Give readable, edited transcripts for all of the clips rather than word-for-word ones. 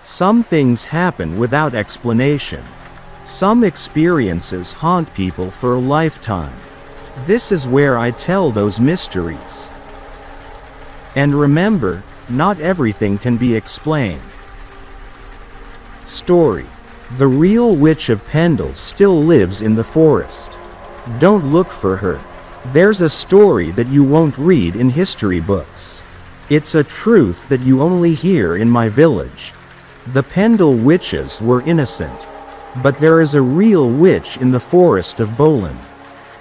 Some things happen without explanation. Some experiences haunt people for a lifetime. This is where I tell those mysteries. And remember, not everything can be explained. Story. The real witch of Pendle still lives in the forest. Don't look for her. There's a story that you won't read in history books. It's a truth that you only hear in my village. The Pendle witches were innocent. But there is a real witch in the forest of Boland.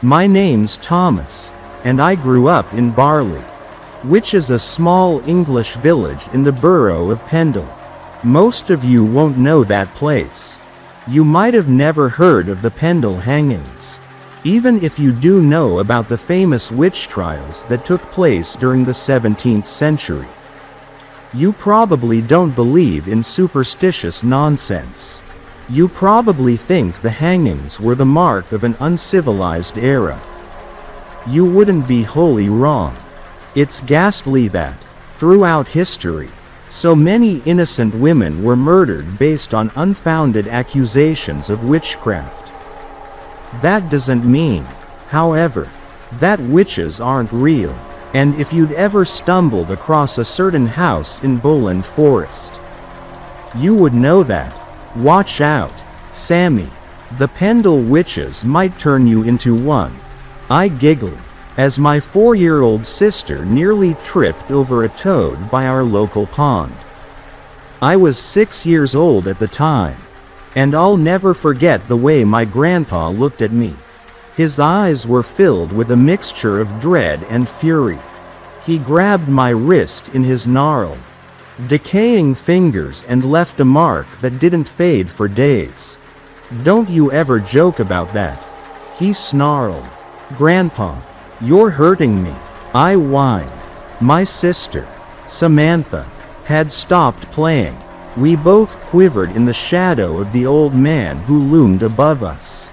My name's Thomas, and I grew up in Barley, which is a small English village in the borough of Pendle. Most of you won't know that place. You might have never heard of the Pendle hangings, even if you do know about the famous witch trials that took place during the 17th century. You probably don't believe in superstitious nonsense. You probably think the hangings were the mark of an uncivilized era. You wouldn't be wholly wrong. It's ghastly that, throughout history, so many innocent women were murdered based on unfounded accusations of witchcraft. That doesn't mean, however, that witches aren't real, and if you'd ever stumbled across a certain house in Boland Forest, you would know that. Watch out, Sammy. The Pendle witches might turn you into one. I giggled as my 4-year-old sister nearly tripped over a toad by our local pond. I was 6 years old at the time, and I'll never forget the way my grandpa looked at me. His eyes were filled with a mixture of dread and fury. He grabbed my wrist in his gnarled, decaying fingers and left a mark that didn't fade for days. Don't you ever joke about that, he snarled. Grandpa, you're hurting me, I whined. My sister, Samantha, had stopped playing. We both quivered in the shadow of the old man who loomed above us.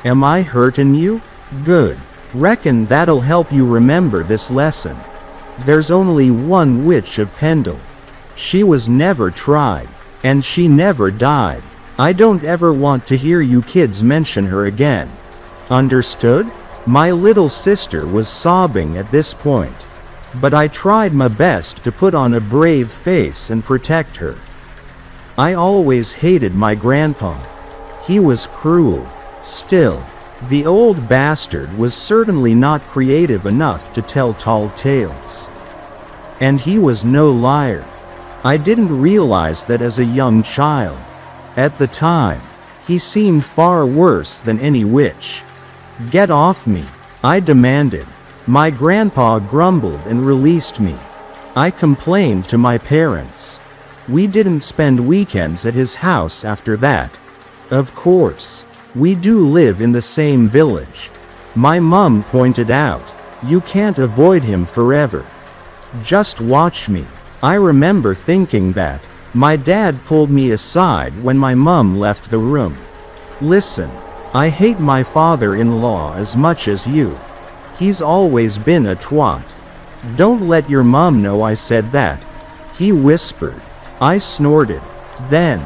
Am I hurtin' you? Good. Reckon that'll help you remember this lesson. There's only one witch of Pendle. She was never tried, and she never died. I don't ever want to hear you kids mention her again. Understood? My little sister was sobbing at this point, but I tried my best to put on a brave face and protect her. I always hated my grandpa. He was cruel. Still, the old bastard was certainly not creative enough to tell tall tales. And he was no liar. I didn't realize that as a young child. At the time, he seemed far worse than any witch. Get off me, I demanded. My grandpa grumbled and released me. I complained to my parents. We didn't spend weekends at his house after that. Of course, we do live in the same village. My mum pointed out, you can't avoid him forever. Just watch me. I remember thinking that. My dad pulled me aside when my mum left the room. Listen, I hate my father-in-law as much as you. He's always been a twat. Don't let your mum know I said that, he whispered. I snorted. Then,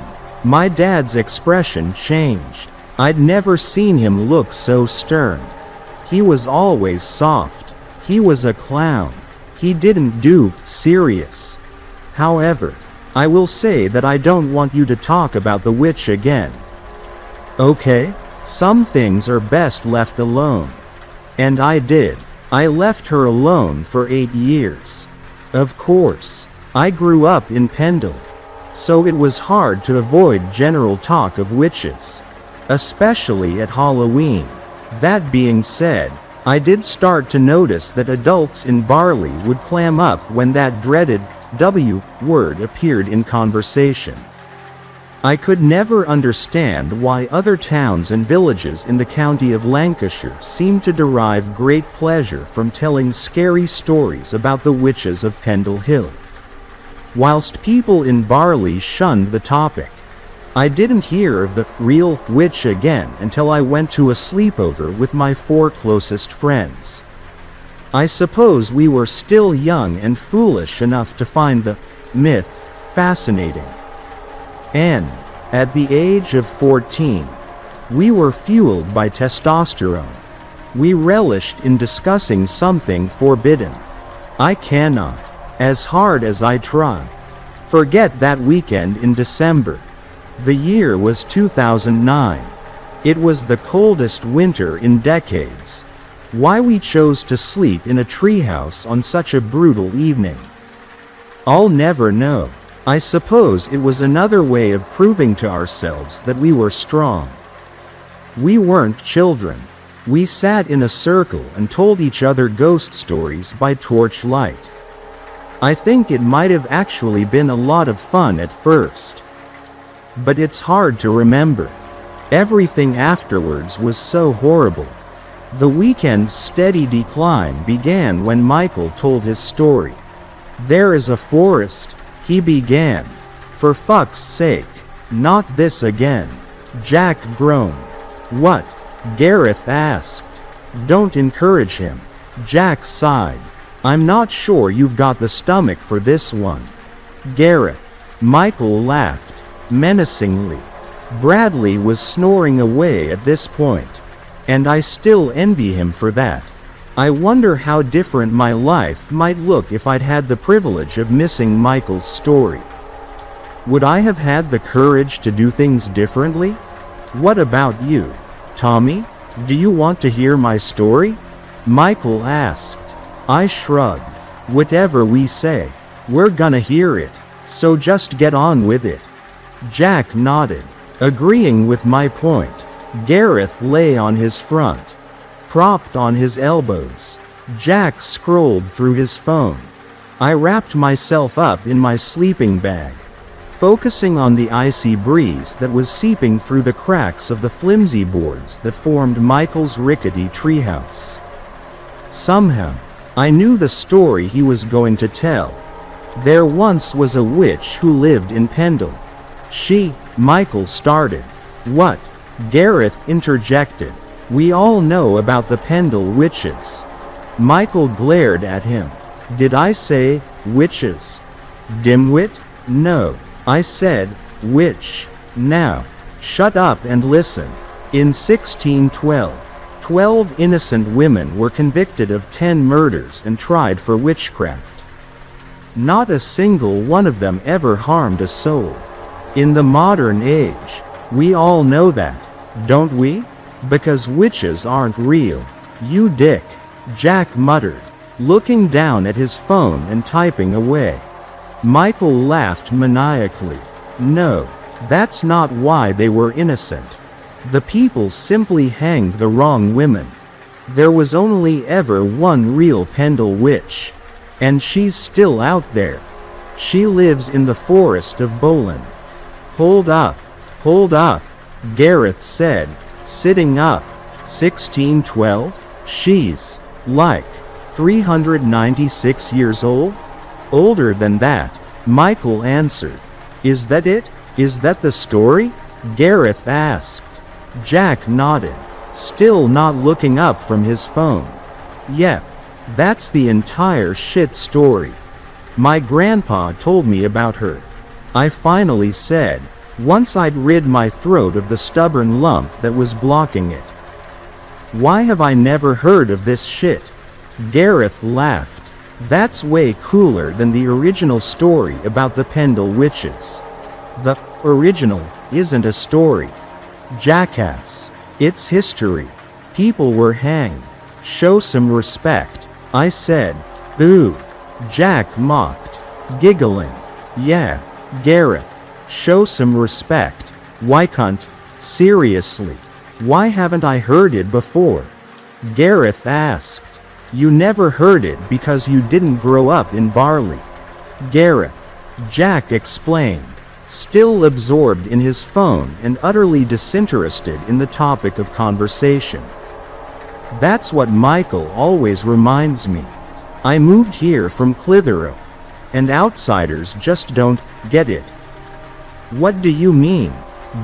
my dad's expression changed. I'd never seen him look so stern. He was always soft. He was a clown. He didn't do serious. However, I will say that I don't want you to talk about the witch again. Okay? Some things are best left alone. And I did. I left her alone for 8 years. Of course, I grew up in Pendle, so it was hard to avoid general talk of witches, especially at Halloween. That being said, I did start to notice that adults in Barley would clam up when that dreaded W word appeared in conversation. I could never understand why other towns and villages in the county of Lancashire seemed to derive great pleasure from telling scary stories about the witches of Pendle Hill, whilst people in Barley shunned the topic. I didn't hear of the real witch again until I went to a sleepover with my 4 closest friends. I suppose we were still young and foolish enough to find the myth Fascinating. And, at the age of 14, we were fueled by testosterone. We relished in discussing something forbidden. I cannot, as hard as I try, forget that weekend in December. The year was 2009. It was the coldest winter in decades. Why we chose to sleep in a treehouse on such a brutal evening, I'll never know. I suppose it was another way of proving to ourselves that we were strong. We weren't children. We sat in a circle and told each other ghost stories by torchlight. I think it might have actually been a lot of fun at first. But it's hard to remember. Everything afterwards was so horrible. The weekend's steady decline began when Michael told his story. "There is a forest," he began. "For fuck's sake, not this again." Jack groaned. "What?" Gareth asked. "Don't encourage him." Jack sighed. "I'm not sure you've got the stomach for this one." Gareth. Michael laughed, menacingly. Bradley was snoring away at this point, and I still envy him for that. I wonder how different my life might look if I'd had the privilege of missing Michael's story. Would I have had the courage to do things differently? What about you, Tommy? Do you want to hear my story? Michael asked. I shrugged. Whatever we say, we're gonna hear it, so just get on with it. Jack nodded, agreeing with my point. Gareth lay on his front, propped on his elbows. Jack scrolled through his phone. I wrapped myself up in my sleeping bag, focusing on the icy breeze that was seeping through the cracks of the flimsy boards that formed Michael's rickety treehouse. Somehow, I knew the story he was going to tell. There once was a witch who lived in Pendle. Michael started. What? Gareth interjected. We all know about the Pendle witches. Michael glared at him. Did I say witches? Dimwit? No, I said witch. Now, shut up and listen. In 1612, 12 innocent women were convicted of 10 murders and tried for witchcraft. Not a single one of them ever harmed a soul. In the modern age, we all know that, don't we? Because witches aren't real. You dick, Jack muttered, looking down at his phone and typing away. Michael laughed maniacally. No, that's not why they were innocent. The people simply hanged the wrong women. There was only ever one real Pendle witch, and she's still out there. She lives in the forest of Boland. Hold up, Gareth said, sitting up. 1612? She's, like, 396 years old? Older than that, Michael answered. Is that it? Is that the story? Gareth asked. Jack nodded, still not looking up from his phone. Yep, that's the entire shit story. My grandpa told me about her. I finally said, once I'd rid my throat of the stubborn lump that was blocking it. Why have I never heard of this shit? Gareth laughed. That's way cooler than the original story about the Pendle witches. The original isn't a story, jackass. It's history. People were hanged. Show some respect, I said. Ooh, Jack mocked, giggling. Yeah, Gareth, show some respect. Why cunt? Seriously, why haven't I heard it before? Gareth asked. You never heard it because you didn't grow up in Barley. Gareth, Jack explained, still absorbed in his phone and utterly disinterested in the topic of conversation. That's what Michael always reminds me. I moved here from Clitheroe, and outsiders just don't get it. What do you mean?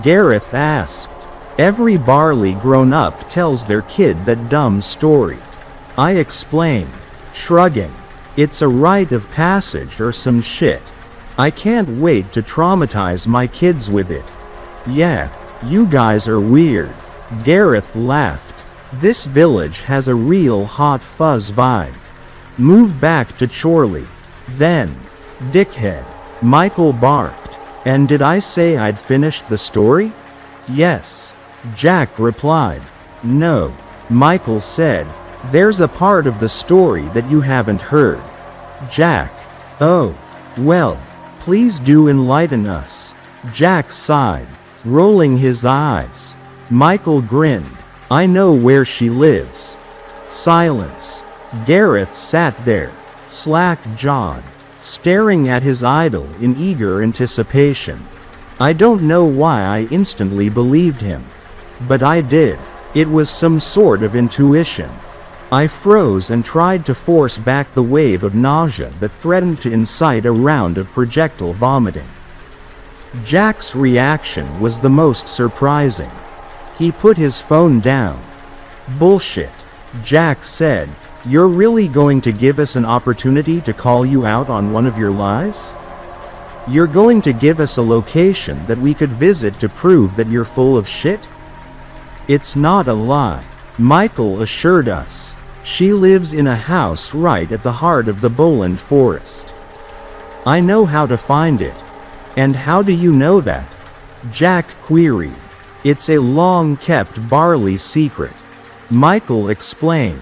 Gareth asked. Every Barley grown-up tells their kid that dumb story. I explained, shrugging. It's a rite of passage or some shit. I can't wait to traumatize my kids with it. Yeah, you guys are weird. Gareth laughed. This village has a real hot fuzz vibe. Move back to Chorley. Then, dickhead, Michael barked. And did I say I'd finished the story? Yes, Jack replied. No, Michael said. There's a part of the story that you haven't heard. Jack, oh, well, please do enlighten us. Jack sighed, rolling his eyes. Michael grinned. I know where she lives. Silence. Gareth sat there, slack-jawed, staring at his idol in eager anticipation. I don't know why I instantly believed him. But I did. It was some sort of intuition. I froze and tried to force back the wave of nausea that threatened to incite a round of projectile vomiting. Jack's reaction was the most surprising. He put his phone down. Bullshit, Jack said. You're really going to give us an opportunity to call you out on one of your lies? You're going to give us a location that we could visit to prove that you're full of shit? It's not a lie, Michael assured us. She lives in a house right at the heart of the Boland Forest. I know how to find it. And how do you know that? Jack queried. It's a long-kept Barley secret. Michael explained.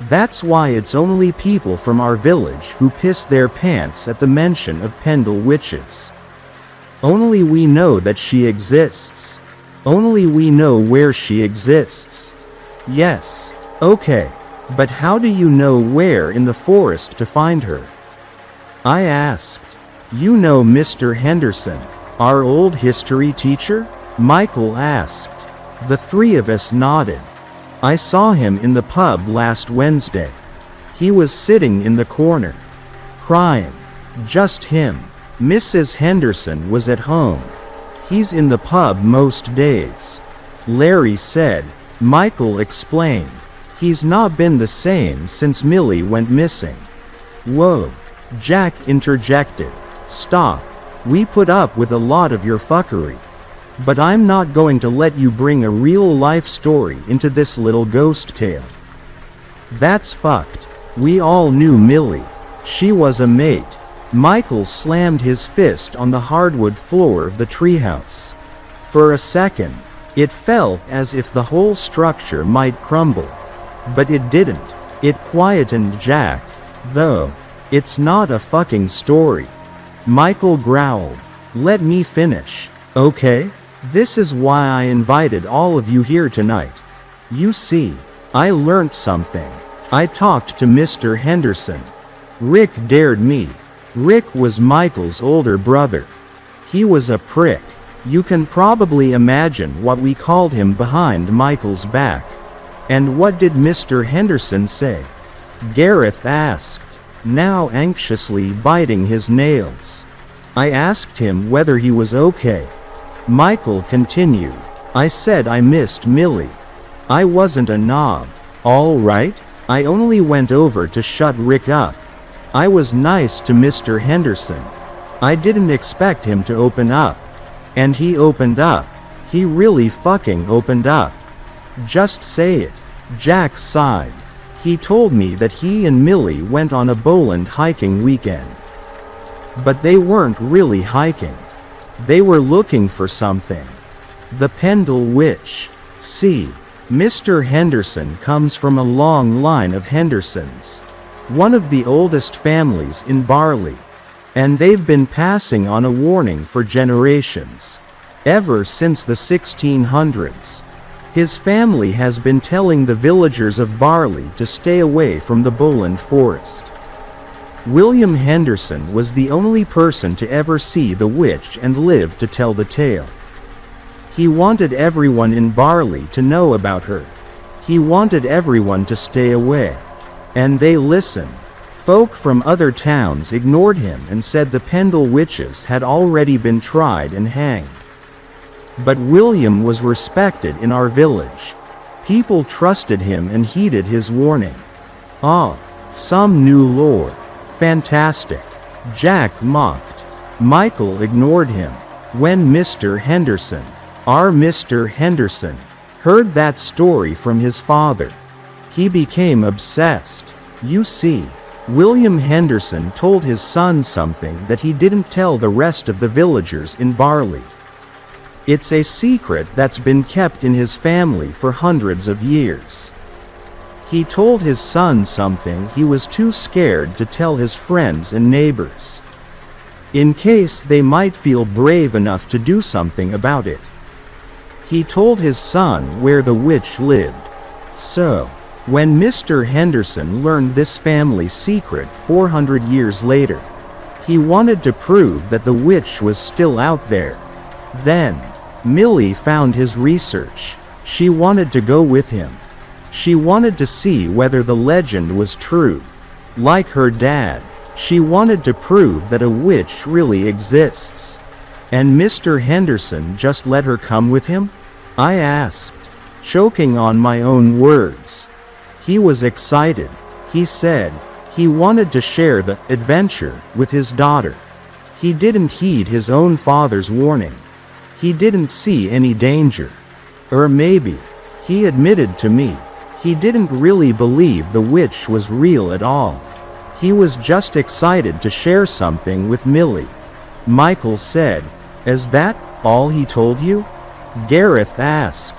That's why it's only people from our village who piss their pants at the mention of Pendle witches. Only we know that she exists. Only we know where she exists. Yes, okay, but how do you know where in the forest to find her? I asked. You know Mr. Henderson, our old history teacher? Michael asked. The three of us nodded. I saw him in the pub last Wednesday. He was sitting in the corner, crying. Just him. Mrs. Henderson was at home. He's in the pub most days. Larry said. Michael explained. He's not been the same since Millie went missing. Whoa, Jack interjected. Stop. We put up with a lot of your fuckery. But I'm not going to let you bring a real-life story into this little ghost tale. That's fucked. We all knew Millie. She was a mate. Michael slammed his fist on the hardwood floor of the treehouse. For a second, it felt as if the whole structure might crumble. But it didn't. It quietened Jack. Though, it's not a fucking story. Michael growled. Let me finish, okay? This is why I invited all of you here tonight. You see, I learnt something. I talked to Mr. Henderson. Rick dared me. Rick was Michael's older brother. He was a prick. You can probably imagine what we called him behind Michael's back. And what did Mr. Henderson say? Gareth asked, now anxiously biting his nails. I asked him whether he was okay. Michael continued. I said I missed Millie. I wasn't a knob, all right? I only went over to shut Rick up. I was nice to Mr. Henderson. I didn't expect him to open up. And he opened up. He really fucking opened up. Just say it. Jack sighed. He told me that he and Millie went on a Boland hiking weekend. But they weren't really hiking. They were looking for something. The Pendle Witch. See, Mr. Henderson comes from a long line of Hendersons, one of the oldest families in Barley, and they've been passing on a warning for generations. Ever since the 1600s, his family has been telling the villagers of Barley to stay away from the Boland Forest. William Henderson was the only person to ever see the witch and live to tell the tale. He wanted everyone in Barley to know about her. He wanted everyone to stay away. And they listened. Folk from other towns ignored him and said the Pendle witches had already been tried and hanged. But William was respected in our village. People trusted him and heeded his warning. Ah, some new lore. Fantastic. Jack mocked. Michael ignored him. When Mr. Henderson, our Mr. Henderson, heard that story from his father, he became obsessed. You see, William Henderson told his son something that he didn't tell the rest of the villagers in Barley. It's a secret that's been kept in his family for hundreds of years. He told his son something he was too scared to tell his friends and neighbors, in case they might feel brave enough to do something about it. He told his son where the witch lived. So, when Mr. Henderson learned this family secret 400 years later, he wanted to prove that the witch was still out there. Then, Millie found his research. She wanted to go with him. She wanted to see whether the legend was true. Like her dad, she wanted to prove that a witch really exists. And Mr. Henderson just let her come with him? I asked, choking on my own words. He was excited. He said he wanted to share the adventure with his daughter. He didn't heed his own father's warning. He didn't see any danger. Or maybe, he admitted to me, he didn't really believe the witch was real at all. He was just excited to share something with Millie. Michael said, "Is that all he told you?" Gareth asked,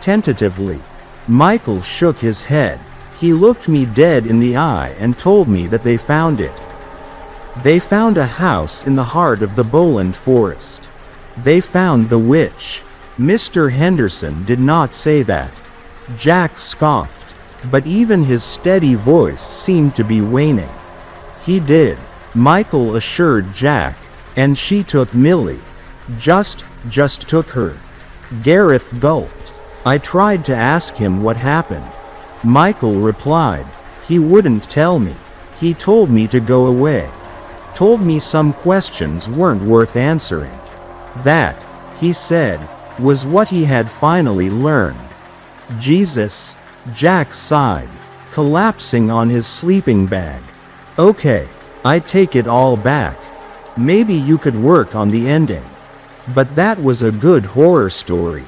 tentatively. Michael shook his head. He looked me dead in the eye and told me that they found it. They found a house in the heart of the Boland forest. They found the witch. Mr. Henderson did not say that. Jack scoffed, but even his steady voice seemed to be waning. He did, Michael assured Jack, and she took Millie. Just took her. Gareth gulped. I tried to ask him what happened. Michael replied, he wouldn't tell me. He told me to go away. Told me some questions weren't worth answering. That, he said, was what he had finally learned. Jesus, Jack sighed, collapsing on his sleeping bag. Okay, I take it all back. Maybe you could work on the ending. But that was a good horror story.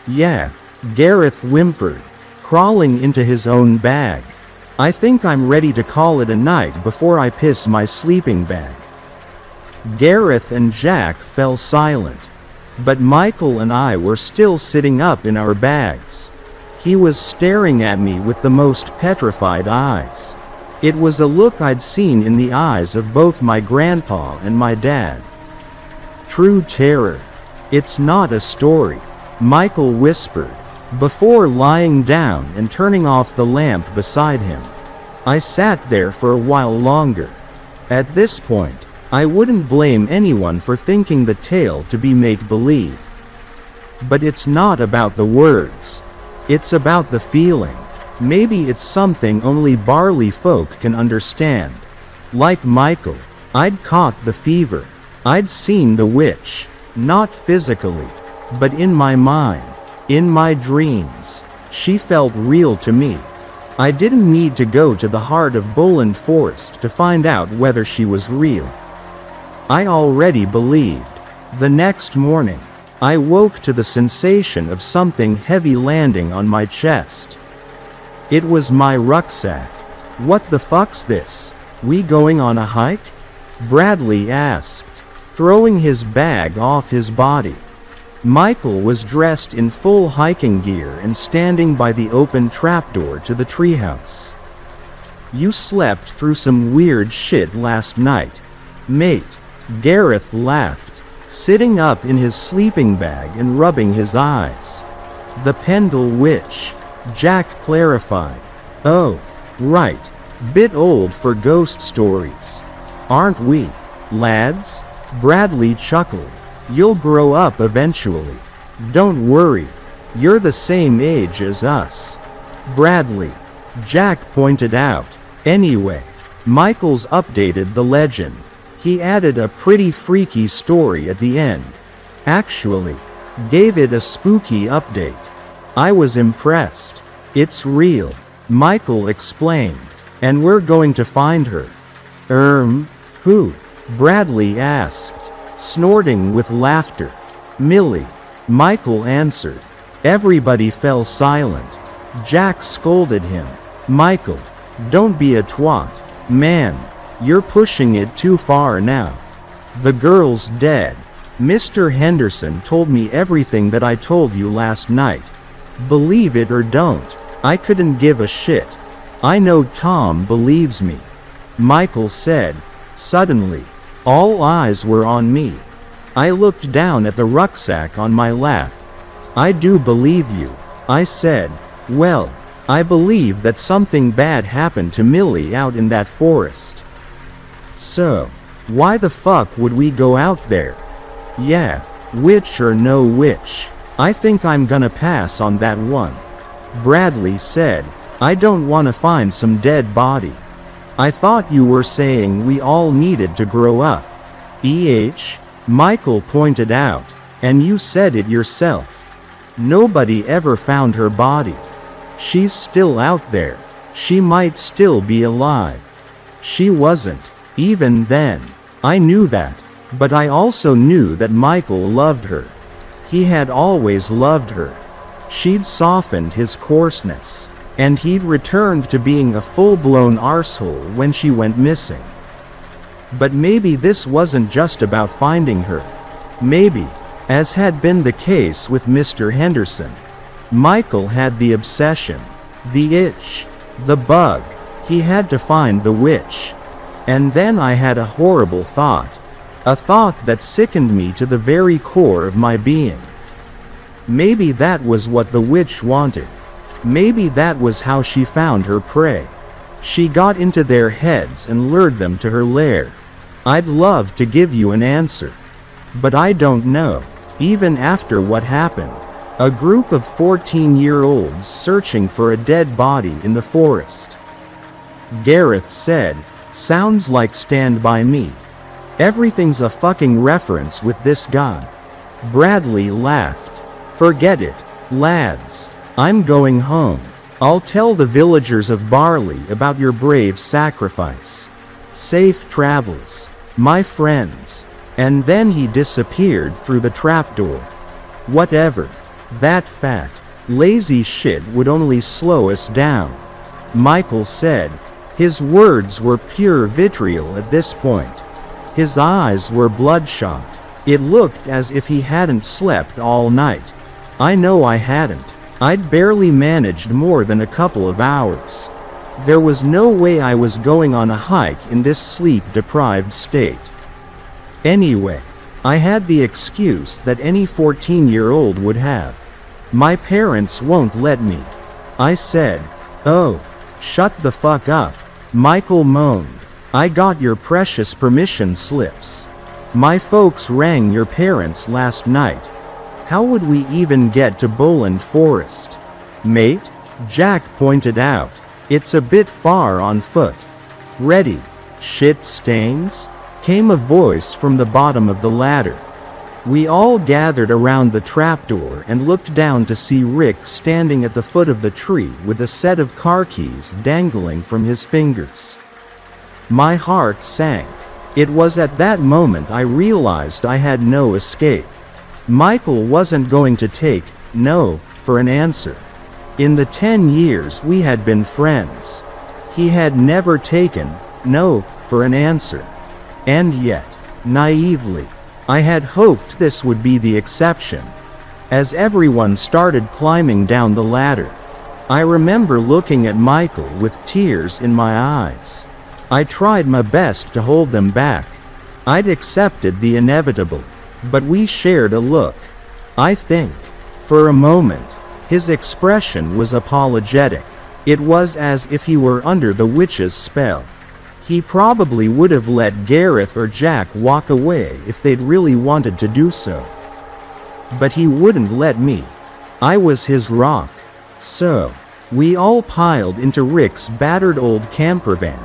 Yeah, Gareth whimpered, crawling into his own bag. I think I'm ready to call it a night before I piss my sleeping bag. Gareth and Jack fell silent. But Michael and I were still sitting up in our bags. He was staring at me with the most petrified eyes. It was a look I'd seen in the eyes of both my grandpa and my dad. True terror. It's not a story, Michael whispered, before lying down and turning off the lamp beside him. I sat there for a while longer. At this point, I wouldn't blame anyone for thinking the tale to be make-believe. But it's not about the words. It's about the feeling. Maybe it's something only Barley folk can understand. Like Michael, I'd caught the fever. I'd seen the witch, not physically, but in my mind, in my dreams. She felt real to me. I didn't need to go to the heart of Boland Forest to find out whether she was real. I already believed. The next morning, I woke to the sensation of something heavy landing on my chest. It was my rucksack. What the fuck's this? We going on a hike? Bradley asked, throwing his bag off his body. Michael was dressed in full hiking gear and standing by the open trapdoor to the treehouse. You slept through some weird shit last night, mate. Gareth laughed, sitting up in his sleeping bag and rubbing his eyes. The Pendle Witch, Jack clarified. Oh, right. Bit old for ghost stories. Aren't we, lads? Bradley chuckled. You'll grow up eventually. Don't worry. You're the same age as us. Bradley, Jack pointed out. Anyway, Michael's updated the legend. He added a pretty freaky story at the end. Actually, gave it a spooky update. I was impressed. It's real, Michael explained, and we're going to find her. Who? Bradley asked. snorting with laughter. "Millie," Michael answered. Everybody fell silent. Jack scolded him. "Michael, don't be a twat. Man, you're pushing it too far now. The girl's dead. Mr. Henderson told me everything that I told you last night. Believe it or don't, I couldn't give a shit. I know Tom believes me," Michael said. Suddenly, all eyes were on me. I looked down at the rucksack on my lap. "I do believe you," I said. "Well, I believe that something bad happened to Millie out in that forest. So, why the fuck would we go out there? Yeah, witch or no witch, I think I'm gonna pass on that one," Bradley said. "I don't want to find some dead body." "I thought you were saying we all needed to grow up. Michael pointed out. "And you said it yourself. Nobody ever found her body. She's still out there. She might still be alive." She wasn't. Even then, I knew that. But I also knew that Michael loved her. He had always loved her. She'd softened his coarseness, and he'd returned to being a full-blown arsehole when she went missing. But maybe this wasn't just about finding her. Maybe, as had been the case with Mr. Henderson, Michael had the obsession, the itch, the bug. He had to find the witch. And then I had a horrible thought. A thought that sickened me to the very core of my being. Maybe that was what the witch wanted. Maybe that was how she found her prey. She got into their heads and lured them to her lair. I'd love to give you an answer. But I don't know. Even after what happened, a group of 14-year-olds searching for a dead body in the forest. Gareth said, "Sounds like Stand By Me. Everything's a fucking reference with this guy." Bradley laughed. "Forget it, lads. I'm going home. I'll tell the villagers of Barley about your brave sacrifice. Safe travels, my friends." And then he disappeared through the trapdoor. Whatever. That fat, lazy shit would only slow us down, Michael said. His words were pure vitriol at this point. His eyes were bloodshot. It looked as if he hadn't slept all night. I know I hadn't. I'd barely managed more than a couple of hours. There was no way I was going on a hike in this sleep-deprived state. Anyway, I had the excuse that any 14-year-old would have. "My parents won't let me," I said. "Oh, shut the fuck up," Michael moaned. "I got your precious permission slips. My folks rang your parents last night. How would we even get to Boland Forest?" "Mate," Jack pointed out, "it's a bit far on foot." "Ready, shit stains?" came a voice from the bottom of the ladder. We all gathered around the trapdoor and looked down to see Rick standing at the foot of the tree with a set of car keys dangling from his fingers. My heart sank. It was at that moment I realized I had no escape. Michael wasn't going to take no for an answer. In the 10 years we had been friends, he had never taken no for an answer. And yet, naively, I had hoped this would be the exception. As everyone started climbing down the ladder, I remember looking at Michael with tears in my eyes. I tried my best to hold them back. I'd accepted the inevitable, but we shared a look. I think, for a moment, his expression was apologetic. It was as if he were under the witch's spell. He probably would have let Gareth or Jack walk away if they'd really wanted to do so. But he wouldn't let me. I was his rock. So, we all piled into Rick's battered old camper van,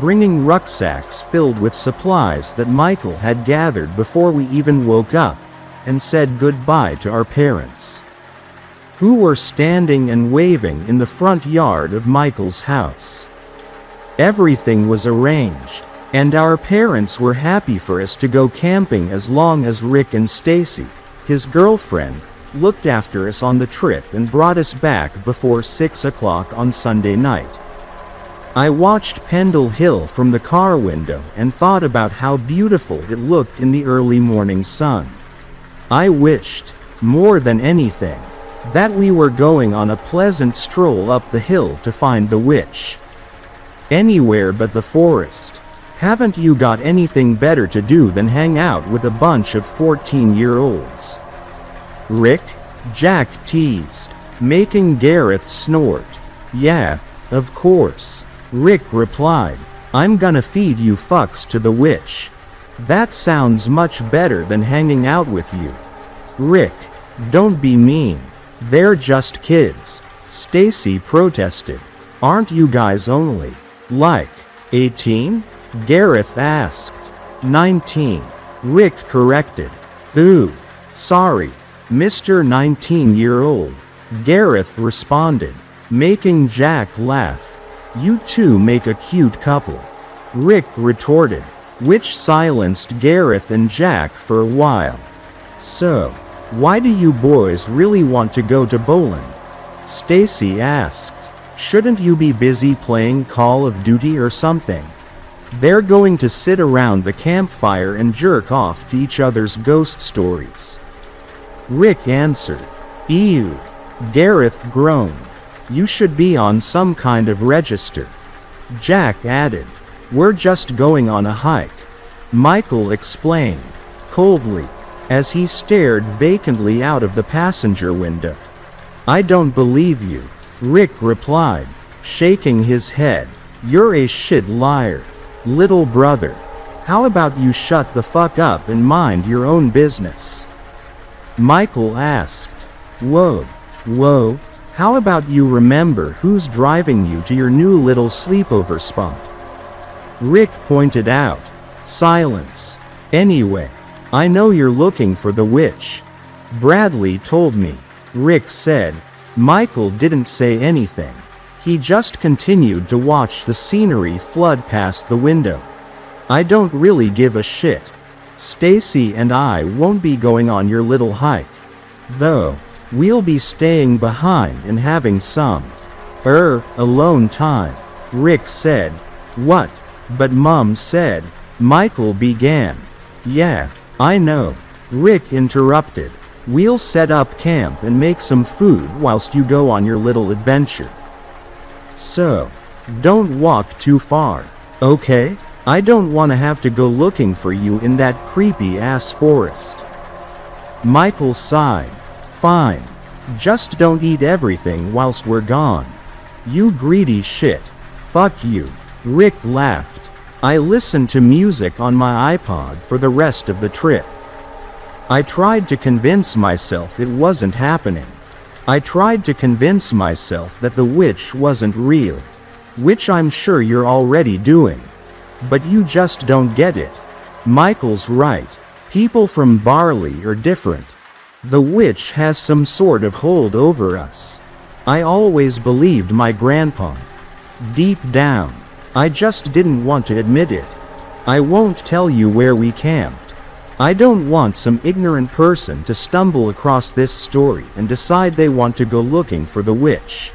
bringing rucksacks filled with supplies that Michael had gathered before we even woke up, and said goodbye to our parents, who were standing and waving in the front yard of Michael's house. Everything was arranged. And our parents were happy for us to go camping as long as Rick and Stacy, his girlfriend, looked after us on the trip and brought us back before 6 o'clock on Sunday night. I watched Pendle Hill from the car window and thought about how beautiful it looked in the early morning sun. I wished, more than anything, that we were going on a pleasant stroll up the hill to find the witch. Anywhere but the forest. Haven't you got anything better to do than hang out with a bunch of 14-year-olds? Rick? Jack teased, making Gareth snort. Yeah, of course, Rick replied. I'm gonna feed you fucks to the witch. That sounds much better than hanging out with you. Rick, don't be mean. They're just kids, Stacy protested. Aren't you guys only, like, 18? Gareth asked. 19, Rick corrected. Ooh, sorry, Mr. 19-year-old, Gareth responded, making Jack laugh. You two make a cute couple, Rick retorted, which silenced Gareth and Jack for a while. So, why do you boys really want to go to Boland? Stacy asked. Shouldn't you be busy playing Call of Duty or something? They're going to sit around the campfire and jerk off to each other's ghost stories. Rick answered. Ew. Gareth groaned. You should be on some kind of register. Jack added. We're just going on a hike. Michael explained, coldly, as he stared vacantly out of the passenger window. I don't believe you, Rick replied, shaking his head. You're a shit liar. Little brother, how about you shut the fuck up and mind your own business? Michael asked. Whoa, how about you remember who's driving you to your new little sleepover spot? Rick pointed out. Silence. Anyway, I know you're looking for the witch. Bradley told me, Rick said. Michael didn't say anything. He just continued to watch the scenery flood past the window. I don't really give a shit. Stacy and I won't be going on your little hike. Though, we'll be staying behind and having some, alone time, Rick said. What? But Mom said, Michael began. Yeah, I know, Rick interrupted. We'll set up camp and make some food whilst you go on your little adventure. So, don't walk too far, okay? I don't want to have to go looking for you in that creepy-ass forest. Michael sighed. Fine. Just don't eat everything whilst we're gone. You greedy shit. Fuck you. Rick laughed. I listened to music on my iPod for the rest of the trip. I tried to convince myself it wasn't happening. I tried to convince myself that the witch wasn't real, which I'm sure you're already doing. But you just don't get it. Michael's right. People from Barley are different. The witch has some sort of hold over us. I always believed my grandpa. Deep down, I just didn't want to admit it. I won't tell you where we camped. I don't want some ignorant person to stumble across this story and decide they want to go looking for the witch.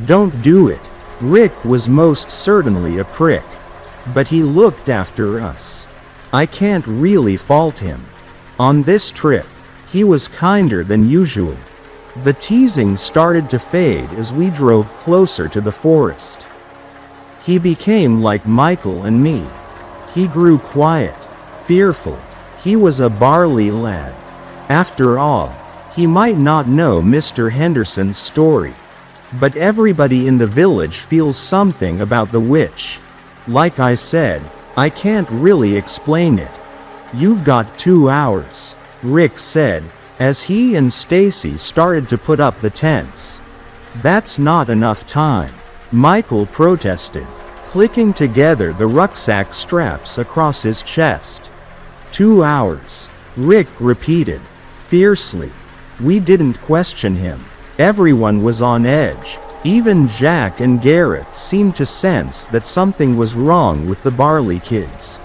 Don't do it. Rick was most certainly a prick. But he looked after us. I can't really fault him. On this trip, he was kinder than usual. The teasing started to fade as we drove closer to the forest. He became like Michael and me. He grew quiet, fearful. He was a Barley lad. After all, he might not know Mr. Henderson's story. But everybody in the village feels something about the witch. Like I said, I can't really explain it. You've got 2 hours, Rick said, as he and Stacy started to put up the tents. That's not enough time, Michael protested, clicking together the rucksack straps across his chest. 2 hours, Rick repeated, fiercely. We didn't question him. Everyone was on edge. Even Jack and Gareth seemed to sense that something was wrong with the Barley kids.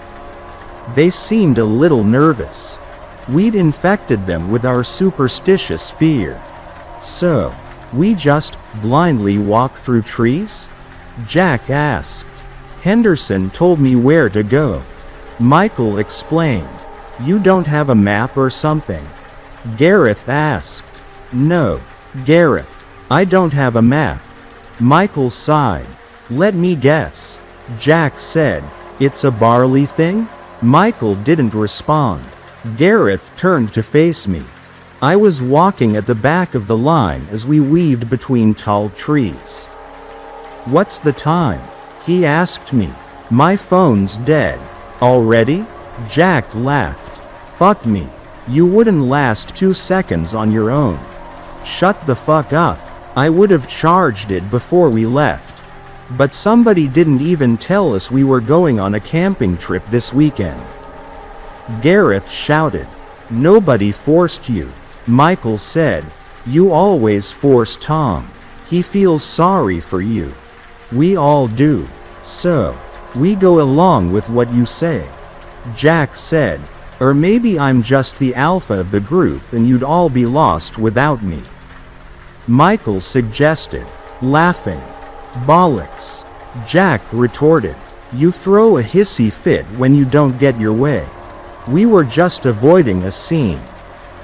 They seemed a little nervous. We'd infected them with our superstitious fear. So, we just blindly walk through trees? Jack asked. Henderson told me where to go. Michael explained. You don't have a map or something? Gareth asked. No, Gareth, I don't have a map. Michael sighed. Let me guess. Jack said. It's a Barley thing? Michael didn't respond. Gareth turned to face me. I was walking at the back of the line as we weaved between tall trees. What's the time? He asked me. My phone's dead. Already? Jack laughed. Fuck me. You wouldn't last 2 seconds on your own. Shut the fuck up. I would have charged it before we left. But somebody didn't even tell us we were going on a camping trip this weekend. Gareth shouted. Nobody forced you. Michael said. You always force Tom. He feels sorry for you. We all do. So, we go along with what you say. Jack said. Or maybe I'm just the alpha of the group and you'd all be lost without me. Michael suggested, laughing. Bollocks. Jack retorted. You throw a hissy fit when you don't get your way. We were just avoiding a scene.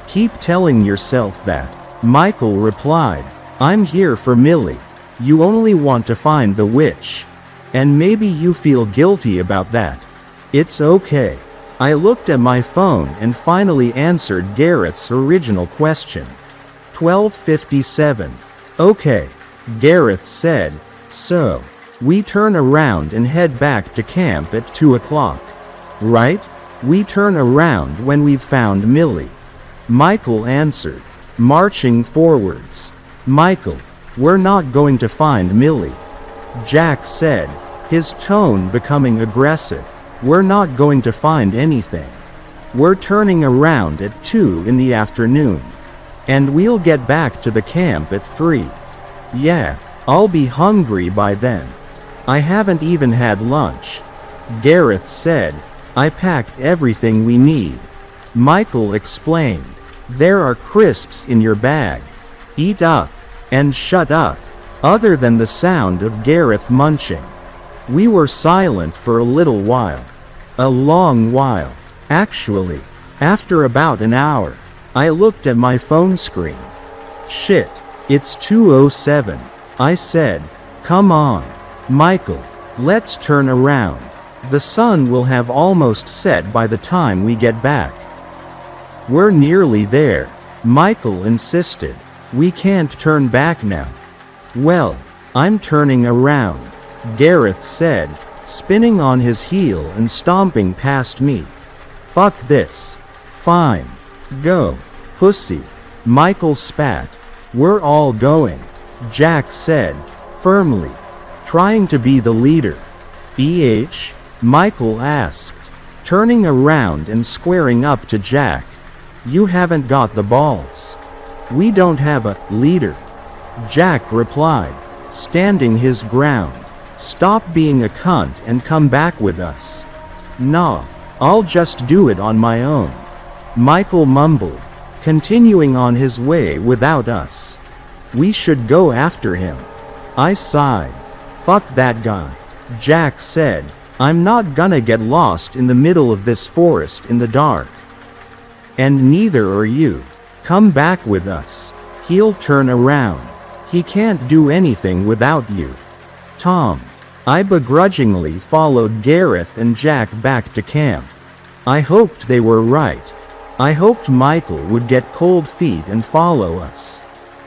Keep telling yourself that. Michael replied. I'm here for Millie. You only want to find the witch. And maybe you feel guilty about that. It's okay. I looked at my phone and finally answered Gareth's original question. 12:57. Okay. Gareth said. So, we turn around and head back to camp at 2 o'clock. Right? We turn around when we've found Millie. Michael answered, marching forwards. Michael, we're not going to find Millie. Jack said, his tone becoming aggressive. We're not going to find anything. We're turning around at 2 in the afternoon. And we'll get back to the camp at 3. Yeah, I'll be hungry by then. I haven't even had lunch. Gareth said, I packed everything we need. Michael explained, there are crisps in your bag. Eat up, and shut up. Other than the sound of Gareth munching. We were silent for a little while. A long while. Actually, after about an hour, I looked at my phone screen. Shit, it's 2:07. I said, come on, Michael, let's turn around. The sun will have almost set by the time we get back. We're nearly there, Michael insisted. We can't turn back now. Well, I'm turning around, Gareth said, spinning on his heel and stomping past me. Fuck this. Fine. Go, pussy. Michael spat. We're all going, Jack said, firmly, trying to be the leader. Michael asked, turning around and squaring up to Jack. You haven't got the balls. We don't have a leader. Jack replied, standing his ground. Stop being a cunt and come back with us. Nah, I'll just do it on my own. Michael mumbled, continuing on his way without us. We should go after him. I sighed. Fuck that guy. Jack said, I'm not gonna get lost in the middle of this forest in the dark. And neither are you. Come back with us. He'll turn around. He can't do anything without you. Tom. I begrudgingly followed Gareth and Jack back to camp. I hoped they were right. I hoped Michael would get cold feet and follow us.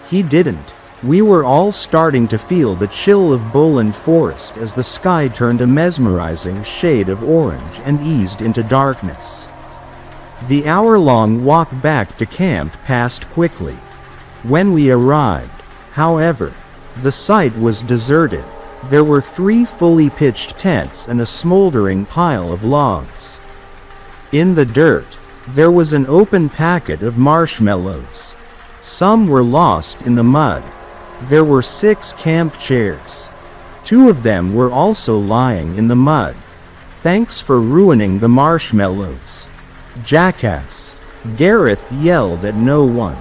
He didn't. We were all starting to feel the chill of Bowland Forest as the sky turned a mesmerizing shade of orange and eased into darkness. The hour-long walk back to camp passed quickly. When we arrived, however, the site was deserted. There were 3 fully pitched tents and a smoldering pile of logs. In the dirt, there was an open packet of marshmallows. Some were lost in the mud. There were 6 camp chairs. 2 of them were also lying in the mud. Thanks for ruining the marshmallows. Jackass. Gareth yelled at no one.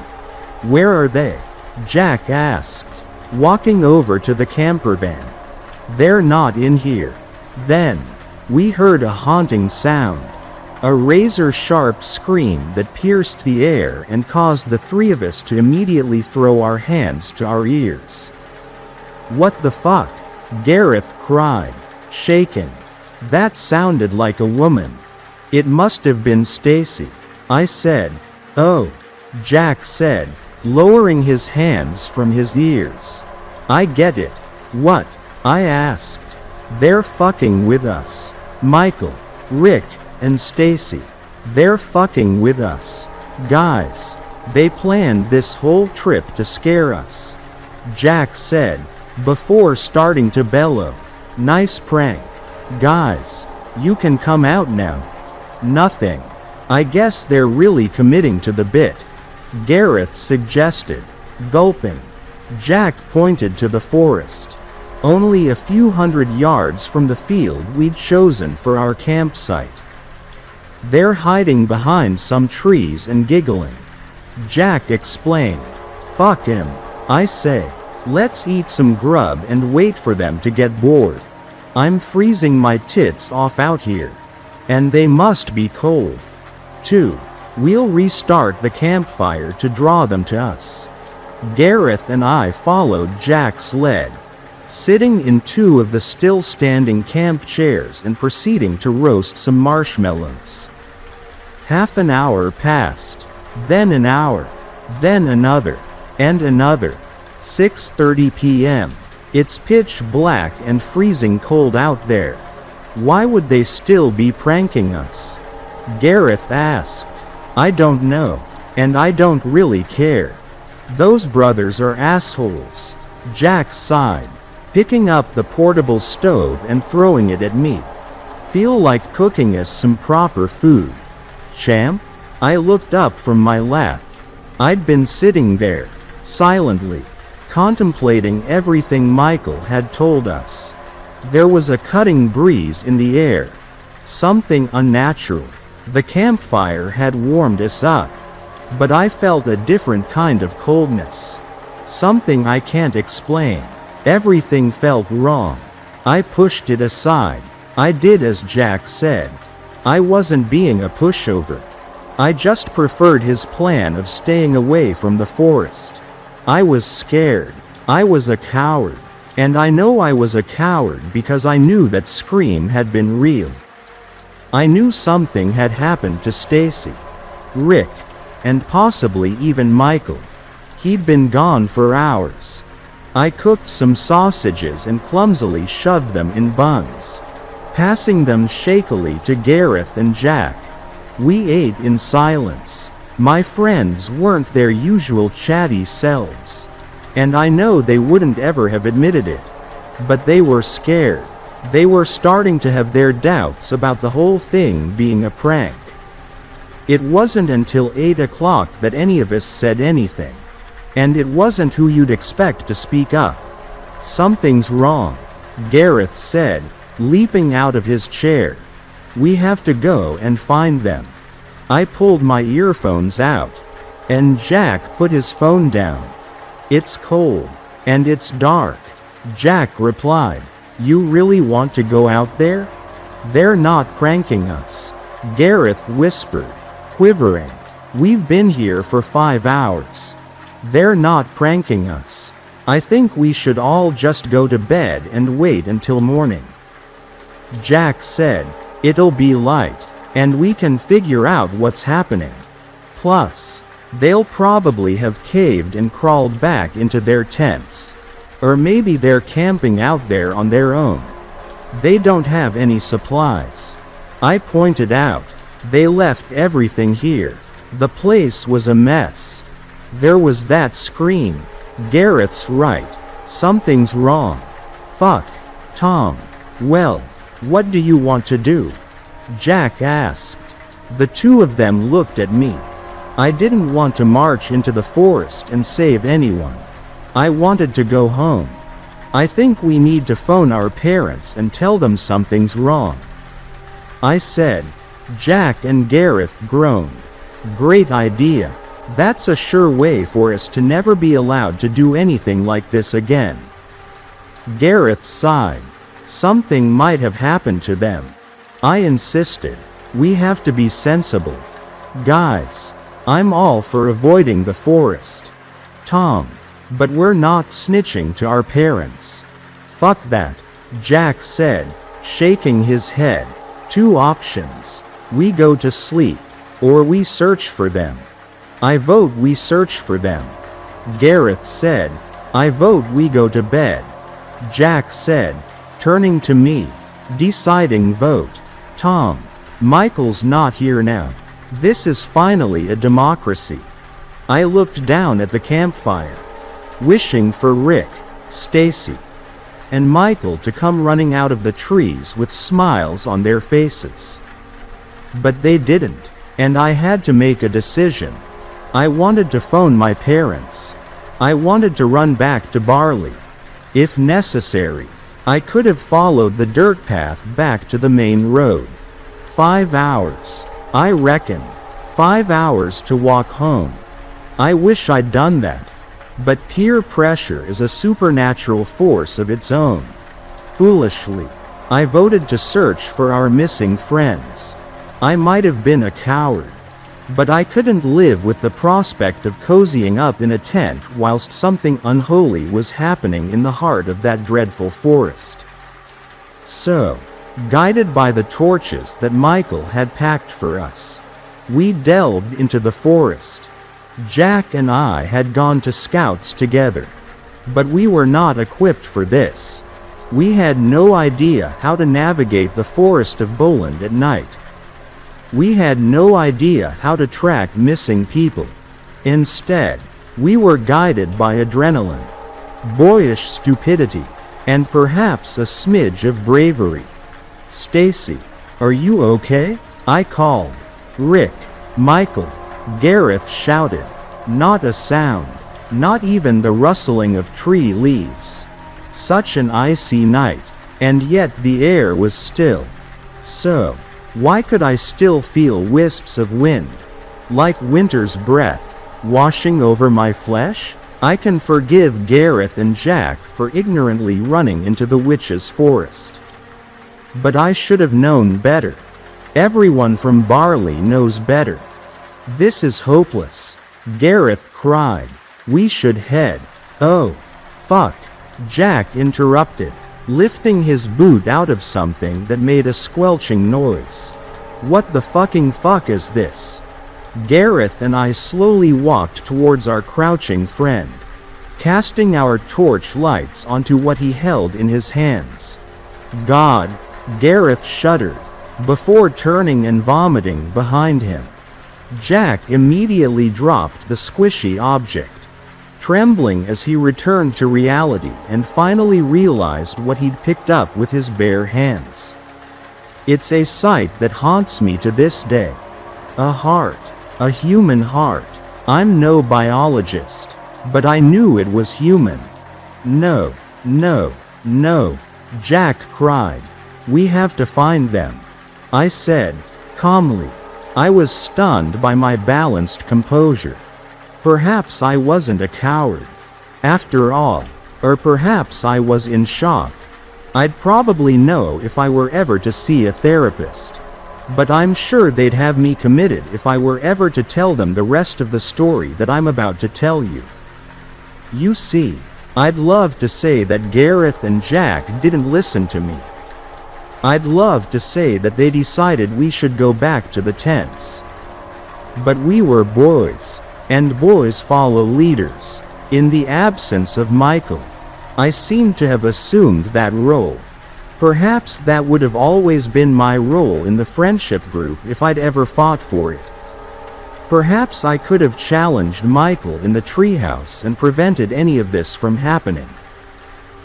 Where are they? Jack asked, walking over to the camper van. They're not in here. Then, we heard a haunting sound. A razor-sharp scream that pierced the air and caused the 3 of us to immediately throw our hands to our ears. What the fuck? Gareth cried, shaken. That sounded like a woman. It must have been Stacy, I said. Oh, Jack said, lowering his hands from his ears. I get it. What? I asked. They're fucking with us. Michael, Rick, and Stacy. They're fucking with us. Guys, they planned this whole trip to scare us. Jack said, before starting to bellow. Nice prank. Guys, you can come out now. Nothing. I guess they're really committing to the bit. Gareth suggested, gulping. Jack pointed to the forest. Only a few hundred yards from the field we'd chosen for our campsite. They're hiding behind some trees and giggling. Jack explained. Fuck him, I say. Let's eat some grub and wait for them to get bored. I'm freezing my tits off out here. And they must be cold. 2. We'll restart the campfire to draw them to us. Gareth and I followed Jack's lead, sitting in 2 of the still-standing camp chairs and proceeding to roast some marshmallows. Half an hour passed, then an hour, then another, and another. 6:30 p.m. It's pitch black and freezing cold out there. Why would they still be pranking us? Gareth asked. I don't know, and I don't really care. Those brothers are assholes. Jack sighed, picking up the portable stove and throwing it at me. Feel like cooking us some proper food. Champ? I looked up from my lap. I'd been sitting there, silently, contemplating everything Michael had told us. There was a cutting breeze in the air. Something unnatural. The campfire had warmed us up. But I felt a different kind of coldness. Something I can't explain. Everything felt wrong. I pushed it aside. I did as Jack said. I wasn't being a pushover. I just preferred his plan of staying away from the forest. I was scared. I was a coward. And I know I was a coward because I knew that scream had been real. I knew something had happened to Stacy, Rick, and possibly even Michael. He'd been gone for hours. I cooked some sausages and clumsily shoved them in buns, passing them shakily to Gareth and Jack. We ate in silence. My friends weren't their usual chatty selves. And I know they wouldn't ever have admitted it. But they were scared. They were starting to have their doubts about the whole thing being a prank. It wasn't until 8 o'clock that any of us said anything. And it wasn't who you'd expect to speak up. Something's wrong, Gareth said, leaping out of his chair. We have to go and find them. I pulled my earphones out. And Jack put his phone down. It's cold. And it's dark. Jack replied. You really want to go out there? They're not pranking us. Gareth whispered, quivering. We've been here for 5 hours. They're not pranking us. I think we should all just go to bed and wait until morning. Jack said, it'll be light, and we can figure out what's happening. Plus, they'll probably have caved and crawled back into their tents. Or maybe they're camping out there on their own. They don't have any supplies. I pointed out. They left everything here. The place was a mess. There was that scream. Gareth's right. Something's wrong. Fuck, Tom. Well, what do you want to do? Jack asked. The 2 of them looked at me. I didn't want to march into the forest and save anyone. I wanted to go home. I think we need to phone our parents and tell them something's wrong, I said. Jack and Gareth groaned. Great idea. That's a sure way for us to never be allowed to do anything like this again. Gareth sighed. Something might have happened to them. I insisted. We have to be sensible. Guys, I'm all for avoiding the forest. Tom, but we're not snitching to our parents. Fuck that, Jack said, shaking his head. 2 options. We go to sleep, or we search for them. I vote we search for them. Gareth said. I vote we go to bed. Jack said, turning to me. Deciding vote. Tom, Michael's not here now. This is finally a democracy. I looked down at the campfire, wishing for Rick, Stacy, and Michael to come running out of the trees with smiles on their faces. But they didn't, and I had to make a decision. I wanted to phone my parents. I wanted to run back to Barley. If necessary, I could have followed the dirt path back to the main road. 5 hours, I reckoned. 5 hours to walk home. I wish I'd done that. But peer pressure is a supernatural force of its own. Foolishly, I voted to search for our missing friends. I might have been a coward, but I couldn't live with the prospect of cozying up in a tent whilst something unholy was happening in the heart of that dreadful forest. So, guided by the torches that Michael had packed for us, we delved into the forest. Jack and I had gone to scouts together, but we were not equipped for this. We had no idea how to navigate the forest of Boland at night. We had no idea how to track missing people. Instead, we were guided by adrenaline, boyish stupidity, and perhaps a smidge of bravery. Stacy, are you okay? I called. Rick, Michael, Gareth shouted. Not a sound, not even the rustling of tree leaves. Such an icy night, and yet the air was still. So, why could I still feel wisps of wind, like winter's breath, washing over my flesh? I can forgive Gareth and Jack for ignorantly running into the witch's forest. But I should have known better. Everyone from Barley knows better. This is hopeless, Gareth cried. We should head. Oh, fuck, Jack interrupted, lifting his boot out of something that made a squelching noise. What the fucking fuck is this? Gareth and I slowly walked towards our crouching friend, casting our torch lights onto what he held in his hands. God, Gareth shuddered, before turning and vomiting behind him. Jack immediately dropped the squishy object, trembling as he returned to reality and finally realized what he'd picked up with his bare hands. It's a sight that haunts me to this day. A heart, a human heart. I'm no biologist, but I knew it was human. No, no, no, Jack cried. We have to find them, I said, calmly. I was stunned by my balanced composure. Perhaps I wasn't a coward, after all, or perhaps I was in shock. I'd probably know if I were ever to see a therapist, but I'm sure they'd have me committed if I were ever to tell them the rest of the story that I'm about to tell you. You see, I'd love to say that Gareth and Jack didn't listen to me. I'd love to say that they decided we should go back to the tents. But we were boys, and boys follow leaders. In the absence of Michael, I seemed to have assumed that role. Perhaps that would have always been my role in the friendship group if I'd ever fought for it. Perhaps I could have challenged Michael in the treehouse and prevented any of this from happening.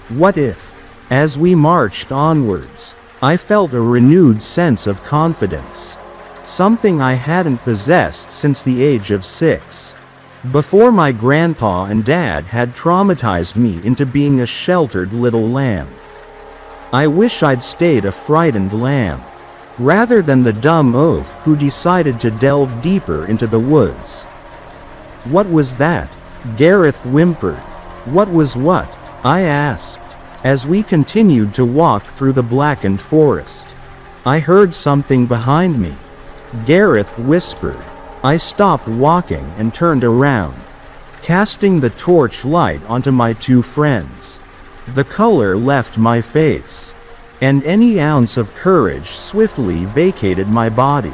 What if, as we marched onwards, I felt a renewed sense of confidence, something I hadn't possessed since the age of 6. Before my grandpa and dad had traumatized me into being a sheltered little lamb. I wish I'd stayed a frightened lamb, rather than the dumb oaf who decided to delve deeper into the woods. What was that? Gareth whimpered. What was what? I asked, as we continued to walk through the blackened forest. I heard something behind me, Gareth whispered. I stopped walking and turned around, casting the torch light onto my two friends. The color left my face, and any ounce of courage swiftly vacated my body.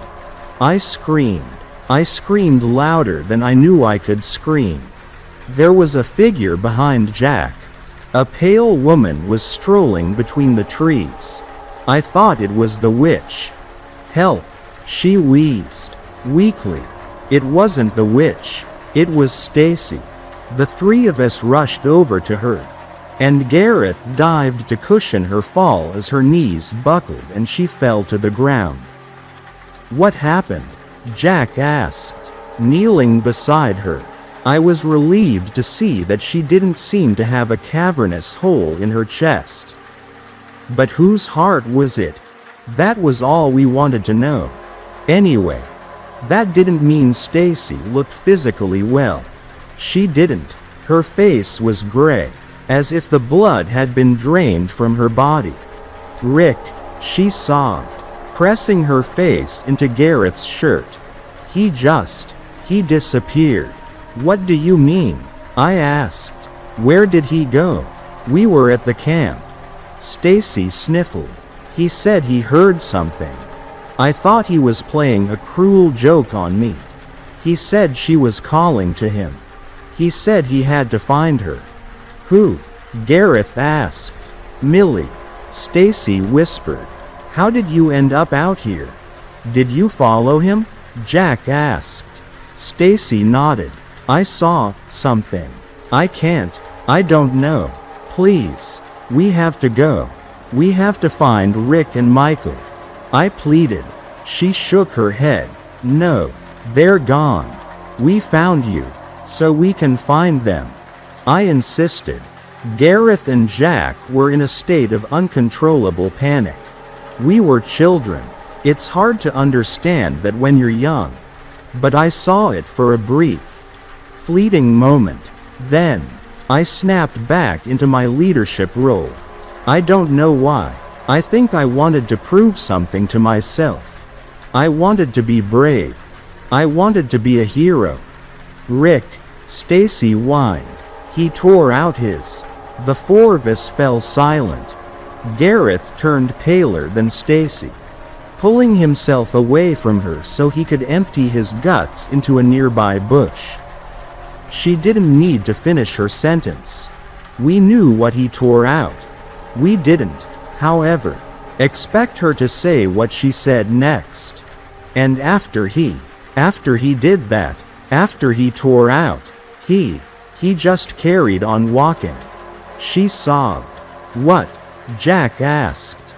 I screamed. I screamed louder than I knew I could scream. There was a figure behind Jack. A pale woman was strolling between the trees. I thought it was the witch. Help, she wheezed, weakly. It wasn't the witch. It was Stacy. The three of us rushed over to her, and Gareth dived to cushion her fall as her knees buckled and she fell to the ground. What happened? Jack asked, kneeling beside her. I was relieved to see that she didn't seem to have a cavernous hole in her chest. But whose heart was it? That was all we wanted to know. Anyway, that didn't mean Stacy looked physically well. She didn't. Her face was gray, as if the blood had been drained from her body. Rick, she sobbed, pressing her face into Gareth's shirt. He disappeared. What do you mean? I asked. Where did he go? We were at the camp. Stacy sniffled. He said he heard something. I thought he was playing a cruel joke on me. He said she was calling to him. He said he had to find her. Who? Gareth asked. Millie. Stacy whispered. How did you end up out here? Did you follow him? Jack asked. Stacy nodded. I saw something. I don't know. Please, we have to go. We have to find Rick and Michael. I pleaded. She shook her head. No, they're gone. We found you, so we can find them. I insisted. Gareth and Jack were in a state of uncontrollable panic. We were children. It's hard to understand that when you're young. But I saw it for a brief, fleeting moment. Then, I snapped back into my leadership role. I don't know why. I think I wanted to prove something to myself. I wanted to be brave. I wanted to be a hero. Rick, Stacy whined. He tore out his. The four of us fell silent. Gareth turned paler than Stacy, pulling himself away from her so he could empty his guts into a nearby bush. She didn't need to finish her sentence. We knew what he tore out. We didn't, however, expect her to say what she said next. And after he did that, after he tore out, he just carried on walking. She sobbed. What? Jack asked.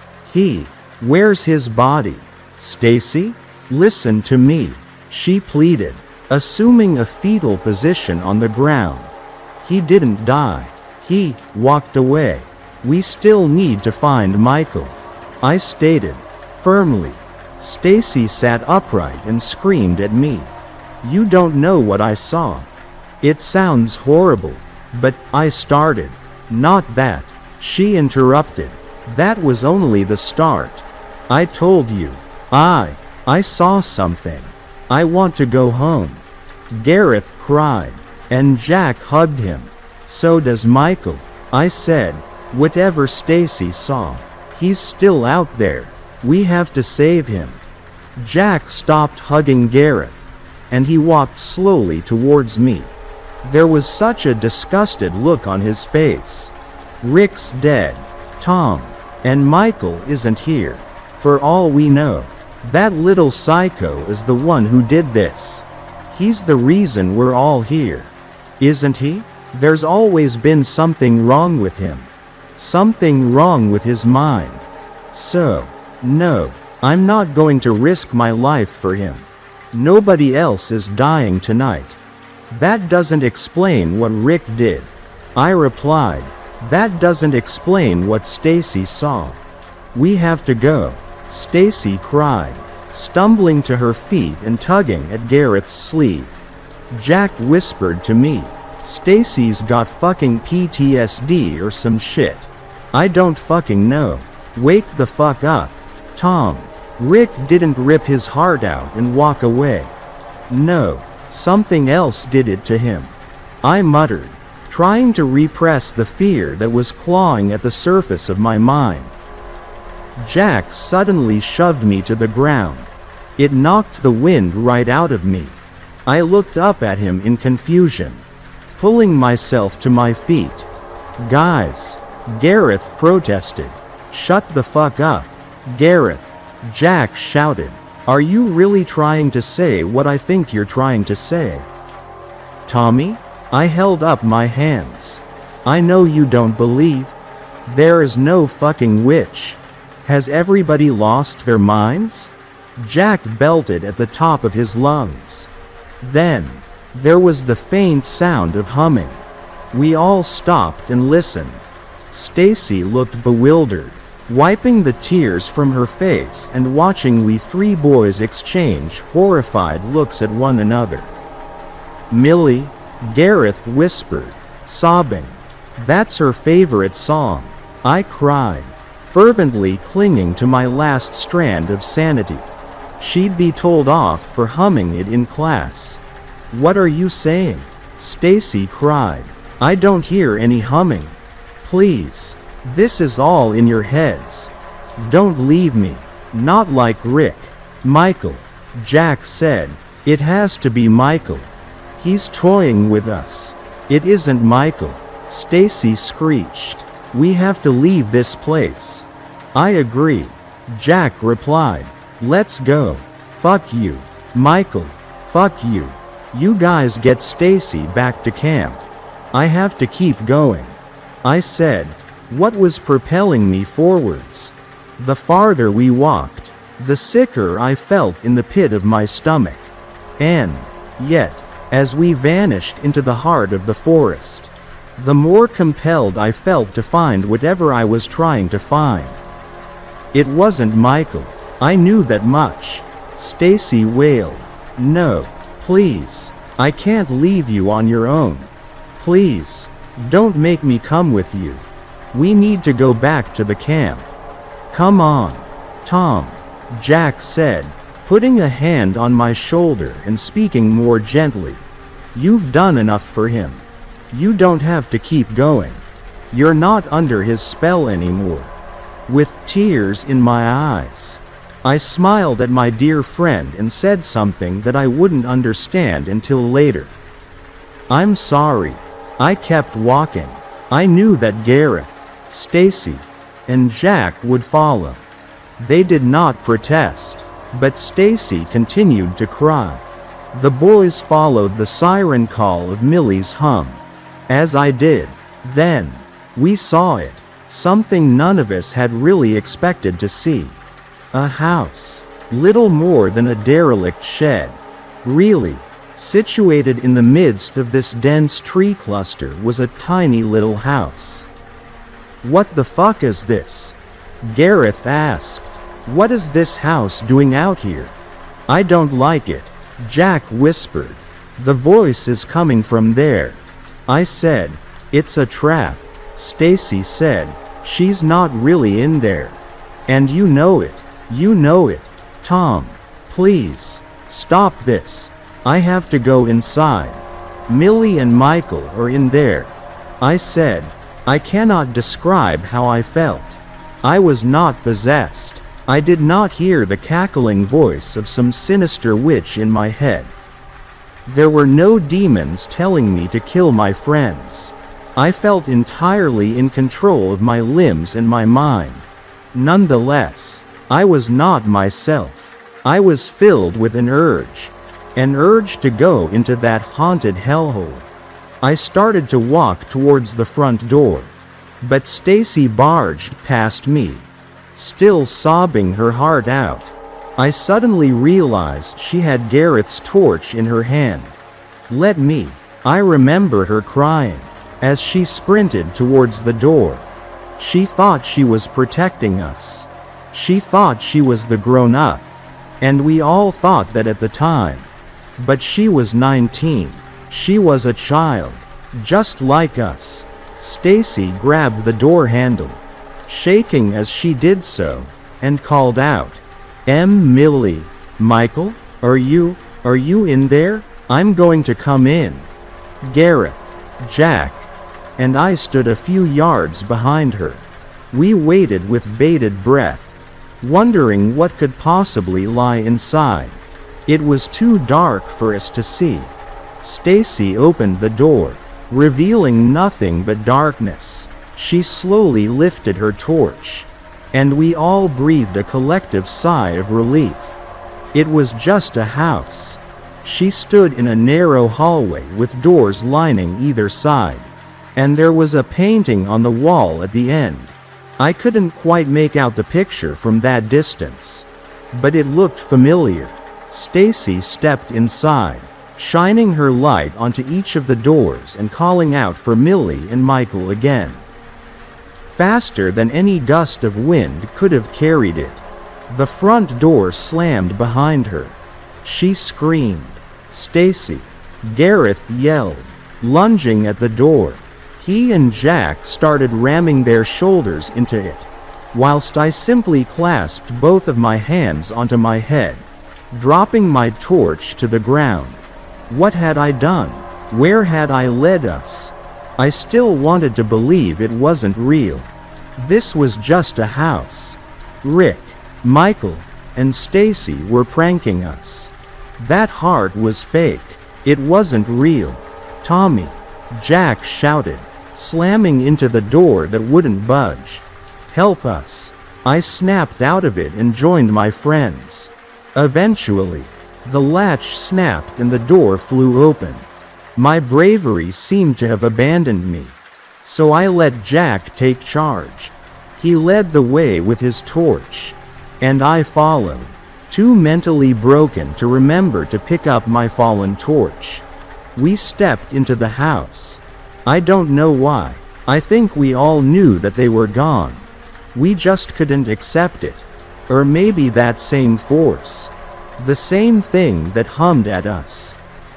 Where's his body? Stacy? Listen to me, she pleaded, assuming a fetal position on the ground. He didn't die. He walked away. We still need to find Michael, I stated, firmly. Stacy sat upright and screamed at me. You don't know what I saw. It sounds horrible, but I started. Not that, she interrupted. That was only the start. I told you. I saw something. I want to go home. Gareth cried, and Jack hugged him. So does Michael, I said. Whatever Stacy saw, he's still out there. We have to save him. Jack stopped hugging Gareth, and he walked slowly towards me. There was such a disgusted look on his face. Rick's dead. Tom and Michael isn't here. For all we know, that little psycho is the one who did this. He's the reason we're all here. Isn't he? There's always been something wrong with him. Something wrong with his mind. So, no, I'm not going to risk my life for him. Nobody else is dying tonight. That doesn't explain what Rick did. I replied. That doesn't explain what Stacy saw. We have to go, Stacy cried, stumbling to her feet and tugging at Gareth's sleeve. Jack whispered to me, Stacy's got fucking PTSD or some shit. I don't fucking know. Wake the fuck up, Tom. Rick didn't rip his heart out and walk away. No, something else did it to him. I muttered, trying to repress the fear that was clawing at the surface of my mind. Jack suddenly shoved me to the ground. It knocked the wind right out of me. I looked up at him in confusion, pulling myself to my feet. Guys, Gareth protested. Shut the fuck up, Gareth, Jack shouted. Are you really trying to say what I think you're trying to say? Tommy? I held up my hands. I know you don't believe. There is no fucking witch. Has everybody lost their minds? Jack belted at the top of his lungs. Then, there was the faint sound of humming. We all stopped and listened. Stacy looked bewildered, wiping the tears from her face and watching we three boys exchange horrified looks at one another. Millie, Gareth whispered, sobbing. That's her favorite song. I cried, fervently clinging to my last strand of sanity. She'd be told off for humming it in class. What are you saying? Stacy cried. I don't hear any humming. Please. This is all in your heads. Don't leave me. Not like Rick. Michael. Jack said. It has to be Michael. He's toying with us. It isn't Michael. Stacy screeched. We have to leave this place. I agree. Jack replied. Let's go. Fuck you. Michael. Fuck you. You guys get Stacy back to camp. I have to keep going. I said. What was propelling me forwards? The farther we walked, the sicker I felt in the pit of my stomach. And, yet, as we vanished into the heart of the forest, the more compelled I felt to find whatever I was trying to find. It wasn't Michael. I knew that much. Stacy wailed. No, please. I can't leave you on your own. Please, don't make me come with you. We need to go back to the camp. Come on, Tom, Jack said, putting a hand on my shoulder and speaking more gently. You've done enough for him. You don't have to keep going. You're not under his spell anymore. With tears in my eyes, I smiled at my dear friend and said something that I wouldn't understand until later. I'm sorry. I kept walking. I knew that Gareth, Stacy, and Jack would follow. They did not protest, but Stacy continued to cry. The boys followed the siren call of Millie's hum. As I did, then, we saw it, something none of us had really expected to see. A house, little more than a derelict shed. Really, situated in the midst of this dense tree cluster was a tiny little house. What the fuck is this? Gareth asked. What is this house doing out here? I don't like it, Jack whispered. The voice is coming from there. I said, it's a trap. Stacy said, she's not really in there. And you know it. You know it. Tom, please, stop this. I have to go inside. Millie and Michael are in there. I said, I cannot describe how I felt. I was not possessed. I did not hear the cackling voice of some sinister witch in my head. There were no demons telling me to kill my friends. I felt entirely in control of my limbs and my mind. Nonetheless, I was not myself. I was filled with an urge to go into that haunted hellhole. I started to walk towards the front door, but Stacy barged past me, still sobbing her heart out. I suddenly realized she had Gareth's torch in her hand. Let me. I remember her crying as she sprinted towards the door. She thought she was protecting us. She thought she was the grown-up. And we all thought that at the time. But she was 19. She was a child, just like us. Stacy grabbed the door handle, shaking as she did so, and called out, Millie, Michael, are you in there? I'm going to come in. Gareth, Jack, and I stood a few yards behind her. We waited with bated breath, wondering what could possibly lie inside. It was too dark for us to see. Stacy opened the door, revealing nothing but darkness. She slowly lifted her torch, and we all breathed a collective sigh of relief. It was just a house. She stood in a narrow hallway with doors lining either side, and there was a painting on the wall at the end. I couldn't quite make out the picture from that distance, but it looked familiar. Stacy stepped inside, shining her light onto each of the doors and calling out for Millie and Michael again. Faster than any gust of wind could have carried it, the front door slammed behind her. She screamed. Stacy. Gareth yelled, lunging at the door. He and Jack started ramming their shoulders into it, whilst I simply clasped both of my hands onto my head, dropping my torch to the ground. What had I done? Where had I led us? I still wanted to believe it wasn't real. This was just a house. Rick, Michael, and Stacy were pranking us. That heart was fake. It wasn't real. Tommy, Jack shouted, slamming into the door that wouldn't budge. Help us. I snapped out of it and joined my friends. Eventually, the latch snapped and the door flew open. My bravery seemed to have abandoned me, so I let Jack take charge. He led the way with his torch, and I followed, too mentally broken to remember to pick up my fallen torch. We stepped into the house. I don't know why. I think we all knew that they were gone. We just couldn't accept it. Or maybe that same force, the same thing that hummed at us,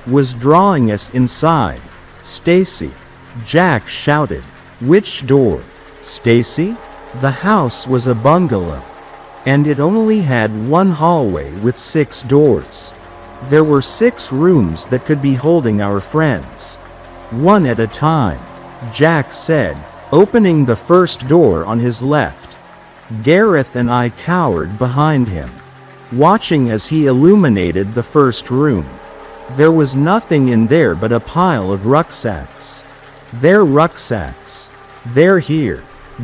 was drawing us inside. Stacy. Jack shouted. Which door? Stacy? The house was a bungalow, and it only had one hallway with 6 doors. There were 6 rooms that could be holding our friends, one at a time, Jack said, opening the first door on his left. Gareth and I cowered behind him, watching as he illuminated the first room. There was nothing in there but a pile of rucksacks. They're rucksacks. They're here,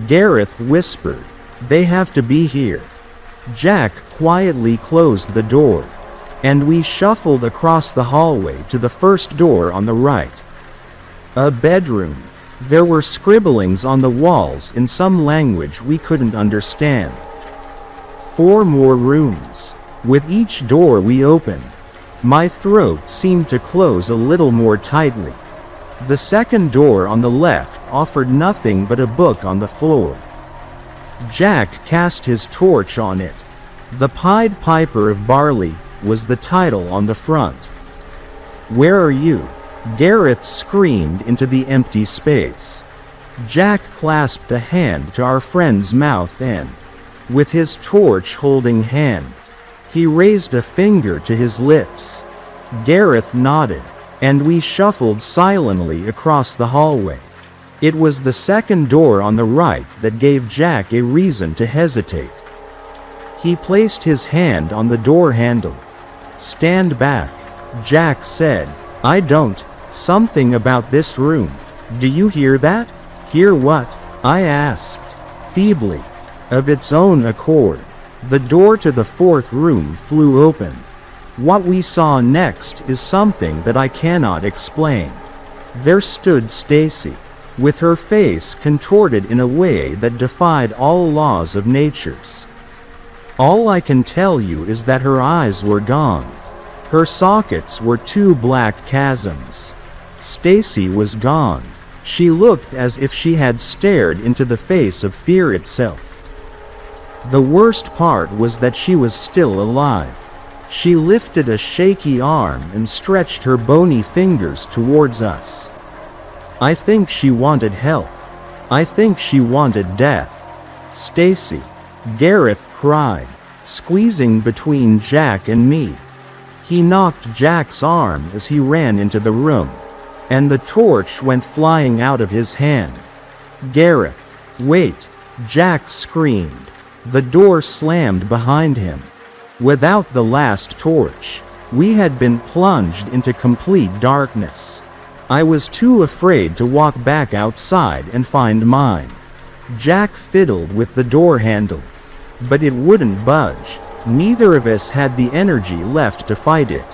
Gareth whispered. They have to be here. Jack quietly closed the door, and we shuffled across the hallway to the first door on the right. A bedroom. There were scribblings on the walls in some language we couldn't understand. 4 more rooms. With each door we opened, my throat seemed to close a little more tightly. The second door on the left offered nothing but a book on the floor. Jack cast his torch on it. The Pied Piper of Barley was the title on the front. Where are you? Gareth screamed into the empty space. Jack clasped a hand to our friend's mouth and, with his torch holding hand, he raised a finger to his lips. Gareth nodded, and we shuffled silently across the hallway. It was the second door on the right that gave Jack a reason to hesitate. He placed his hand on the door handle. Stand back, Jack said. I don't. Something about this room. Do you hear that? Hear what? I asked, feebly. Of its own accord, the door to the 4th room flew open. What we saw next is something that I cannot explain. There stood Stacy, with her face contorted in a way that defied all laws of nature's. All I can tell you is that her eyes were gone. Her sockets were two black chasms. Stacy was gone. She looked as if she had stared into the face of fear itself. The worst part was that she was still alive. She lifted a shaky arm and stretched her bony fingers towards us. I think she wanted help. I think she wanted death. Stacy, Gareth cried, squeezing between Jack and me. He knocked Jack's arm as he ran into the room, and the torch went flying out of his hand. Gareth, wait, Jack screamed. The door slammed behind him. Without the last torch, we had been plunged into complete darkness. I was too afraid to walk back outside and find mine. Jack fiddled with the door handle, but it wouldn't budge. Neither of us had the energy left to fight it.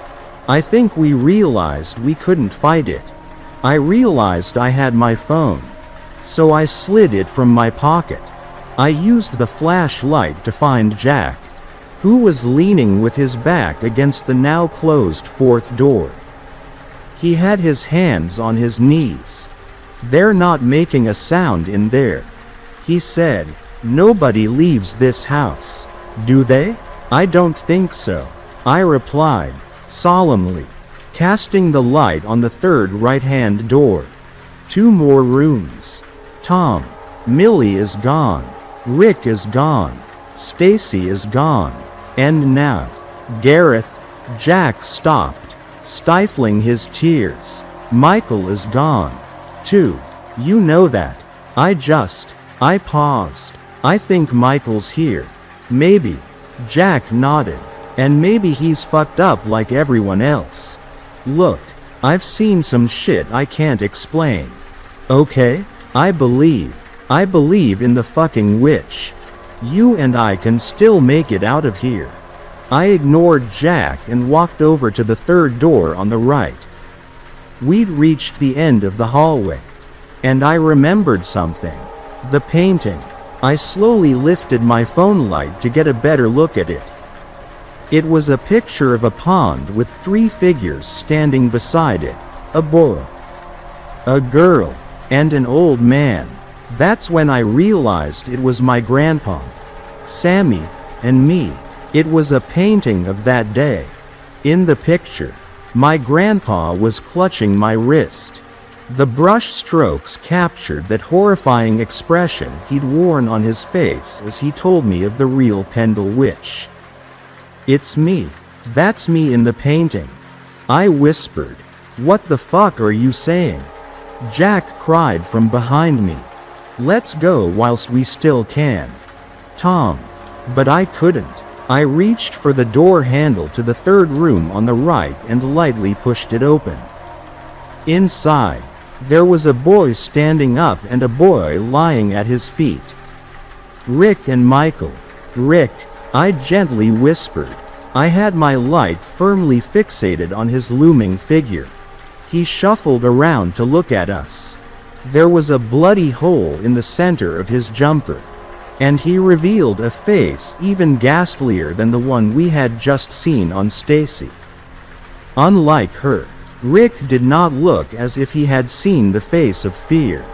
I think we realized we couldn't fight it. I realized I had my phone, so I slid it from my pocket. I used the flashlight to find Jack, who was leaning with his back against the now closed fourth door. He had his hands on his knees. "They're not making a sound in there," he said. "Nobody leaves this house, do they?" "I don't think so," I replied, solemnly, casting the light on the third right-hand door. Two more rooms. Tom, Millie is gone. Rick is gone. Stacy is gone. And now, Gareth. Jack stopped, stifling his tears. Michael is gone, too. You know that. I paused. I think Michael's here. Maybe. Jack nodded. And maybe he's fucked up like everyone else. Look, I've seen some shit I can't explain. Okay? I believe in the fucking witch. You and I can still make it out of here. I ignored Jack and walked over to the third door on the right. We'd reached the end of the hallway, and I remembered something. The painting. I slowly lifted my phone light to get a better look at it. It was a picture of a pond with three figures standing beside it: a boy, a girl, and an old man. That's when I realized it was my grandpa, Sammy, and me. It was a painting of that day. In the picture, my grandpa was clutching my wrist. The brush strokes captured that horrifying expression he'd worn on his face as he told me of the real Pendle Witch. "It's me. That's me in the painting," I whispered. "What the fuck are you saying?" Jack cried from behind me. "Let's go whilst we still can." "Tom." But I couldn't. I reached for the door handle to the third room on the right and lightly pushed it open. Inside, there was a boy standing up and a boy lying at his feet. "Rick and Michael." "Rick," I gently whispered. I had my light firmly fixated on his looming figure. He shuffled around to look at us. There was a bloody hole in the center of his jumper, and he revealed a face even ghastlier than the one we had just seen on Stacy. Unlike her, Rick did not look as if he had seen the face of fear.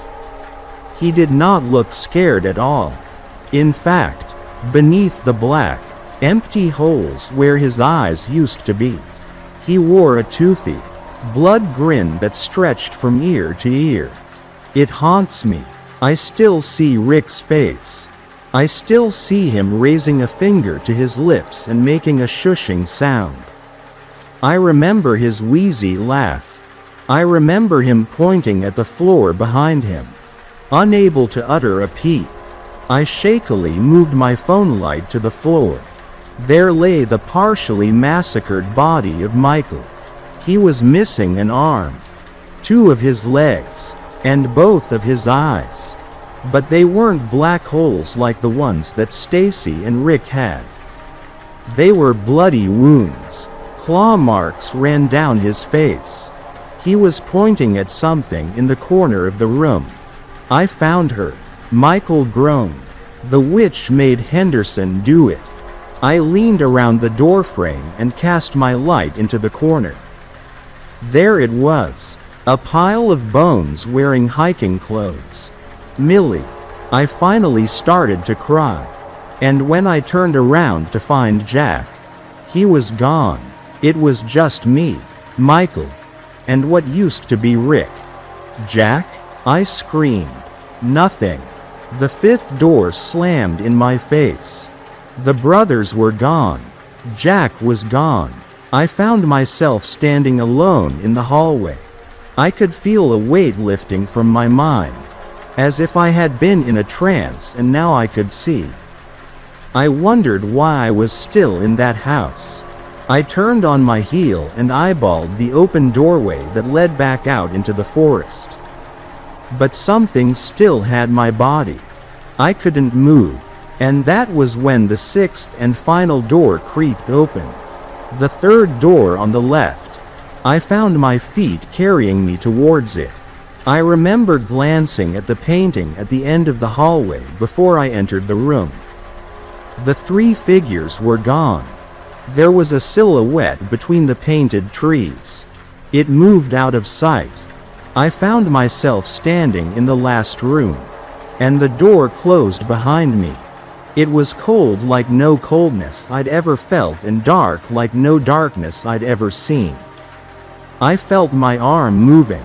He did not look scared at all. In fact, beneath the black, empty holes where his eyes used to be, he wore a toothy, blood grin that stretched from ear to ear. It haunts me. I still see Rick's face. I still see him raising a finger to his lips and making a shushing sound. I remember his wheezy laugh. I remember him pointing at the floor behind him, unable to utter a peep. I shakily moved my phone light to the floor. There lay the partially massacred body of Michael. He was missing an arm, two of his legs, and both of his eyes. But they weren't black holes like the ones that Stacy and Rick had. They were bloody wounds. Claw marks ran down his face. He was pointing at something in the corner of the room. "I found her," Michael groaned. "The witch made Henderson do it." I leaned around the doorframe and cast my light into the corner. There it was, a pile of bones wearing hiking clothes. Millie. I finally started to cry. And when I turned around to find Jack, he was gone. It was just me, Michael, and what used to be Rick. Jack? I screamed. Nothing. The fifth door slammed in my face. The brothers were gone. Jack was gone. I found myself standing alone in the hallway. I could feel a weight lifting from my mind, as if I had been in a trance and now I could see. I wondered why I was still in that house. I turned on my heel and eyeballed the open doorway that led back out into the forest. But something still had my body. I couldn't move, and that was when the sixth and final door creaked open. The third door on the left. I found my feet carrying me towards it. I remember glancing at the painting at the end of the hallway before I entered the room. The three figures were gone. There was a silhouette between the painted trees. It moved out of sight. I found myself standing in the last room, and the door closed behind me. It was cold like no coldness I'd ever felt and dark like no darkness I'd ever seen. I felt my arm moving.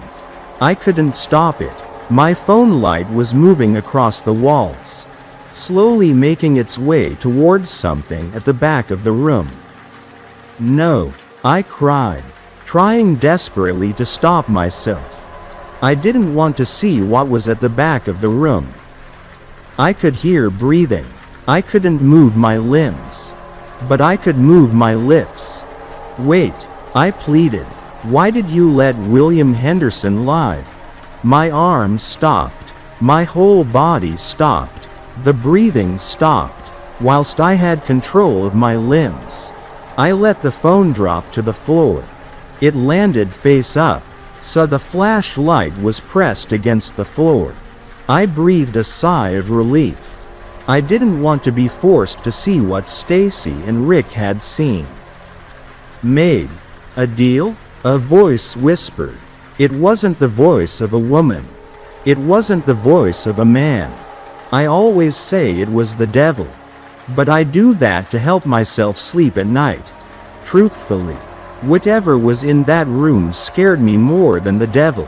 I couldn't stop it. My phone light was moving across the walls, slowly making its way towards something at the back of the room. No, I cried, trying desperately to stop myself. I didn't want to see what was at the back of the room. I could hear breathing. I couldn't move my limbs, but I could move my lips. Wait, I pleaded. Why did you let William Henderson live? My arms stopped. My whole body stopped. The breathing stopped, whilst I had control of my limbs. I let the phone drop to the floor. It landed face up, so the flashlight was pressed against the floor. I breathed a sigh of relief. I didn't want to be forced to see what Stacy and Rick had seen. Made a deal? A voice whispered. It wasn't the voice of a woman. It wasn't the voice of a man. I always say it was the devil, but I do that to help myself sleep at night. Truthfully, whatever was in that room scared me more than the devil.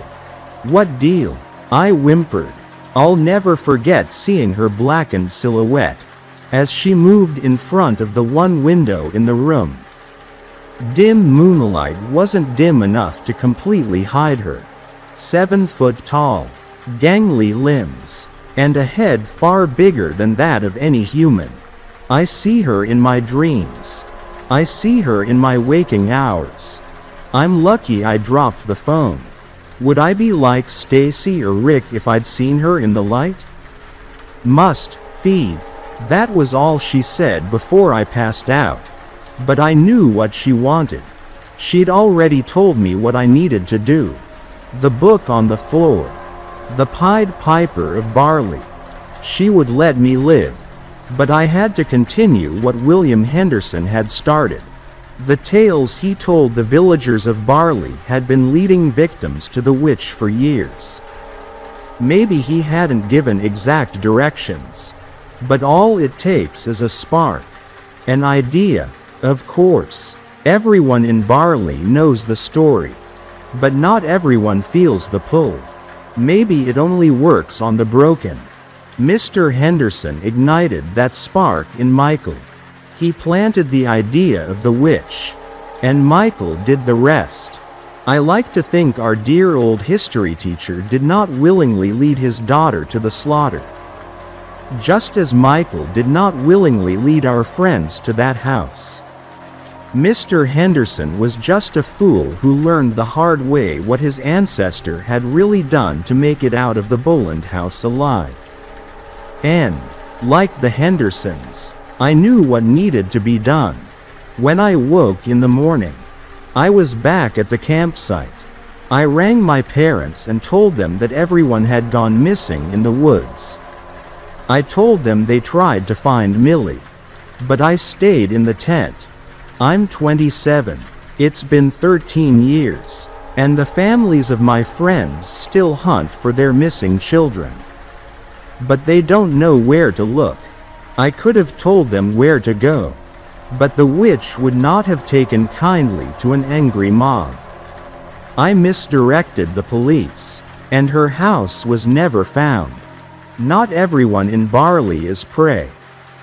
What deal? I whimpered. I'll never forget seeing her blackened silhouette as she moved in front of the one window in the room. Dim moonlight wasn't dim enough to completely hide her. 7 foot tall, gangly limbs, and a head far bigger than that of any human. I see her in my dreams. I see her in my waking hours. I'm lucky I dropped the phone. Would I be like Stacy or Rick if I'd seen her in the light? Must feed. That was all she said before I passed out. But I knew what she wanted. She'd already told me what I needed to do. The book on the floor. The Pied Piper of Barley. She would let me live. But I had to continue what William Henderson had started. The tales he told the villagers of Barley had been leading victims to the witch for years. Maybe he hadn't given exact directions, but all it takes is a spark, an idea. Of course, everyone in Barley knows the story, but not everyone feels the pull. Maybe it only works on the broken. Mr. Henderson ignited that spark in Michael. He planted the idea of the witch, and Michael did the rest. I like to think our dear old history teacher did not willingly lead his daughter to the slaughter, just as Michael did not willingly lead our friends to that house. Mr. Henderson was just a fool who learned the hard way what his ancestor had really done to make it out of the Boland house alive. And, like the Hendersons, I knew what needed to be done. When I woke in the morning, I was back at the campsite. I rang my parents and told them that everyone had gone missing in the woods. I told them they tried to find Millie, But I stayed in the tent. I'm 27. It's been 13 years. And the families of my friends still hunt for their missing children. But they don't know where to look. I could have told them where to go. But the witch would not have taken kindly to an angry mob. I misdirected the police, and her house was never found. Not everyone in Barley is prey.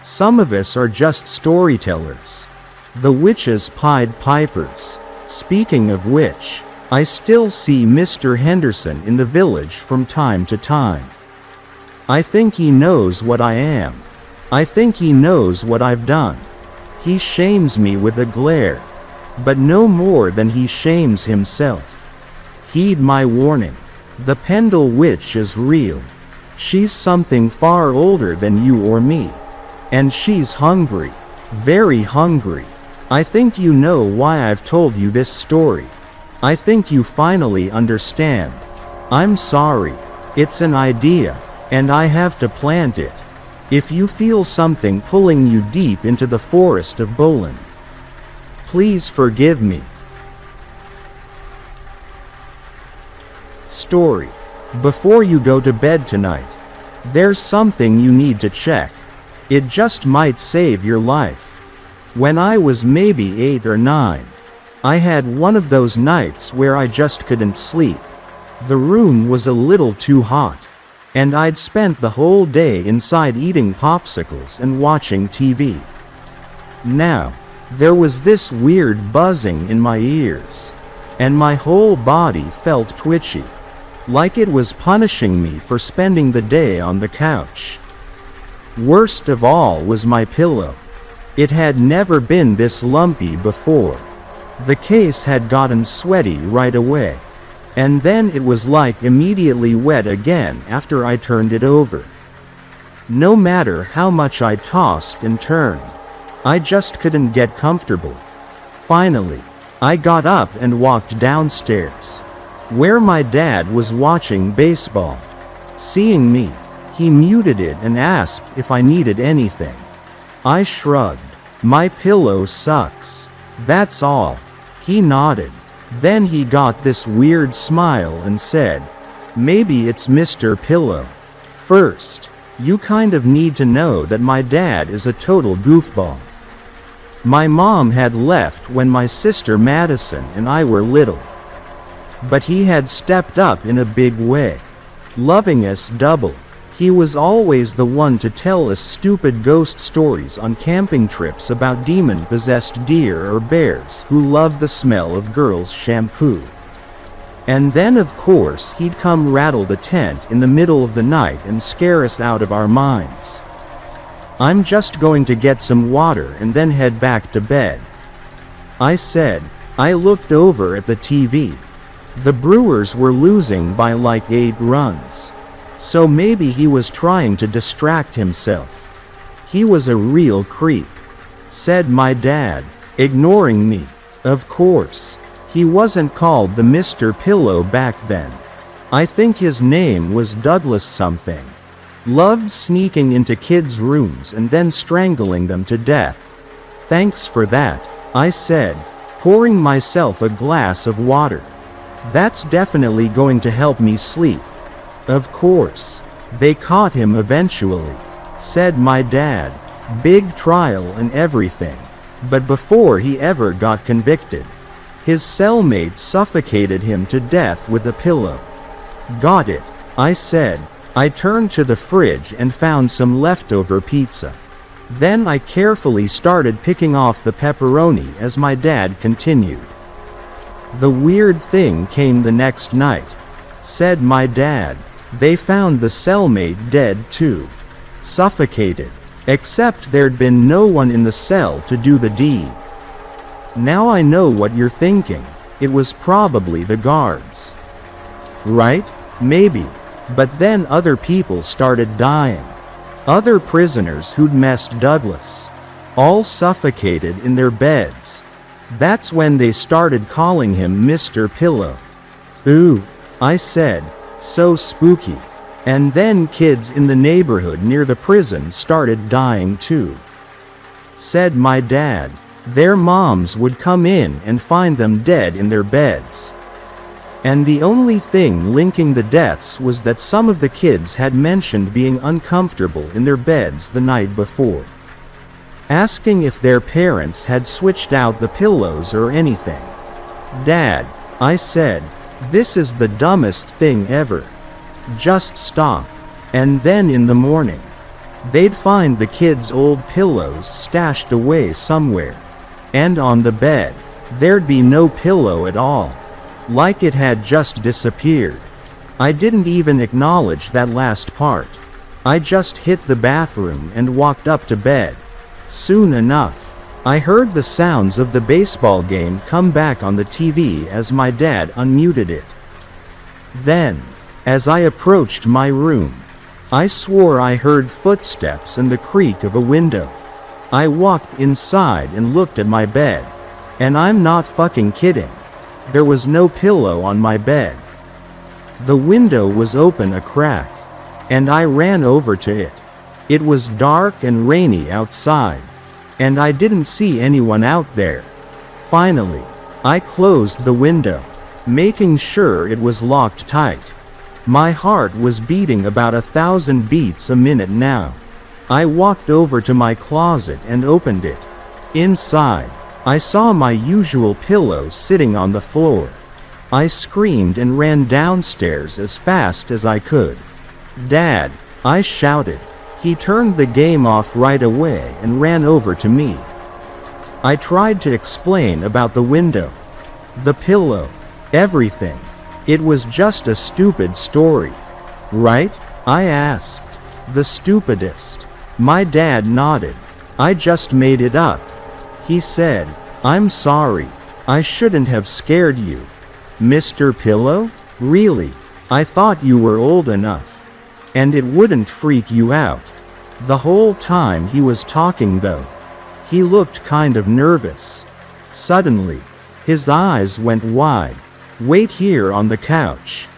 Some of us are just storytellers. The witches Pied Pipers. Speaking of which, I still see Mr. Henderson in the village from time to time. I think he knows what I am. I think he knows what I've done. He shames me with a glare, but no more than he shames himself. Heed my warning. The Pendle Witch is real. She's something far older than you or me. And she's hungry. Very hungry. I think you know why I've told you this story. I think you finally understand. I'm sorry. It's an idea, and I have to plant it. If you feel something pulling you deep into the forest of Boland, please forgive me. Story. Before you go to bed tonight, there's something you need to check. It just might save your life. When I was maybe 8 or 9, I had one of those nights where I just couldn't sleep. The room was a little too hot, and I'd spent the whole day inside eating popsicles and watching TV. Now, there was this weird buzzing in my ears, and my whole body felt twitchy, like it was punishing me for spending the day on the couch. Worst of all was my pillow. It had never been this lumpy before. The case had gotten sweaty right away, and then it was like immediately wet again after I turned it over. No matter how much I tossed and turned, I just couldn't get comfortable. Finally, I got up and walked downstairs, where my dad was watching baseball. Seeing me, he muted it and asked if I needed anything. I shrugged. My pillow sucks. That's all. He nodded. Then he got this weird smile and said, "Maybe it's Mr. Pillow. First, you kind of need to know that my dad is a total goofball. My mom had left when my sister Madison and I were little. But he had stepped up in a big way, loving us double. He was always the one to tell us stupid ghost stories on camping trips about demon-possessed deer or bears who loved the smell of girls' shampoo. And then of course he'd come rattle the tent in the middle of the night and scare us out of our minds. I'm just going to get some water and then head back to bed," I said. I looked over at the TV. The Brewers were losing by like 8 runs. So maybe he was trying to distract himself. "He was a real creep," said my dad, ignoring me. Of course, he wasn't called the Mr. Pillow back then. I think his name was Douglas something. Loved sneaking into kids' rooms and then strangling them to death. "Thanks for that," I said, pouring myself a glass of water. "That's definitely going to help me sleep." "Of course. They caught him eventually," said my dad. "Big trial and everything. But before he ever got convicted, his cellmate suffocated him to death with a pillow." "Got it," I said. I turned to the fridge and found some leftover pizza. Then I carefully started picking off the pepperoni as my dad continued. "The weird thing came the next night," said my dad. "They found the cellmate dead too. Suffocated. Except there'd been no one in the cell to do the deed." Now I know what you're thinking. It was probably the guards. Right? Maybe. But then other people started dying. Other prisoners who'd messed Douglas. All suffocated in their beds. That's when they started calling him Mr. Pillow. "Ooh," I said. "So spooky." And then kids in the neighborhood near the prison started dying too. said my dad. Their moms would come in and find them dead in their beds. And the only thing linking the deaths was that some of the kids had mentioned being uncomfortable in their beds the night before, asking if their parents had switched out the pillows or anything. Dad, I said, this is the dumbest thing ever. Just stop. And then in the morning, they'd find the kids' old pillows stashed away somewhere. And on the bed, there'd be no pillow at all. Like it had just disappeared. I didn't even acknowledge that last part. I just hit the bathroom and walked up to bed. Soon enough, I heard the sounds of the baseball game come back on the TV as my dad unmuted it. Then, as I approached my room, I swore I heard footsteps and the creak of a window. I walked inside and looked at my bed. And I'm not fucking kidding. There was no pillow on my bed. The window was open a crack, and I ran over to it. It was dark and rainy outside, and I didn't see anyone out there. Finally, I closed the window, making sure it was locked tight. My heart was beating about 1,000 beats a minute now. I walked over to my closet and opened it. Inside, I saw my usual pillow sitting on the floor. I screamed and ran downstairs as fast as I could. Dad, I shouted. He turned the game off right away and ran over to me. I tried to explain about the window, the pillow, everything. It was just a stupid story, right? I asked. The stupidest. My dad nodded. I just made it up. He said, I'm sorry. I shouldn't have scared you. Mr. Pillow? Really? I thought you were old enough. And it wouldn't freak you out. The whole time he was talking though, he looked kind of nervous. Suddenly, his eyes went wide. Wait here on the couch.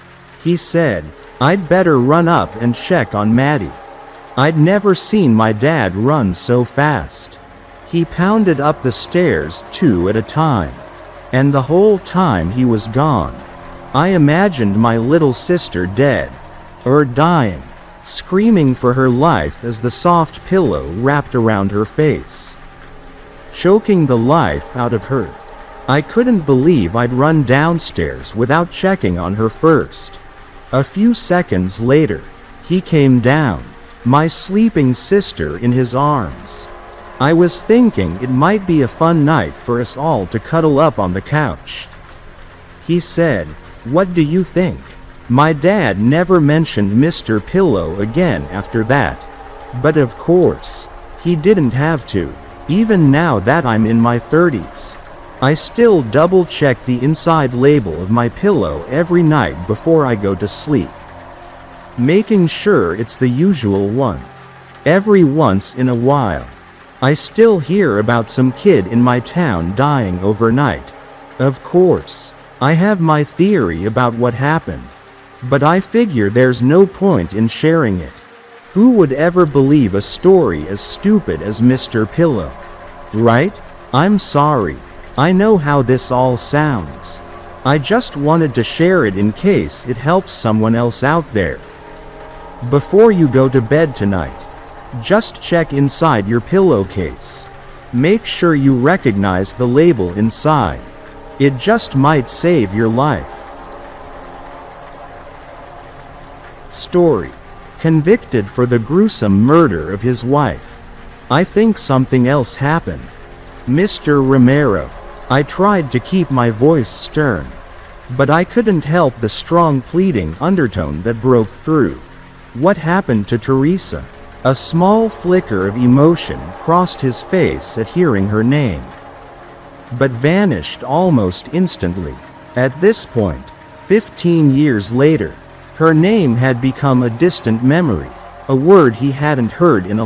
He said, I'd better run up and check on Maddie. I'd never seen my dad run so fast. He pounded up the stairs 2 at a time. And the whole time he was gone, I imagined my little sister dead, or dying, screaming for her life as the soft pillow wrapped around her face, choking the life out of her. I couldn't believe I'd run downstairs without checking on her first. A few seconds later, he came down, my sleeping sister in his arms. I was thinking it might be a fun night for us all to cuddle up on the couch. He said, What do you think? My dad never mentioned Mr. Pillow again after that. But of course, he didn't have to. Even now that I'm in my 30s, I still double-check the inside label of my pillow every night before I go to sleep, making sure it's the usual one. Every once in a while, I still hear about some kid in my town dying overnight. Of course, I have my theory about what happened, but I figure there's no point in sharing it. Who would ever believe a story as stupid as Mr. Pillow? Right? I'm sorry. I know how this all sounds. I just wanted to share it in case it helps someone else out there. Before you go to bed tonight, just check inside your pillowcase. Make sure you recognize the label inside. It just might save your life. Story. Convicted for the gruesome murder of his wife. I think something else happened. Mr. Romero. I tried to keep my voice stern, but I couldn't help the strong pleading undertone that broke through. What happened to Teresa? A small flicker of emotion crossed his face at hearing her name, but vanished almost instantly. At this point, 15 years later, her name had become a distant memory, a word he hadn't heard in a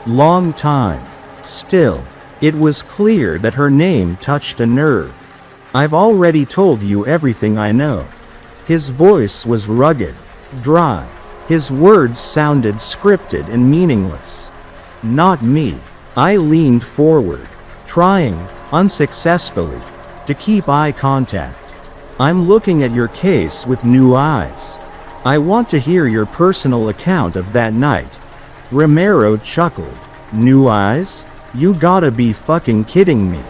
long time. Still, it was clear that her name touched a nerve. I've already told you everything I know. His voice was rugged, dry. His words sounded scripted and meaningless. Not me. I leaned forward, trying, unsuccessfully, to keep eye contact. I'm looking at your case with new eyes. I want to hear your personal account of that night. Romero chuckled. New eyes? You gotta be fucking kidding me.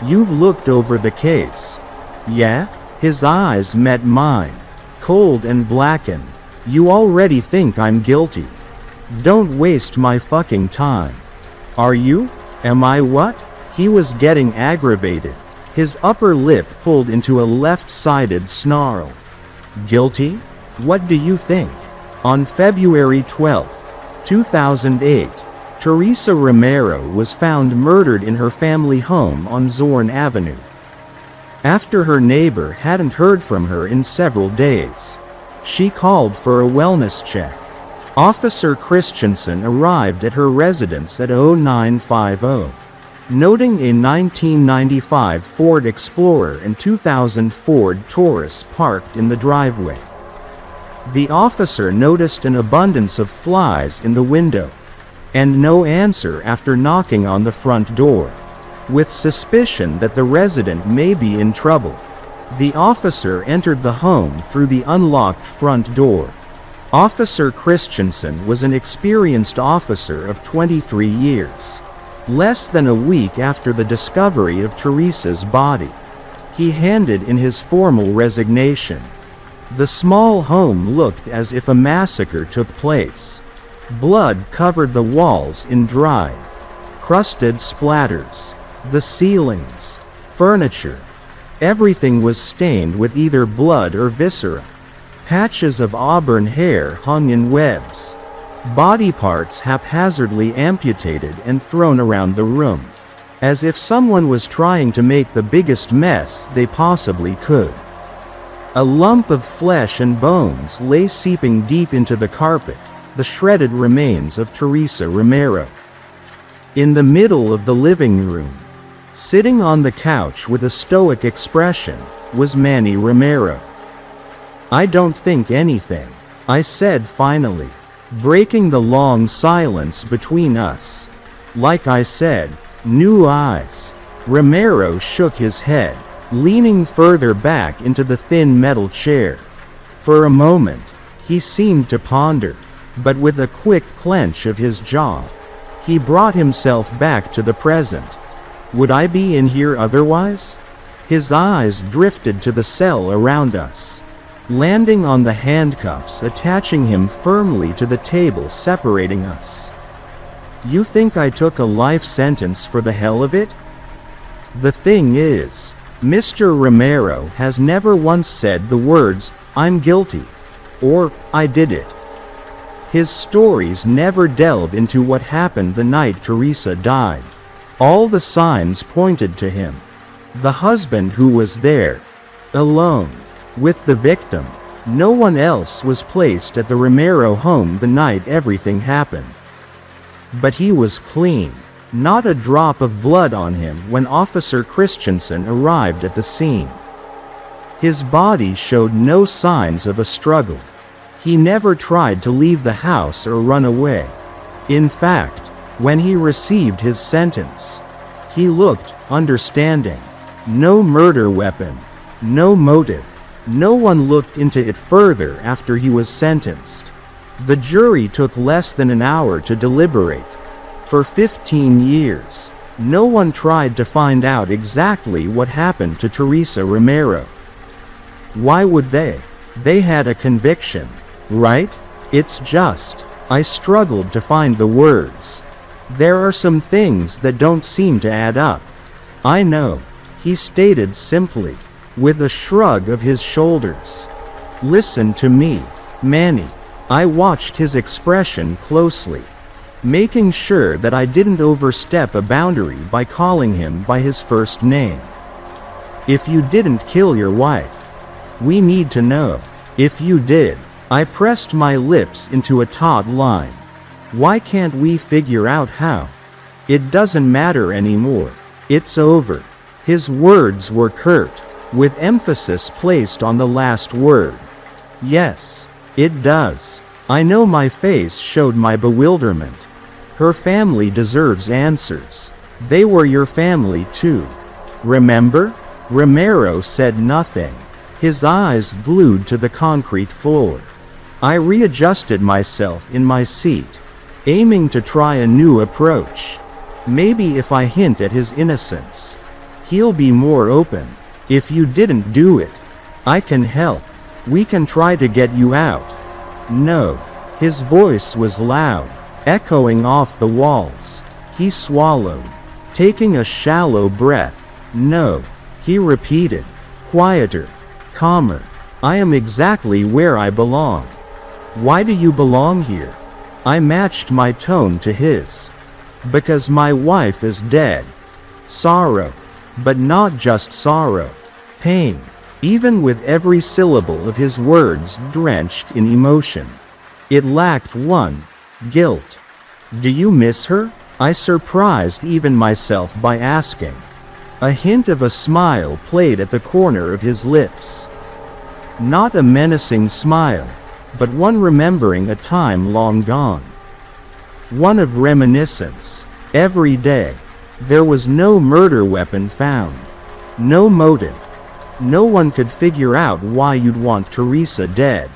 You've looked over the case. Yeah? His eyes met mine, cold and blackened. You already think I'm guilty. Don't waste my fucking time. Are you? Am I what? He was getting aggravated. His upper lip pulled into a left-sided snarl. Guilty? What do you think? On February 12, 2008, Teresa Romero was found murdered in her family home on Zorn Avenue. After her neighbor hadn't heard from her in several days, she called for a wellness check. Officer Christensen arrived at her residence at 0950, noting a 1995 Ford Explorer and 2000 Ford Taurus parked in the driveway. The officer noticed an abundance of flies in the window, and no answer after knocking on the front door. With suspicion that the resident may be in trouble, the officer entered the home through the unlocked front door. Officer Christensen was an experienced officer of 23 years. Less than a week after the discovery of Teresa's body, he handed in his formal resignation. The small home looked as if a massacre took place. Blood covered the walls in dried, crusted splatters. The ceilings, furniture, everything was stained with either blood or viscera. Patches of auburn hair hung in webs. Body parts haphazardly amputated and thrown around the room, as if someone was trying to make the biggest mess they possibly could. A lump of flesh and bones lay seeping deep into the carpet, the shredded remains of Teresa Romero. In the middle of the living room, sitting on the couch with a stoic expression, was Manny Romero. I don't think anything, I said finally, breaking the long silence between us. Like I said, new eyes. Romero shook his head, leaning further back into the thin metal chair. For a moment, he seemed to ponder, but with a quick clench of his jaw, he brought himself back to the present. Would I be in here otherwise? His eyes drifted to the cell around us, landing on the handcuffs attaching him firmly to the table separating us. You think I took a life sentence for the hell of it? The thing is, Mr. Romero has never once said the words, "I'm guilty," or "I did it." His stories never delve into what happened the night Teresa died. All the signs pointed to him, the husband who was there, alone, with the victim. No one else was placed at the Romero home the night everything happened. But he was clean, not a drop of blood on him when Officer Christensen arrived at the scene. His body showed no signs of a struggle. He never tried to leave the house or run away. In fact, when he received his sentence, he looked understanding. No murder weapon, no motive. No one looked into it further after he was sentenced. The jury took less than an hour to deliberate. For 15 years, no one tried to find out exactly what happened to Teresa Romero. Why would they? They had a conviction, right? It's just, I struggled to find the words. There are some things that don't seem to add up. I know, he stated simply, with a shrug of his shoulders. Listen to me, Manny. I watched his expression closely, making sure that I didn't overstep a boundary by calling him by his first name. If you didn't kill your wife, we need to know. If you did, I pressed my lips into a taut line. Why can't we figure out how? It doesn't matter anymore. It's over. His words were curt, with emphasis placed on the last word. Yes, it does. I know my face showed my bewilderment. Her family deserves answers. They were your family too. Remember? Romero said nothing, his eyes glued to the concrete floor. I readjusted myself in my seat, aiming to try a new approach. Maybe if I hint at his innocence, he'll be more open. If you didn't do it, I can help. We can try to get you out. No. His voice was loud, echoing off the walls. He swallowed, taking a shallow breath. No. He repeated, quieter, calmer. I am exactly where I belong. Why do you belong here? I matched my tone to his. Because my wife is dead. Sorrow. But not just sorrow. Pain. Even with every syllable of his words drenched in emotion. It lacked one. Guilt. Do you miss her? I surprised even myself by asking. A hint of a smile played at the corner of his lips. Not a menacing smile, but one remembering a time long gone. One of reminiscence. Every day, there was no murder weapon found. No motive. No one could figure out why you'd want Teresa dead.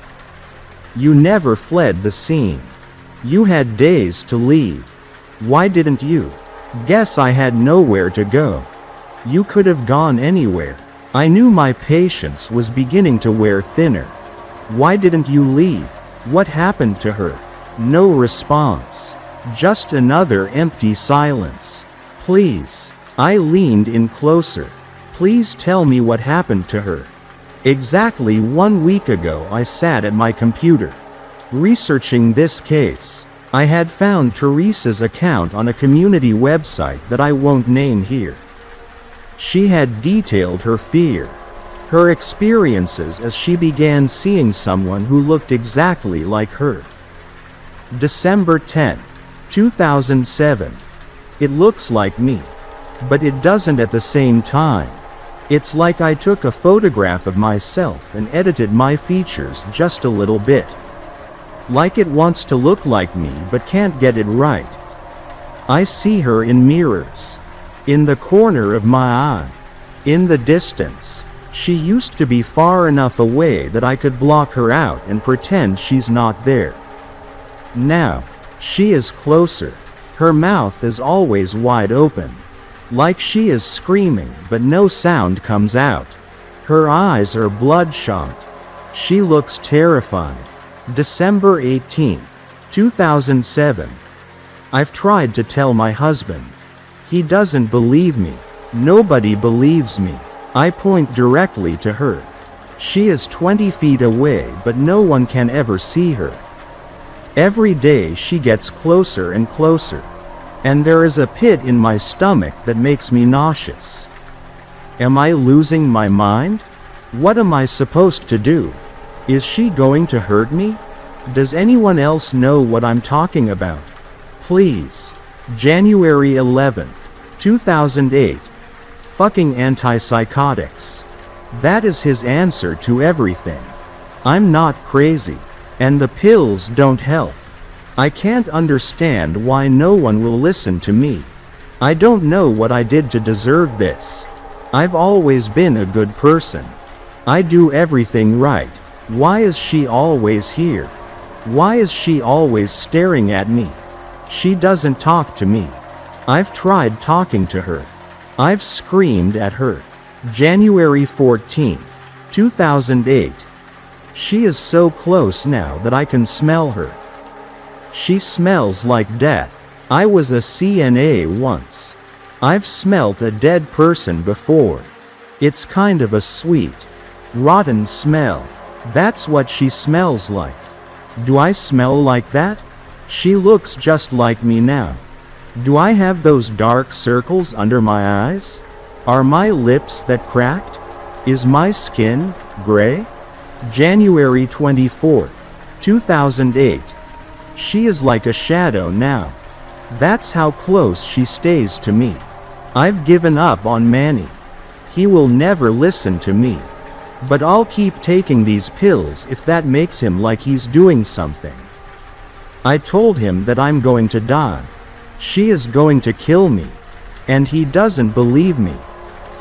You never fled the scene. You had days to leave. Why didn't you? Guess I had nowhere to go. You could have gone anywhere. I knew my patience was beginning to wear thinner. Why didn't you leave? What happened to her? No response. Just another empty silence. Please. I leaned in closer. Please tell me what happened to her. Exactly 1 week ago I sat at my computer, researching this case. I had found Teresa's account on a community website that I won't name here. She had detailed her fear, her experiences as she began seeing someone who looked exactly like her. December 10th, 2007. It looks like me, but it doesn't at the same time. It's like I took a photograph of myself and edited my features just a little bit. Like it wants to look like me but can't get it right. I see her in mirrors. In the corner of my eye. In the distance. She used to be far enough away that I could block her out and pretend she's not there. Now, she is closer. Her mouth is always wide open. Like she is screaming but no sound comes out. Her eyes are bloodshot. She looks terrified. December 18th, 2007. I've tried to tell my husband. He doesn't believe me. Nobody believes me. I point directly to her. She is 20 feet away but no one can ever see her. Every day she gets closer and closer. And there is a pit in my stomach that makes me nauseous. Am I losing my mind? What am I supposed to do? Is she going to hurt me? Does anyone else know what I'm talking about? Please. January 11th, 2008. Fucking antipsychotics. That is his answer to everything. I'm not crazy. And the pills don't help. I can't understand why no one will listen to me. I don't know what I did to deserve this. I've always been a good person. I do everything right. Why is she always here? Why is she always staring at me? She doesn't talk to me. I've tried talking to her. I've screamed at her. January 14th, 2008. She is so close now that I can smell her. She smells like death. I was a CNA once. I've smelt a dead person before. It's kind of a sweet, rotten smell. That's what she smells like. Do I smell like that? She looks just like me now. Do I have those dark circles under my eyes? Are my lips that cracked? Is my skin gray? January 24th, 2008. She is like a shadow now. That's how close she stays to me. I've given up on Manny. He will never listen to me. But I'll keep taking these pills if that makes him like he's doing something. I told him that I'm going to die. She is going to kill me. And he doesn't believe me.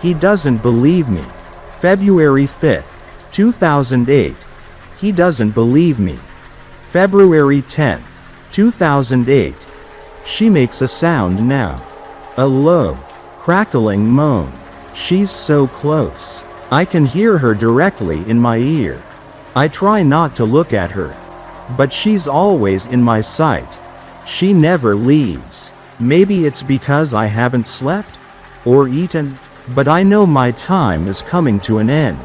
He doesn't believe me. February 5th, 2008. He doesn't believe me. February 10th, 2008. She makes a sound now. A low, crackling moan. She's so close. I can hear her directly in my ear. I try not to look at her. But she's always in my sight. She never leaves. Maybe it's because I haven't slept or eaten, but I know my time is coming to an end.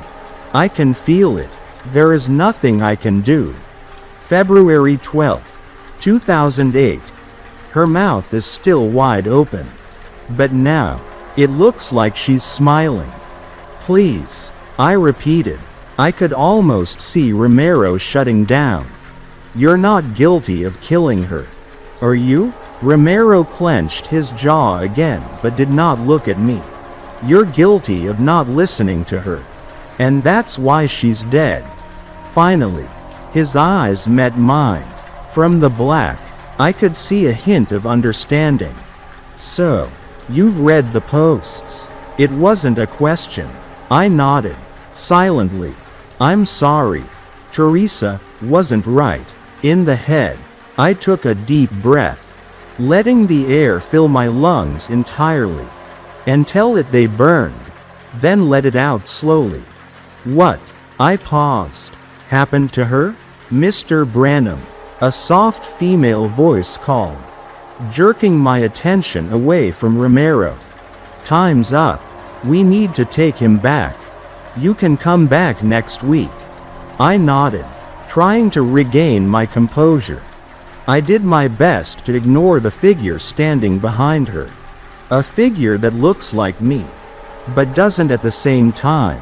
I can feel it. There is nothing I can do. February 12th, 2008. Her mouth is still wide open. But now, it looks like she's smiling. Please, I repeated. I could almost see Romero shutting down. You're not guilty of killing her, are you? Romero clenched his jaw again but did not look at me. You're guilty of not listening to her. And that's why she's dead. Finally, his eyes met mine. From the black, I could see a hint of understanding. So, you've read the posts. It wasn't a question. I nodded, silently. I'm sorry. Teresa wasn't right. In the head, I took a deep breath, letting the air fill my lungs entirely, until they burned, then let it out slowly. What? I paused. Happened to her? Mr. Branham, a soft female voice called, jerking my attention away from Romero. Time's up. We need to take him back. You can come back next week. I nodded, trying to regain my composure. I did my best to ignore the figure standing behind her. A figure that looks like me, but doesn't at the same time.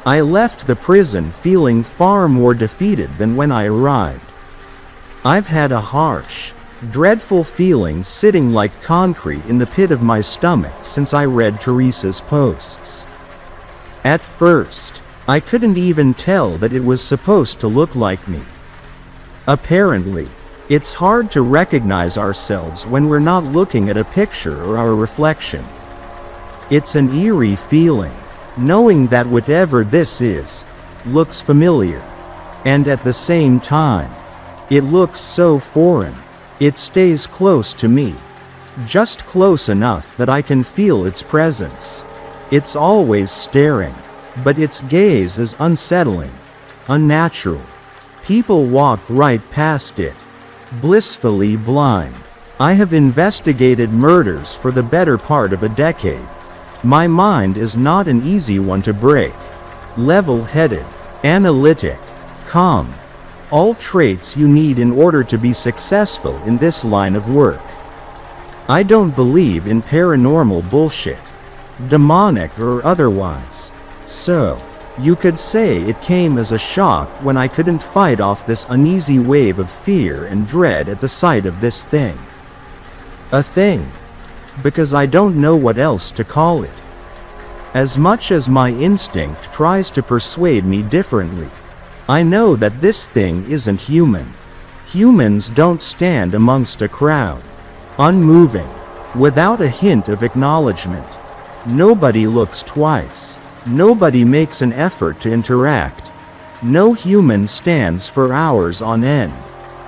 I left the prison feeling far more defeated than when I arrived. I've had a harsh, dreadful feeling sitting like concrete in the pit of my stomach since I read Teresa's posts. At first, I couldn't even tell that it was supposed to look like me. Apparently, it's hard to recognize ourselves when we're not looking at a picture or our reflection. It's an eerie feeling, knowing that whatever this is, looks familiar. And at the same time, it looks so foreign. It stays close to me, just close enough that I can feel its presence. It's always staring, but its gaze is unsettling, unnatural. People walk right past it, blissfully blind. I have investigated murders for the better part of a decade. My mind is not an easy one to break. Level-headed, analytic, calm. All traits you need in order to be successful in this line of work. I don't believe in paranormal bullshit, demonic or otherwise. So, you could say it came as a shock when I couldn't fight off this uneasy wave of fear and dread at the sight of this thing. A thing. Because I don't know what else to call it. As much as my instinct tries to persuade me differently, I know that this thing isn't human. Humans don't stand amongst a crowd, unmoving, without a hint of acknowledgement. Nobody looks twice. Nobody makes an effort to interact. No human stands for hours on end.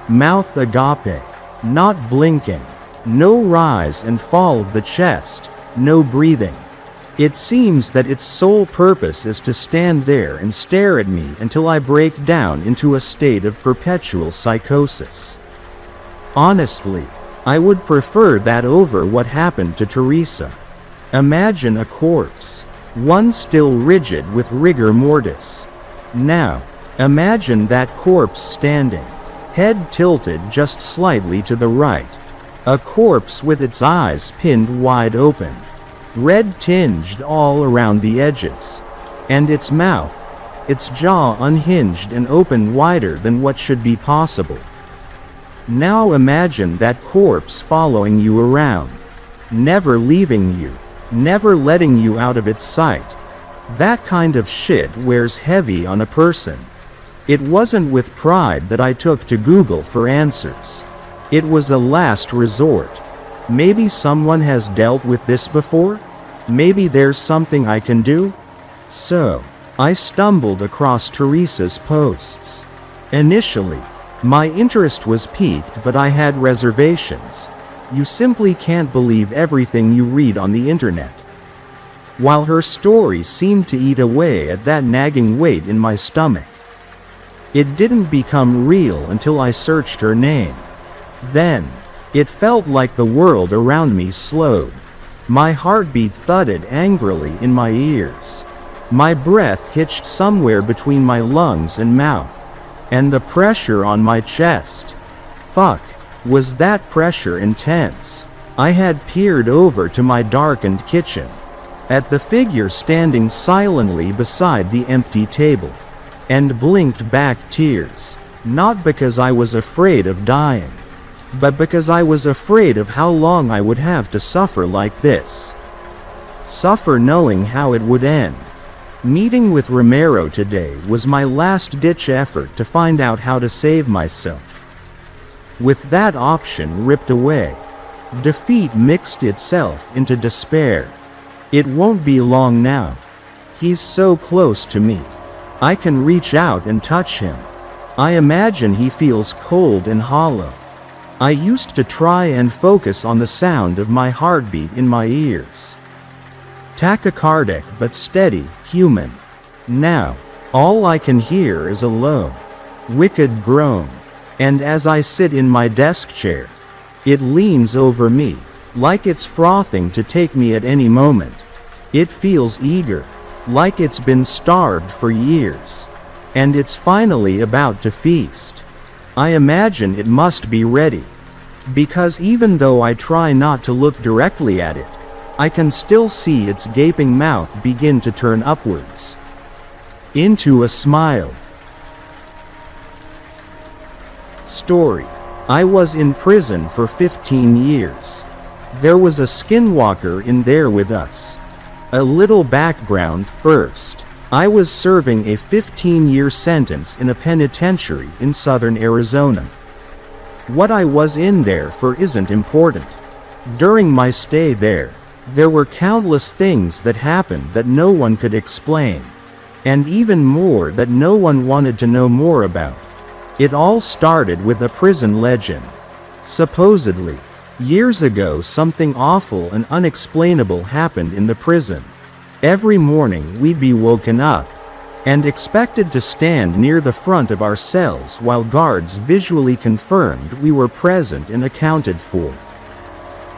Mouth agape, not blinking. No rise and fall of the chest, no breathing. It seems that its sole purpose is to stand there and stare at me until I break down into a state of perpetual psychosis. Honestly, I would prefer that over what happened to Teresa. Imagine a corpse, one still rigid with rigor mortis. Now, imagine that corpse standing, head tilted just slightly to the right. A corpse with its eyes pinned wide open, red tinged all around the edges, and its mouth, its jaw unhinged and open wider than what should be possible. Now imagine that corpse following you around, never leaving you, never letting you out of its sight. That kind of shit wears heavy on a person. It wasn't with pride that I took to Google for answers. It was a last resort. Maybe someone has dealt with this before? Maybe there's something I can do? So, I stumbled across Teresa's posts. Initially, my interest was piqued, but I had reservations. You simply can't believe everything you read on the internet. While her story seemed to eat away at that nagging weight in my stomach, it didn't become real until I searched her name. Then, it felt like the world around me slowed. My heartbeat thudded angrily in my ears. My breath hitched somewhere between my lungs and mouth. And the pressure on my chest. Fuck, was that pressure intense? I had peered over to my darkened kitchen, at the figure standing silently beside the empty table, and blinked back tears, not because I was afraid of dying, but because I was afraid of how long I would have to suffer like this. Suffer knowing how it would end. Meeting with Romero today was my last-ditch effort to find out how to save myself. With that option ripped away, defeat mixed itself into despair. It won't be long now. He's so close to me. I can reach out and touch him. I imagine he feels cold and hollow. I used to try and focus on the sound of my heartbeat in my ears. Tachycardic but steady, human. Now, all I can hear is a low, wicked groan, and as I sit in my desk chair, it leans over me, like it's frothing to take me at any moment. It feels eager, like it's been starved for years, and it's finally about to feast. I imagine it must be ready, because even though I try not to look directly at it, I can still see its gaping mouth begin to turn upwards into a smile. Story. I was in prison for 15 years. There was a skinwalker in there with us. A little background first. I was serving a 15-year sentence in a penitentiary in southern Arizona. What I was in there for isn't important. During my stay there were countless things that happened that no one could explain, and even more that no one wanted to know more about. It all started with a prison legend. Supposedly, years ago something awful and unexplainable happened in the prison. Every morning we'd be woken up and expected to stand near the front of our cells while guards visually confirmed we were present and accounted for.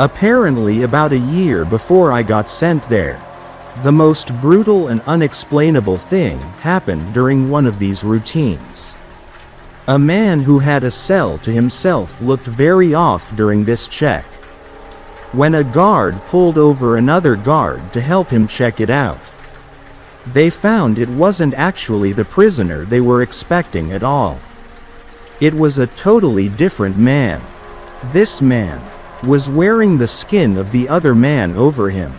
Apparently about a year before I got sent there, the most brutal and unexplainable thing happened during one of these routines. A man who had a cell to himself looked very off during this check. When a guard pulled over another guard to help him check it out, they found it wasn't actually the prisoner they were expecting at all. It was a totally different man. This man was wearing the skin of the other man over him,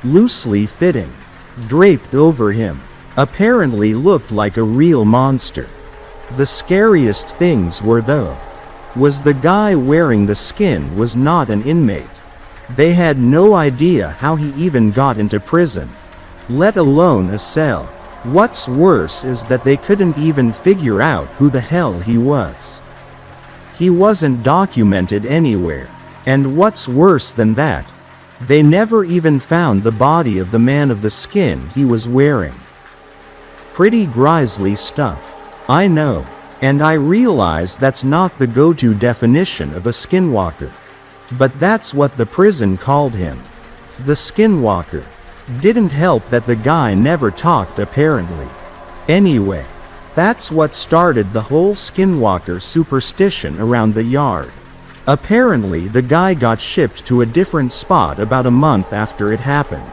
loosely fitting, draped over him, apparently looked like a real monster. The scariest things were though, was the guy wearing the skin was not an inmate. They had no idea how he even got into prison, let alone a cell. What's worse is that they couldn't even figure out who the hell he was. He wasn't documented anywhere. And what's worse than that, they never even found the body of the man of the skin he was wearing. Pretty grisly stuff, I know, and I realize that's not the go-to definition of a skinwalker. But that's what the prison called him. The skinwalker. Didn't help that the guy never talked apparently. Anyway, that's what started the whole skinwalker superstition around the yard. Apparently the guy got shipped to a different spot about a month after it happened.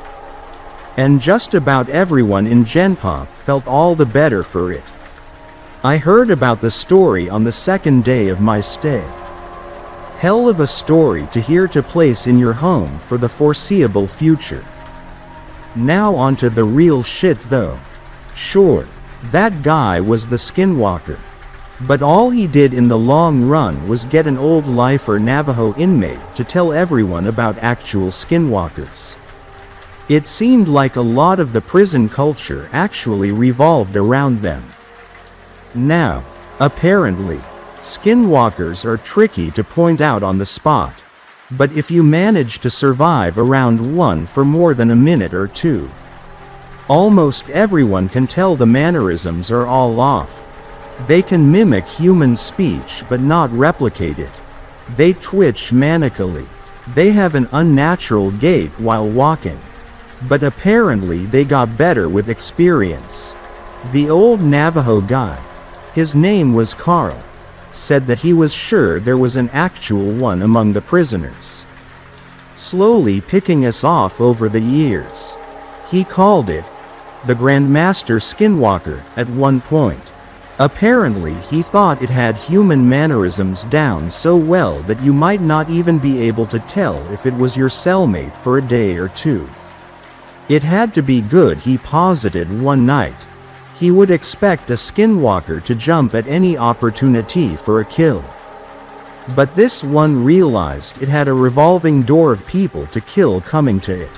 And just about everyone in Genpop felt all the better for it. I heard about the story on the second day of my stay. Hell of a story to hear to place in your home for the foreseeable future. Now onto the real shit though. Sure, that guy was the skinwalker. But all he did in the long run was get an old lifer Navajo inmate to tell everyone about actual skinwalkers. It seemed like a lot of the prison culture actually revolved around them. Now, apparently, skinwalkers are tricky to point out on the spot. But if you manage to survive around one for more than a minute or two, almost everyone can tell the mannerisms are all off. They can mimic human speech but not replicate it. They twitch manically. They have an unnatural gait while walking. But apparently they got better with experience. The old Navajo guy, his name was Carl, said that he was sure there was an actual one among the prisoners, slowly picking us off over the years. He called it the Grandmaster Skinwalker at one point. Apparently he thought it had human mannerisms down so well that you might not even be able to tell if it was your cellmate for a day or two. It had to be good, he posited one night. He would expect a skinwalker to jump at any opportunity for a kill. But this one realized it had a revolving door of people to kill coming to it,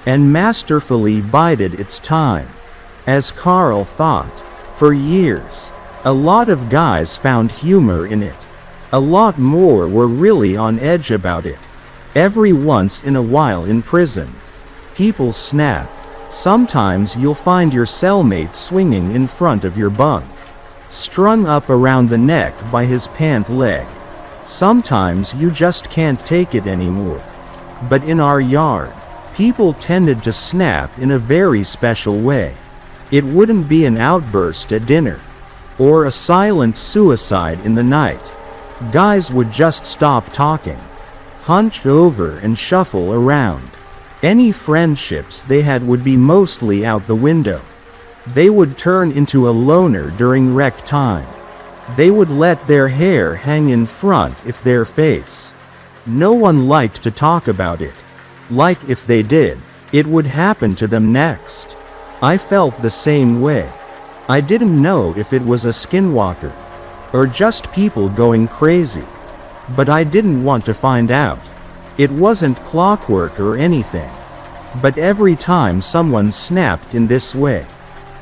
and masterfully bided its time. As Carl thought, for years, a lot of guys found humor in it. A lot more were really on edge about it. Every once in a while in prison, people snap. Sometimes you'll find your cellmate swinging in front of your bunk, strung up around the neck by his pant leg. Sometimes you just can't take it anymore. But in our yard, people tended to snap in a very special way. It wouldn't be an outburst at dinner, or a silent suicide in the night. Guys would just stop talking, hunch over and shuffle around. Any friendships they had would be mostly out the window. They would turn into a loner during rec time. They would let their hair hang in front of their face. No one liked to talk about it. Like if they did, it would happen to them next. I felt the same way. I didn't know if it was a skinwalker, or just people going crazy. But I didn't want to find out. It wasn't clockwork or anything. But every time someone snapped in this way,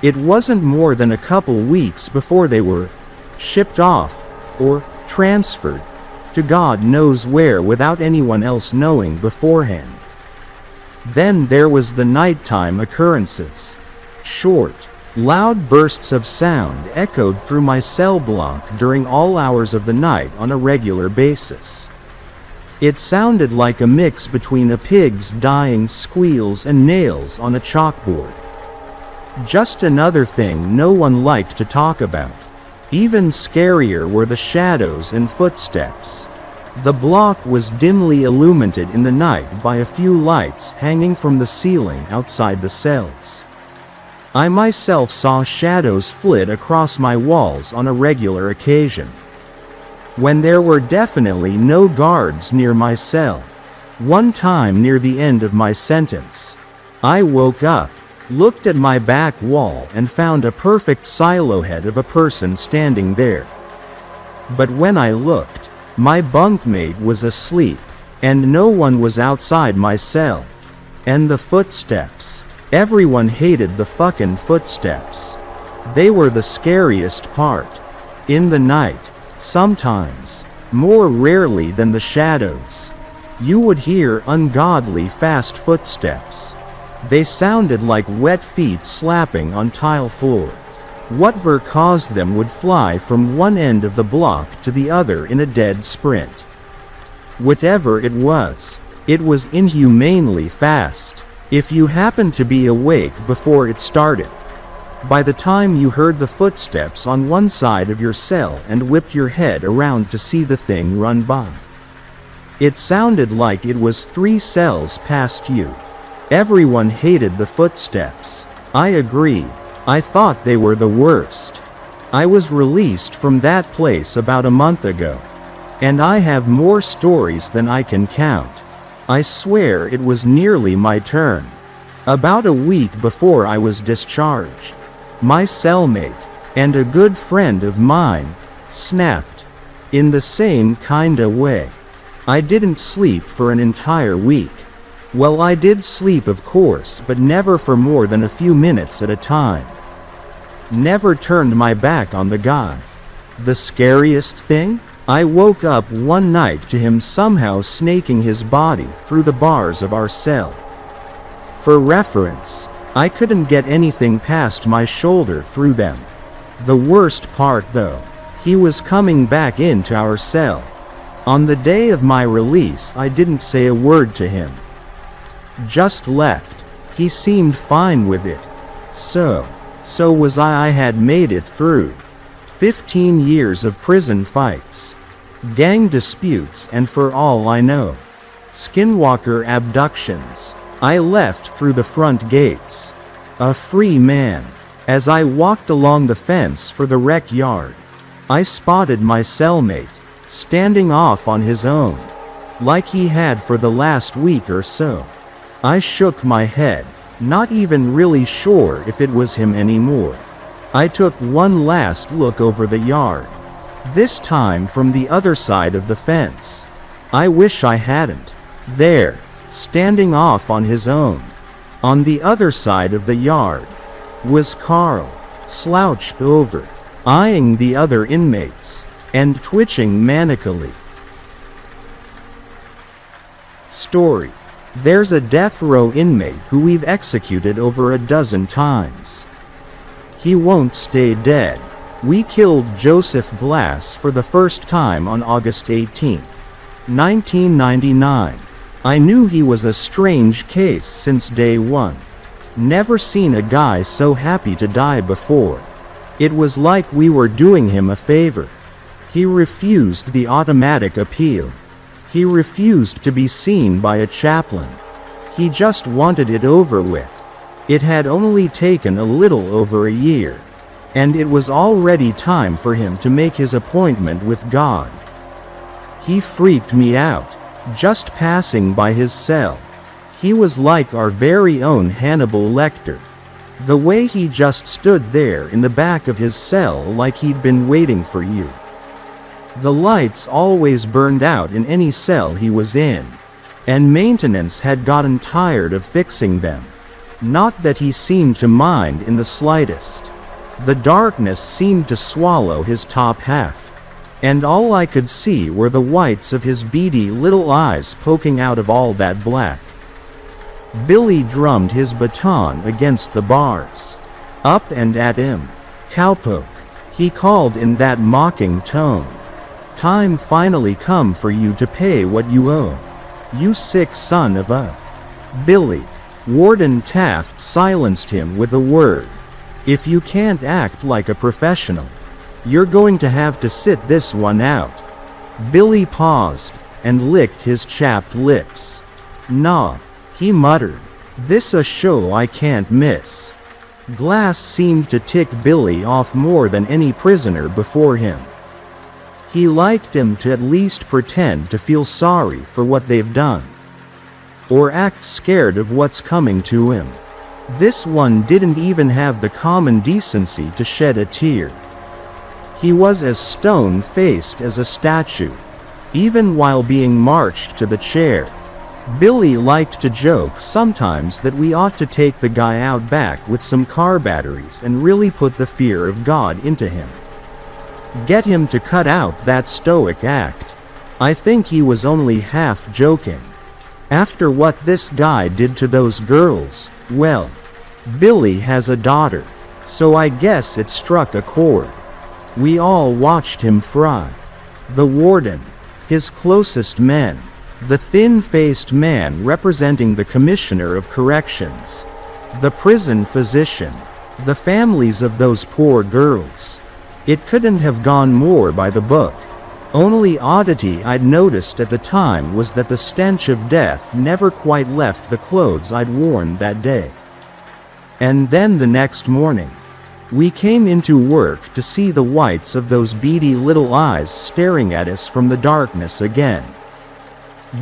it wasn't more than a couple weeks before they were shipped off, or transferred, to God knows where without anyone else knowing beforehand. Then there was the nighttime occurrences. Short, loud bursts of sound echoed through my cell block during all hours of the night on a regular basis. It sounded like a mix between a pig's dying squeals and nails on a chalkboard. Just another thing no one liked to talk about. Even scarier were the shadows and footsteps. The block was dimly illuminated in the night by a few lights hanging from the ceiling outside the cells. I myself saw shadows flit across my walls on a regular occasion, when there were definitely no guards near my cell. One time near the end of my sentence, I woke up, looked at my back wall and found a perfect silhouette of a person standing there. But when I looked, my bunkmate was asleep, and no one was outside my cell. And the footsteps. Everyone hated the fucking footsteps. They were the scariest part. In the night, sometimes, more rarely than the shadows, you would hear ungodly fast footsteps. They sounded like wet feet slapping on tile floor. Whatever caused them would fly from one end of the block to the other in a dead sprint. Whatever it was inhumanely fast. If you happened to be awake before it started, by the time you heard the footsteps on one side of your cell and whipped your head around to see the thing run by, it sounded like it was 3 cells past you. Everyone hated the footsteps. I agreed. I thought they were the worst. I was released from that place about a month ago, and I have more stories than I can count. I swear it was nearly my turn. About a week before I was discharged, my cellmate, And a good friend of mine snapped. In the same kinda way. I didn't sleep for an entire week. Well, I did sleep, of course, but never for more than a few minutes at a time. Never turned my back on the guy. The scariest thing? I woke up one night to him somehow snaking his body through the bars of our cell. For reference, I couldn't get anything past my shoulder through them. The worst part, though, he was coming back into our cell. On the day of my release, I didn't say a word to him. Just left. He seemed fine with it. So was I. I had made it through 15 years of prison fights, gang disputes, and for all I know, skinwalker abductions. I left through the front gates, a free man. As I walked along the fence for the rec yard, I spotted my cellmate, standing off on his own, like he had for the last week or so. I shook my head, not even really sure if it was him anymore. I took one last look over the yard, this time from the other side of the fence. I wish I hadn't. There, standing off on his own, on the other side of the yard, was Carl, slouched over, eyeing the other inmates, and twitching manically. Story. There's a death row inmate who we've executed over a dozen times. He won't stay dead. We killed Joseph Glass for the first time on August 18, 1999. I knew he was a strange case since day one. Never seen a guy so happy to die before. It was like we were doing him a favor. He refused the automatic appeal. He refused to be seen by a chaplain. He just wanted it over with. It had only taken a little over a year, and it was already time for him to make his appointment with God. He freaked me out, just passing by his cell. He was like our very own Hannibal Lecter. The way he just stood there in the back of his cell like he'd been waiting for you. The lights always burned out in any cell he was in, and maintenance had gotten tired of fixing them. Not that he seemed to mind in the slightest. The darkness seemed to swallow his top half, and all I could see were the whites of his beady little eyes poking out of all that black. Billy drummed his baton against the bars. Up and at him. Cowpoke, he called in that mocking tone. Time finally come for you to pay what you owe. You sick son of a... Billy. Warden Taft silenced him with a word. If you can't act like a professional, you're going to have to sit this one out. Billy paused, and licked his chapped lips. Nah, he muttered. This a show I can't miss. Glass seemed to tick Billy off more than any prisoner before him. He liked him to at least pretend to feel sorry for what they've done, or act scared of what's coming to him. This one didn't even have the common decency to shed a tear. He was as stone-faced as a statue, even while being marched to the chair. Billy liked to joke sometimes that we ought to take the guy out back with some car batteries and really put the fear of God into him. Get him to cut out that stoic act. I think he was only half joking. After what this guy did to those girls, well, Billy has a daughter, so I guess it struck a chord. We all watched him fry. The warden, his closest men, the thin-faced man representing the Commissioner of Corrections, the prison physician, the families of those poor girls. It couldn't have gone more by the book. Only oddity I'd noticed at the time was that the stench of death never quite left the clothes I'd worn that day. And then the next morning, we came into work to see the whites of those beady little eyes staring at us from the darkness again.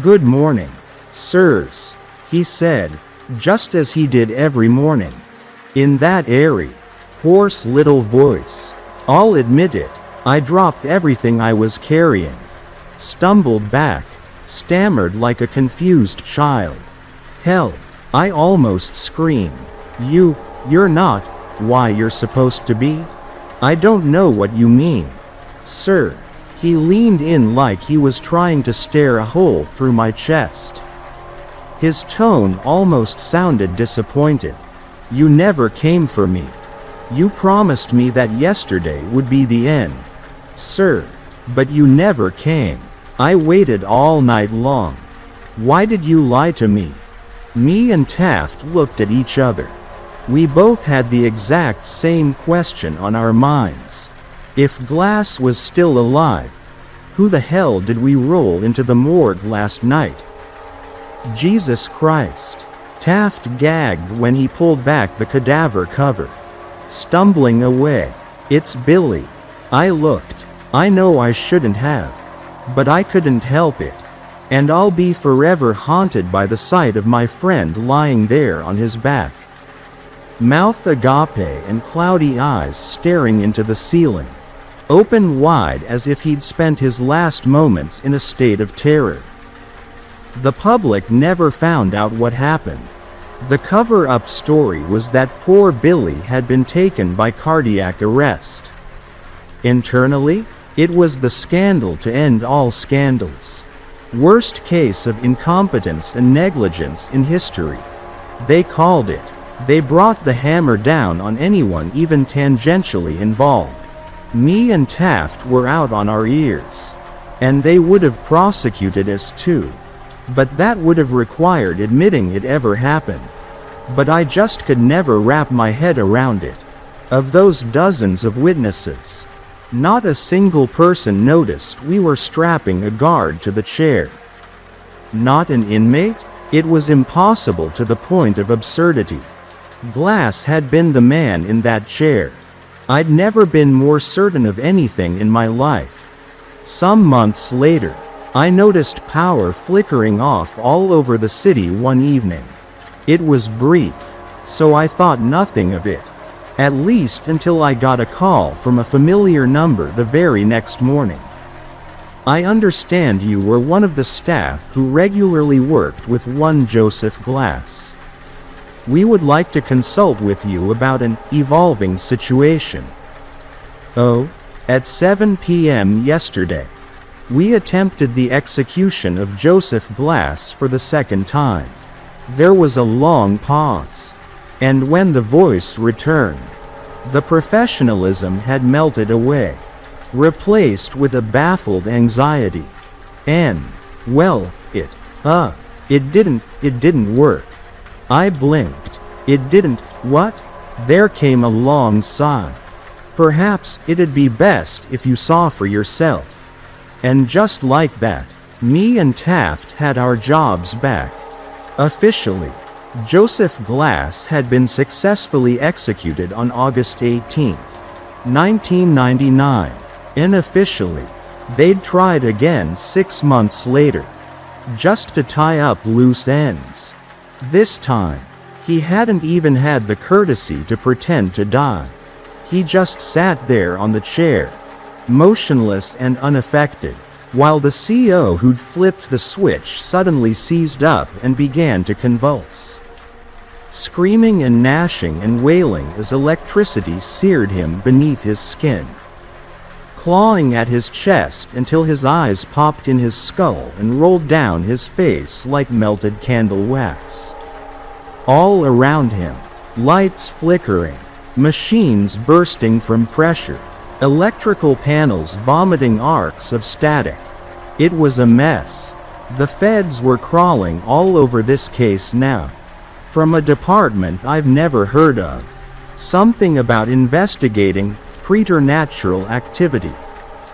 Good morning, sirs, he said, just as he did every morning, in that airy, hoarse little voice. I'll admit it, I dropped everything I was carrying. Stumbled back, stammered like a confused child. Hell, I almost screamed. You're not, why you're supposed to be? I don't know what you mean. Sir. He leaned in like he was trying to stare a hole through my chest. His tone almost sounded disappointed. You never came for me. You promised me that yesterday would be the end. Sir. But you never came. I waited all night long. Why did you lie to me? Me and Taft looked at each other. We both had the exact same question on our minds. If Glass was still alive, who the hell did we roll into the morgue last night? Jesus Christ. Taft gagged when he pulled back the cadaver cover. Stumbling away. It's Billy. I looked. I know I shouldn't have. But I couldn't help it. And I'll be forever haunted by the sight of my friend lying there on his back. Mouth agape and cloudy eyes staring into the ceiling. Open wide as if he'd spent his last moments in a state of terror. The public never found out what happened. The cover-up story was that poor Billy had been taken by cardiac arrest. Internally, it was the scandal to end all scandals. Worst case of incompetence and negligence in history. They called it. They brought the hammer down on anyone even tangentially involved. Me and Taft were out on our ears. And they would have prosecuted us too. But that would have required admitting it ever happened. But I just could never wrap my head around it. Of those dozens of witnesses, not a single person noticed we were strapping a guard to the chair. Not an inmate? It was impossible to the point of absurdity. Glass had been the man in that chair. I'd never been more certain of anything in my life. Some months later, I noticed power flickering off all over the city one evening. It was brief, so I thought nothing of it. At least until I got a call from a familiar number the very next morning. I understand you were one of the staff who regularly worked with one Joseph Glass. We would like to consult with you about an evolving situation. Oh, at 7 p.m. yesterday, we attempted the execution of Joseph Glass for the second time. There was a long pause. And when the voice returned, the professionalism had melted away, replaced with a baffled anxiety. And, well, it didn't work. I blinked. It didn't, what? There came a long sigh. Perhaps it'd be best if you saw for yourself. And just like that, me and Taft had our jobs back. Officially, Joseph Glass had been successfully executed on August 18, 1999. Unofficially, they'd tried again 6 months later, just to tie up loose ends. This time, he hadn't even had the courtesy to pretend to die. He just sat there on the chair, motionless and unaffected, while the CO who'd flipped the switch suddenly seized up and began to convulse. Screaming and gnashing and wailing as electricity seared him beneath his skin. Clawing at his chest until his eyes popped in his skull and rolled down his face like melted candle wax. All around him, lights flickering, machines bursting from pressure, electrical panels vomiting arcs of static. It was a mess. The feds were crawling all over this case now. From a department I've never heard of. Something about investigating preternatural activity.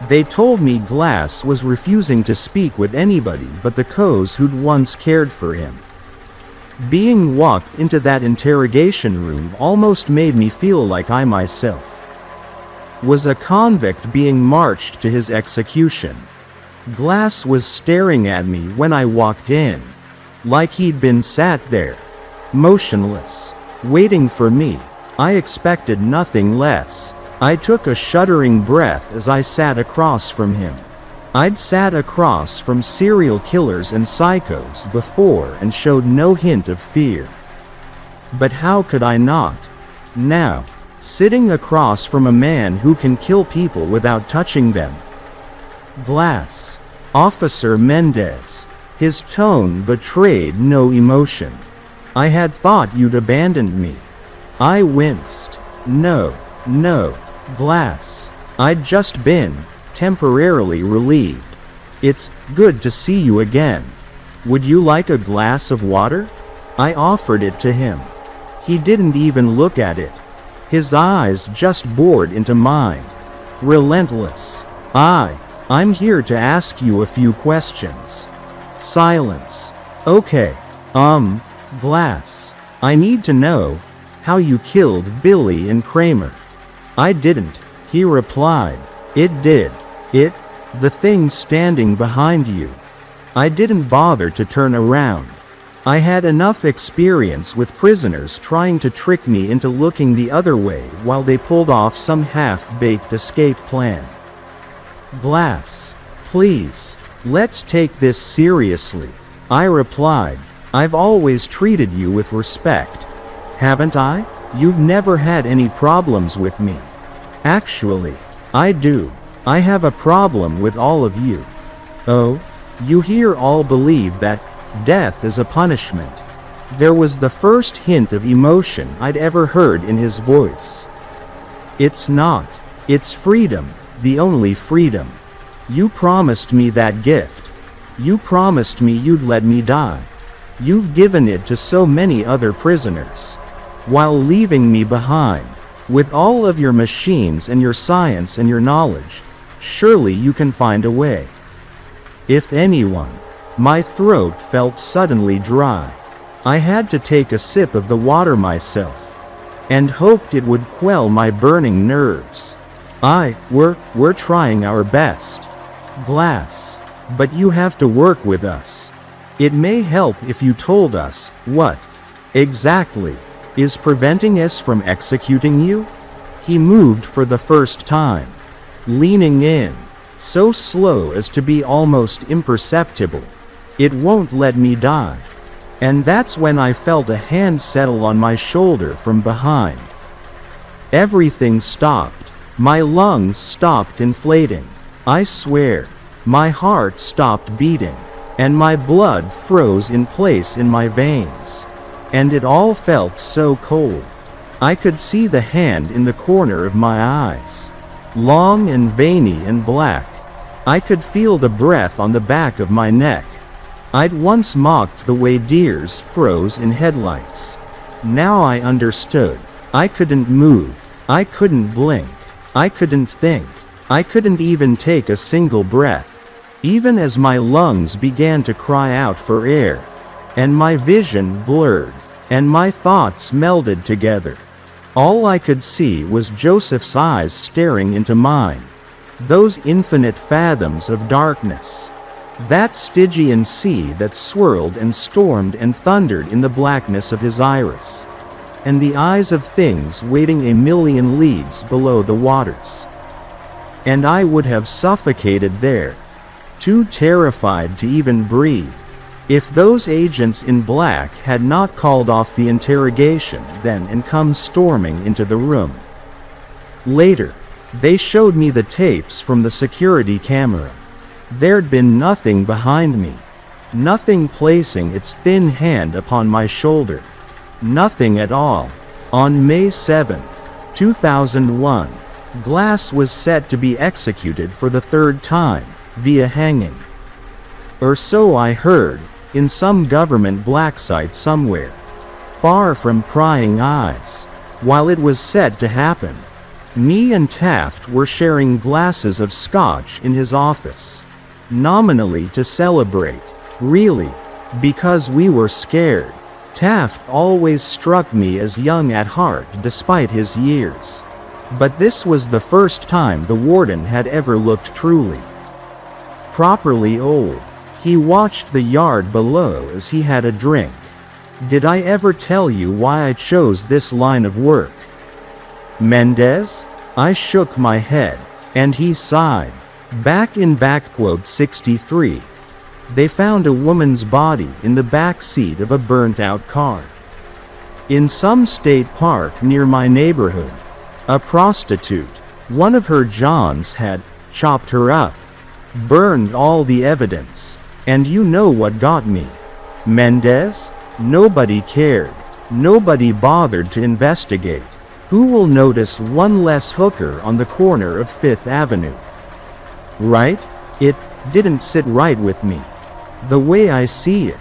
They told me Glass was refusing to speak with anybody but the co's who'd once cared for him. Being walked into that interrogation room almost made me feel like I myself was a convict being marched to his execution. Glass was staring at me when I walked in, like he'd been sat there, motionless, waiting for me. I expected nothing less. I took a shuddering breath as I sat across from him. I'd sat across from serial killers and psychos before and showed no hint of fear. But how could I not? Now, sitting across from a man who can kill people without touching them. Glass. Officer Mendez. His tone betrayed no emotion. I had thought you'd abandoned me. I winced. No, Glass. I'd just been temporarily relieved. It's good to see you again. Would you like a glass of water? I offered it to him. He didn't even look at it. His eyes just bored into mine. Relentless. I'm here to ask you a few questions. Silence. Okay. Glass. I need to know how you killed Billy and Kramer. I didn't, he replied. It did. The thing standing behind you. I didn't bother to turn around. I had enough experience with prisoners trying to trick me into looking the other way while they pulled off some half-baked escape plan. Glass. Please, let's take this seriously, I replied. I've always treated you with respect. Haven't I? You've never had any problems with me. Actually, I do. I have a problem with all of you. Oh? You here all believe that death is a punishment. There was the first hint of emotion I'd ever heard in his voice. It's not. It's freedom, the only freedom. You promised me that gift. You promised me you'd let me die. You've given it to so many other prisoners, while leaving me behind. With all of your machines and your science and your knowledge, surely you can find a way. If anyone. My throat felt suddenly dry. I had to take a sip of the water myself, and hoped it would quell my burning nerves. We're trying our best. Glass. But you have to work with us. It may help if you told us what exactly is preventing us from executing you? He moved for the first time, leaning in, so slow as to be almost imperceptible. It won't let me die. And that's when I felt a hand settle on my shoulder from behind. Everything stopped. My lungs stopped inflating. I swear, my heart stopped beating, and my blood froze in place in my veins. And it all felt so cold. I could see the hand in the corner of my eyes, long and veiny and black. I could feel the breath on the back of my neck. I'd once mocked the way deers froze in headlights. Now I understood. I couldn't move. I couldn't blink. I couldn't think. I couldn't even take a single breath. Even as my lungs began to cry out for air, and my vision blurred, and my thoughts melded together. All I could see was Joseph's eyes staring into mine. Those infinite fathoms of darkness. That Stygian sea that swirled and stormed and thundered in the blackness of his iris. And the eyes of things waiting a million leagues below the waters. And I would have suffocated there, too terrified to even breathe, if those agents in black had not called off the interrogation then and come storming into the room. Later, they showed me the tapes from the security camera. There'd been nothing behind me. Nothing placing its thin hand upon my shoulder. Nothing at all. On May 7, 2001, Glass was set to be executed for the third time, via hanging. Or so I heard, in some government black site somewhere, far from prying eyes. While it was set to happen, me and Taft were sharing glasses of scotch in his office. Nominally to celebrate, really, because we were scared. Taft always struck me as young at heart despite his years. But this was the first time the warden had ever looked truly properly old. He watched the yard below as he had a drink. Did I ever tell you why I chose this line of work? Mendez? I shook my head, and he sighed. Back in backquote 63, they found a woman's body in the back seat of a burnt-out car. In some state park near my neighborhood, a prostitute, one of her Johns, had chopped her up, burned all the evidence, and you know what got me? Mendez? Nobody cared. Nobody bothered to investigate. Who will notice one less hooker on the corner of 5th Avenue? Right? It didn't sit right with me. The way I see it,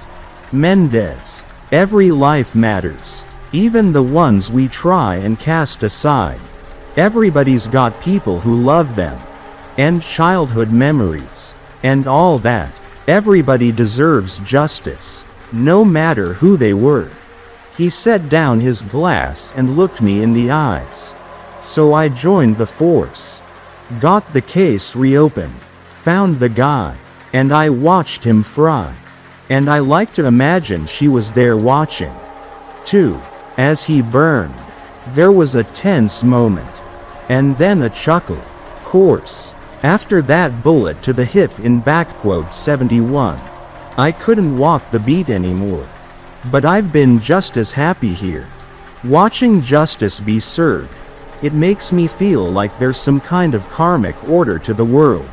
Mendez, every life matters, even the ones we try and cast aside. Everybody's got people who love them, and childhood memories, and all that. Everybody deserves justice, no matter who they were. He set down his glass and looked me in the eyes. So I joined the force. Got the case reopened, found the guy, and I watched him fry. And I like to imagine she was there watching, too, as he burned. There was a tense moment, and then a chuckle. Course, after that bullet to the hip in backquote 71, I couldn't walk the beat anymore. But I've been just as happy here. Watching justice be served, it makes me feel like there's some kind of karmic order to the world.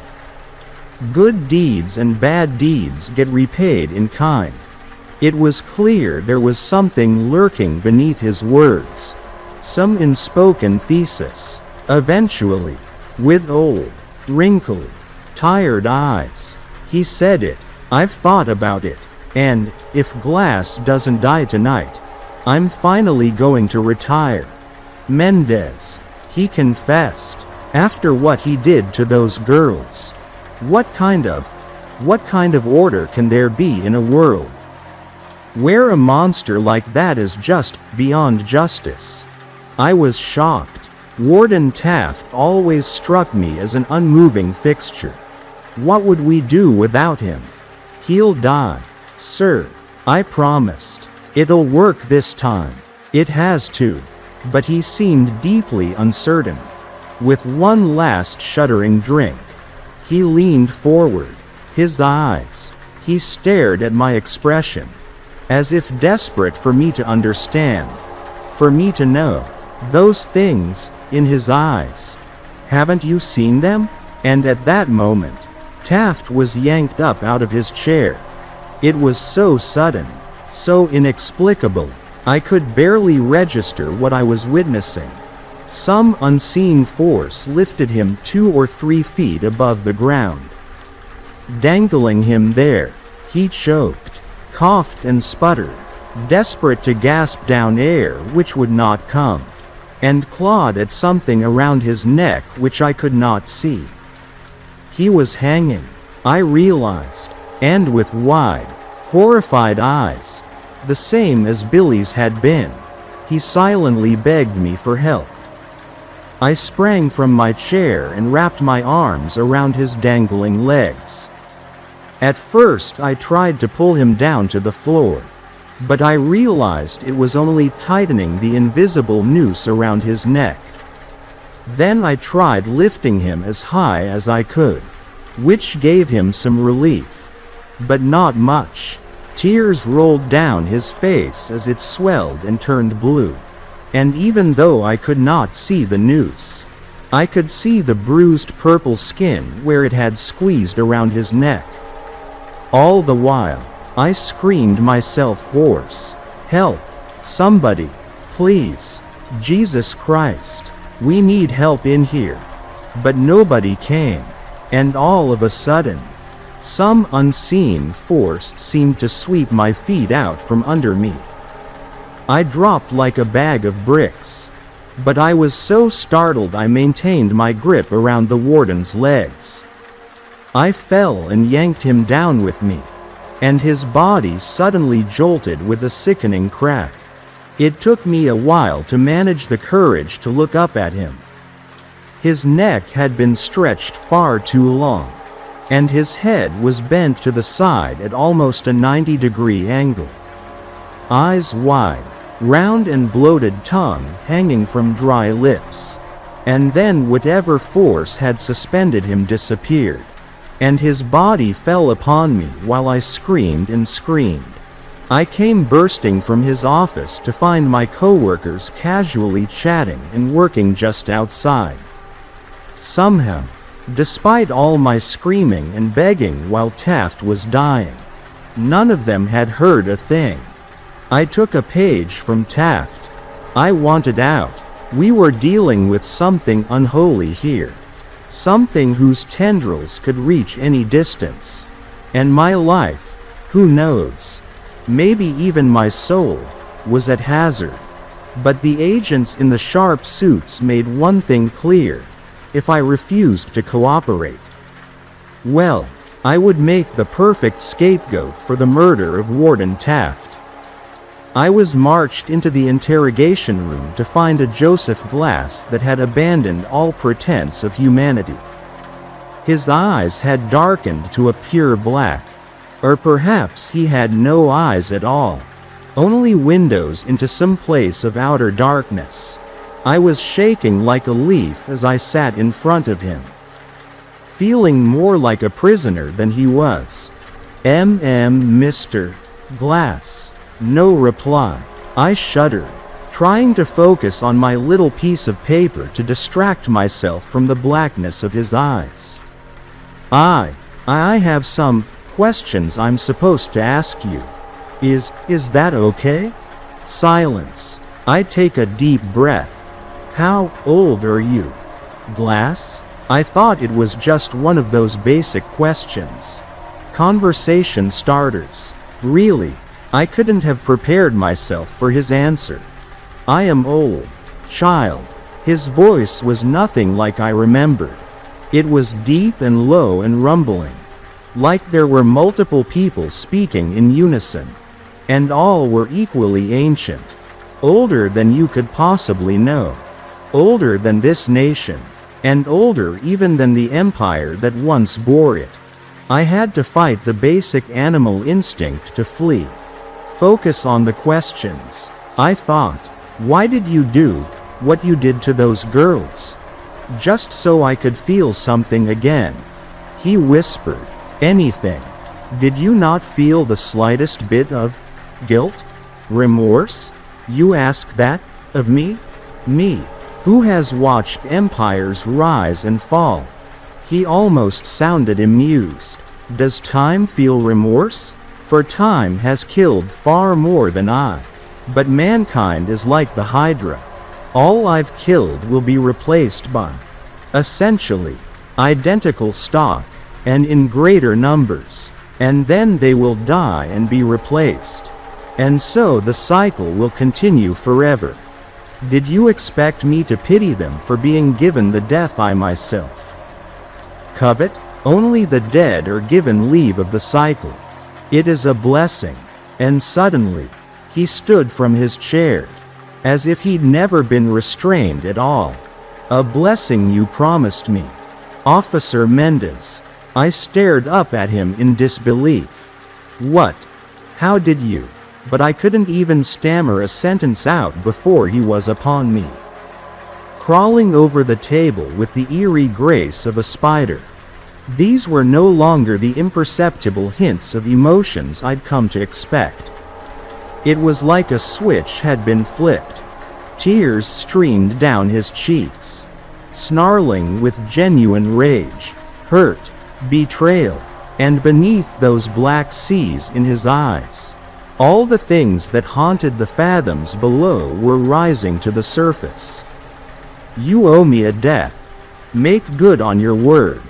Good deeds and bad deeds get repaid in kind. It was clear there was something lurking beneath his words. Some unspoken thesis. Eventually, with old, wrinkled, tired eyes, he said it. I've thought about it, and if Glass doesn't die tonight, I'm finally going to retire. Mendez, he confessed, after what he did to those girls. What kind of order can there be in a world where a monster like that is just beyond justice? I was shocked. Warden Taft always struck me as an unmoving fixture. What would we do without him? He'll die, sir, I promised. It'll work this time. It has to. But he seemed deeply uncertain. With one last shuddering drink, he leaned forward, his eyes. He stared at my expression, as if desperate for me to understand, for me to know. Those things, in his eyes. Haven't you seen them? And at that moment, Taft was yanked up out of his chair. It was so sudden, so inexplicable, I could barely register what I was witnessing. Some unseen force lifted him 2 or 3 feet above the ground. Dangling him there, he choked, coughed and sputtered, desperate to gasp down air which would not come, and clawed at something around his neck which I could not see. He was hanging, I realized, and with wide, horrified eyes, the same as Billy's had been. He silently begged me for help. I sprang from my chair and wrapped my arms around his dangling legs. At first I tried to pull him down to the floor, but I realized it was only tightening the invisible noose around his neck. Then I tried lifting him as high as I could, which gave him some relief, but not much. Tears rolled down his face as it swelled and turned blue. And even though I could not see the noose, I could see the bruised purple skin where it had squeezed around his neck. All the while, I screamed myself hoarse. Help! Somebody! Please! Jesus Christ! We need help in here. But nobody came. And all of a sudden, some unseen force seemed to sweep my feet out from under me. I dropped like a bag of bricks. But I was so startled I maintained my grip around the warden's legs. I fell and yanked him down with me, and his body suddenly jolted with a sickening crack. It took me a while to manage the courage to look up at him. His neck had been stretched far too long, and his head was bent to the side at almost a 90-degree angle. Eyes wide, round and bloated tongue hanging from dry lips, And then whatever force had suspended him disappeared, and his body fell upon me while I screamed and screamed. I came bursting from his office to find my coworkers casually chatting and working just outside. Somehow, despite all my screaming and begging while Taft was dying, none of them had heard a thing. I took a page from Taft. I wanted out. We were dealing with something unholy here. Something whose tendrils could reach any distance. And my life, who knows? Maybe even my soul, was at hazard. But the agents in the sharp suits made one thing clear: if I refused to cooperate, well, I would make the perfect scapegoat for the murder of Warden Taft. I was marched into the interrogation room to find a Joseph Glass that had abandoned all pretense of humanity. His eyes had darkened to a pure black. Or perhaps he had no eyes at all, only windows into some place of outer darkness. I was shaking like a leaf as I sat in front of him, feeling more like a prisoner than he was. Mr. Glass. No reply. I shuddered, trying to focus on my little piece of paper to distract myself from the blackness of his eyes. I have some questions I'm supposed to ask you. Is that okay? Silence. I take a deep breath. How old are you, Glass? I thought it was just one of those basic questions. Conversation starters. Really, I couldn't have prepared myself for his answer. I am old, child. His voice was nothing like I remembered. It was deep and low and rumbling, like there were multiple people speaking in unison, and all were equally ancient. Older than you could possibly know. Older than this nation, and older even than the empire that once bore it. I had to fight the basic animal instinct to flee. Focus on the questions. I thought, why did you do what you did to those girls? Just so I could feel something again. He whispered, anything. Did you not feel the slightest bit of guilt? Remorse? You ask that of me? Me, who has watched empires rise and fall. He almost sounded amused. Does time feel remorse? For time has killed far more than I. But mankind is like the Hydra. All I've killed will be replaced by, essentially, identical stock, and in greater numbers. And then they will die and be replaced. And so the cycle will continue forever. Did you expect me to pity them for being given the death I myself covet? Only the dead are given leave of the cycle. It is a blessing. And suddenly, he stood from his chair, as if he'd never been restrained at all. A blessing you promised me, Officer Mendez. I stared up at him in disbelief. What? How did you? But I couldn't even stammer a sentence out before he was upon me, crawling over the table with the eerie grace of a spider. These were no longer the imperceptible hints of emotions I'd come to expect. It was like a switch had been flipped. Tears streamed down his cheeks, snarling with genuine rage, hurt, betrayal, and beneath those black seas in his eyes, all the things that haunted the fathoms below were rising to the surface. You owe me a death. Make good on your word.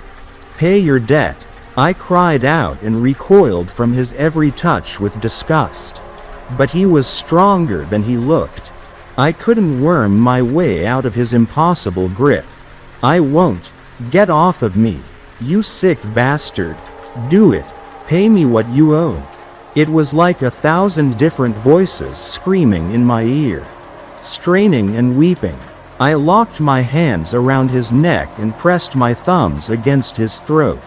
Pay your debt. I cried out and recoiled from his every touch with disgust. But he was stronger than he looked. I couldn't worm my way out of his impossible grip. I won't. Get off of me, you sick bastard. Do it. Pay me what you owe. It was like 1,000 different voices screaming in my ear. Straining and weeping, I locked my hands around his neck and pressed my thumbs against his throat,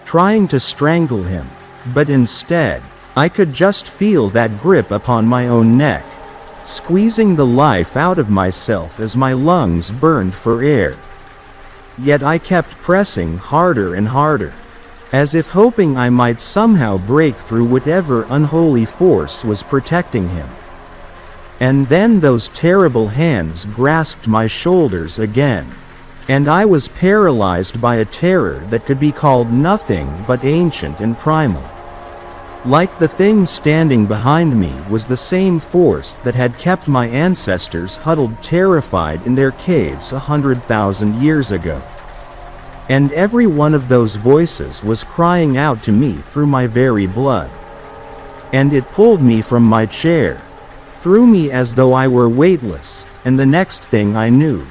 trying to strangle him, but instead, I could just feel that grip upon my own neck. squeezing the life out of myself as my lungs burned for air. Yet I kept pressing harder and harder, as if hoping I might somehow break through whatever unholy force was protecting him. And then those terrible hands grasped my shoulders again, and I was paralyzed by a terror that could be called nothing but ancient and primal. Like the thing standing behind me was the same force that had kept my ancestors huddled terrified in their caves 100,000 years ago. And every one of those voices was crying out to me through my very blood. And it pulled me from my chair, threw me as though I were weightless, and the next thing I knew,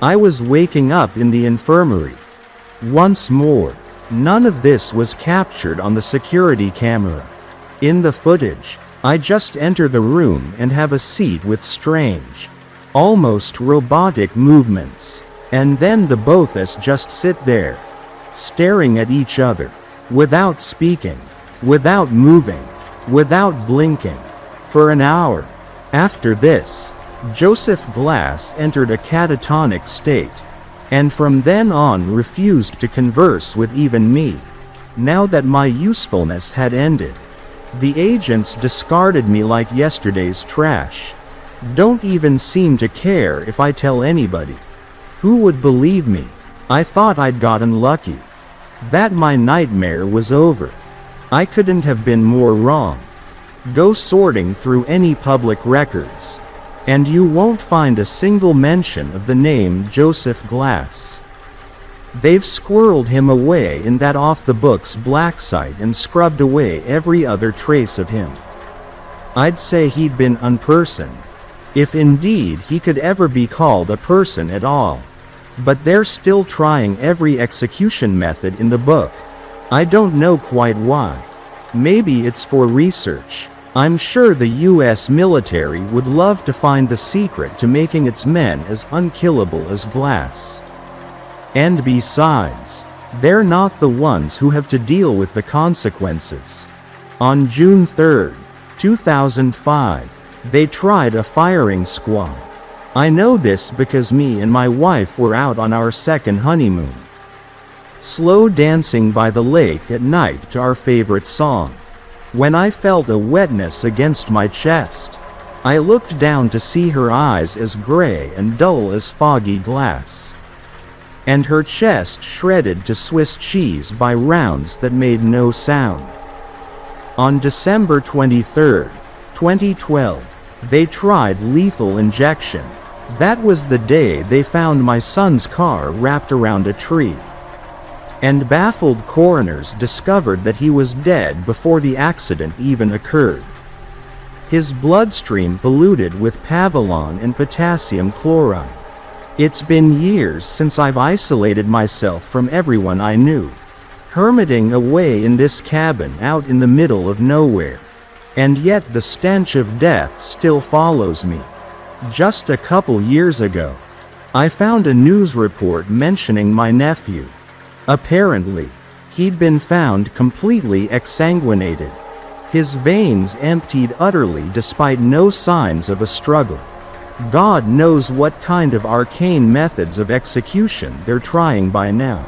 I was waking up in the infirmary. Once more. None of this was captured on the security camera. In the footage, I just enter the room and have a seat with strange, almost robotic movements, and then the both of us just sit there, staring at each other, without speaking, without moving, without blinking, for an hour. After this, Joseph Glass entered a catatonic state, and from then on refused to converse with even me. Now that my usefulness had ended, the agents discarded me like yesterday's trash. Don't even seem to care if I tell anybody. Who would believe me? I thought I'd gotten lucky, that my nightmare was over. I couldn't have been more wrong. Go sorting through any public records, and you won't find a single mention of the name Joseph Glass. They've squirreled him away in that off-the-books black site and scrubbed away every other trace of him. I'd say he'd been unpersoned, if indeed he could ever be called a person at all. But they're still trying every execution method in the book. I don't know quite why. Maybe it's for research. I'm sure the US military would love to find the secret to making its men as unkillable as Glass. And besides, they're not the ones who have to deal with the consequences. On June 3, 2005, they tried a firing squad. I know this because me and my wife were out on our second honeymoon, slow dancing by the lake at night to our favorite song. When I felt a wetness against my chest, I looked down to see her eyes as gray and dull as foggy glass, and her chest shredded to Swiss cheese by rounds that made no sound. On December 23, 2012, they tried lethal injection. That was the day they found my son's car wrapped around a tree, and baffled coroners discovered that he was dead before the accident even occurred. His bloodstream polluted with pavilon and potassium chloride. It's been years since I've isolated myself from everyone I knew, hermiting away in this cabin out in the middle of nowhere. And yet the stench of death still follows me. Just a couple years ago, I found a news report mentioning my nephew. Apparently, he'd been found completely exsanguinated, his veins emptied utterly despite no signs of a struggle. God knows what kind of arcane methods of execution they're trying by now.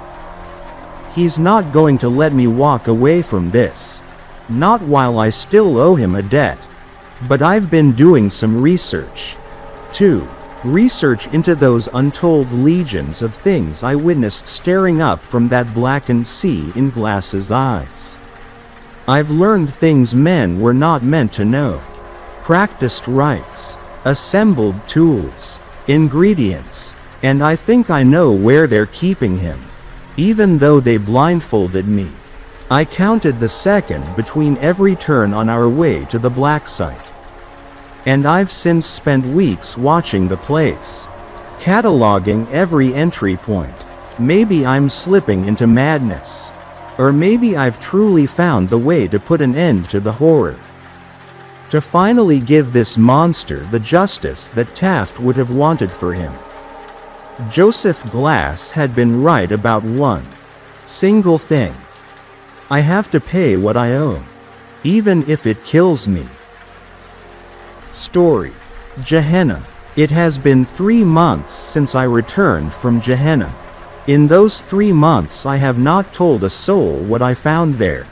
He's not going to let me walk away from this, not while I still owe him a debt. But I've been doing some research, too. Research into those untold legions of things I witnessed staring up from that blackened sea in Glass's eyes. I've learned things men were not meant to know. Practiced rites, assembled tools, ingredients, and I think I know where they're keeping him. Even though they blindfolded me, I counted the second between every turn on our way to the black site. And I've since spent weeks watching the place, cataloging every entry point. Maybe I'm slipping into madness. Or maybe I've truly found the way to put an end to the horror. To finally give this monster the justice that Taft would have wanted for him. Joseph Glass had been right about one single thing. I have to pay what I owe, even if it kills me. Story. Gehenna. It has been 3 months since I returned from Gehenna. In those 3 months I have not told a soul what I found there.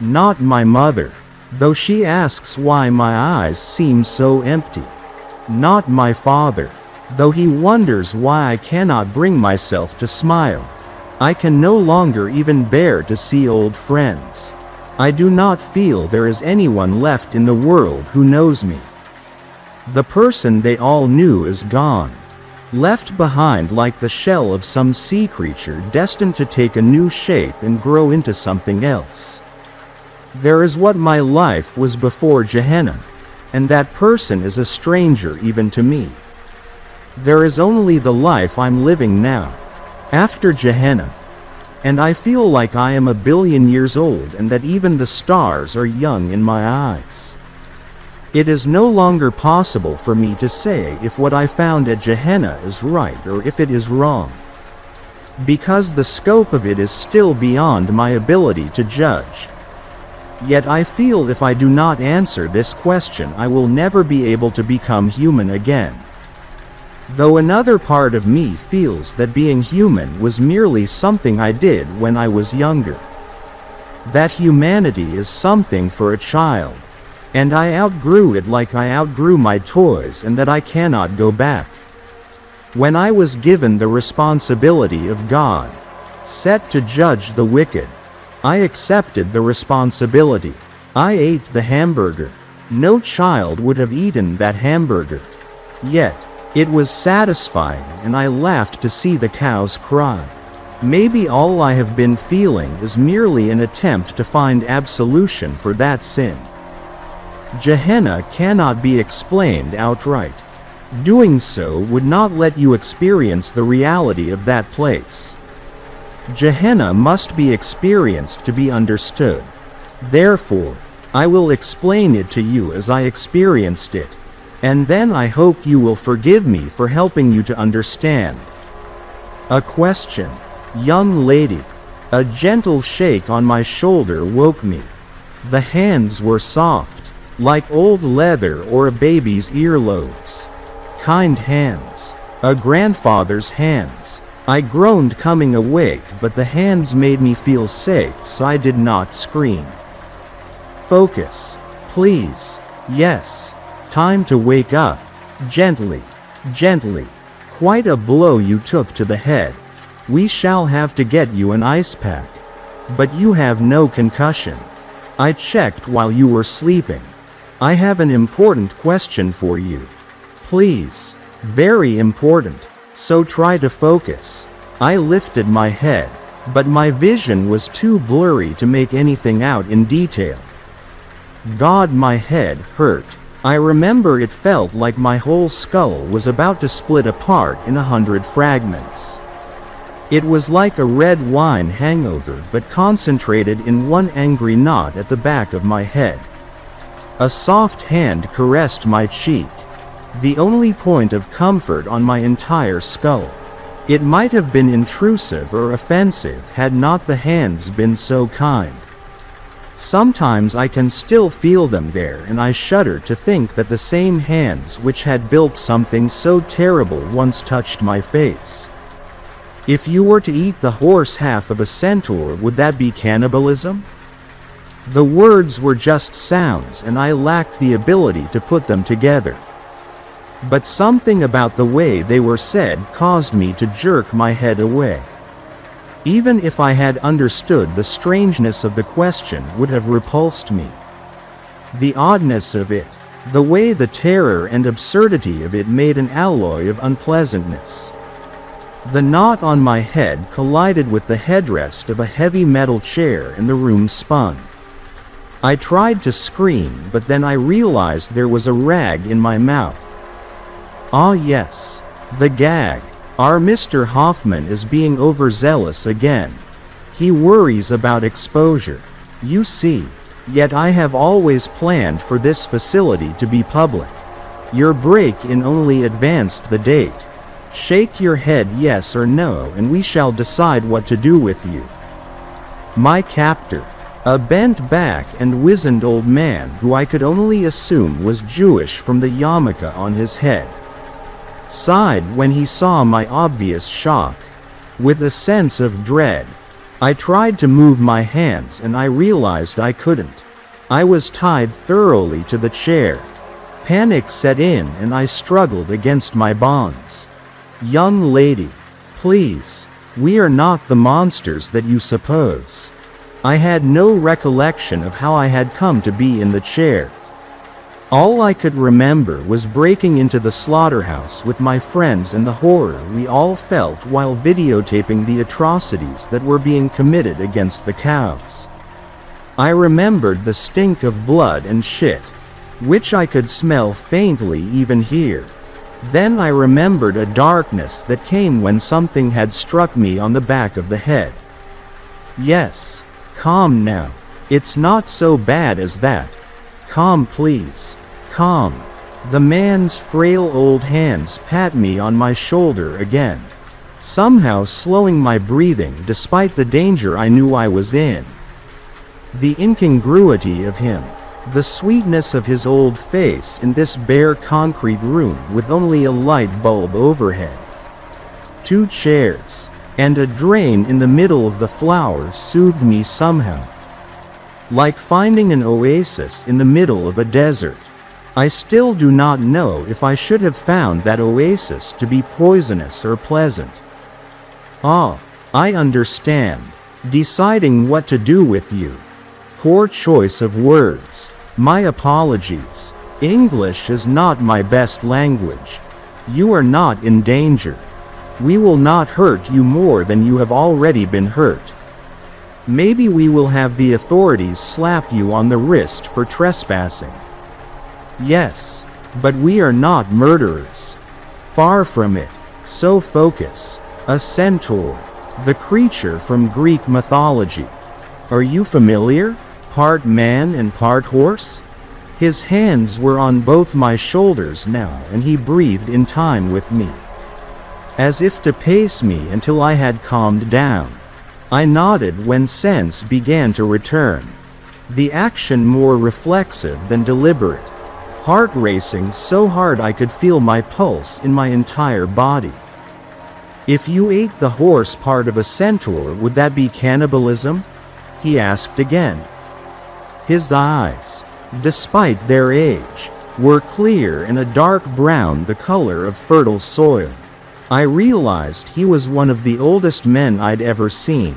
Not my mother, though she asks why my eyes seem so empty. Not my father, though he wonders why I cannot bring myself to smile. I can no longer even bear to see old friends. I do not feel there is anyone left in the world who knows me. The person they all knew is gone, left behind like the shell of some sea creature destined to take a new shape and grow into something else. There is what my life was before Gehenna, and that person is a stranger even to me. There is only the life I'm living now, after Gehenna, and I feel like I am 1 billion years old and that even the stars are young in my eyes. It is no longer possible for me to say if what I found at Gehenna is right or if it is wrong, because the scope of it is still beyond my ability to judge. Yet I feel if I do not answer this question I will never be able to become human again. Though another part of me feels that being human was merely something I did when I was younger. That humanity is something for a child, and I outgrew it like I outgrew my toys, and that I cannot go back. When I was given the responsibility of God, set to judge the wicked, I accepted the responsibility. I ate the hamburger. No child would have eaten that hamburger. Yet, it was satisfying and I laughed to see the cows cry. Maybe all I have been feeling is merely an attempt to find absolution for that sin. Gehenna cannot be explained outright. Doing so would not let you experience the reality of that place. Gehenna must be experienced to be understood. Therefore, I will explain it to you as I experienced it, and then I hope you will forgive me for helping you to understand. A question. Young lady. A gentle shake on my shoulder woke me. The hands were soft, like old leather or a baby's earlobes. Kind hands. A grandfather's hands. I groaned coming awake, but the hands made me feel safe, so I did not scream. Focus. Please. Yes. Time to wake up. Gently. Gently. Quite a blow you took to the head. We shall have to get you an ice pack. But you have no concussion. I checked while you were sleeping. I have an important question for you. Please. Very important. So try to focus. I lifted my head, but my vision was too blurry to make anything out in detail. God, my head hurt. I remember it felt like my whole skull was about to split apart in 100 fragments. It was like a red wine hangover, but concentrated in one angry knot at the back of my head. A soft hand caressed my cheek, the only point of comfort on my entire skull. It might have been intrusive or offensive had not the hands been so kind. Sometimes I can still feel them there, and I shudder to think that the same hands which had built something so terrible once touched my face. If you were to eat the horse half of a centaur, would that be cannibalism? The words were just sounds, and I lacked the ability to put them together. But something about the way they were said caused me to jerk my head away. Even if I had understood, the strangeness of the question would have repulsed me. The oddness of it, the way the terror and absurdity of it made an alloy of unpleasantness. The knot on my head collided with the headrest of a heavy metal chair and the room spun. I tried to scream, but then I realized there was a rag in my mouth. Ah yes, the gag. Our Mr. Hoffman is being overzealous again. He worries about exposure. You see, yet I have always planned for this facility to be public. Your break-in only advanced the date. Shake your head yes or no and we shall decide what to do with you. My captor. A bent-back and wizened old man who I could only assume was Jewish from the yarmulke on his head. Sighed when he saw my obvious shock. With a sense of dread, I tried to move my hands and I realized I couldn't. I was tied thoroughly to the chair. Panic set in and I struggled against my bonds. Young lady, please, we are not the monsters that you suppose. I had no recollection of how I had come to be in the chair. All I could remember was breaking into the slaughterhouse with my friends and the horror we all felt while videotaping the atrocities that were being committed against the cows. I remembered the stink of blood and shit, which I could smell faintly even here. Then I remembered a darkness that came when something had struck me on the back of the head. Yes, calm now. It's not so bad as that. Calm, please. Calm. The man's frail old hands pat me on my shoulder again, somehow slowing my breathing despite the danger I knew I was in. The incongruity of him, the sweetness of his old face in this bare concrete room with only a light bulb overhead. 2 chairs, and a drain in the middle of the flowers soothed me somehow. Like finding an oasis in the middle of a desert. I still do not know if I should have found that oasis to be poisonous or pleasant. Ah, I understand. Deciding what to do with you. Poor choice of words. My apologies. English is not my best language. You are not in danger. We will not hurt you more than you have already been hurt. Maybe we will have the authorities slap you on the wrist for trespassing. Yes, but we are not murderers. Far from it. So focus. A centaur, the creature from Greek mythology. Are you familiar? Part man and part horse? His hands were on both my shoulders now and he breathed in time with me, as if to pace me until I had calmed down. I nodded when sense began to return. The action more reflexive than deliberate. Heart racing so hard I could feel my pulse in my entire body. If you ate the horse part of a centaur, would that be cannibalism? He asked again. His eyes, despite their age, were clear and a dark brown, the color of fertile soil. I realized he was one of the oldest men I'd ever seen.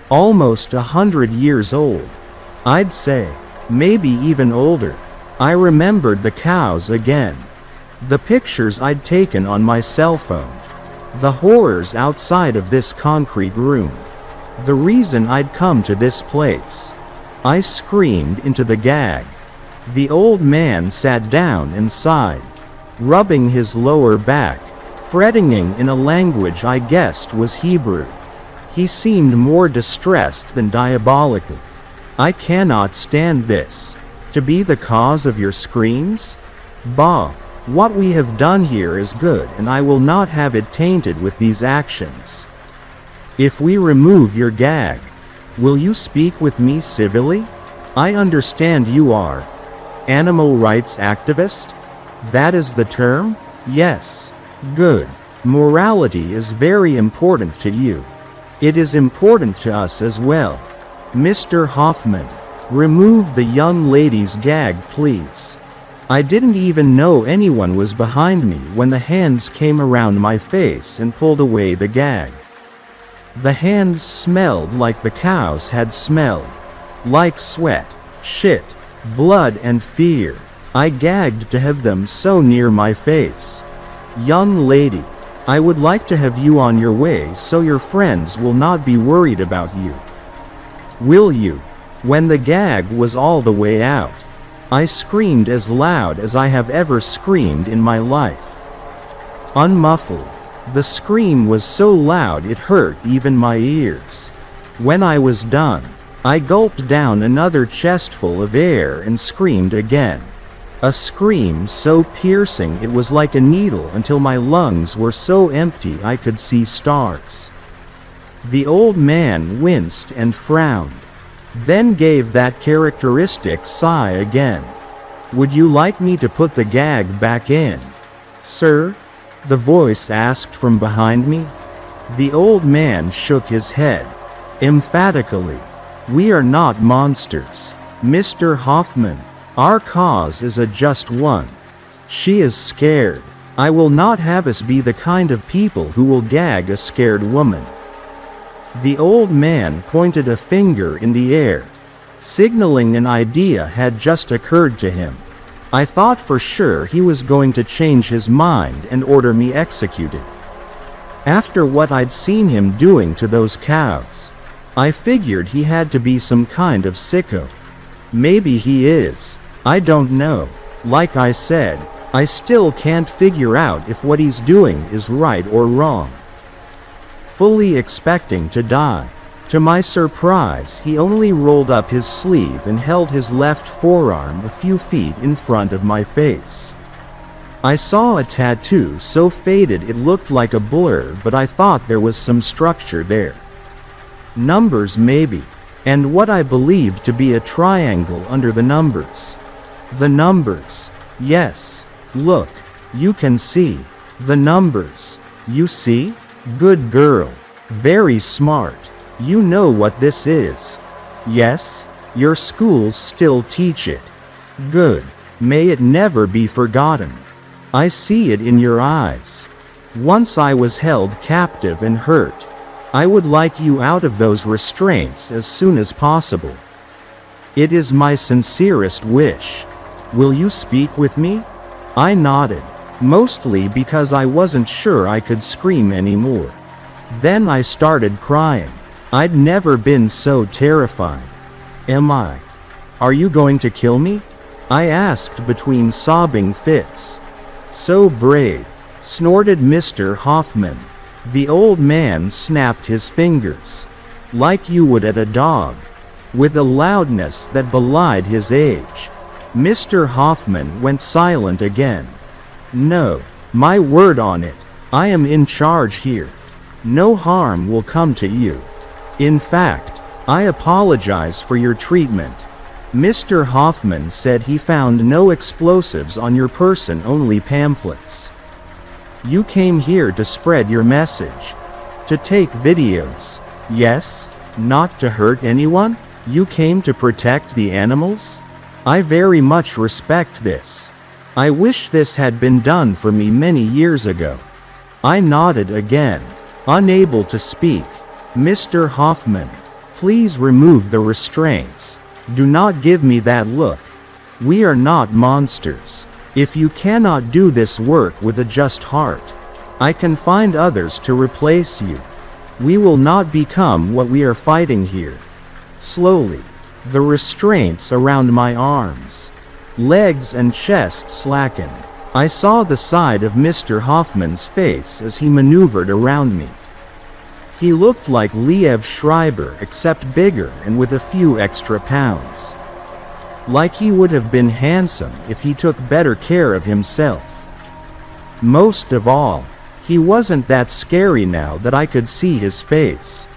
Almost 100 years old. I'd say, maybe even older. I remembered the cows again. The pictures I'd taken on my cell phone. The horrors outside of this concrete room. The reason I'd come to this place. I screamed into the gag. The old man sat down and sighed, rubbing his lower back, fretting in a language I guessed was Hebrew. He seemed more distressed than diabolical. I cannot stand this. To be the cause of your screams? Bah, what we have done here is good and I will not have it tainted with these actions. If we remove your gag, will you speak with me civilly? I understand you are animal rights activist? That is the term? Yes. Good. Morality is very important to you. It is important to us as well. Mr. Hoffman, remove the young lady's gag, please. I didn't even know anyone was behind me when the hands came around my face and pulled away the gag. The hands smelled like the cows had smelled. Like sweat, shit, blood and fear. I gagged to have them so near my face. Young lady, I would like to have you on your way so your friends will not be worried about you. Will you? When the gag was all the way out, I screamed as loud as I have ever screamed in my life. Unmuffled, the scream was so loud it hurt even my ears. When I was done, I gulped down another chestful of air and screamed again. A scream so piercing it was like a needle until my lungs were so empty I could see stars. The old man winced and frowned. then gave that characteristic sigh again. "Would you like me to put the gag back in, sir?" the voice asked from behind me. The old man shook his head emphatically. "We are not monsters, Mr. Hoffman. Our cause is a just one. She is scared. I will not have us be the kind of people who will gag a scared woman." The old man pointed a finger in the air, signaling an idea had just occurred to him. I thought for sure he was going to change his mind and order me executed. After what I'd seen him doing to those cows, I figured he had to be some kind of sicko. Maybe he is. I don't know. Like I said, I still can't figure out if what he's doing is right or wrong. Fully expecting to die. To my surprise, he only rolled up his sleeve and held his left forearm a few feet in front of my face. I saw a tattoo so faded it looked like a blur, but I thought there was some structure there. Numbers maybe, and what I believed to be a triangle under the numbers. The numbers. Yes. Look, you can see. The numbers. You see? Good girl. Very smart. You know what this is. Yes? Your schools still teach it. Good. May it never be forgotten. I see it in your eyes. Once I was held captive and hurt. I would like you out of those restraints as soon as possible. It is my sincerest wish. Will you speak with me? I nodded, mostly because I wasn't sure I could scream anymore. Then I started crying. I'd never been so terrified. Am I? Are you going to kill me? I asked between sobbing fits. So brave, snorted Mr. Hoffman. The old man snapped his fingers, like you would at a dog, with a loudness that belied his age. Mr. Hoffman went silent again. No, my word on it, I am in charge here. No harm will come to you. In fact, I apologize for your treatment. Mr. Hoffman said he found no explosives on your person, only pamphlets. You came here to spread your message. To take videos. Yes? Not to hurt anyone? You came to protect the animals? I very much respect this. I wish this had been done for me many years ago. I nodded again, unable to speak. Mr. Hoffman, please remove the restraints. Do not give me that look. We are not monsters. If you cannot do this work with a just heart, I can find others to replace you. We will not become what we are fighting here. Slowly, the restraints around my arms, legs and chest slackened. I saw the side of Mr. Hoffman's face as he maneuvered around me. He looked like Liev Schreiber except bigger and with a few extra pounds. Like he would have been handsome if he took better care of himself. Most of all, he wasn't that scary now that I could see his face.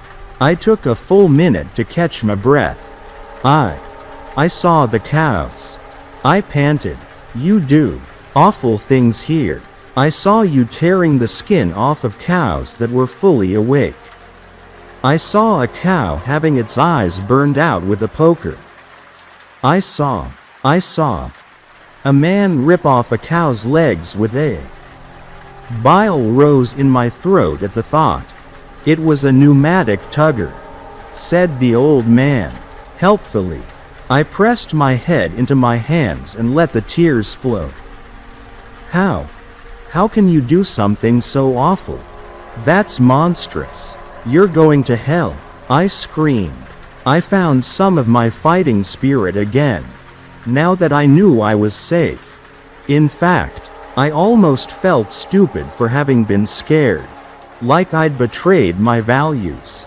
I took a full minute to catch my breath. I saw the cows. I panted. You do awful things here. I saw you tearing the skin off of cows that were fully awake. I saw a cow having its eyes burned out with a poker. I saw a man rip off a cow's legs with a... Bile rose in my throat at the thought. It was a pneumatic tugger, said the old man, helpfully. I pressed my head into my hands and let the tears flow. How can you do something so awful? That's monstrous. You're going to hell, I screamed. I found some of my fighting spirit again, now that I knew I was safe. In fact, I almost felt stupid for having been scared, like I'd betrayed my values.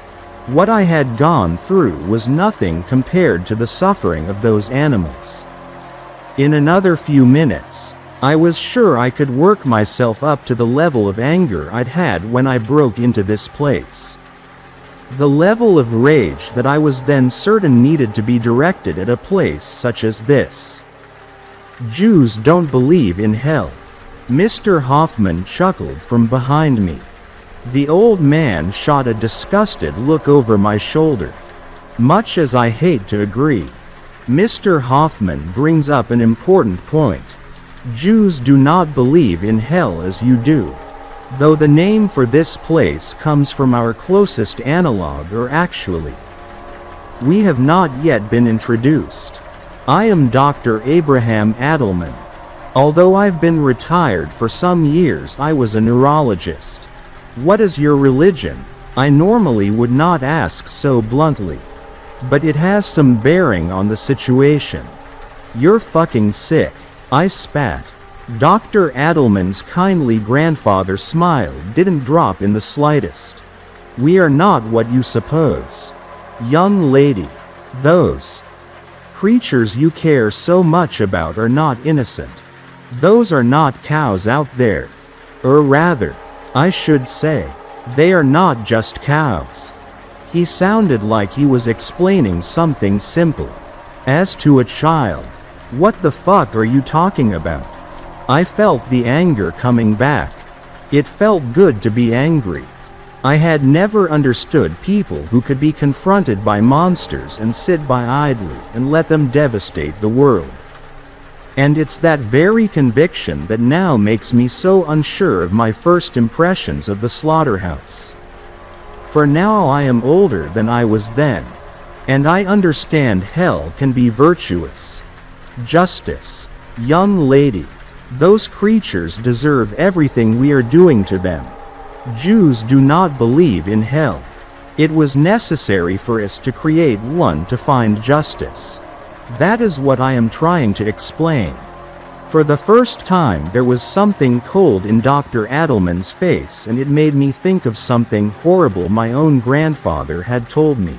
What I had gone through was nothing compared to the suffering of those animals. In another few minutes, I was sure I could work myself up to the level of anger I'd had when I broke into this place. The level of rage that I was then certain needed to be directed at a place such as this. Jews don't believe in hell. Mr. Hoffman chuckled from behind me. The old man shot a disgusted look over my shoulder. Much as I hate to agree, Mr. Hoffman brings up an important point. Jews do not believe in hell as you do. Though the name for this place comes from our closest analog, or actually, we have not yet been introduced. I am Dr. Abraham Adelman. Although I've been retired for some years, I was a neurologist. What is your religion? I normally would not ask so bluntly, but it has some bearing on the situation. You're fucking sick. I spat. Dr. Adelman's kindly grandfather smile didn't drop in the slightest. We are not what you suppose. Young lady, those creatures you care so much about are not innocent. Those are not cows out there. Or rather, I should say, they are not just cows. He sounded like he was explaining something simple. As to a child, what the fuck are you talking about? I felt the anger coming back. It felt good to be angry. I had never understood people who could be confronted by monsters and sit by idly and let them devastate the world. And it's that very conviction that now makes me so unsure of my first impressions of the slaughterhouse. For now I am older than I was then, and I understand hell can be virtuous. Justice. Young lady, those creatures deserve everything we are doing to them. Jews do not believe in hell. It was necessary for us to create one to find justice. That is what I am trying to explain. For the first time there was something cold in Dr. Adelman's face, and it made me think of something horrible my own grandfather had told me.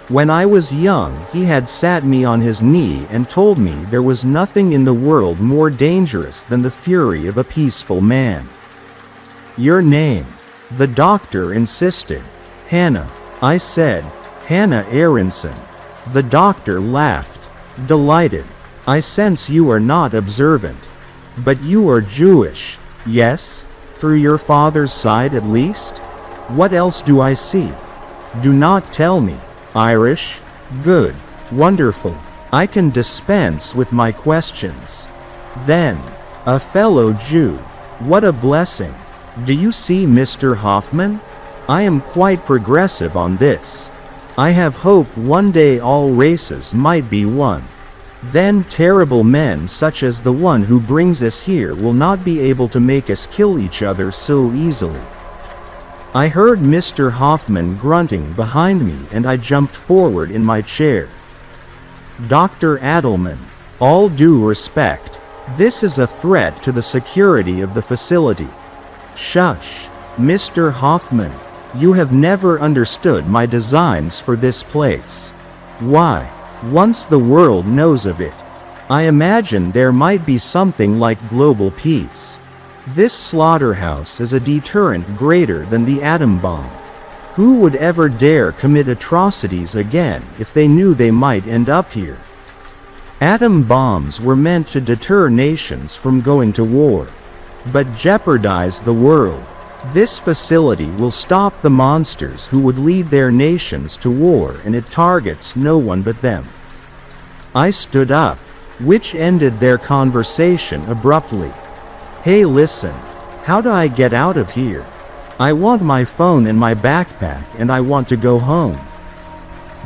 When I was young, he had sat me on his knee and told me there was nothing in the world more dangerous than the fury of a peaceful man. Your name? The doctor insisted. Hannah. I said. Hannah Aronson. The doctor laughed. Delighted. I sense you are not observant. But you are Jewish, yes? Through your father's side at least? What else do I see? Do not tell me. Irish? Good. Wonderful. I can dispense with my questions. Then, a fellow Jew. What a blessing. Do you see, Mr. Hoffman? I am quite progressive on this. I have hope one day all races might be one. Then terrible men such as the one who brings us here will not be able to make us kill each other so easily. I heard Mr. Hoffman grunting behind me and I jumped forward in my chair. Dr. Adelman, all due respect, this is a threat to the security of the facility. Shush, Mr. Hoffman. You have never understood my designs for this place. Why, once the world knows of it, I imagine there might be something like global peace. This slaughterhouse is a deterrent greater than the atom bomb. Who would ever dare commit atrocities again if they knew they might end up here? Atom bombs were meant to deter nations from going to war, but jeopardize the world. This facility will stop the monsters who would lead their nations to war, and it targets no one but them. I stood up, which ended their conversation abruptly. Hey listen, how do I get out of here? I want my phone and my backpack and I want to go home.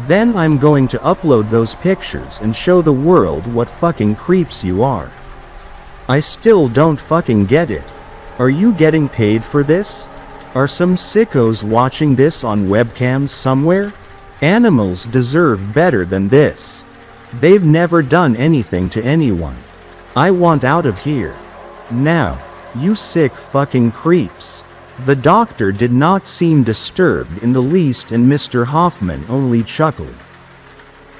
Then I'm going to upload those pictures and show the world what fucking creeps you are. I still don't fucking get it. Are you getting paid for this? Are some sickos watching this on webcams somewhere? Animals deserve better than this. They've never done anything to anyone. I want out of here. Now, you sick fucking creeps. The doctor did not seem disturbed in the least and Mr. Hoffman only chuckled.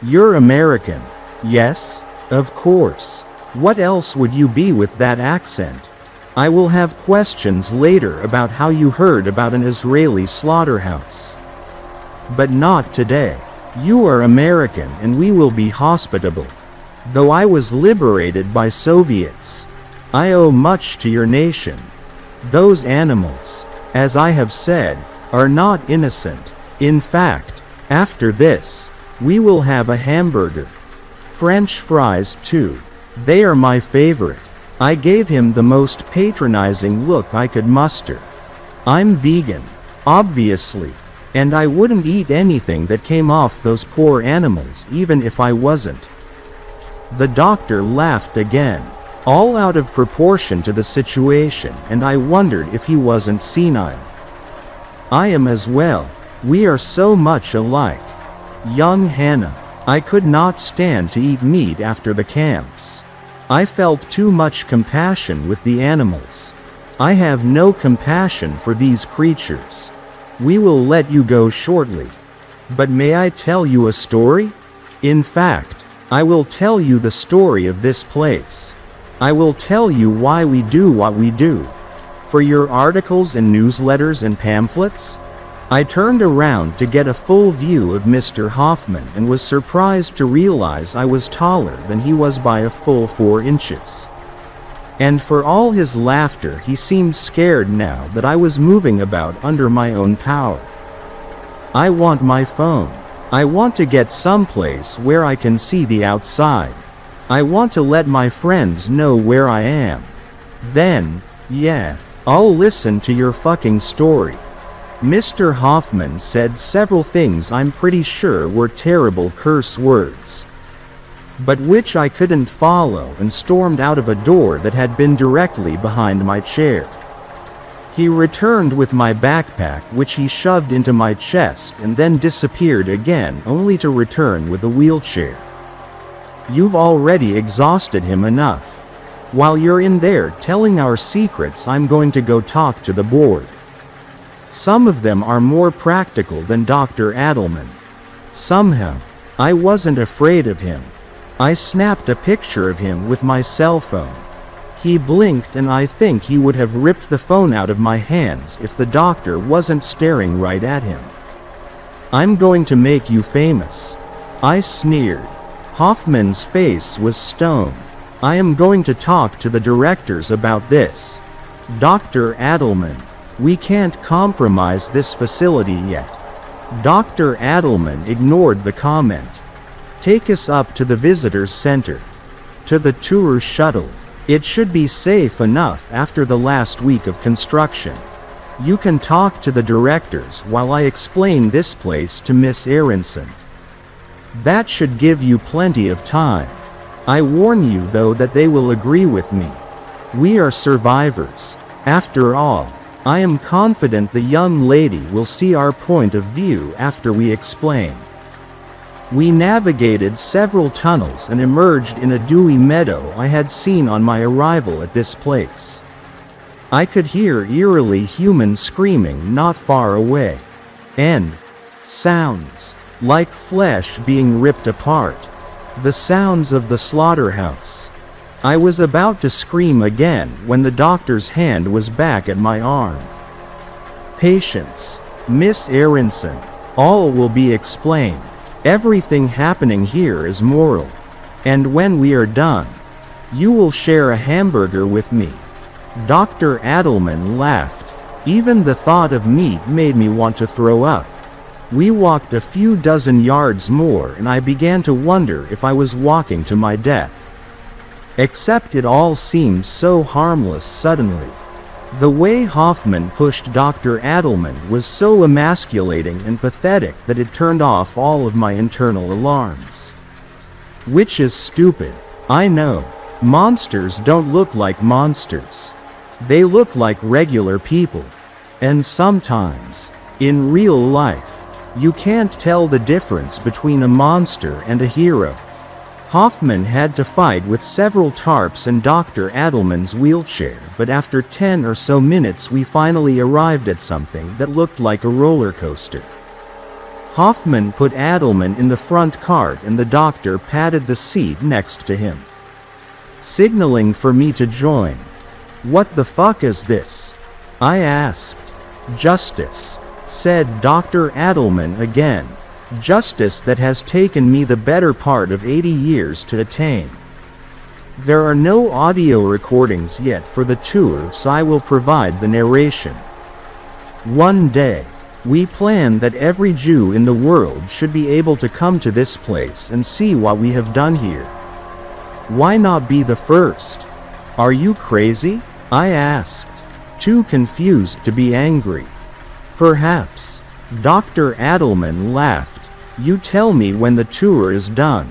You're American, yes? Of course. What else would you be with that accent? I will have questions later about how you heard about an Israeli slaughterhouse. But not today. You are American and we will be hospitable. Though I was liberated by Soviets, I owe much to your nation. Those animals, as I have said, are not innocent. In fact, after this, we will have a hamburger. French fries too. They are my favorite. I gave him the most patronizing look I could muster. I'm vegan, obviously, and I wouldn't eat anything that came off those poor animals even if I wasn't. The doctor laughed again, all out of proportion to the situation, and I wondered if he wasn't senile. I am as well. We are so much alike. Young Hannah, I could not stand to eat meat after the camps. I felt too much compassion with the animals. I have no compassion for these creatures. We will let you go shortly. But may I tell you a story? In fact, I will tell you the story of this place. I will tell you why we do what we do. For your articles and newsletters and pamphlets? I turned around to get a full view of Mr. Hoffman and was surprised to realize I was taller than he was by a full 4 inches. And for all his laughter, he seemed scared now that I was moving about under my own power. I want my phone. I want to get someplace where I can see the outside. I want to let my friends know where I am. Then, yeah, I'll listen to your fucking story. Mr. Hoffman said several things I'm pretty sure were terrible curse words, but which I couldn't follow, and stormed out of a door that had been directly behind my chair. He returned with my backpack, which he shoved into my chest, and then disappeared again, only to return with a wheelchair. You've already exhausted him enough. While you're in there telling our secrets, I'm going to go talk to the board. Some of them are more practical than Dr. Adelman. Somehow, I wasn't afraid of him. I snapped a picture of him with my cell phone. He blinked, and I think he would have ripped the phone out of my hands if the doctor wasn't staring right at him. I'm going to make you famous. I sneered. Hoffman's face was stone. I am going to talk to the directors about this. Dr. Adelman, we can't compromise this facility yet. Dr. Adelman ignored the comment. Take us up to the visitors center. To the tour shuttle. It should be safe enough after the last week of construction. You can talk to the directors while I explain this place to Miss Aronson. That should give you plenty of time. I warn you though that they will agree with me. We are survivors. After all, I am confident the young lady will see our point of view after we explain. We navigated several tunnels and emerged in a dewy meadow I had seen on my arrival at this place. I could hear eerily human screaming not far away, and sounds like flesh being ripped apart. The sounds of the slaughterhouse. I was about to scream again when the doctor's hand was back at my arm. Patience, Miss Aronson. All will be explained. Everything happening here is moral. And when we are done, you will share a hamburger with me. Dr. Adelman laughed. Even the thought of meat made me want to throw up. We walked a few dozen yards more, and I began to wonder if I was walking to my death. Except it all seemed so harmless suddenly. The way Hoffman pushed Dr. Adelman was so emasculating and pathetic that it turned off all of my internal alarms. Which is stupid, I know. Monsters don't look like monsters. They look like regular people. And sometimes, in real life, you can't tell the difference between a monster and a hero. Hoffman had to fight with several tarps and Dr. Adelman's wheelchair, but after 10 or so minutes we finally arrived at something that looked like a roller coaster. Hoffman put Adelman in the front cart and the doctor patted the seat next to him, signaling for me to join. What the fuck is this? I asked. Justice, said Dr. Adelman again. Justice that has taken me the better part of 80 years to attain. There are no audio recordings yet for the tour, so I will provide the narration. One day, we plan that every Jew in the world should be able to come to this place and see what we have done here. Why not be the first? Are you crazy? I asked, too confused to be angry. Perhaps. Dr. Adelman laughed. You tell me when the tour is done.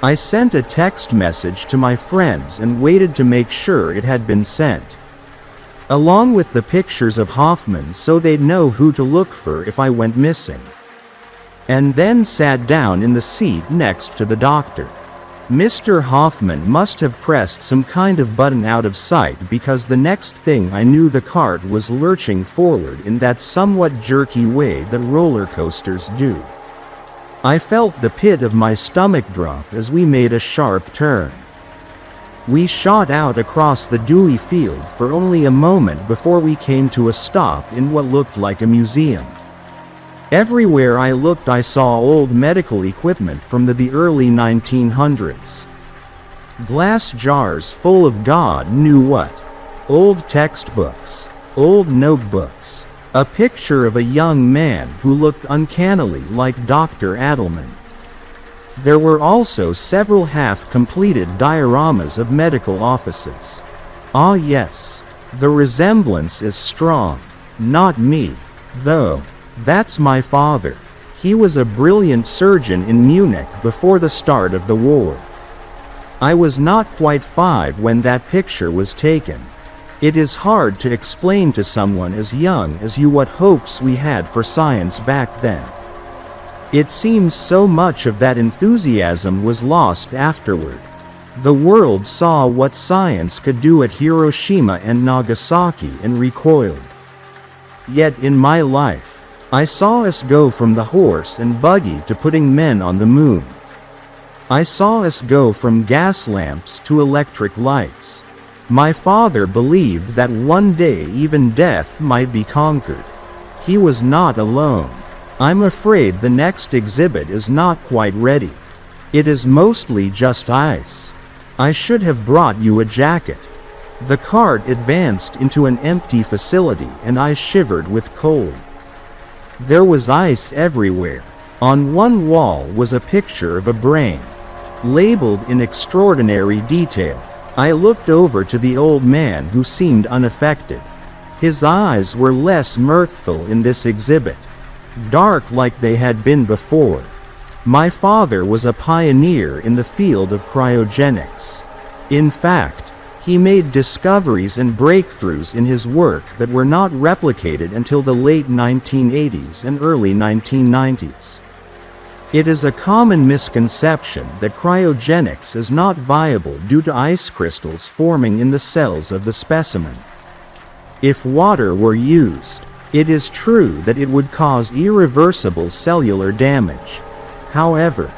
I sent a text message to my friends and waited to make sure it had been sent, along with the pictures of Hoffman so they'd know who to look for if I went missing. And then sat down in the seat next to the doctor. Mr. Hoffman must have pressed some kind of button out of sight, because the next thing I knew the cart was lurching forward in that somewhat jerky way that roller coasters do. I felt the pit of my stomach drop as we made a sharp turn. We shot out across the dewy field for only a moment before we came to a stop in what looked like a museum. Everywhere I looked I saw old medical equipment from the early 1900s. Glass jars full of God knew what. Old textbooks, old notebooks, a picture of a young man who looked uncannily like Dr. Adelman. There were also several half-completed dioramas of medical offices. Ah yes, the resemblance is strong. Not me, though. That's my father. He was a brilliant surgeon in Munich before the start of the war. I was not quite 5 when that picture was taken. It is hard to explain to someone as young as you what hopes we had for science back then. It seems so much of that enthusiasm was lost afterward. The world saw what science could do at Hiroshima and Nagasaki and recoiled. Yet in my life, I saw us go from the horse and buggy to putting men on the moon. I saw us go from gas lamps to electric lights. My father believed that one day even death might be conquered. He was not alone. I'm afraid the next exhibit is not quite ready. It is mostly just ice. I should have brought you a jacket. The cart advanced into an empty facility and I shivered with cold. There was ice everywhere. On one wall was a picture of a brain, labeled in extraordinary detail. I looked over to the old man who seemed unaffected. His eyes were less mirthful in this exhibit, dark like they had been before. My father was a pioneer in the field of cryogenics. In fact, he made discoveries and breakthroughs in his work that were not replicated until the late 1980s and early 1990s. It is a common misconception that cryogenics is not viable due to ice crystals forming in the cells of the specimen. If water were used, it is true that it would cause irreversible cellular damage. However,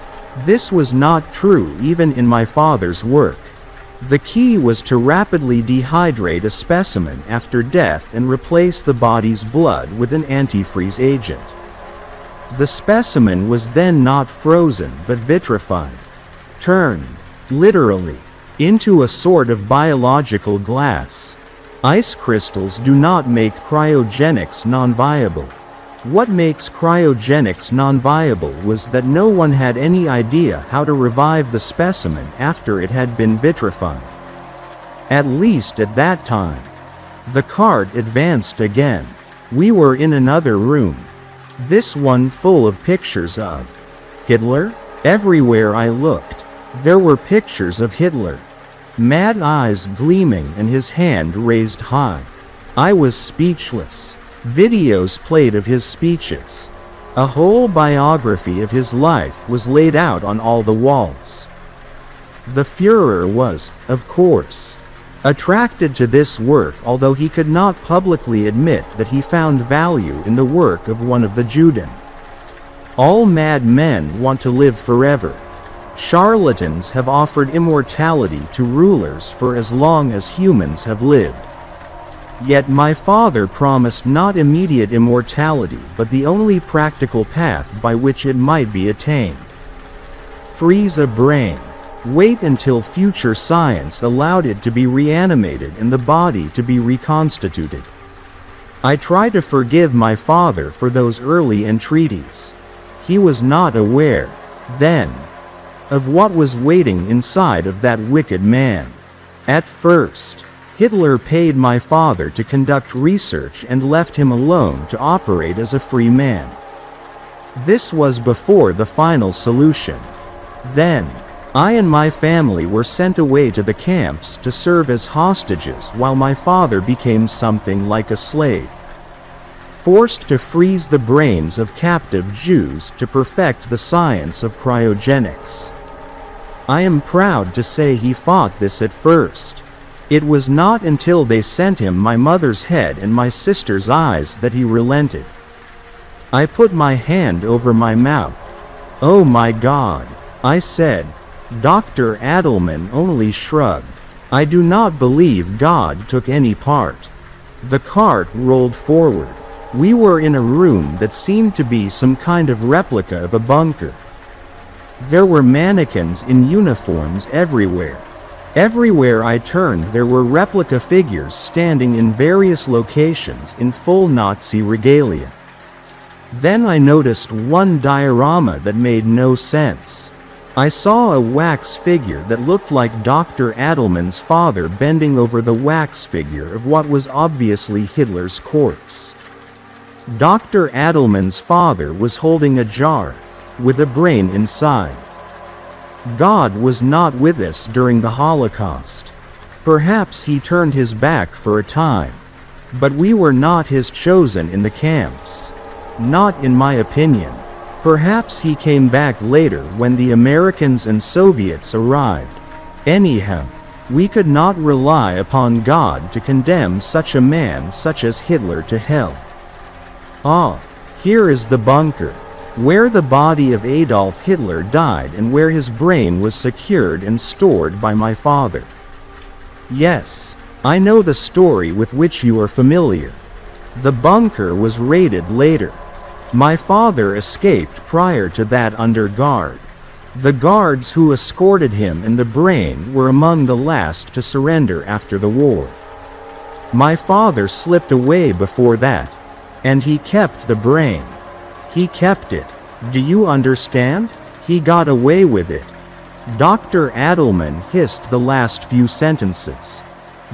this was not true even in my father's work. The key was to rapidly dehydrate a specimen after death and replace the body's blood with an antifreeze agent. The specimen was then not frozen but vitrified, turned, literally, into a sort of biological glass. Ice crystals do not make cryogenics non-viable. What makes cryogenics non-viable was that no one had any idea how to revive the specimen after it had been vitrified. At least at that time. The cart advanced again. We were in another room. This one full of pictures of Hitler. Everywhere I looked, there were pictures of Hitler. Mad eyes gleaming and his hand raised high. I was speechless. Videos played of his speeches. A whole biography of his life was laid out on all the walls. The Führer was, of course, attracted to this work, although he could not publicly admit that he found value in the work of one of the Juden. All mad men want to live forever. Charlatans have offered immortality to rulers for as long as humans have lived. Yet my father promised not immediate immortality but the only practical path by which it might be attained. Freeze a brain. Wait until future science allowed it to be reanimated and the body to be reconstituted. I try to forgive my father for those early entreaties. He was not aware, then, of what was waiting inside of that wicked man. At first, Hitler paid my father to conduct research and left him alone to operate as a free man. This was before the final solution. Then, I and my family were sent away to the camps to serve as hostages while my father became something like a slave. Forced to freeze the brains of captive Jews to perfect the science of cryogenics. I am proud to say he fought this at first. It was not until they sent him my mother's head and my sister's eyes that he relented. I put my hand over my mouth. "Oh my God," I said. Dr. Adelman only shrugged. I do not believe God took any part. The cart rolled forward. We were in a room that seemed to be some kind of replica of a bunker. There were mannequins in uniforms everywhere. Everywhere I turned there were replica figures standing in various locations in full Nazi regalia. Then I noticed one diorama that made no sense. I saw a wax figure that looked like Dr. Adelman's father bending over the wax figure of what was obviously Hitler's corpse. Dr. Adelman's father was holding a jar, with a brain inside. God was not with us during the Holocaust. Perhaps he turned his back for a time. But we were not his chosen in the camps. Not in my opinion. Perhaps he came back later when the Americans and Soviets arrived. Anyhow, we could not rely upon God to condemn such a man such as Hitler to hell. Ah, here is the bunker, where the body of Adolf Hitler died and where his brain was secured and stored by my father. Yes, I know the story with which you are familiar. The bunker was raided later. My father escaped prior to that under guard. The guards who escorted him and the brain were among the last to surrender after the war. My father slipped away before that, and he kept the brain. He kept it. Do you understand? He got away with it. Dr. Adelman hissed the last few sentences.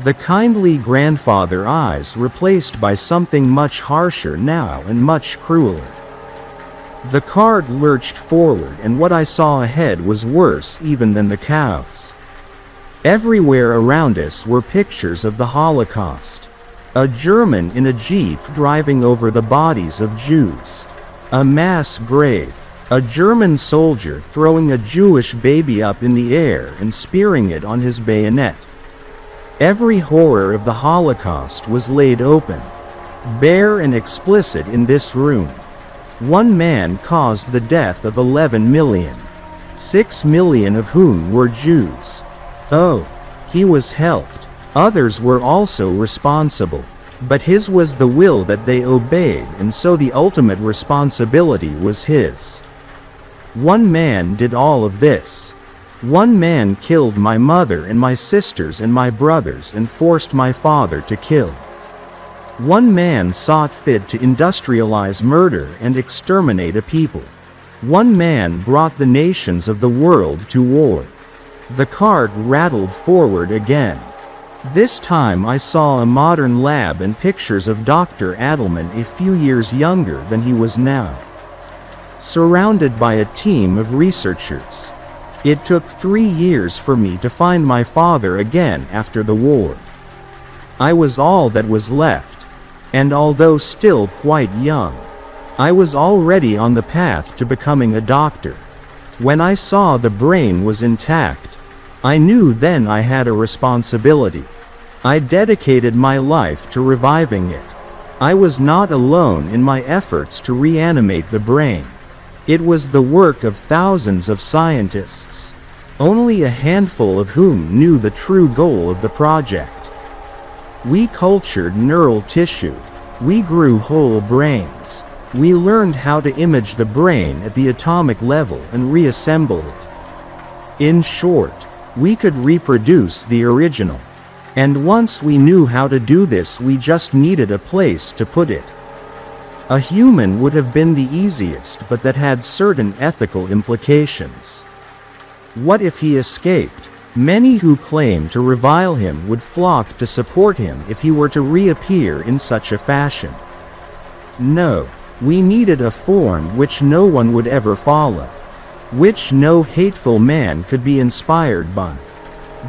The kindly grandfather eyes replaced by something much harsher now and much crueler. The cart lurched forward and what I saw ahead was worse even than the cows. Everywhere around us were pictures of the Holocaust. A German in a jeep driving over the bodies of Jews. A mass grave. A German soldier throwing a Jewish baby up in the air and spearing it on his bayonet. Every horror of the Holocaust was laid open, bare and explicit in this room. One man caused the death of 11 million, 6 million of whom were Jews. Oh, he was helped. Others were also responsible, but his was the will that they obeyed, and so the ultimate responsibility was his. One man did all of this. One man killed my mother and my sisters and my brothers and forced my father to kill. One man sought fit to industrialize murder and exterminate a people. One man brought the nations of the world to war. The cart rattled forward again. This time I saw a modern lab and pictures of Dr. Adelman a few years younger than he was now. Surrounded by a team of researchers. It took 3 years for me to find my father again after the war. I was all that was left, and although still quite young, I was already on the path to becoming a doctor. When I saw the brain was intact, I knew then I had a responsibility. I dedicated my life to reviving it. I was not alone in my efforts to reanimate the brain. It was the work of thousands of scientists, only a handful of whom knew the true goal of the project. We cultured neural tissue. We grew whole brains. We learned how to image the brain at the atomic level and reassemble it. In short, we could reproduce the original. And once we knew how to do this, we just needed a place to put it. A human would have been the easiest, but that had certain ethical implications. What if he escaped? Many who claim to revile him would flock to support him if he were to reappear in such a fashion. No, we needed a form which no one would ever follow, which no hateful man could be inspired by.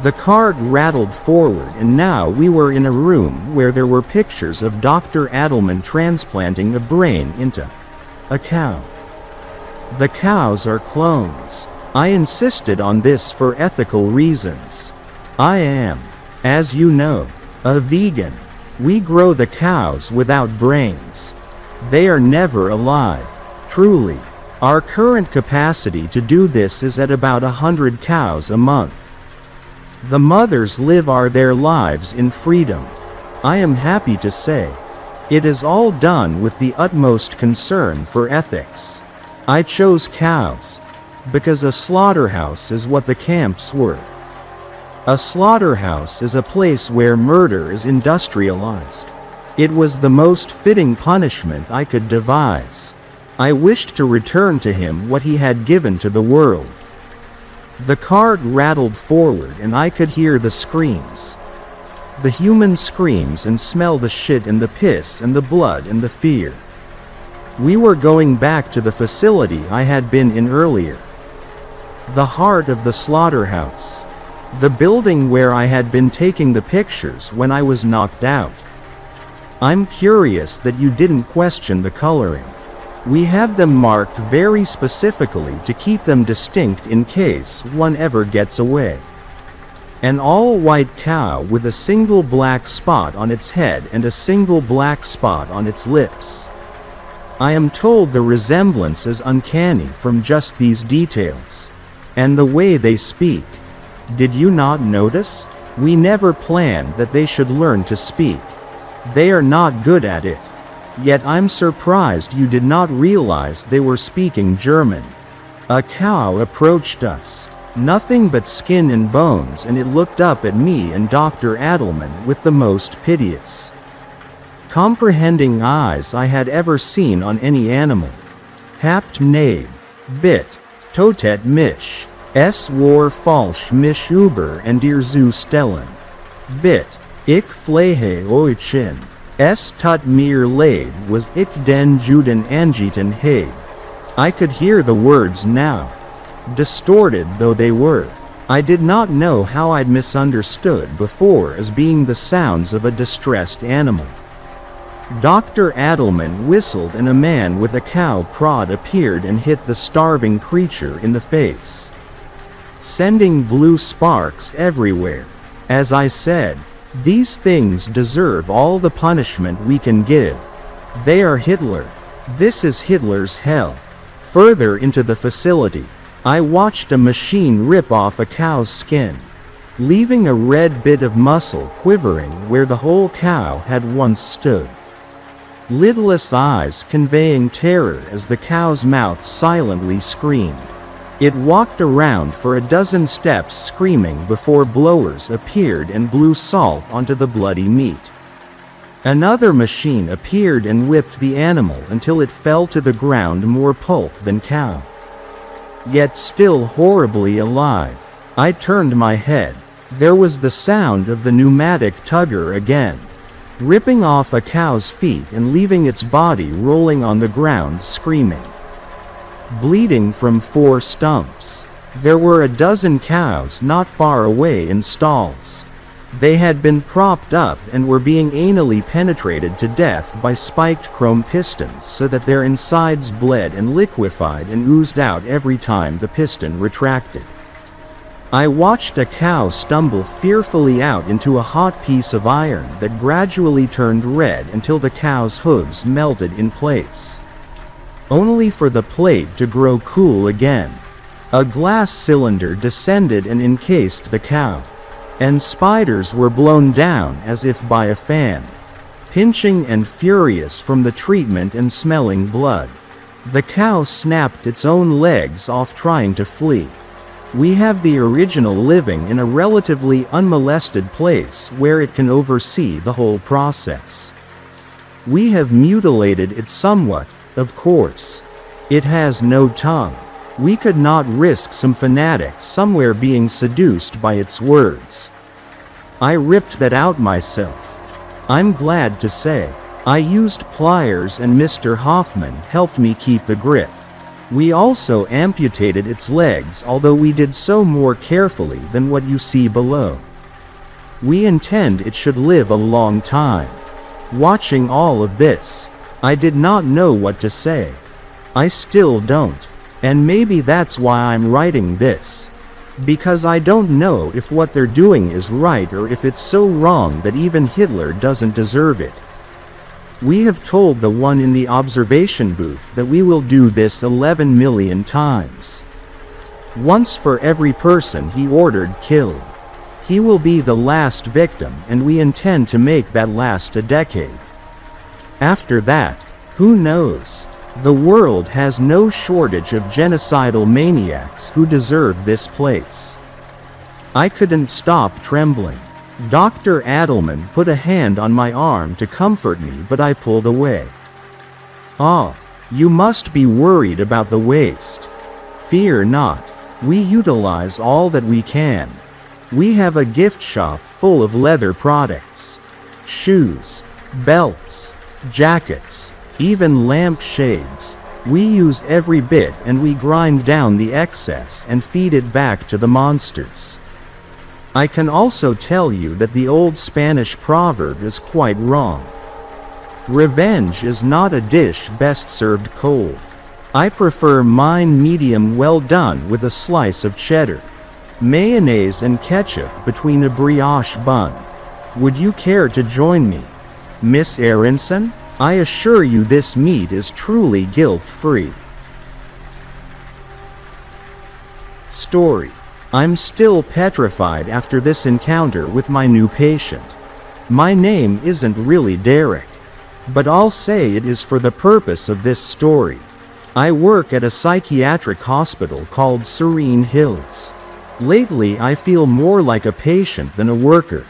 The cart rattled forward, and now we were in a room where there were pictures of Dr. Adelman transplanting a brain into a cow. The cows are clones. I insisted on this for ethical reasons. I am, as you know, a vegan. We grow the cows without brains. They are never alive. Truly, our current capacity to do this is at about 100 cows a month. The mothers live their lives in freedom. I am happy to say, it is all done with the utmost concern for ethics. I chose cows because a slaughterhouse is what the camps were. A slaughterhouse is a place where murder is industrialized. It was the most fitting punishment I could devise. I wished to return to him what he had given to the world. The cart rattled forward, and I could hear the screams. The human screams, and smell the shit and the piss and the blood and the fear. We were going back to the facility I had been in earlier. The heart of the slaughterhouse. The building where I had been taking the pictures when I was knocked out. I'm curious that you didn't question the coloring. We have them marked very specifically to keep them distinct in case one ever gets away. An all-white cow with a single black spot on its head and a single black spot on its lips. I am told the resemblance is uncanny from just these details. And the way they speak. Did you not notice? We never planned that they should learn to speak. They are not good at it. Yet I'm surprised you did not realize they were speaking German. A cow approached us. Nothing but skin and bones, and it looked up at me and Dr. Adelman with the most piteous, comprehending eyes I had ever seen on any animal. Habt nab, bit, totet mich, es war falsch mich über and ihr zu stellen. Bit, ich flehe euch es tut mir leid was ich den Juden angeten habe. I could hear the words now. Distorted though they were, I did not know how I'd misunderstood before as being the sounds of a distressed animal. Dr. Adelman whistled, and a man with a cow prod appeared and hit the starving creature in the face, sending blue sparks everywhere. As I said, these things deserve all the punishment we can give. They are Hitler. This is Hitler's hell. Further into the facility, I watched a machine rip off a cow's skin, leaving a red bit of muscle quivering where the whole cow had once stood. Lidless eyes conveying terror as the cow's mouth silently screamed. It walked around for a dozen steps screaming before blowers appeared and blew salt onto the bloody meat. Another machine appeared and whipped the animal until it fell to the ground more pulp than cow. Yet still horribly alive. I turned my head. There was the sound of the pneumatic tugger again, ripping off a cow's feet and leaving its body rolling on the ground screaming, bleeding from 4 stumps. There were a dozen cows not far away in stalls. They had been propped up and were being anally penetrated to death by spiked chrome pistons so that their insides bled and liquefied and oozed out every time the piston retracted. I watched a cow stumble fearfully out into a hot piece of iron that gradually turned red until the cow's hooves melted in place, only for the plate to grow cool again. A glass cylinder descended and encased the cow. and spiders were blown down as if by a fan, pinching and furious from the treatment and smelling blood. The cow snapped its own legs off trying to flee. We have the original living in a relatively unmolested place where it can oversee the whole process. We have mutilated it somewhat, of course. It has no tongue. We could not risk some fanatic somewhere being seduced by its words. I ripped that out myself. I'm glad to say. I used pliers and Mr. Hoffman helped me keep the grip. We also amputated its legs, although we did so more carefully than what you see below. We intend it should live a long time. Watching all of this, I did not know what to say. I still don't. And maybe that's why I'm writing this. Because I don't know if what they're doing is right or if it's so wrong that even Hitler doesn't deserve it. We have told the one in the observation booth that we will do this 11 million times. Once for every person he ordered killed. He will be the last victim, and we intend to make that last a decade. After that, who knows? The world has no shortage of genocidal maniacs who deserve this place. I couldn't stop trembling. Dr. Adelman put a hand on my arm to comfort me, but I pulled away. "Ah, you must be worried about the waste. Fear not. We utilize all that we can. We have a gift shop full of leather products. Shoes, belts, jackets, even lampshades. We use every bit and we grind down the excess and feed it back to the monsters." I can also tell you that the old Spanish proverb is quite wrong. Revenge is not a dish best served cold. I prefer mine medium well done with a slice of cheddar, mayonnaise and ketchup between a brioche bun. Would you care to join me, Miss Aronson? I assure you this meat is truly guilt-free. Story. I'm still petrified after this encounter with my new patient. My name isn't really Derek, but I'll say it is for the purpose of this story. I work at a psychiatric hospital called Serene Hills. Lately I feel more like a patient than a worker.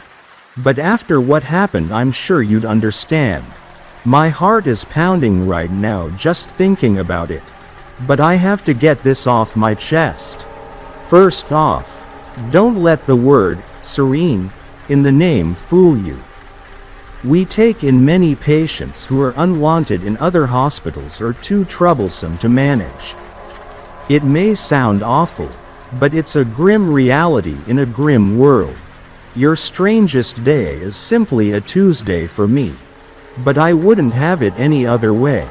But after what happened I'm sure you'd understand. My heart is pounding right now just thinking about it. But I have to get this off my chest. First off, don't let the word serene in the name fool you. We take in many patients who are unwanted in other hospitals or too troublesome to manage. It may sound awful, but it's a grim reality in a grim world. Your strangest day is simply a Tuesday for me. But I wouldn't have it any other way.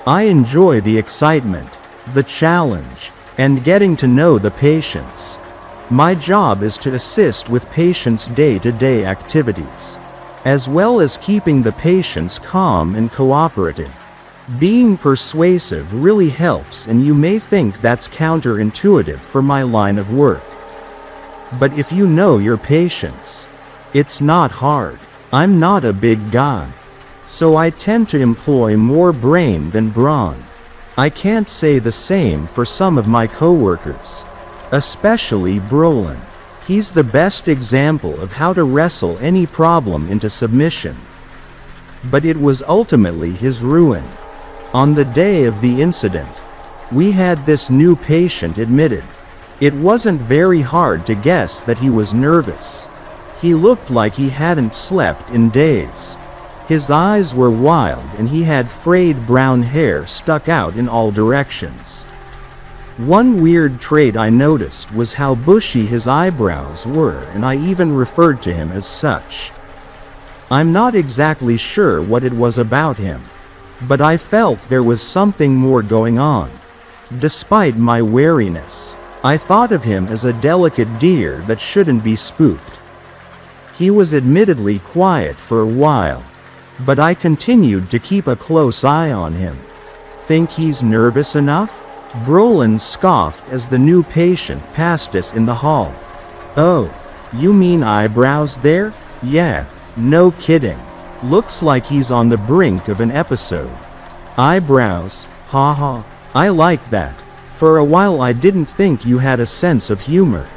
I enjoy the excitement, the challenge, and getting to know the patients. My job is to assist with patients' day-to-day activities, as well as keeping the patients calm and cooperative. Being persuasive really helps, and you may think that's counterintuitive for my line of work. But if you know your patients, it's not hard. I'm not a big guy, so I tend to employ more brain than brawn. I can't say the same for some of my coworkers, especially Brolin. He's the best example of how to wrestle any problem into submission. But it was ultimately his ruin. On the day of the incident, we had this new patient admitted. It wasn't very hard to guess that he was nervous. He looked like he hadn't slept in days. His eyes were wild and he had frayed brown hair stuck out in all directions. One weird trait I noticed was how bushy his eyebrows were, and I even referred to him as such. I'm not exactly sure what it was about him, but I felt there was something more going on. Despite my wariness, I thought of him as a delicate deer that shouldn't be spooked. He was admittedly quiet for a while, but I continued to keep a close eye on him. Think he's nervous enough? Brolin scoffed as the new patient passed us in the hall. Oh, You mean eyebrows there? Yeah, no kidding. Looks like he's on the brink of an episode. Eyebrows, haha. I like that. For a while I didn't think you had a sense of humor.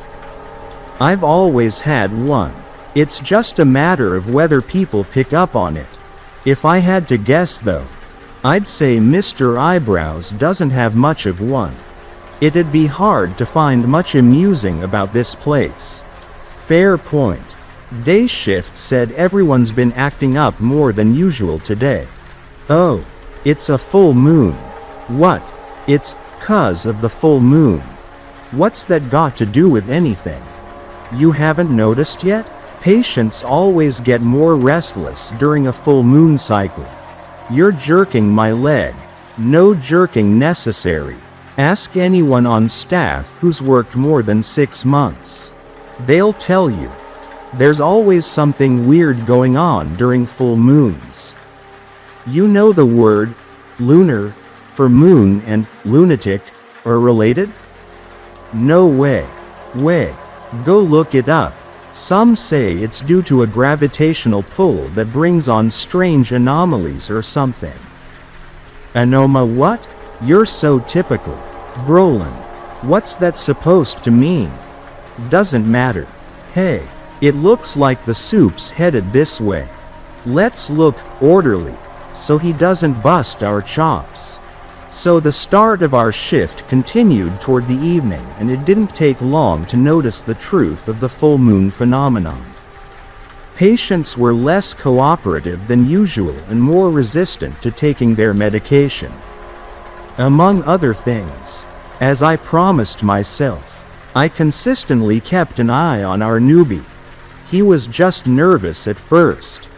I've always had one. It's just a matter of whether people pick up on it. If I had to guess though, I'd say Mr. Eyebrows doesn't have much of one. It'd be hard to find much amusing about this place. Fair point. Day Shift said everyone's been acting up more than usual today. Oh, it's a full moon. What? It's 'cause of the full moon. What's that got to do with anything? You haven't noticed yet? Patients always get more restless during a full moon cycle. You're jerking my leg. No jerking necessary. Ask anyone on staff who's worked more than 6 months. They'll tell you. There's always something weird going on during full moons. You know the word lunar for moon and lunatic are related? No way. Go look it up. Some say it's due to a gravitational pull that brings on strange anomalies or something. Anoma what? You're so typical. Brolin. What's that supposed to mean? Doesn't matter. Hey, it looks like the soup's headed this way. Let's look orderly, so he doesn't bust our chops. So the start of our shift continued toward the evening, and it didn't take long to notice the truth of the full moon phenomenon. Patients were less cooperative than usual and more resistant to taking their medication. Among other things, as I promised myself, I consistently kept an eye on our newbie. He was just nervous at first,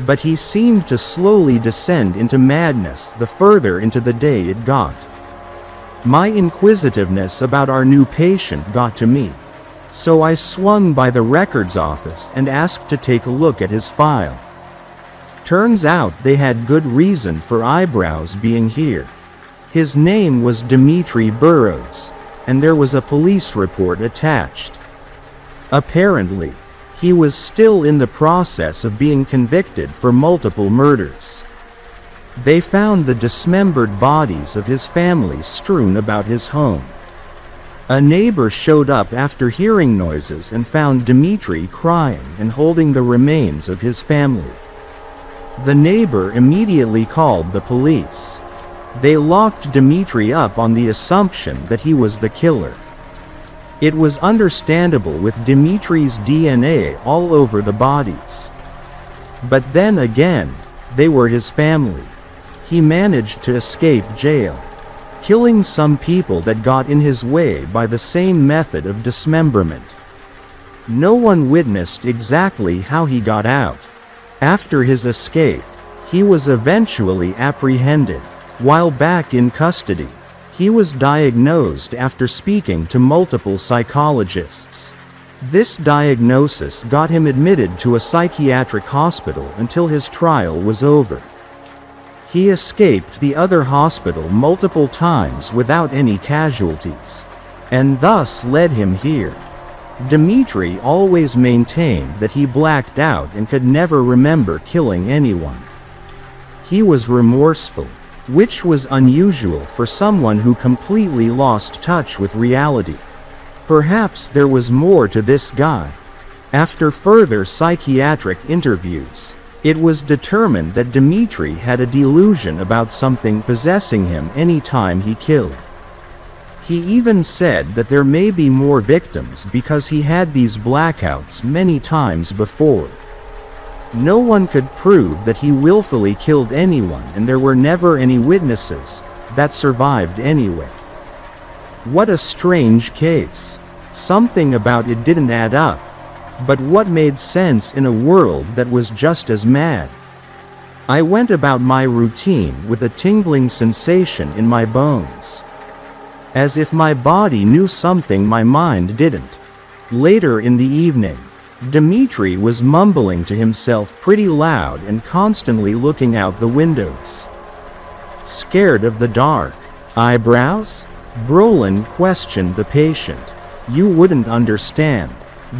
but he seemed to slowly descend into madness the further into the day it got. My inquisitiveness about our new patient got to me, so I swung by the records office and asked to take a look at his file. Turns out they had good reason for Eyebrows being here. His name was Dimitri Burrows, and there was a police report attached. Apparently, he was still in the process of being convicted for multiple murders. They found the dismembered bodies of his family strewn about his home. A neighbor showed up after hearing noises and found Dimitri crying and holding the remains of his family. The neighbor immediately called the police. They locked Dimitri up on the assumption that he was the killer. It was understandable with Dimitri's DNA all over the bodies. But then again, they were his family. He managed to escape jail, killing some people that got in his way by the same method of dismemberment. No one witnessed exactly how he got out. After his escape, he was eventually apprehended. While back in custody, he was diagnosed after speaking to multiple psychologists. This diagnosis got him admitted to a psychiatric hospital until his trial was over. He escaped the other hospital multiple times without any casualties, and thus led him here. Dimitri always maintained that he blacked out and could never remember killing anyone. He was remorseful, which was unusual for someone who completely lost touch with reality. Perhaps there was more to this guy. After further psychiatric interviews, it was determined that Dimitri had a delusion about something possessing him any time he killed. He even said that there may be more victims because he had these blackouts many times before. No one could prove that he willfully killed anyone, and there were never any witnesses that survived anyway. What a strange case. Something about it didn't add up. But what made sense in a world that was just as mad? I went about my routine with a tingling sensation in my bones, as if my body knew something my mind didn't. Later in the evening, Dimitri was mumbling to himself pretty loud and constantly looking out the windows. Scared of the dark. Eyebrows? Brolin questioned the patient. You wouldn't understand.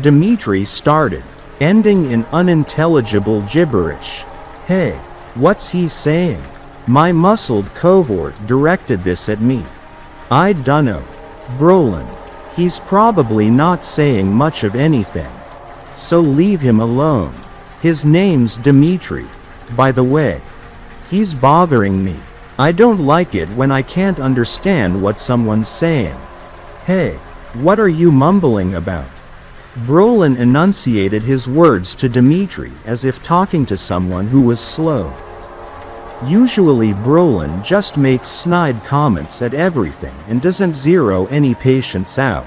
Dmitri started, ending in unintelligible gibberish. Hey, what's he saying? My muscled cohort directed this at me. I dunno. Brolin. He's probably not saying much of anything. So leave him alone. His name's Dmitri, by the way. He's bothering me. I don't like it when I can't understand what someone's saying. Hey, what are you mumbling about? Brolin enunciated his words to Dmitri as if talking to someone who was slow. Usually Brolin just makes snide comments at everything and doesn't zero any patients out.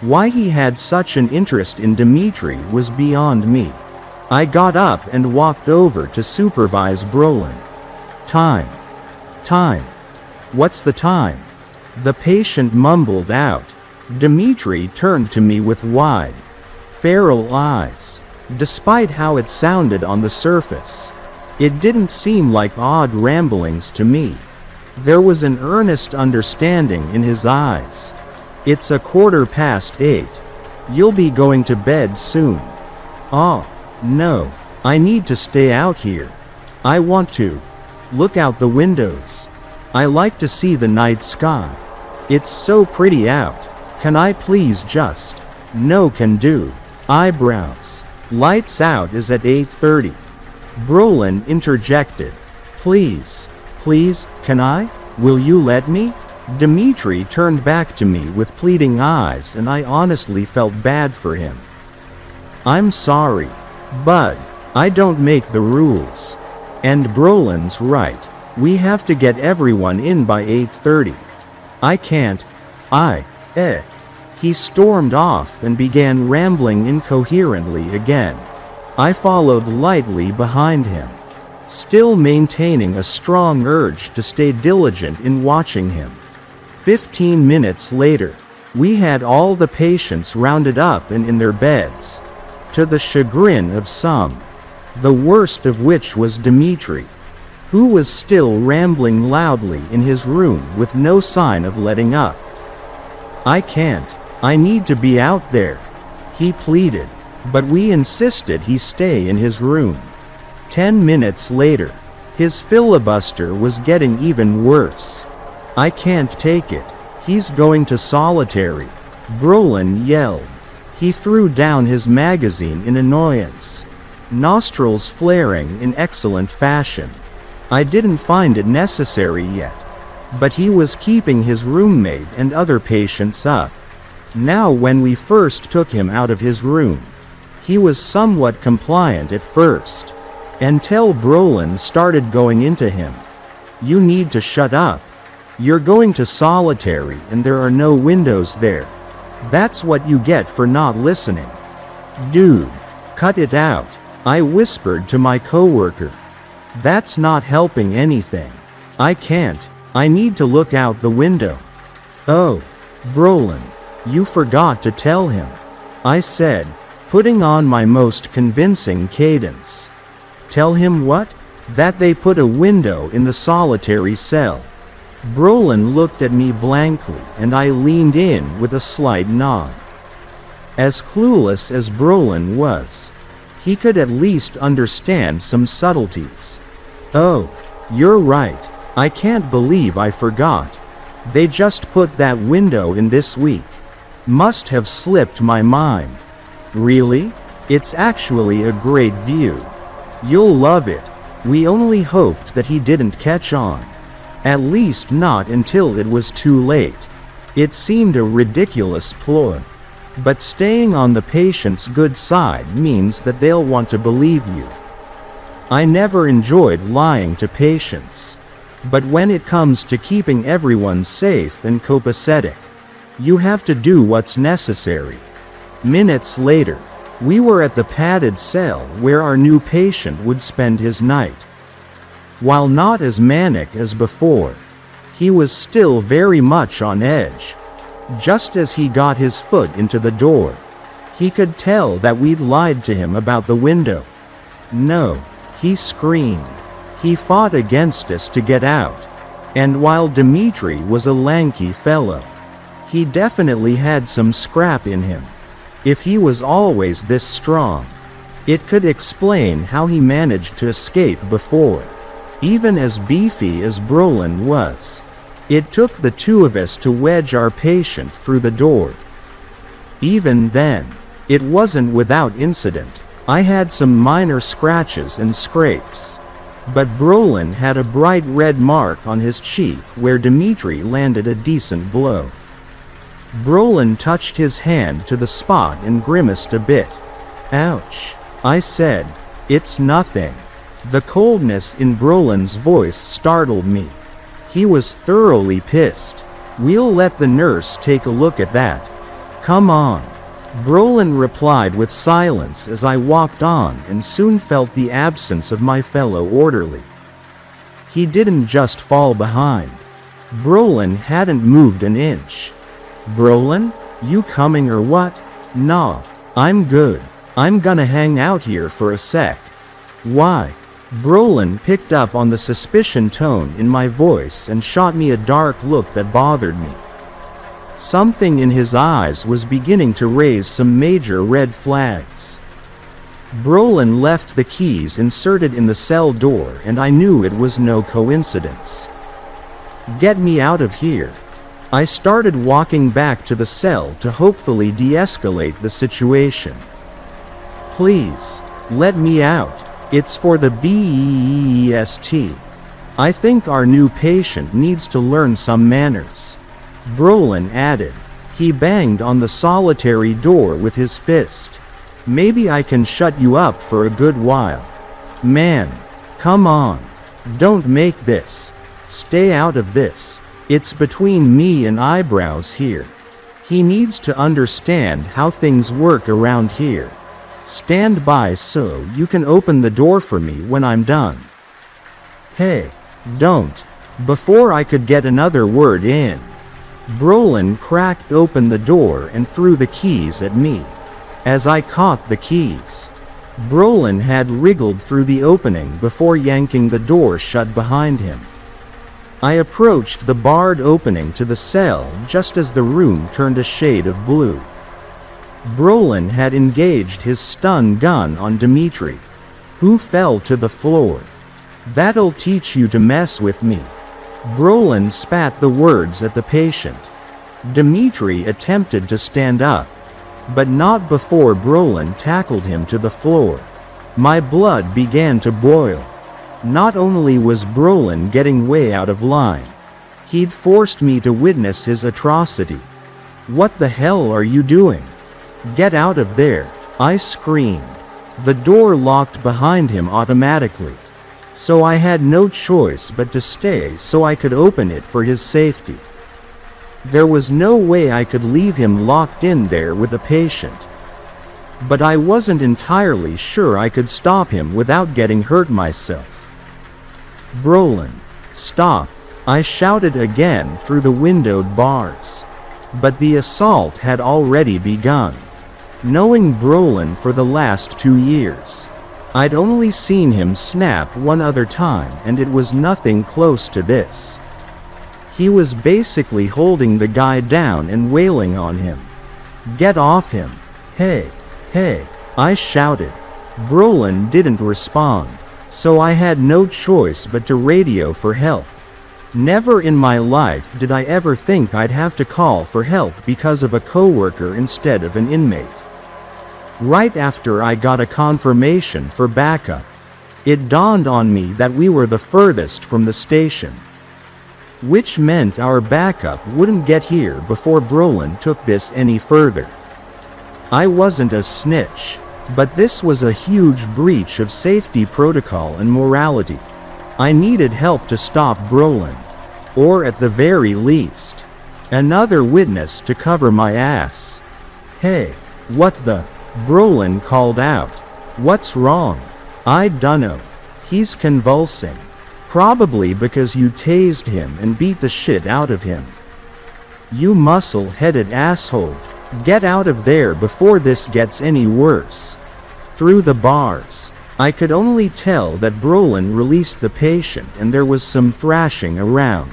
Why he had such an interest in Dmitri was beyond me. I got up and walked over to supervise Brolin. Time. What's the time? The patient mumbled out. Dmitri turned to me with wide, feral eyes. Despite how it sounded on the surface, it didn't seem like odd ramblings to me. There was an earnest understanding in his eyes. It's 8:15. You'll be going to bed soon. Oh, no, I need to stay out here. I want to look out the windows. I like to see the night sky. It's so pretty out. Can I please just? No can do. Eyebrows. Lights out is at 8:30. Brolin interjected. Please, can I? Will you let me? Dmitri turned back to me with pleading eyes and I honestly felt bad for him. I'm sorry, but I don't make the rules. And Brolin's right. We have to get everyone in by 8:30. I can't. He stormed off and began rambling incoherently again. I followed lightly behind him, still maintaining a strong urge to stay diligent in watching him. 15 minutes later, we had all the patients rounded up and in their beds, to the chagrin of some, the worst of which was Dmitri, who was still rambling loudly in his room with no sign of letting up. I can't. I need to be out there, he pleaded, but we insisted he stay in his room. 10 minutes later, his filibuster was getting even worse. I can't take it. He's going to solitary, Brolin yelled. He threw down his magazine in annoyance, nostrils flaring in excellent fashion. I didn't find it necessary yet, but he was keeping his roommate and other patients up. Now when we first took him out of his room, he was somewhat compliant at first, until Brolin started going into him. You need to shut up. You're going to solitary and there are no windows there. That's what you get for not listening. Dude, cut it out, I whispered to my coworker. That's not helping anything. I can't. I need to look out the window. Oh, Brolin, you forgot to tell him, I said, putting on my most convincing cadence. Tell him what? That they put a window in the solitary cell. Brolin looked at me blankly and I leaned in with a slight nod. As clueless as Brolin was, he could at least understand some subtleties. Oh, you're right. I can't believe I forgot. They just put that window in this week. Must have slipped my mind. Really? It's actually a great view. You'll love it. We only hoped that he didn't catch on. At least not until it was too late. It seemed a ridiculous ploy. But staying on the patient's good side means that they'll want to believe you. I never enjoyed lying to patients. But when it comes to keeping everyone safe and copacetic, you have to do what's necessary. Minutes later, we were at the padded cell where our new patient would spend his night. While not as manic as before, he was still very much on edge. Just as he got his foot into the door, he could tell that we'd lied to him about the window. No, he screamed. He fought against us to get out. And while Dmitri was a lanky fellow, he definitely had some scrap in him. If he was always this strong, it could explain how he managed to escape before. Even as beefy as Brolin was, it took the two of us to wedge our patient through the door. Even then, it wasn't without incident. I had some minor scratches and scrapes, but Brolin had a bright red mark on his cheek where Dmitri landed a decent blow. Brolin touched his hand to the spot and grimaced a bit. "Ouch," I said. "It's nothing." The coldness in Brolin's voice startled me. He was thoroughly pissed. "We'll let the nurse take a look at that. Come on." Brolin replied with silence as I walked on and soon felt the absence of my fellow orderly. He didn't just fall behind. Brolin hadn't moved an inch. "Brolin, you coming or what?" "Nah, I'm good. I'm gonna hang out here for a sec." "Why?" Brolin picked up on the suspicion tone in my voice and shot me a dark look that bothered me. Something in his eyes was beginning to raise some major red flags. Brolin left the keys inserted in the cell door, and I knew it was no coincidence. "Get me out of here." I started walking back to the cell to hopefully de-escalate the situation. "Please, let me out. It's for the best. I think our new patient needs to learn some manners," Brolin added. He banged on the solitary door with his fist. "Maybe I can shut you up for a good while." "Man, come on. Don't make this. Stay out of this. It's between me and eyebrows here. He needs to understand how things work around here. Stand by so you can open the door for me when I'm done." "Hey, don't." Before I could get another word in, Brolin cracked open the door and threw the keys at me. As I caught the keys, Brolin had wriggled through the opening before yanking the door shut behind him. I approached the barred opening to the cell just as the room turned a shade of blue. Brolin had engaged his stun gun on Dmitri, who fell to the floor. "That'll teach you to mess with me." Brolin spat the words at the patient. Dmitri attempted to stand up, but not before Brolin tackled him to the floor. My blood began to boil. Not only was Brolin getting way out of line, he'd forced me to witness his atrocity. "What the hell are you doing? Get out of there," I screamed. The door locked behind him automatically, so I had no choice but to stay so I could open it for his safety. There was no way I could leave him locked in there with a patient. But I wasn't entirely sure I could stop him without getting hurt myself. "Brolin, stop," I shouted again through the windowed bars. But the assault had already begun. Knowing Brolin for the last 2 years, I'd only seen him snap one other time, and it was nothing close to this. He was basically holding the guy down and wailing on him. "Get off him. Hey, hey," I shouted. Brolin didn't respond, so I had no choice but to radio for help. Never in my life did I ever think I'd have to call for help because of a coworker instead of an inmate. Right after I got a confirmation for backup, it dawned on me that we were the furthest from the station, which meant our backup wouldn't get here before Brolin took this any further. I wasn't a snitch, but this was a huge breach of safety protocol and morality. I needed help to stop Brolin, or at the very least, another witness to cover my ass. "Hey, what the?" Brolin called out. "What's wrong?" "I dunno. He's convulsing. Probably because you tased him and beat the shit out of him." "You muscle-headed asshole. Get out of there before this gets any worse." Through the bars, I could only tell that Brolin released the patient and there was some thrashing around.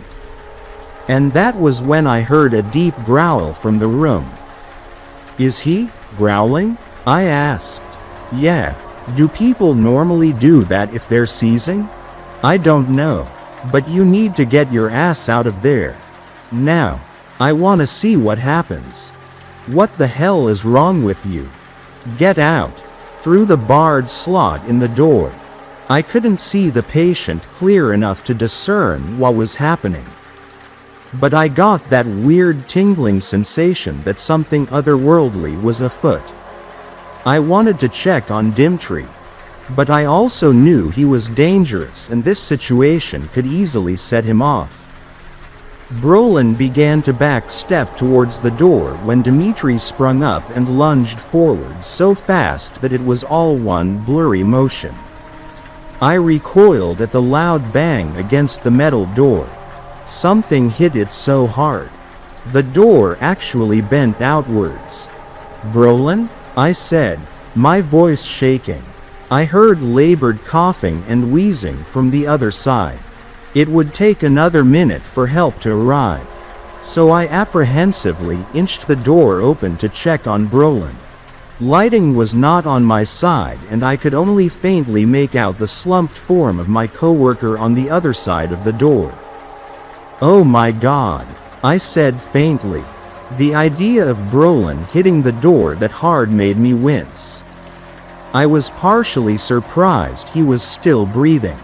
And that was when I heard a deep growl from the room. "Is he?" Growling? I asked. Yeah. Do people normally do that if they're seizing? I don't know. But you need to get your ass out of there. Now. I want to see what happens. What the hell is wrong with you? Get out. Through the barred slot in the door. I couldn't see the patient clear enough to discern what was happening. But I got that weird tingling sensation that something otherworldly was afoot. I wanted to check on Dimitri, but I also knew he was dangerous and this situation could easily set him off. Brolin began to back step towards the door when Dimitri sprung up and lunged forward so fast that it was all one blurry motion. I recoiled at the loud bang against the metal door. Something hit it so hard. The door actually bent outwards. Brolin? I said, my voice shaking. I heard labored coughing and wheezing from the other side. It would take another minute for help to arrive. So I apprehensively inched the door open to check on Brolin. Lighting was not on my side and I could only faintly make out the slumped form of my coworker on the other side of the door. Oh my God, I said faintly. The idea of Brolin hitting the door that hard made me wince. I was partially surprised he was still breathing.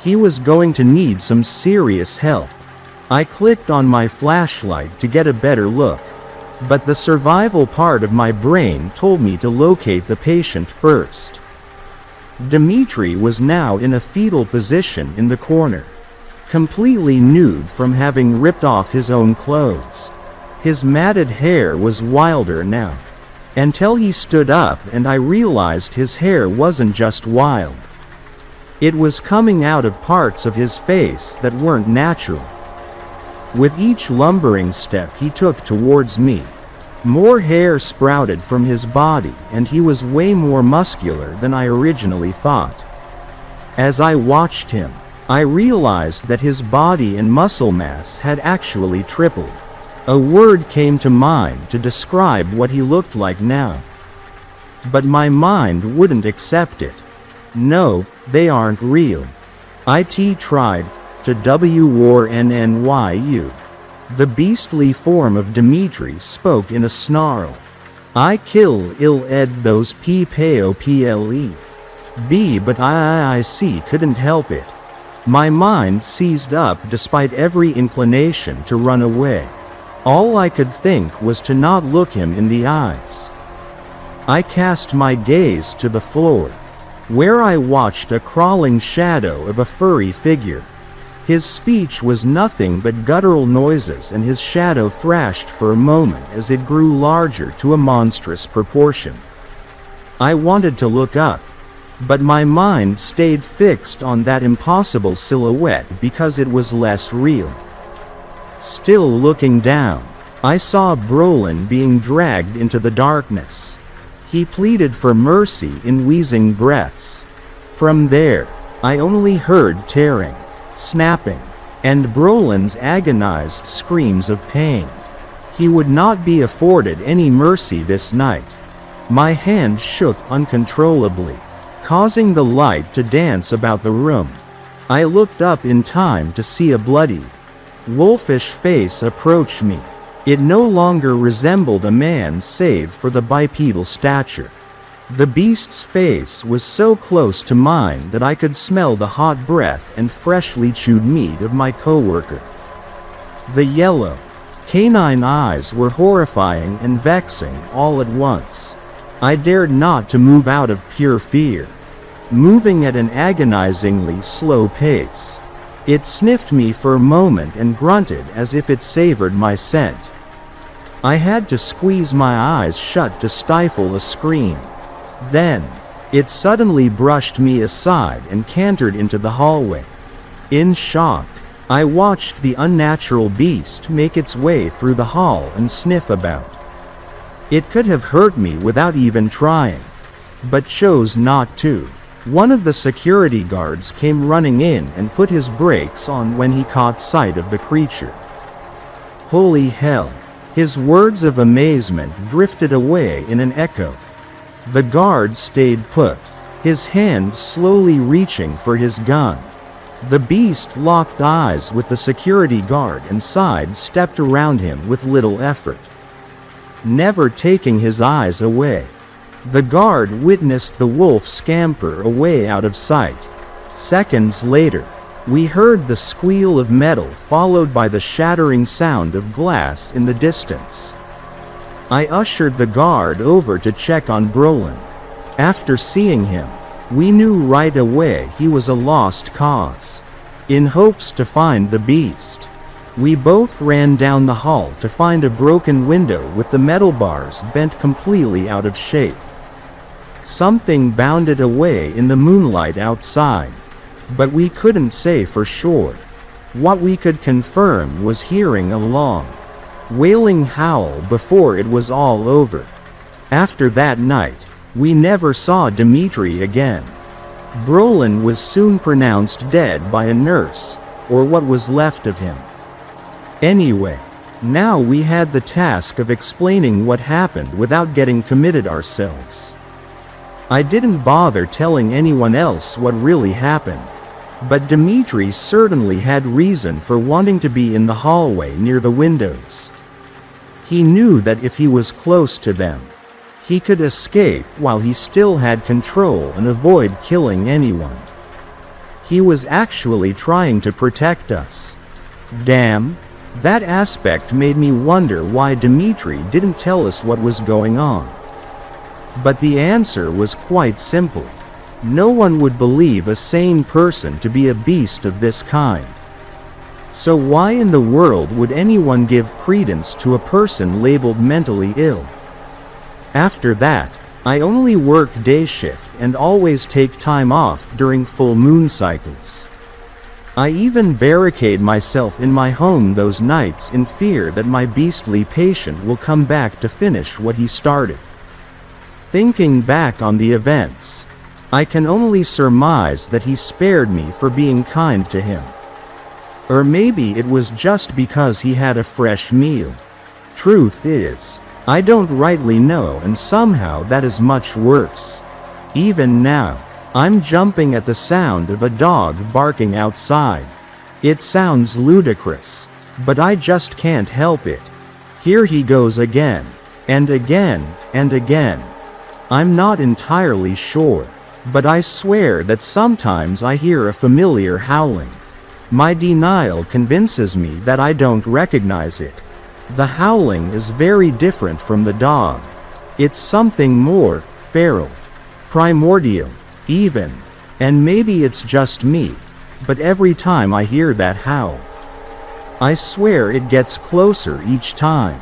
He was going to need some serious help. I clicked on my flashlight to get a better look, but the survival part of my brain told me to locate the patient first. Dimitri was now in a fetal position in the corner, completely nude from having ripped off his own clothes. His matted hair was wilder now. Until he stood up and I realized his hair wasn't just wild. It was coming out of parts of his face that weren't natural. With each lumbering step he took towards me, more hair sprouted from his body and he was way more muscular than I originally thought. As I watched him, I realized that his body and muscle mass had actually tripled. A word came to mind to describe what he looked like now. But my mind wouldn't accept it. No, they aren't real. It tried to WARNNYU. The beastly form of Dimitri spoke in a snarl. I kill ill ed those PPOPLE. But IIC couldn't help it. My mind seized up despite every inclination to run away. All I could think was to not look him in the eyes. I cast my gaze to the floor, where I watched a crawling shadow of a furry figure. His speech was nothing but guttural noises and his shadow thrashed for a moment as it grew larger to a monstrous proportion. I wanted to look up, but my mind stayed fixed on that impossible silhouette because it was less real. Still looking down, I saw Brolin being dragged into the darkness. He pleaded for mercy in wheezing breaths. From there, I only heard tearing, snapping, and Brolin's agonized screams of pain. He would not be afforded any mercy this night. My hand shook uncontrollably, causing the light to dance about the room. I looked up in time to see a bloodied, wolfish face approach me. It no longer resembled a man save for the bipedal stature. The beast's face was so close to mine that I could smell the hot breath and freshly chewed meat of my coworker. The yellow, canine eyes were horrifying and vexing all at once. I dared not to move out of pure fear, moving at an agonizingly slow pace. It sniffed me for a moment and grunted as if it savored my scent. I had to squeeze my eyes shut to stifle a scream. Then, it suddenly brushed me aside and cantered into the hallway. In shock, I watched the unnatural beast make its way through the hall and sniff about. It could have hurt me without even trying, but chose not to. One of the security guards came running in and put his brakes on when he caught sight of the creature. Holy hell! His words of amazement drifted away in an echo. The guard stayed put, his hand slowly reaching for his gun. The beast locked eyes with the security guard and sidestepped around him with little effort, never taking his eyes away. The guard witnessed the wolf scamper away out of sight. Seconds later, we heard the squeal of metal followed by the shattering sound of glass in the distance. I ushered the guard over to check on Brolin. After seeing him, we knew right away he was a lost cause. In hopes to find the beast, we both ran down the hall to find a broken window with the metal bars bent completely out of shape. Something bounded away in the moonlight outside, but we couldn't say for sure. What we could confirm was hearing a long, wailing howl before it was all over. After that night, we never saw Dmitri again. Brolin was soon pronounced dead by a nurse, or what was left of him. Anyway, now we had the task of explaining what happened without getting committed ourselves. I didn't bother telling anyone else what really happened, but Dmitri certainly had reason for wanting to be in the hallway near the windows. He knew that if he was close to them, he could escape while he still had control and avoid killing anyone. He was actually trying to protect us. Damn, that aspect made me wonder why Dmitri didn't tell us what was going on. But the answer was quite simple. No one would believe a sane person to be a beast of this kind. So why in the world would anyone give credence to a person labeled mentally ill? After that, I only work day shift and always take time off during full moon cycles. I even barricade myself in my home those nights in fear that my beastly patient will come back to finish what he started. Thinking back on the events, I can only surmise that he spared me for being kind to him. Or maybe it was just because he had a fresh meal. Truth is, I don't rightly know, and somehow that is much worse. Even now, I'm jumping at the sound of a dog barking outside. It sounds ludicrous, but I just can't help it. Here he goes again, and again, and again. I'm not entirely sure, but I swear that sometimes I hear a familiar howling. My denial convinces me that I don't recognize it. The howling is very different from the dog. It's something more feral, primordial, even, and maybe it's just me, but every time I hear that howl, I swear it gets closer each time.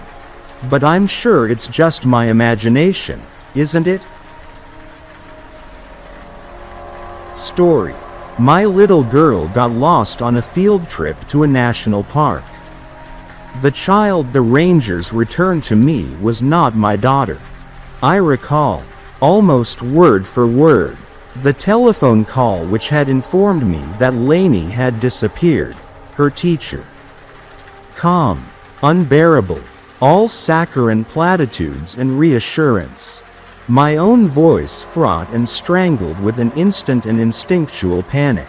But I'm sure it's just my imagination, isn't it? Story. My little girl got lost on a field trip to a national park. The child the rangers returned to me was not my daughter. I recall, almost word for word, the telephone call which had informed me that Lainey had disappeared, her teacher. Calm, unbearable, all saccharine platitudes and reassurance. My own voice fraught and strangled with an instant and instinctual panic.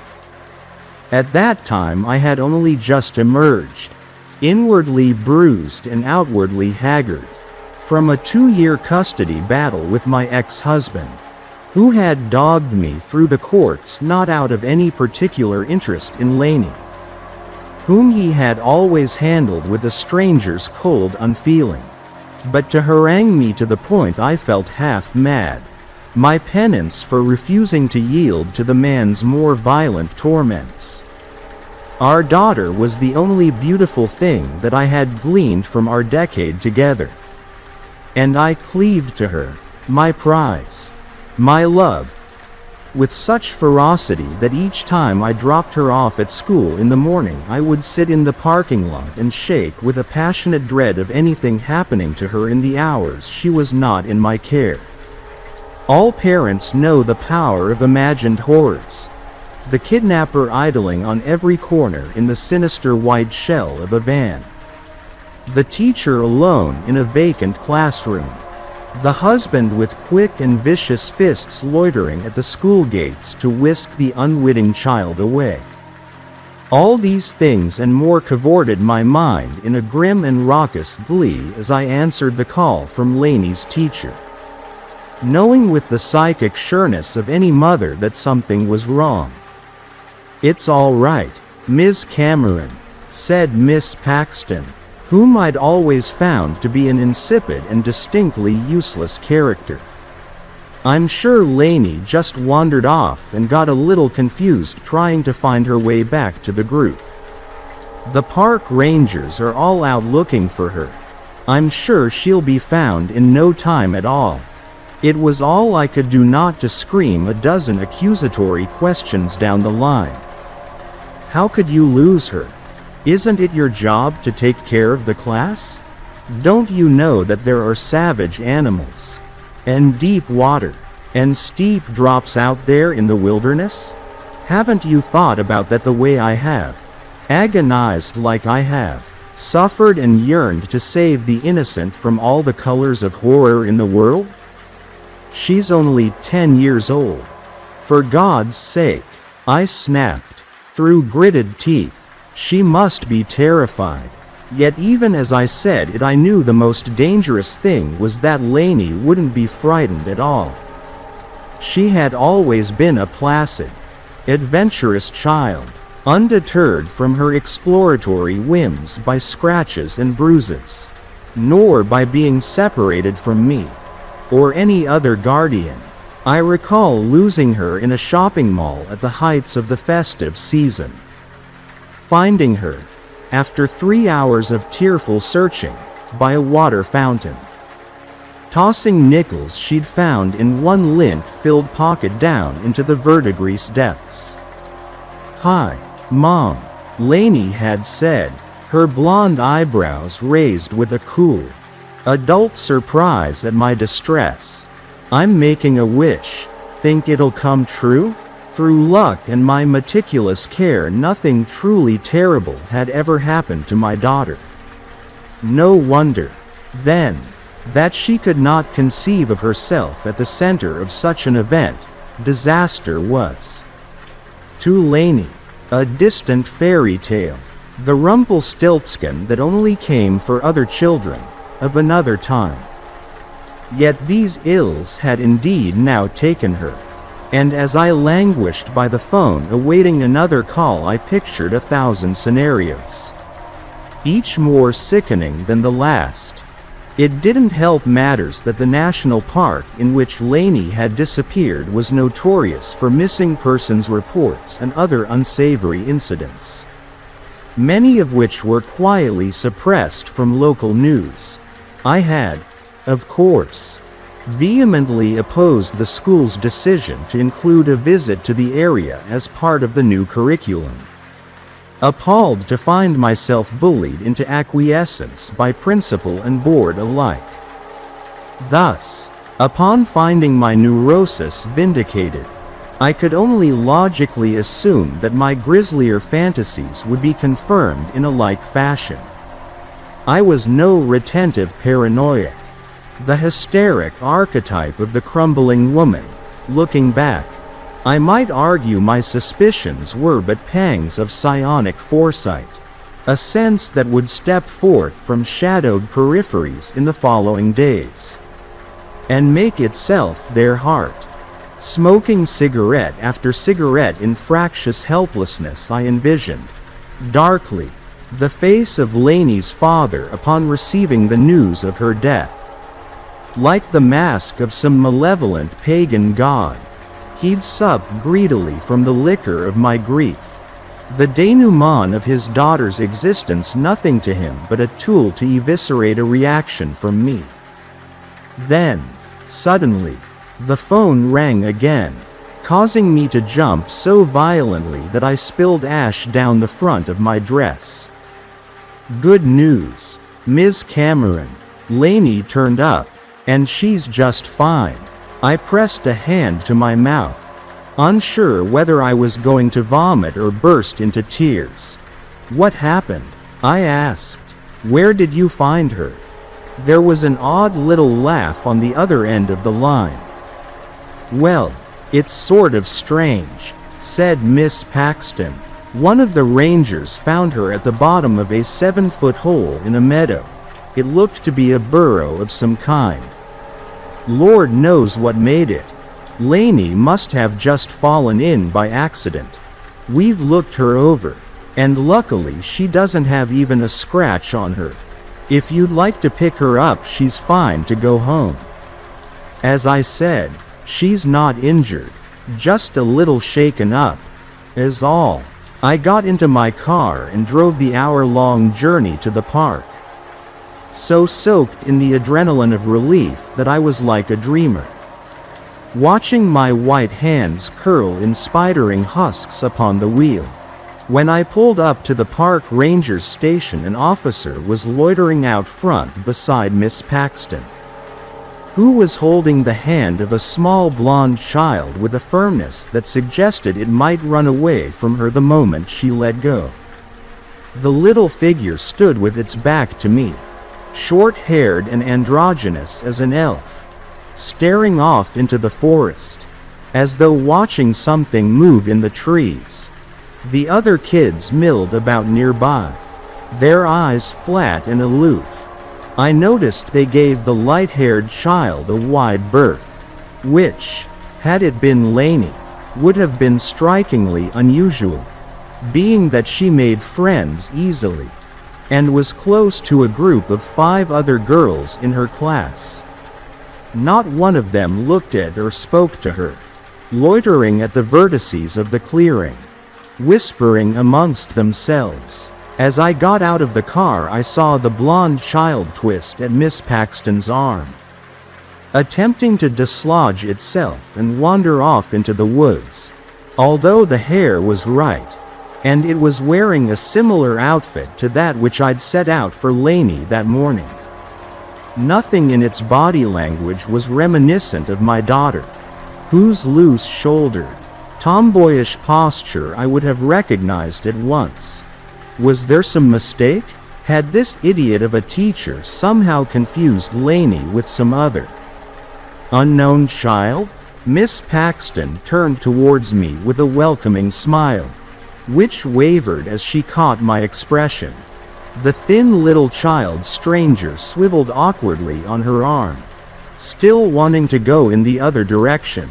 At that time I had only just emerged, inwardly bruised and outwardly haggard, from a 2-year custody battle with my ex-husband, who had dogged me through the courts not out of any particular interest in Lainey, whom he had always handled with a stranger's cold unfeeling, but to harangue me to the point I felt half mad, my penance for refusing to yield to the man's more violent torments. Our daughter was the only beautiful thing that I had gleaned from our decade together, and I cleaved to her, my prize, my love, with such ferocity that each time I dropped her off at school in the morning I would sit in the parking lot and shake with a passionate dread of anything happening to her in the hours she was not in my care. All parents know the power of imagined horrors. The kidnapper idling on every corner in the sinister white shell of a van. The teacher alone in a vacant classroom. The husband with quick and vicious fists loitering at the school gates to whisk the unwitting child away. All these things and more cavorted my mind in a grim and raucous glee as I answered the call from Laney's teacher. Knowing with the psychic sureness of any mother that something was wrong. "It's all right, Ms. Cameron," said Miss Paxton, whom I'd always found to be an insipid and distinctly useless character. I'm sure Laney just wandered off and got a little confused trying to find her way back to the group. The park rangers are all out looking for her. I'm sure she'll be found in no time at all. It was all I could do not to scream a dozen accusatory questions down the line. How could you lose her? Isn't it your job to take care of the class? Don't you know that there are savage animals, and deep water, and steep drops out there in the wilderness? Haven't you thought about that the way I have, agonized like I have, suffered and yearned to save the innocent from all the colors of horror in the world? She's only 10 years old. For God's sake, I snapped, through gritted teeth. She must be terrified. Yet even as I said it, I knew the most dangerous thing was that Laney wouldn't be frightened at all. She had always been a placid, adventurous child, undeterred from her exploratory whims by scratches and bruises, nor by being separated from me, or any other guardian. I recall losing her in a shopping mall at the heights of the festive season. Finding her, after 3 hours of tearful searching, by a water fountain. Tossing nickels she'd found in one lint-filled pocket down into the verdigris depths. "Hi, Mom," Laney had said, her blonde eyebrows raised with a cool, adult surprise at my distress. "I'm making a wish. Think it'll come true?" Through luck and my meticulous care, nothing truly terrible had ever happened to my daughter. No wonder, then, that she could not conceive of herself at the center of such an event. Disaster was, to Laney, a distant fairy tale, the Rumpelstiltskin that only came for other children, of another time. Yet these ills had indeed now taken her. And as I languished by the phone awaiting another call, I pictured 1,000 scenarios, each more sickening than the last. It didn't help matters that the national park in which Laney had disappeared was notorious for missing persons reports and other unsavory incidents, many of which were quietly suppressed from local news. I had, of course, vehemently opposed the school's decision to include a visit to the area as part of the new curriculum. Appalled to find myself bullied into acquiescence by principal and board alike. Thus, upon finding my neurosis vindicated, I could only logically assume that my grislier fantasies would be confirmed in a like fashion. I was no retentive paranoiac, the hysteric archetype of the crumbling woman. Looking back, I might argue my suspicions were but pangs of psionic foresight, a sense that would step forth from shadowed peripheries in the following days, and make itself their heart. Smoking cigarette after cigarette in fractious helplessness, I envisioned, darkly, the face of Laney's father upon receiving the news of her death. Like the mask of some malevolent pagan god, he'd sup greedily from the liquor of my grief. The denouement of his daughter's existence nothing to him but a tool to eviscerate a reaction from me. Then, suddenly, the phone rang again, causing me to jump so violently that I spilled ash down the front of my dress. "Good news, Ms. Cameron. Laney turned up, and she's just fine." I pressed a hand to my mouth, unsure whether I was going to vomit or burst into tears. "What happened?" I asked. Where did you find her?" There was an odd little laugh on the other end of the line. "Well, it's sort of strange," said Miss Paxton. "One of the rangers found her at the bottom of a 7-foot hole in a meadow. It looked to be a burrow of some kind. Lord knows what made it. Lainey must have just fallen in by accident. We've looked her over, and luckily she doesn't have even a scratch on her. If you'd like to pick her up, she's fine to go home. As I said, she's not injured, just a little shaken up, is all." I got into my car and drove the hour-long journey to the park, so soaked in the adrenaline of relief that I was like a dreamer, watching my white hands curl in spidering husks upon the wheel. When I pulled up to the park ranger's station, an officer was loitering out front beside Miss Paxton, who was holding the hand of a small blonde child with a firmness that suggested it might run away from her the moment she let go. The little figure stood with its back to me, short-haired and androgynous as an elf, staring off into the forest, as though watching something move in the trees. The other kids milled about nearby, their eyes flat and aloof. I noticed they gave the light-haired child a wide berth, which, had it been Lainey, would have been strikingly unusual, being that she made friends easily, and was close to a group of 5 other girls in her class. Not one of them looked at or spoke to her, loitering at the vertices of the clearing, whispering amongst themselves. As I got out of the car, I saw the blonde child twist at Miss Paxton's arm, attempting to dislodge itself and wander off into the woods, although the hair was right, and it was wearing a similar outfit to that which I'd set out for Lainey that morning. Nothing in its body language was reminiscent of my daughter, whose loose-shouldered, tomboyish posture I would have recognized at once. Was there some mistake? Had this idiot of a teacher somehow confused Lainey with some other unknown child? Miss Paxton turned towards me with a welcoming smile, which wavered as she caught my expression. The thin little child stranger swiveled awkwardly on her arm, still wanting to go in the other direction.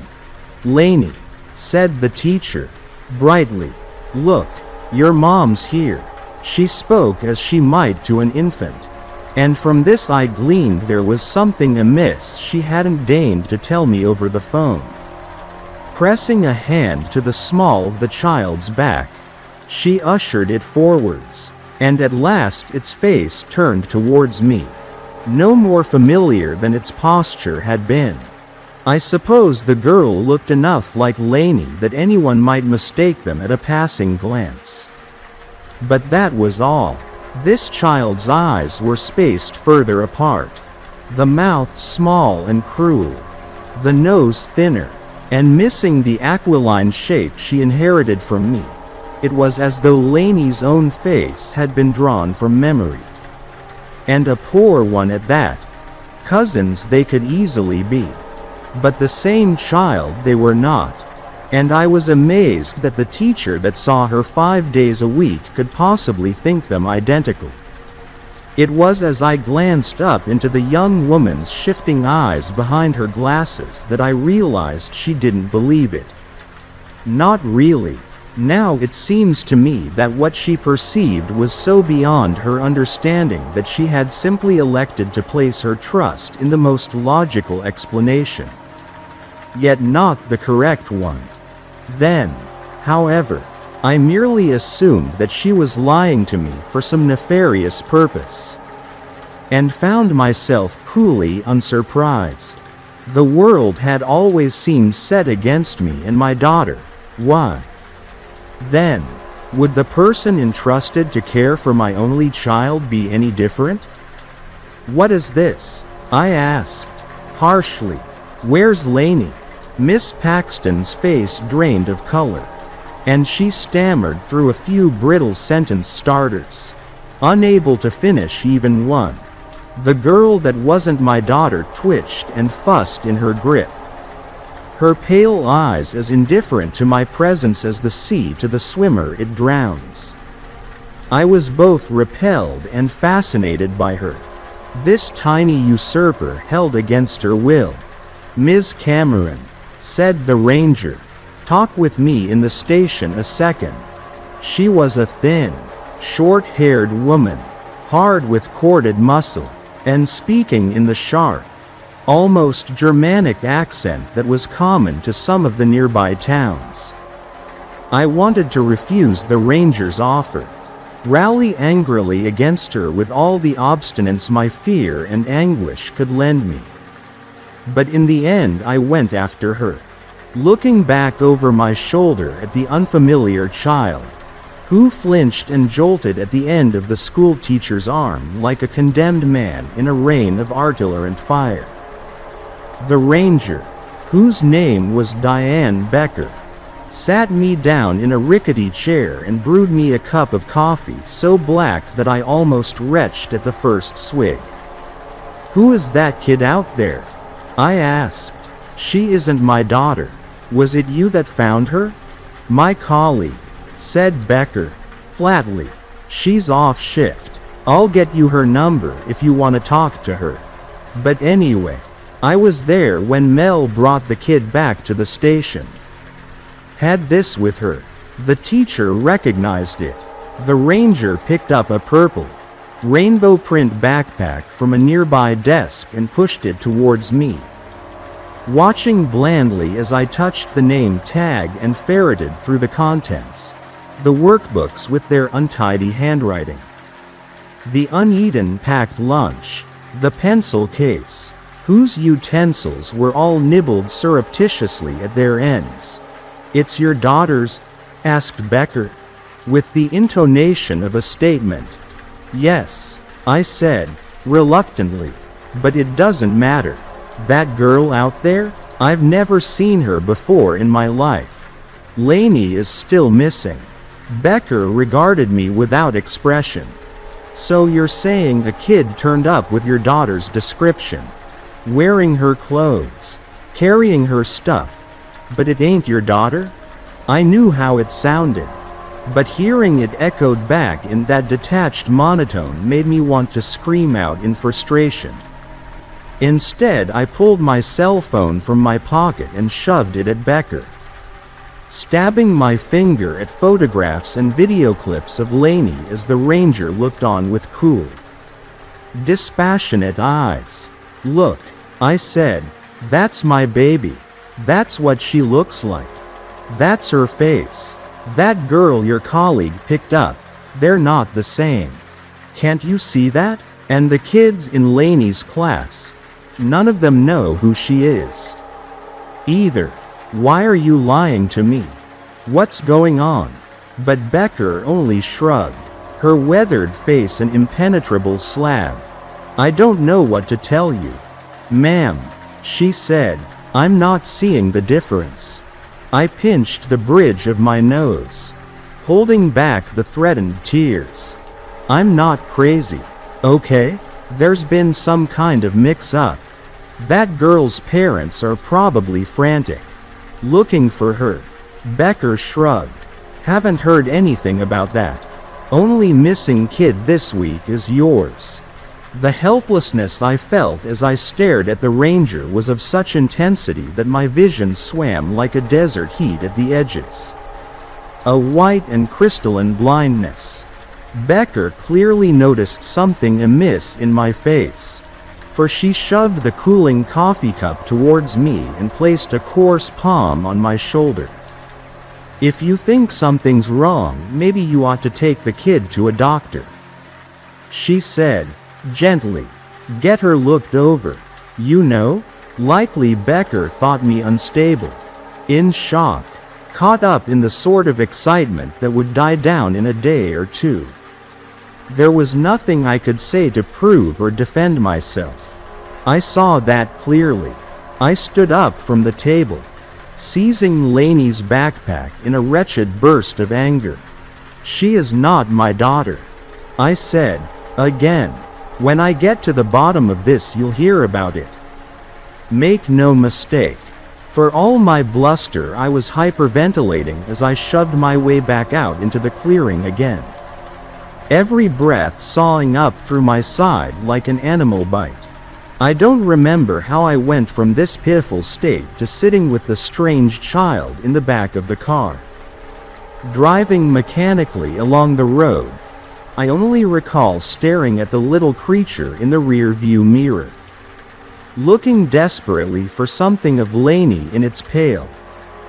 "Lainey," said the teacher, brightly, "look, your mom's here." She spoke as she might to an infant, and from this I gleaned there was something amiss she hadn't deigned to tell me over the phone. Pressing a hand to the small of the child's back, she ushered it forwards, and at last its face turned towards me, no more familiar than its posture had been. I suppose the girl looked enough like Lainey that anyone might mistake them at a passing glance. But that was all. This child's eyes were spaced further apart, the mouth small and cruel, the nose thinner, and missing the aquiline shape she inherited from me. It was as though Lainey's own face had been drawn from memory. And a poor one at that. Cousins they could easily be, but the same child they were not. And I was amazed that the teacher that saw her 5 days a week could possibly think them identical. It was as I glanced up into the young woman's shifting eyes behind her glasses that I realized she didn't believe it. Not really. Now it seems to me that what she perceived was so beyond her understanding that she had simply elected to place her trust in the most logical explanation, yet not the correct one. Then, however, I merely assumed that she was lying to me for some nefarious purpose, and found myself coolly unsurprised. The world had always seemed set against me and my daughter. Why? Then, would the person entrusted to care for my only child be any different? "What is this?" I asked, harshly. "Where's Lainey?" Miss Paxton's face drained of color, and she stammered through a few brittle sentence starters. unable to finish even one. The girl that wasn't my daughter twitched and fussed in her grip, her pale eyes as indifferent to my presence as the sea to the swimmer it drowns. I was both repelled and fascinated by her, this tiny usurper held against her will. "Ms. Cameron," said the ranger, "talk with me in the station a second." She was a thin, short-haired woman, hard with corded muscle, and speaking in the sharp, almost Germanic accent that was common to some of the nearby towns. I wanted to refuse the ranger's offer, rally angrily against her with all the obstinance my fear and anguish could lend me. But in the end I went after her, looking back over my shoulder at the unfamiliar child, who flinched and jolted at the end of the school teacher's arm like a condemned man in a rain of artillery fire. The ranger, whose name was Diane Becker, sat me down in a rickety chair and brewed me a cup of coffee so black that I almost retched at the first swig. "Who is that kid out there?" I asked. "She isn't my daughter. Was it you that found her?" "My colleague," said Becker, flatly. "She's off shift. I'll get you her number if you want to talk to her. But anyway, I was there when Mel brought the kid back to the station. Had this with her." The teacher recognized it. The ranger picked up a purple, rainbow print backpack from a nearby desk and pushed it towards me, watching blandly as I touched the name tag and ferreted through the contents, the workbooks with their untidy handwriting, the uneaten packed lunch, the pencil case, whose utensils were all nibbled surreptitiously at their ends. "It's your daughter's?" asked Becker, with the intonation of a statement. "Yes," I said, reluctantly, "but it doesn't matter. That girl out there? I've never seen her before in my life. Lainey is still missing." Becker regarded me without expression. "So you're saying a kid turned up with your daughter's description, wearing her clothes, carrying her stuff, but it ain't your daughter?" I knew how it sounded, but hearing it echoed back in that detached monotone made me want to scream out in frustration. Instead, I pulled my cell phone from my pocket and shoved it at Becker, stabbing my finger at photographs and video clips of Lainey as the ranger looked on with cool, dispassionate eyes. "Look," I said, "that's my baby. That's what she looks like. That's her face. That girl your colleague picked up, they're not the same. Can't you see that? And the kids in Lainey's class, none of them know who she is either. Why are you lying to me? What's going on?" But Becker only shrugged, her weathered face an impenetrable slab. "I don't know what to tell you, ma'am," she said. "I'm not seeing the difference." I pinched the bridge of my nose, holding back the threatened tears. "I'm not crazy, okay? There's been some kind of mix-up. That girl's parents are probably frantic, looking for her." Becker shrugged. "Haven't heard anything about that. Only missing kid this week is yours." The helplessness I felt as I stared at the ranger was of such intensity that my vision swam like a desert heat at the edges, a white and crystalline blindness. Becker clearly noticed something amiss in my face, for she shoved the cooling coffee cup towards me and placed a coarse palm on my shoulder. "If you think something's wrong, maybe you ought to take the kid to a doctor," she said, gently. "Get her looked over. You know?" Likely Becker thought me unstable, in shock, caught up in the sort of excitement that would die down in a day or two. There was nothing I could say to prove or defend myself. I saw that clearly. I stood up from the table, seizing Lainey's backpack in a wretched burst of anger. "She is not my daughter. I said. Again. When I get to the bottom of this, you'll hear about it. Make no mistake. For all my bluster, I was hyperventilating as I shoved my way back out into the clearing again. Every breath sawing up through my side like an animal bite. I don't remember how I went from this pitiful state to sitting with the strange child in the back of the car. Driving mechanically along the road, I only recall staring at the little creature in the rear-view mirror, looking desperately for something of Lainey in its pale,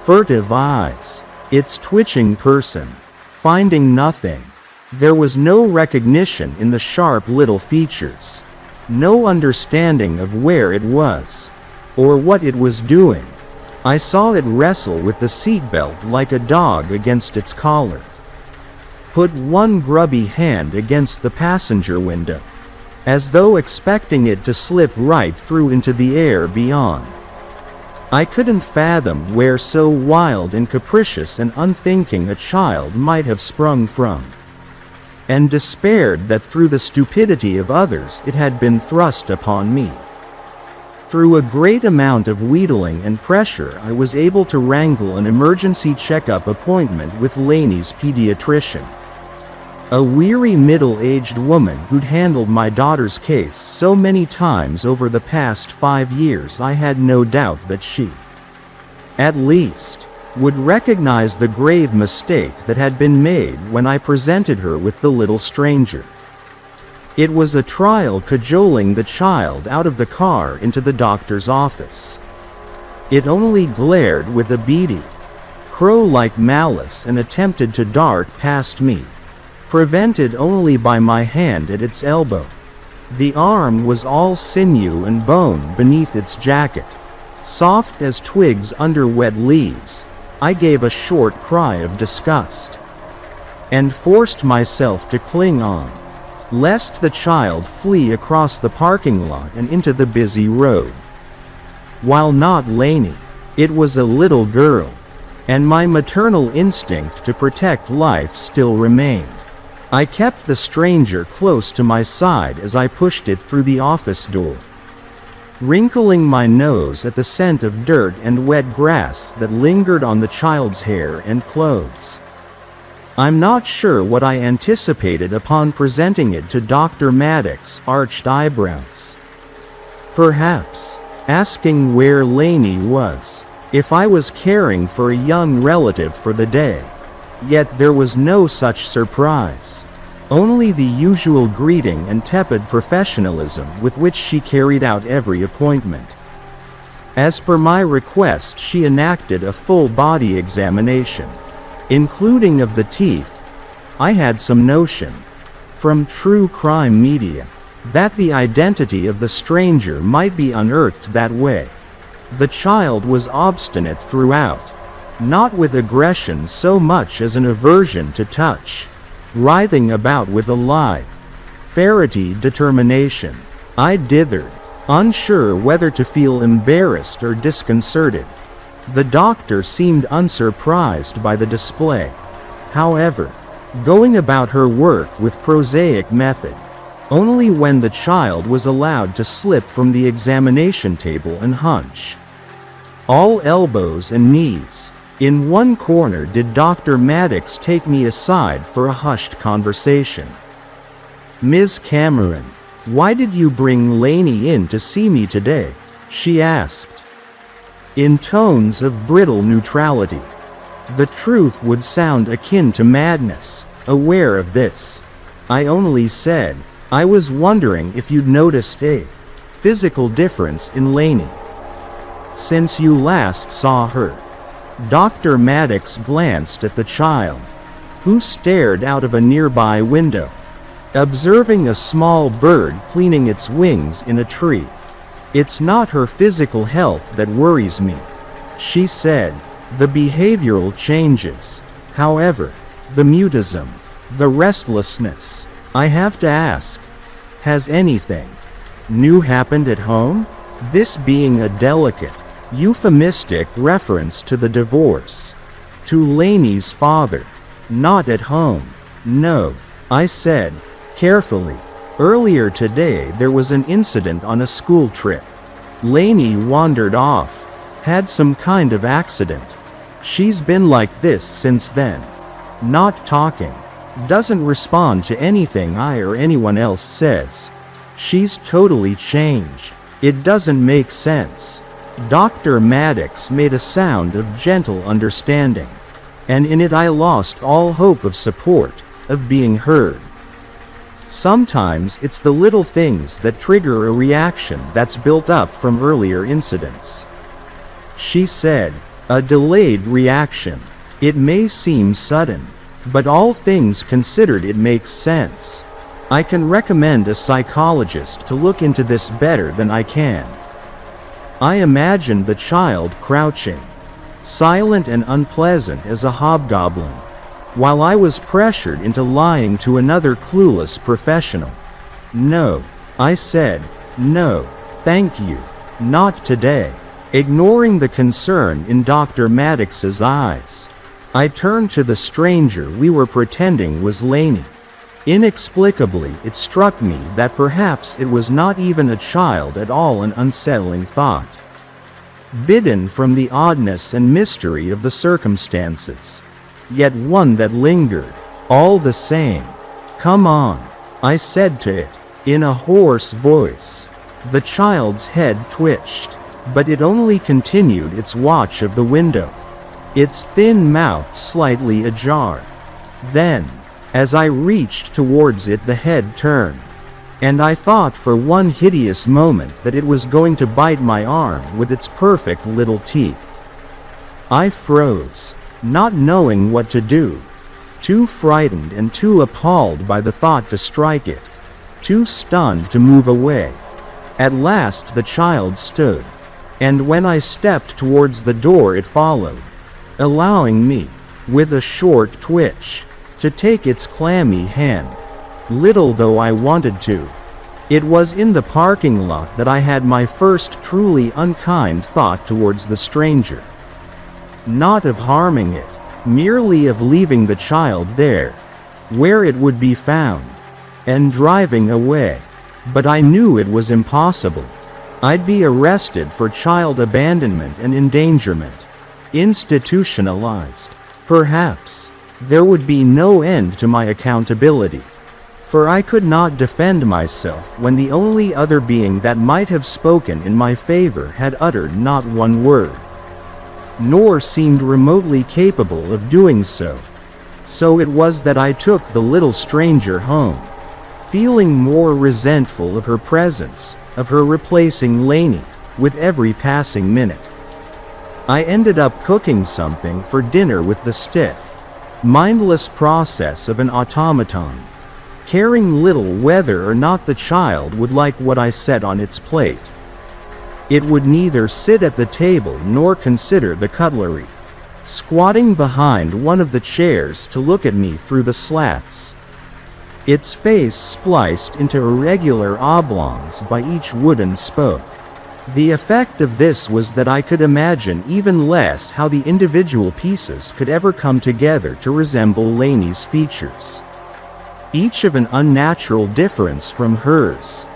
furtive eyes, its twitching person, finding nothing. There was no recognition in the sharp little features, no understanding of where it was, or what it was doing. I saw it wrestle with the seatbelt like a dog against its collar, put one grubby hand against the passenger window, as though expecting it to slip right through into the air beyond. I couldn't fathom where so wild and capricious and unthinking a child might have sprung from, and despaired that through the stupidity of others it had been thrust upon me. Through a great amount of wheedling and pressure, I was able to wrangle an emergency checkup appointment with Lainey's pediatrician, a weary middle-aged woman who'd handled my daughter's case so many times over the past 5 years. I had no doubt that she, at least, would recognize the grave mistake that had been made when I presented her with the little stranger. It was a trial cajoling the child out of the car into the doctor's office. It only glared with a beady, crow-like malice and attempted to dart past me, prevented only by my hand at its elbow. The arm was all sinew and bone beneath its jacket, soft as twigs under wet leaves. I gave a short cry of disgust, and forced myself to cling on, lest the child flee across the parking lot and into the busy road. While not Lainey, it was a little girl, and my maternal instinct to protect life still remained. I kept the stranger close to my side as I pushed it through the office door, wrinkling my nose at the scent of dirt and wet grass that lingered on the child's hair and clothes. I'm not sure what I anticipated upon presenting it to Dr. Maddox's arched eyebrows. Perhaps asking where Lainey was, if I was caring for a young relative for the day. Yet there was no such surprise, only the usual greeting and tepid professionalism with which she carried out every appointment. As per my request, she enacted a full body examination, including of the teeth. I had some notion, from true crime media, that the identity of the stranger might be unearthed that way. The child was obstinate throughout, not with aggression so much as an aversion to touch, writhing about with a lithe, ferrety determination. I dithered, unsure whether to feel embarrassed or disconcerted. The doctor seemed unsurprised by the display, however, going about her work with prosaic method. Only when the child was allowed to slip from the examination table and hunch, all elbows and knees, in one corner, did Dr. Maddox take me aside for a hushed conversation. "Ms. Cameron, why did you bring Lainey in to see me today?" she asked, in tones of brittle neutrality. The truth would sound akin to madness. Aware of this, I only said, "I was wondering if you'd noticed a physical difference in Lainey since you last saw her." Dr. Maddox glanced at the child, who stared out of a nearby window, observing a small bird cleaning its wings in a tree. "It's not her physical health that worries me," she said. "The behavioral changes, however, the mutism, the restlessness. I have to ask, has anything new happened at home?" This being a delicate, euphemistic reference to the divorce, to Lainey's father. "Not at home, no," I said, Carefully. Earlier today there was an incident on a school trip. Lainey wandered off. Had some kind of accident. She's been like this since then. Not talking. Doesn't respond to anything I or anyone else says. She's totally changed. It doesn't make sense. Dr. Maddox made a sound of gentle understanding, and in it I lost all hope of support, of being heard. Sometimes it's the little things that trigger a reaction that's built up from earlier incidents. She said, a delayed reaction. It may seem sudden, but all things considered it makes sense. I can recommend a psychologist to look into this better than I can. I imagined the child crouching, silent and unpleasant as a hobgoblin, while I was pressured into lying to another clueless professional. No, I said, no, thank you, not today. Ignoring the concern in Dr. Maddox's eyes, I turned to the stranger we were pretending was Lainey. Inexplicably, it struck me that perhaps it was not even a child at all, an unsettling thought. Bidden from the oddness and mystery of the circumstances, yet one that lingered, all the same. Come on, I said to it, in a hoarse voice. The child's head twitched, but it only continued its watch of the window, its thin mouth slightly ajar. Then, as I reached towards it, the head turned, and I thought for one hideous moment that it was going to bite my arm with its perfect little teeth. I froze, not knowing what to do, too frightened and too appalled by the thought to strike it, too stunned to move away. At last the child stood, and when I stepped towards the door it followed, allowing me, with a short twitch, to take its clammy hand. Little though I wanted to. It was in the parking lot that I had my first truly unkind thought towards the stranger. Not of harming it, merely of leaving the child there, where it would be found, and driving away. But I knew it was impossible. I'd be arrested for child abandonment and endangerment. Institutionalized. Perhaps there would be no end to my accountability. For I could not defend myself when the only other being that might have spoken in my favor had uttered not one word, nor seemed remotely capable of doing so. So it was that I took the little stranger home, feeling more resentful of her presence, of her replacing Lainey, with every passing minute. I ended up cooking something for dinner with the stiff, mindless process of an automaton, caring little whether or not the child would like what I set on its plate. It would neither sit at the table nor consider the cutlery, squatting behind one of the chairs to look at me through the slats, its face spliced into irregular oblongs by each wooden spoke. The effect of this was that I could imagine even less how the individual pieces could ever come together to resemble Lainey's features, each of an unnatural difference from hers.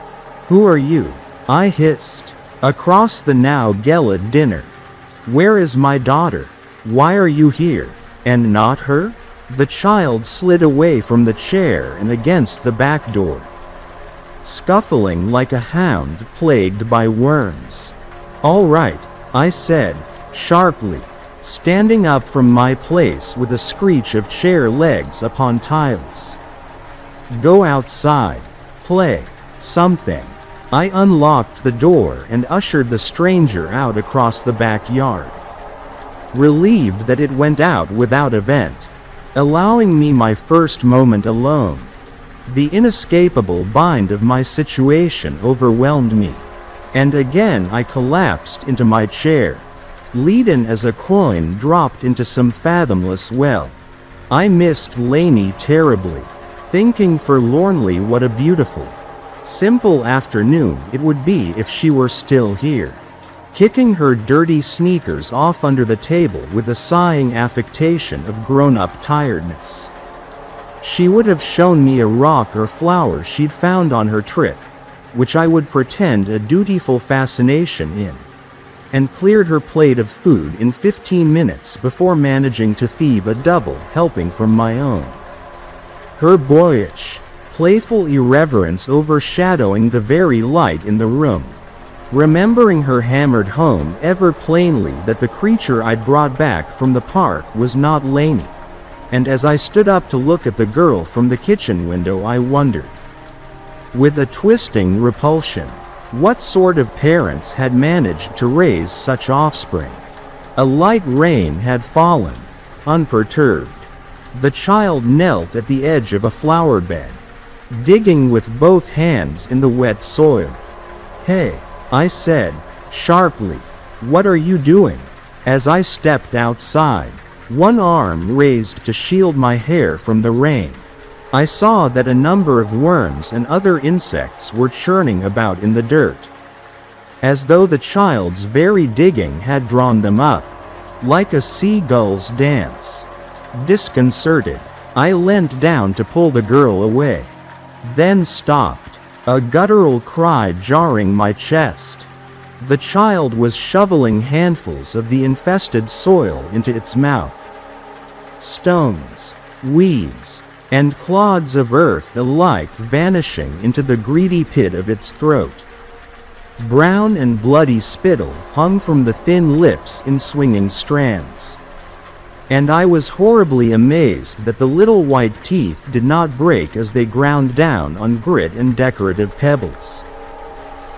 "Who are you?" I hissed, across the now gelid dinner. "Where is my daughter? Why are you here, and not her?" The child slid away from the chair and against the back door, scuffling like a hound plagued by worms. "All right," I said, sharply, standing up from my place with a screech of chair legs upon tiles. "Go outside. Play something." I unlocked the door and ushered the stranger out across the backyard, relieved that it went out without event, allowing me my first moment alone. The inescapable bind of my situation overwhelmed me, and again I collapsed into my chair, leaden as a coin dropped into some fathomless well. I missed Lainey terribly, thinking forlornly what a beautiful, simple afternoon it would be if she were still here, kicking her dirty sneakers off under the table with a sighing affectation of grown-up tiredness. She would have shown me a rock or flower she'd found on her trip, which I would pretend a dutiful fascination in, and cleared her plate of food in 15 minutes before managing to thieve a double helping from my own. Her boyish, playful irreverence overshadowing the very light in the room. Remembering her hammered home ever plainly that the creature I'd brought back from the park was not Lainey, and as I stood up to look at the girl from the kitchen window I wondered, with a twisting repulsion, what sort of parents had managed to raise such offspring. A light rain had fallen, unperturbed. The child knelt at the edge of a flower bed, digging with both hands in the wet soil. "Hey," I said, sharply, "what are you doing?" As I stepped outside, one arm raised to shield my hair from the rain, I saw that a number of worms and other insects were churning about in the dirt, as though the child's very digging had drawn them up, like a seagull's dance. Disconcerted, I leant down to pull the girl away, then stopped, a guttural cry jarring my chest. The child was shoveling handfuls of the infested soil into its mouth. Stones, weeds, and clods of earth alike vanishing into the greedy pit of its throat. Brown and bloody spittle hung from the thin lips in swinging strands. And I was horribly amazed that the little white teeth did not break as they ground down on grit and decorative pebbles.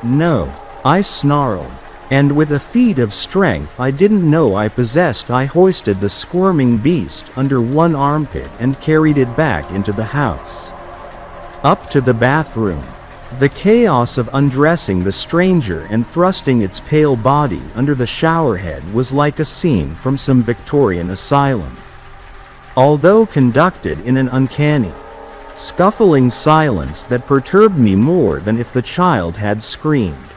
"No," I snarled, and with a feat of strength I didn't know I possessed I hoisted the squirming beast under one armpit and carried it back into the house. Up to the bathroom. The chaos of undressing the stranger and thrusting its pale body under the showerhead was like a scene from some Victorian asylum, although conducted in an uncanny, scuffling silence that perturbed me more than if the child had screamed.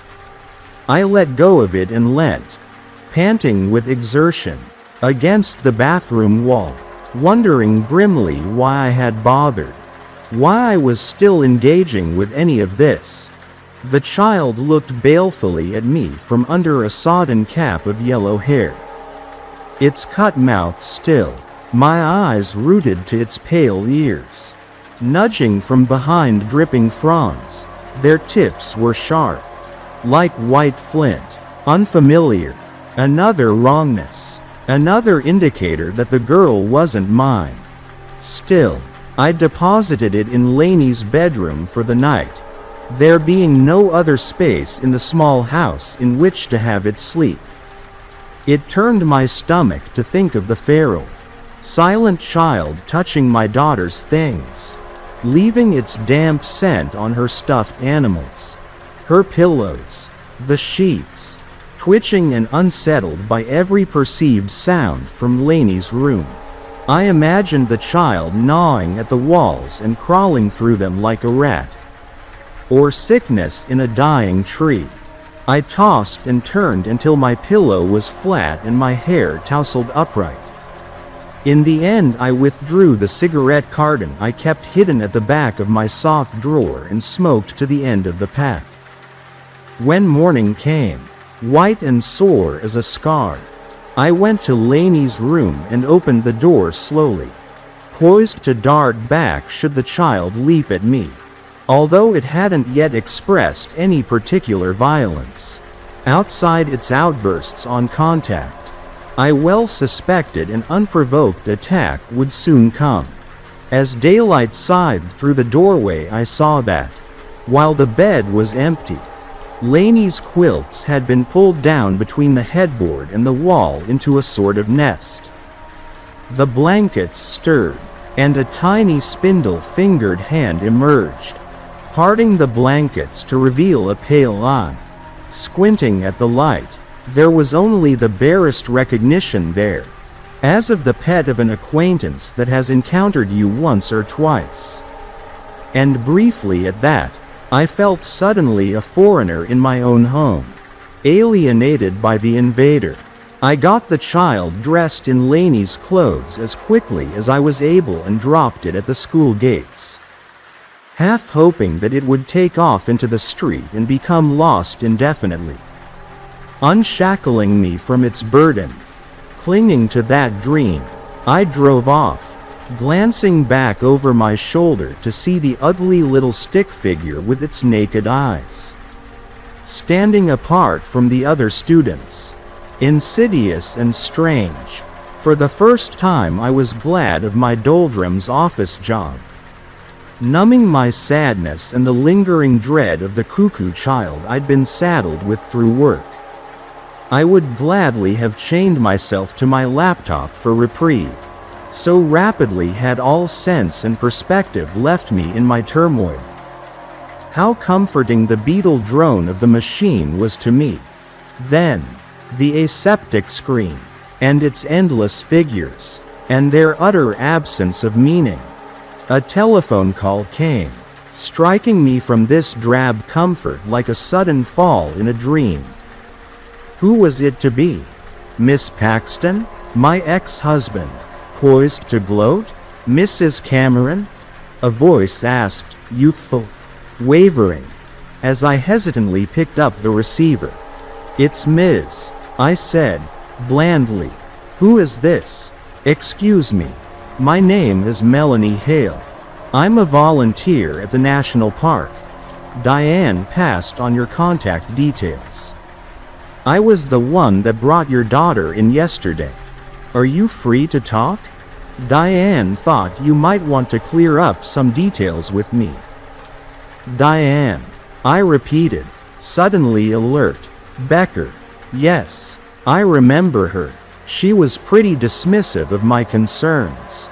I let go of it and leant, panting with exertion, against the bathroom wall, wondering grimly why I had bothered. Why I was still engaging with any of this. The child looked balefully at me from under a sodden cap of yellow hair, its cut mouth still, my eyes rooted to its pale ears, nudging from behind dripping fronds. Their tips were sharp, like white flint. Unfamiliar. Another wrongness. Another indicator that the girl wasn't mine. Still, I deposited it in Lainey's bedroom for the night, there being no other space in the small house in which to have it sleep. It turned my stomach to think of the feral, silent child touching my daughter's things, leaving its damp scent on her stuffed animals, her pillows, the sheets, twitching and unsettled by every perceived sound from Lainey's room. I imagined the child gnawing at the walls and crawling through them like a rat, or sickness in a dying tree. I tossed and turned until my pillow was flat and my hair tousled upright. In the end I withdrew the cigarette carton I kept hidden at the back of my sock drawer and smoked to the end of the pack. When morning came, white and sore as a scar, I went to Lainey's room and opened the door slowly, poised to dart back should the child leap at me, although it hadn't yet expressed any particular violence. Outside its outbursts on contact, I well suspected an unprovoked attack would soon come. As daylight scythed through the doorway I saw that, while the bed was empty, Lainey's quilts had been pulled down between the headboard and the wall into a sort of nest. The blankets stirred, and a tiny spindle-fingered hand emerged, parting the blankets to reveal a pale eye. Squinting at the light, there was only the barest recognition there, as of the pet of an acquaintance that has encountered you once or twice. And briefly at that, I felt suddenly a foreigner in my own home, alienated by the invader. I got the child dressed in Lainey's clothes as quickly as I was able and dropped it at the school gates, half hoping that it would take off into the street and become lost indefinitely, unshackling me from its burden. Clinging to that dream, I drove off, glancing back over my shoulder to see the ugly little stick figure with its naked eyes, standing apart from the other students, insidious and strange. For the first time I was glad of my doldrums office job, numbing my sadness and the lingering dread of the cuckoo child I'd been saddled with through work. I would gladly have chained myself to my laptop for reprieve. So rapidly had all sense and perspective left me in my turmoil. How comforting the beetle drone of the machine was to me. Then, the aseptic screen, and its endless figures, and their utter absence of meaning. A telephone call came, striking me from this drab comfort like a sudden fall in a dream. Who was it to be? Miss Paxton? My ex-husband? Poised to gloat? Mrs. Cameron? A voice asked, youthful, wavering, as I hesitantly picked up the receiver. It's Ms., I said, blandly. Who is this? Excuse me. My name is Melanie Hale. I'm a volunteer at the National Park. Diane passed on your contact details. I was the one that brought your daughter in yesterday. Are you free to talk? Diane thought you might want to clear up some details with me. Diane, I repeated, suddenly alert. Becker. Yes, I remember her. She was pretty dismissive of my concerns.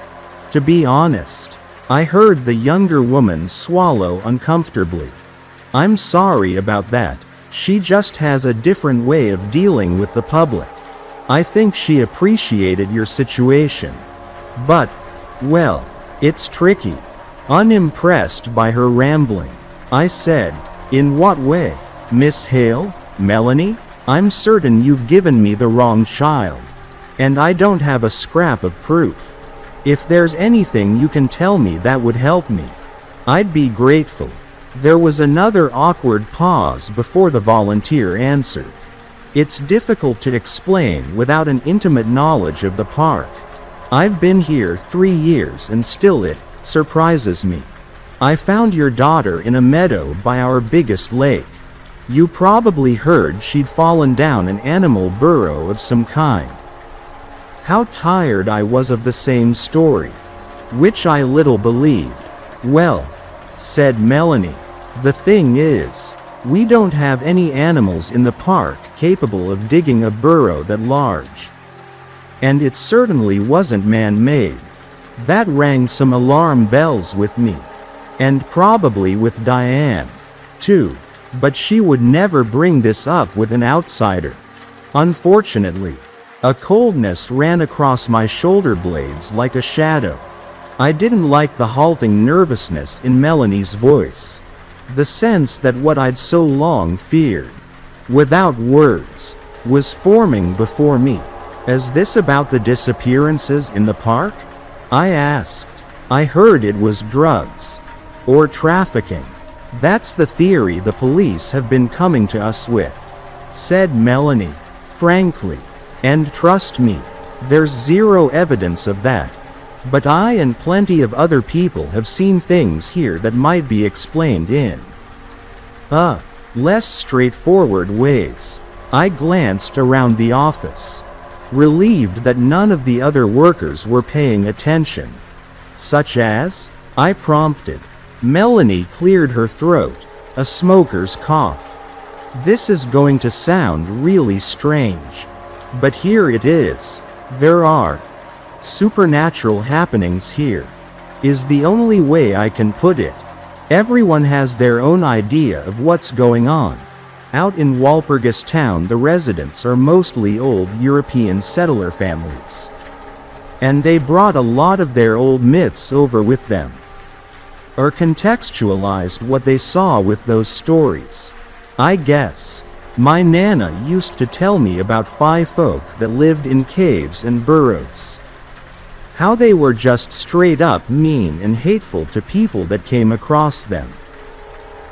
To be honest, I heard the younger woman swallow uncomfortably. I'm sorry about that. She just has a different way of dealing with the public. I think she appreciated your situation. But, well, it's tricky. Unimpressed by her rambling, I said, in what way? Miss Hale? Melanie? I'm certain you've given me the wrong child. And I don't have a scrap of proof. If there's anything you can tell me that would help me, I'd be grateful. There was another awkward pause before the volunteer answered. It's difficult to explain without an intimate knowledge of the park. I've been here 3 years and still it surprises me. I found your daughter in a meadow by our biggest lake. You probably heard she'd fallen down an animal burrow of some kind. How tired I was of the same story, which I little believed. Well, said Melanie, the thing is, we don't have any animals in the park capable of digging a burrow that large. And it certainly wasn't man-made. That rang some alarm bells with me. And probably with Diane, too. But she would never bring this up with an outsider. Unfortunately, a coldness ran across my shoulder blades like a shadow. I didn't like the halting nervousness in Melanie's voice. The sense that what I'd so long feared, without words, was forming before me. Is this about the disappearances in the park? I asked. I heard it was drugs. Or trafficking. That's the theory the police have been coming to us with, said Melanie, frankly. And trust me, there's zero evidence of that. But I and plenty of other people have seen things here that might be explained in less straightforward ways. I glanced around the office, relieved that none of the other workers were paying attention. Such as? I prompted. Melanie cleared her throat, a smoker's cough. This is going to sound really strange. But here it is. There are supernatural happenings here, is the only way I can put it. Everyone has their own idea of what's going on. Out in Walpurgis Town, the residents are mostly old European settler families. And they brought a lot of their old myths over with them, or contextualized what they saw with those stories. I guess. My Nana used to tell me about 5 folk that lived in caves and burrows. How they were just straight up mean and hateful to people that came across them.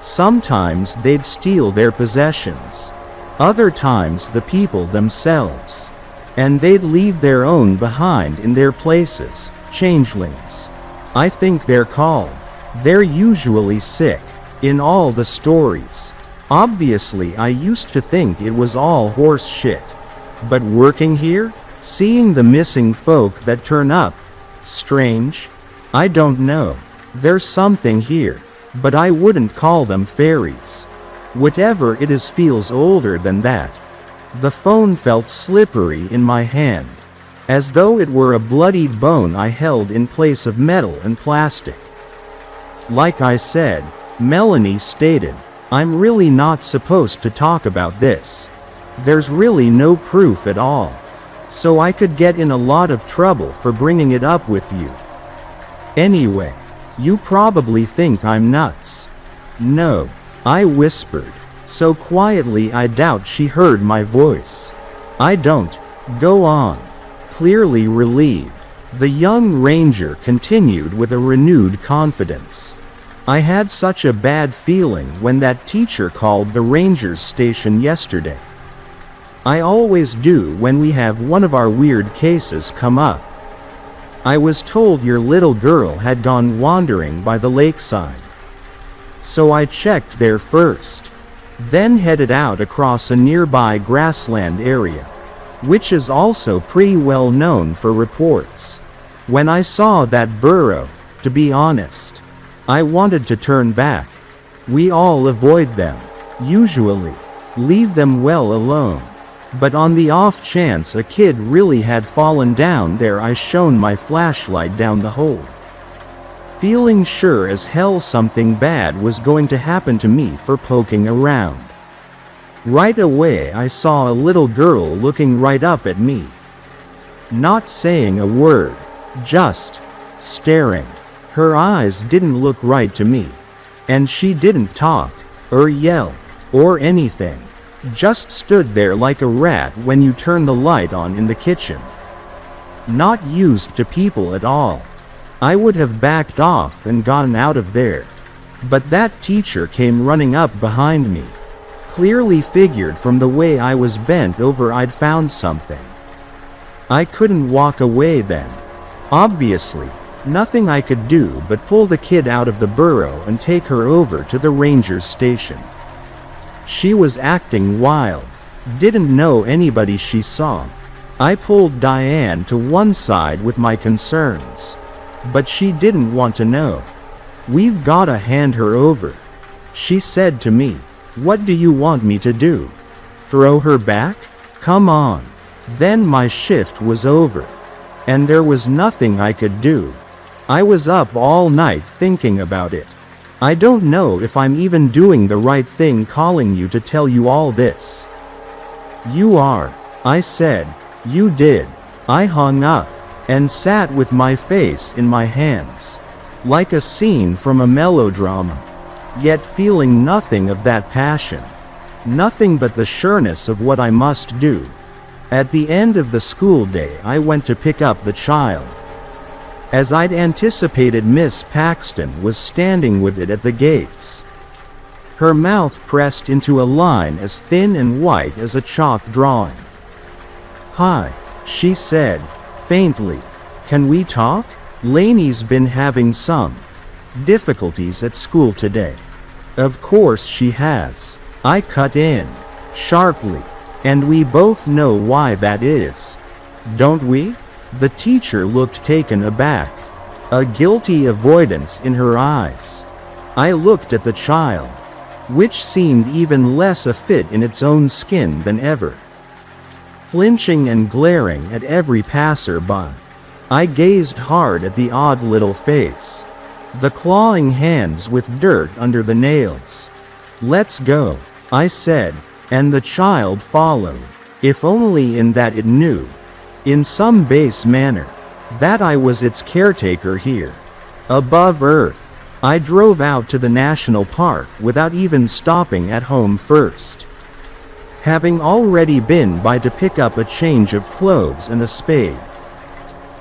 Sometimes they'd steal their possessions. Other times the people themselves. And they'd leave their own behind in their places, changelings. I think they're called. They're usually sick, in all the stories. Obviously I used to think it was all horse shit. But working here, seeing the missing folk that turn up, strange? I don't know. There's something here, but I wouldn't call them fairies. Whatever it is feels older than that. The phone felt slippery in my hand, as though it were a bloodied bone I held in place of metal and plastic. Like I said, Melanie stated, I'm really not supposed to talk about this. There's really no proof at all. So I could get in a lot of trouble for bringing it up with you. Anyway, you probably think I'm nuts. No, I whispered, so quietly I doubt she heard my voice. I don't. Go on. Clearly relieved, the young ranger continued with a renewed confidence. I had such a bad feeling when that teacher called the ranger's station yesterday. I always do when we have one of our weird cases come up. I was told your little girl had gone wandering by the lakeside. So I checked there first, then headed out across a nearby grassland area, which is also pretty well known for reports. When I saw that burrow, to be honest, I wanted to turn back. We all avoid them, usually, leave them well alone. But on the off chance a kid really had fallen down there, I shone my flashlight down the hole, feeling sure as hell something bad was going to happen to me for poking around. Right away I saw a little girl looking right up at me. Not saying a word, just staring. Her eyes didn't look right to me, and she didn't talk, or yell, or anything. Just stood there like a rat when you turn the light on in the kitchen. Not used to people at all. I would have backed off and gotten out of there. But that teacher came running up behind me. Clearly figured from the way I was bent over I'd found something. I couldn't walk away then. Obviously, nothing I could do but pull the kid out of the burrow and take her over to the ranger's station. She was acting wild, didn't know anybody she saw. I pulled Diane to one side with my concerns, but she didn't want to know. We've gotta hand her over. She said to me, what do you want me to do? Throw her back? Come on. Then my shift was over, and there was nothing I could do. I was up all night thinking about it. I don't know if I'm even doing the right thing calling you to tell you all this. You are, I said. You did. I hung up, and sat with my face in my hands, like a scene from a melodrama, yet feeling nothing of that passion. Nothing but the sureness of what I must do. At the end of the school day I went to pick up the child. As I'd anticipated, Miss Paxton was standing with it at the gates, her mouth pressed into a line as thin and white as a chalk drawing. Hi, she said, faintly. Can we talk? Lainey's been having some difficulties at school today. Of course she has. I cut in, sharply. And we both know why that is, don't we? The teacher looked taken aback, a guilty avoidance in her eyes. I looked at the child, which seemed even less a fit in its own skin than ever, flinching and glaring at every passer-by. I gazed hard at the odd little face, the clawing hands with dirt under the nails. Let's go, I said, and the child followed, if only in that it knew, in some base manner, that I was its caretaker here, above earth. I drove out to the national park without even stopping at home first. having already been by to pick up a change of clothes and a spade,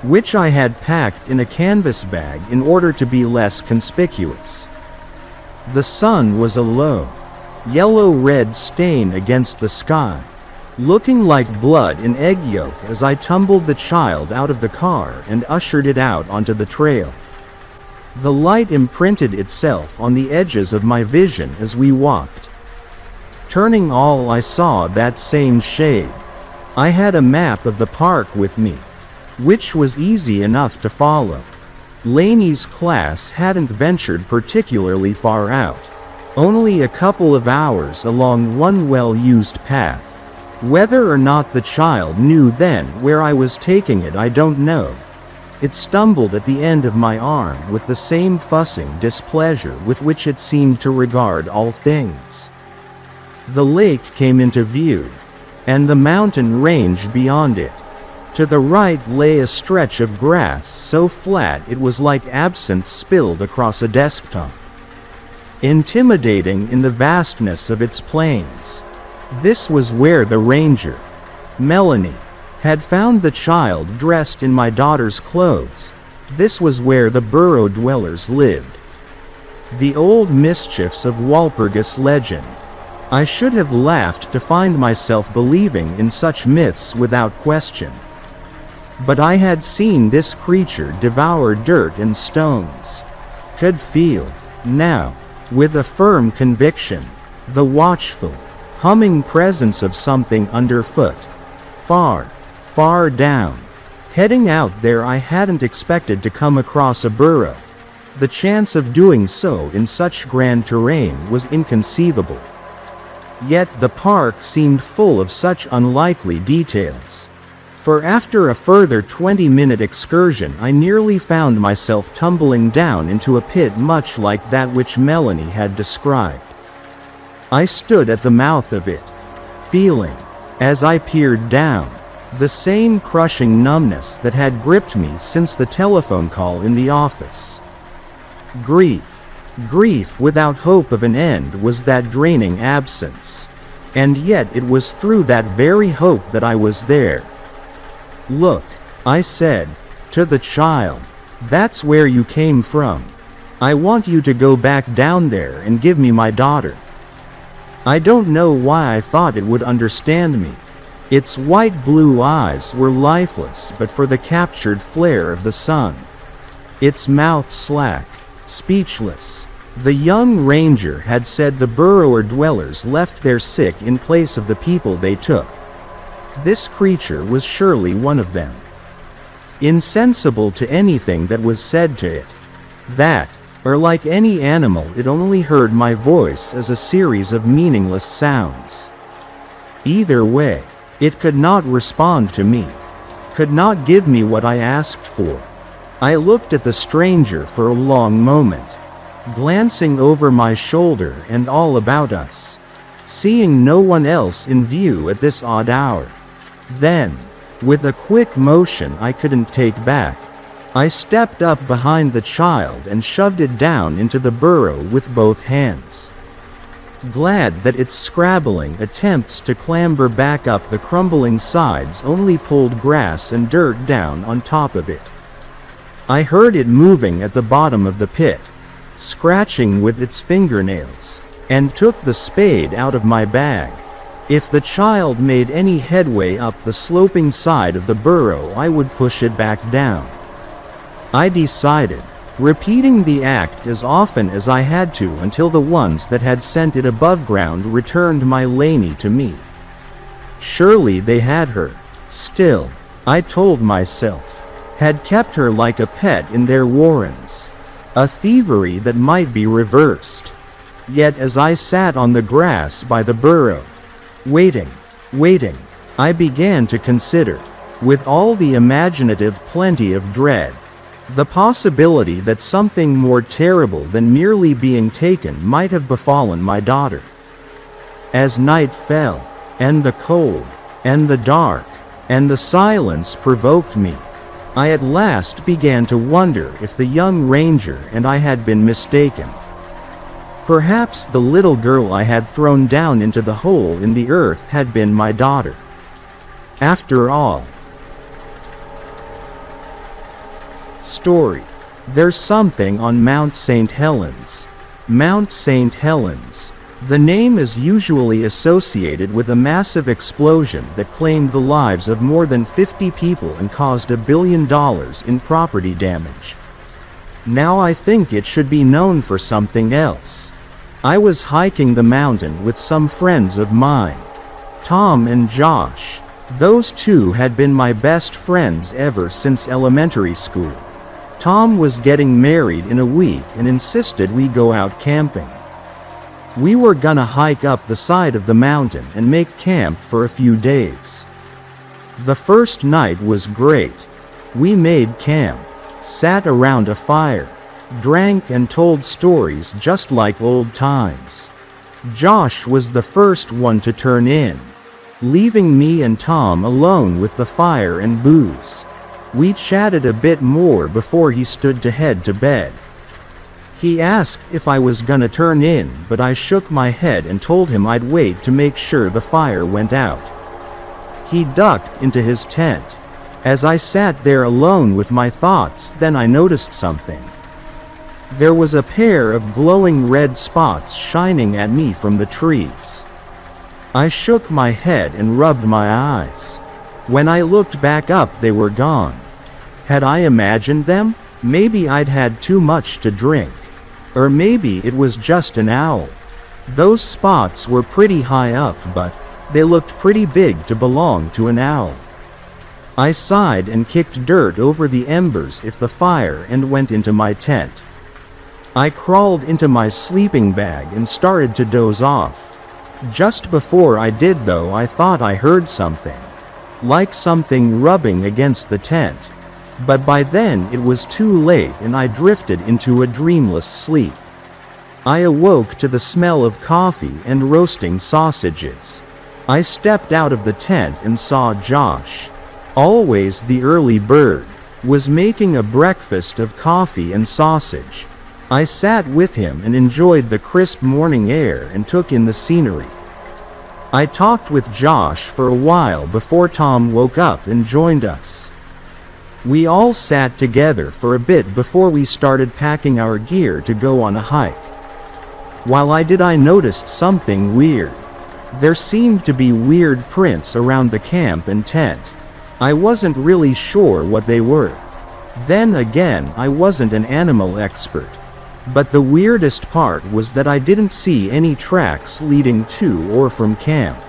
which I had packed in a canvas bag in order to be less conspicuous. The sun was a low, yellow-red stain against the sky, looking like blood in egg yolk as I tumbled the child out of the car and ushered it out onto the trail. The light imprinted itself on the edges of my vision as we walked. Turning, all I saw that same shade. I had a map of the park with me, which was easy enough to follow. Laney's class hadn't ventured particularly far out, only a couple of hours along one well-used path. Whether or not the child knew then where I was taking it, I don't know. It stumbled at the end of my arm with the same fussing displeasure with which it seemed to regard all things. The lake came into view, and the mountain range beyond it. To the right lay a stretch of grass so flat it was like absinthe spilled across a desktop, intimidating in the vastness of its plains. This was where the ranger, Melanie, had found the child dressed in my daughter's clothes. This was where the burrow dwellers lived. The old mischiefs of Walpurgis legend. I should have laughed to find myself believing in such myths without question. But I had seen this creature devour dirt and stones. Could feel, now, with a firm conviction, the watchful, humming presence of something underfoot. Far, far down. Heading out there, I hadn't expected to come across a burrow. The chance of doing so in such grand terrain was inconceivable. Yet the park seemed full of such unlikely details. For after a further 20-minute excursion, I nearly found myself tumbling down into a pit much like that which Melanie had described. I stood at the mouth of it, feeling, as I peered down, the same crushing numbness that had gripped me since the telephone call in the office. Grief without hope of an end was that draining absence. And yet it was through that very hope that I was there. "Look," I said, to the child, "that's where you came from. I want you to go back down there and give me my daughter." I don't know why I thought it would understand me. Its white-blue eyes were lifeless but for the captured flare of the sun. Its mouth slack, speechless. The young ranger had said the burrower dwellers left their sick in place of the people they took. This creature was surely one of them. Insensible to anything that was said to it. That, or like any animal, it only heard my voice as a series of meaningless sounds. Either way, it could not respond to me, could not give me what I asked for. I looked at the stranger for a long moment, glancing over my shoulder and all about us, seeing no one else in view at this odd hour. Then, with a quick motion I couldn't take back, I stepped up behind the child and shoved it down into the burrow with both hands, glad that its scrabbling attempts to clamber back up the crumbling sides only pulled grass and dirt down on top of it. I heard it moving at the bottom of the pit, scratching with its fingernails, and took the spade out of my bag. If the child made any headway up the sloping side of the burrow, I would push it back down. I decided, repeating the act as often as I had to until the ones that had sent it above ground returned my Laney to me. Surely they had her, still, I told myself, had kept her like a pet in their warrens. A thievery that might be reversed. Yet as I sat on the grass by the burrow, waiting, I began to consider, with all the imaginative plenty of dread, the possibility that something more terrible than merely being taken might have befallen my daughter. As night fell, and the cold, and the dark, and the silence provoked me, I at last began to wonder if the young ranger and I had been mistaken. Perhaps the little girl I had thrown down into the hole in the earth had been my daughter. After all. Story. There's something on Mount St. Helens. Mount St. Helens. The name is usually associated with a massive explosion that claimed the lives of more than 50 people and caused $1 billion in property damage. Now I think it should be known for something else. I was hiking the mountain with some friends of mine, Tom and Josh. Those two had been my best friends ever since elementary school. Tom was getting married in a week and insisted we go out camping. We were gonna hike up the side of the mountain and make camp for a few days. The first night was great. We made camp, sat around a fire, drank and told stories just like old times. Josh was the first one to turn in, leaving me and Tom alone with the fire and booze. We chatted a bit more before he stood to head to bed. He asked if I was gonna turn in, but I shook my head and told him I'd wait to make sure the fire went out. He ducked into his tent. As I sat there alone with my thoughts, then I noticed something. There was a pair of glowing red spots shining at me from the trees. I shook my head and rubbed my eyes. When I looked back up, they were gone. Had I imagined them? Maybe I'd had too much to drink. Or maybe it was just an owl. Those spots were pretty high up, but they looked pretty big to belong to an owl. I sighed and kicked dirt over the embers of the fire and went into my tent. I crawled into my sleeping bag and started to doze off. Just before I did though, I thought I heard something. Like something rubbing against the tent. But by then it was too late and I drifted into a dreamless sleep. I awoke to the smell of coffee and roasting sausages. I stepped out of the tent and saw Josh, always the early bird, was making a breakfast of coffee and sausage. I sat with him and enjoyed the crisp morning air and took in the scenery. I talked with Josh for a while before Tom woke up and joined us. We all sat together for a bit before we started packing our gear to go on a hike. While I noticed something weird. There seemed to be weird prints around the camp and tent. I wasn't really sure what they were. Then again, I wasn't an animal expert. But the weirdest part was that I didn't see any tracks leading to or from camp.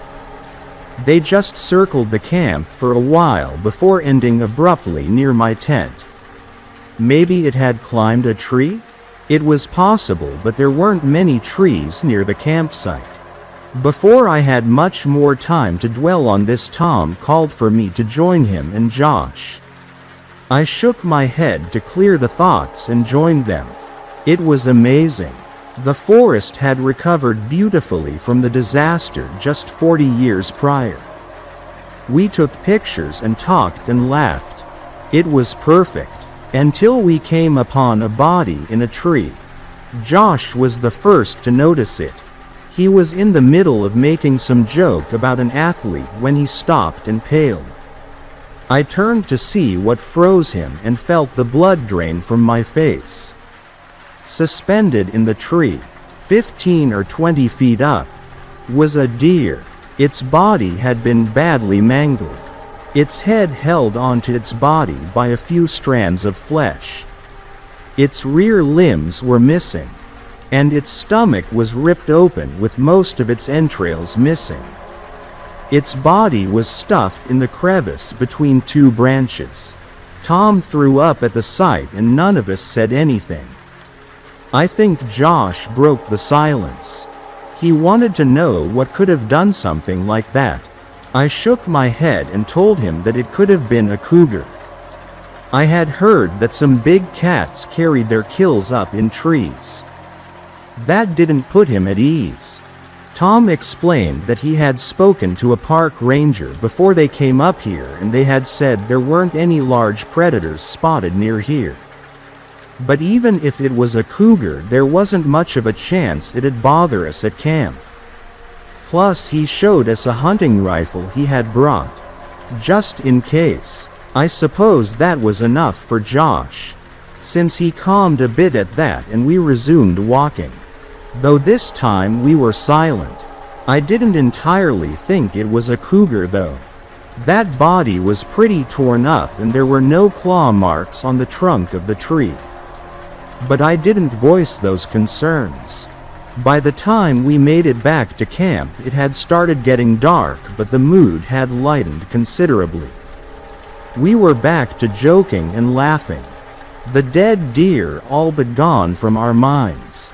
They just circled the camp for a while before ending abruptly near my tent. Maybe it had climbed a tree? It was possible, but there weren't many trees near the campsite. Before I had much more time to dwell on this, Tom called for me to join him and Josh. I shook my head to clear the thoughts and joined them. It was amazing. The forest had recovered beautifully from the disaster just 40 years prior. We took pictures and talked and laughed. It was perfect. Until we came upon a body in a tree. Josh was the first to notice it. He was in the middle of making some joke about an athlete when he stopped and paled. I turned to see what froze him and felt the blood drain from my face. Suspended in the tree, 15 or 20 feet up, was a deer. Its body had been badly mangled. Its head held onto its body by a few strands of flesh. Its rear limbs were missing, and its stomach was ripped open with most of its entrails missing. Its body was stuffed in the crevice between two branches. Tom threw up at the sight and none of us said anything. I think Josh broke the silence. He wanted to know what could have done something like that. I shook my head and told him that it could have been a cougar. I had heard that some big cats carried their kills up in trees. That didn't put him at ease. Tom explained that he had spoken to a park ranger before they came up here and they had said there weren't any large predators spotted near here. But even if it was a cougar, there wasn't much of a chance it'd bother us at camp. Plus, he showed us a hunting rifle he had brought, just in case. I suppose that was enough for Josh, since he calmed a bit at that and we resumed walking. Though this time we were silent. I didn't entirely think it was a cougar though. That body was pretty torn up and there were no claw marks on the trunk of the tree. But I didn't voice those concerns. By the time we made it back to camp, it had started getting dark, but the mood had lightened considerably. We were back to joking and laughing. The dead deer all but gone from our minds.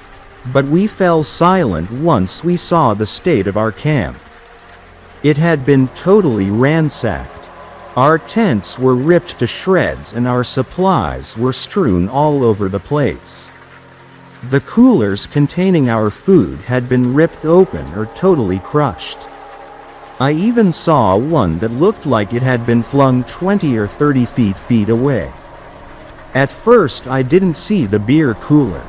But we fell silent once we saw the state of our camp. It had been totally ransacked. Our tents were ripped to shreds and our supplies were strewn all over the place. The coolers containing our food had been ripped open or totally crushed. I even saw one that looked like it had been flung 20 or 30 feet away. At first I didn't see the beer cooler,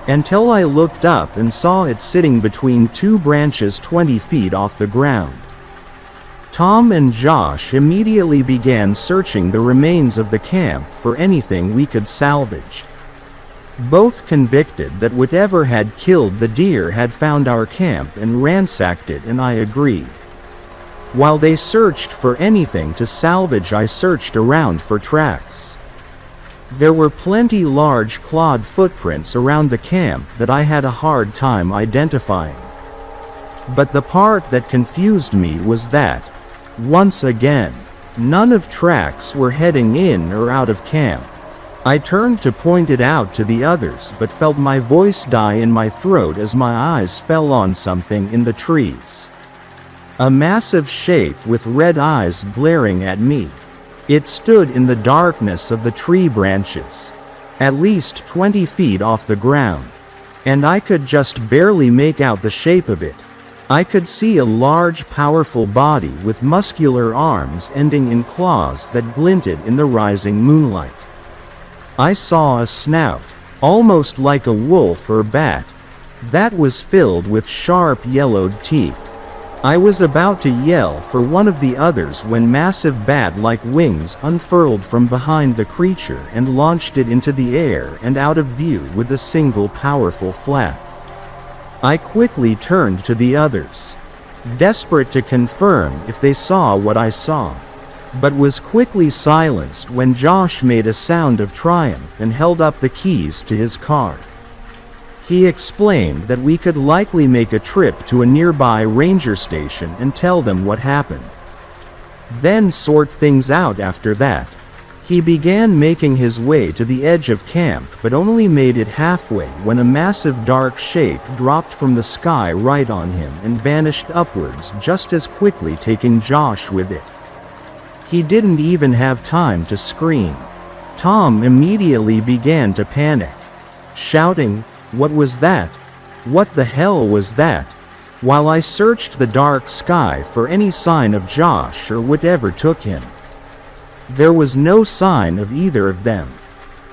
until I looked up and saw it sitting between two branches 20 feet off the ground. Tom and Josh immediately began searching the remains of the camp for anything we could salvage. Both convicted that whatever had killed the deer had found our camp and ransacked it, and I agreed. While they searched for anything to salvage, I searched around for tracks. There were plenty large clawed footprints around the camp that I had a hard time identifying. But the part that confused me was that, once again, none of tracks were heading in or out of camp. I turned to point it out to the others but felt my voice die in my throat as my eyes fell on something in the trees. A massive shape with red eyes glaring at me. It stood in the darkness of the tree branches, at least 20 feet off the ground, and I could just barely make out the shape of it. I could see a large, powerful body with muscular arms ending in claws that glinted in the rising moonlight. I saw a snout, almost like a wolf or bat, that was filled with sharp yellowed teeth. I was about to yell for one of the others when massive bat-like wings unfurled from behind the creature and launched it into the air and out of view with a single powerful flap. I quickly turned to the others, desperate to confirm if they saw what I saw, but was quickly silenced when Josh made a sound of triumph and held up the keys to his car. He explained that we could likely make a trip to a nearby ranger station and tell them what happened. Then sort things out after that. He began making his way to the edge of camp but only made it halfway when a massive dark shape dropped from the sky right on him and vanished upwards just as quickly, taking Josh with it. He didn't even have time to scream. Tom immediately began to panic, shouting, "What was that? What the hell was that?" while I searched the dark sky for any sign of Josh or whatever took him. There was no sign of either of them.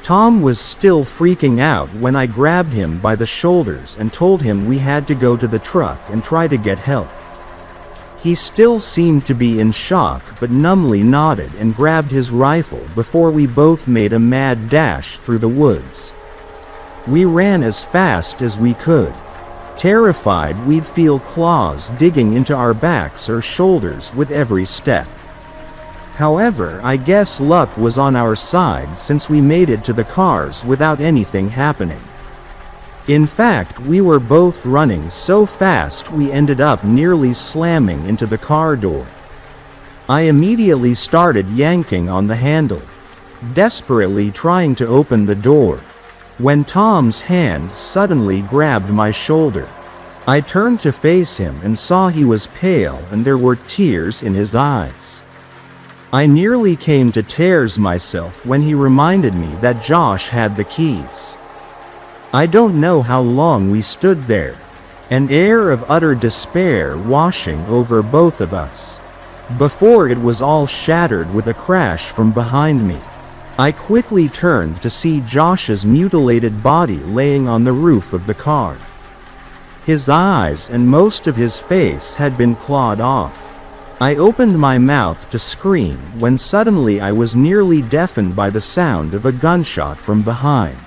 Tom was still freaking out when I grabbed him by the shoulders and told him we had to go to the truck and try to get help. He still seemed to be in shock but numbly nodded and grabbed his rifle before we both made a mad dash through the woods. We ran as fast as we could, terrified we'd feel claws digging into our backs or shoulders with every step. However, I guess luck was on our side since we made it to the cars without anything happening. In fact, we were both running so fast we ended up nearly slamming into the car door. I immediately started yanking on the handle, desperately trying to open the door, when Tom's hand suddenly grabbed my shoulder. I turned to face him and saw he was pale and there were tears in his eyes. I nearly came to tears myself when he reminded me that Josh had the keys. I don't know how long we stood there, an air of utter despair washing over both of us, before it was all shattered with a crash from behind me. I quickly turned to see Josh's mutilated body laying on the roof of the car. His eyes and most of his face had been clawed off. I opened my mouth to scream when suddenly I was nearly deafened by the sound of a gunshot from behind.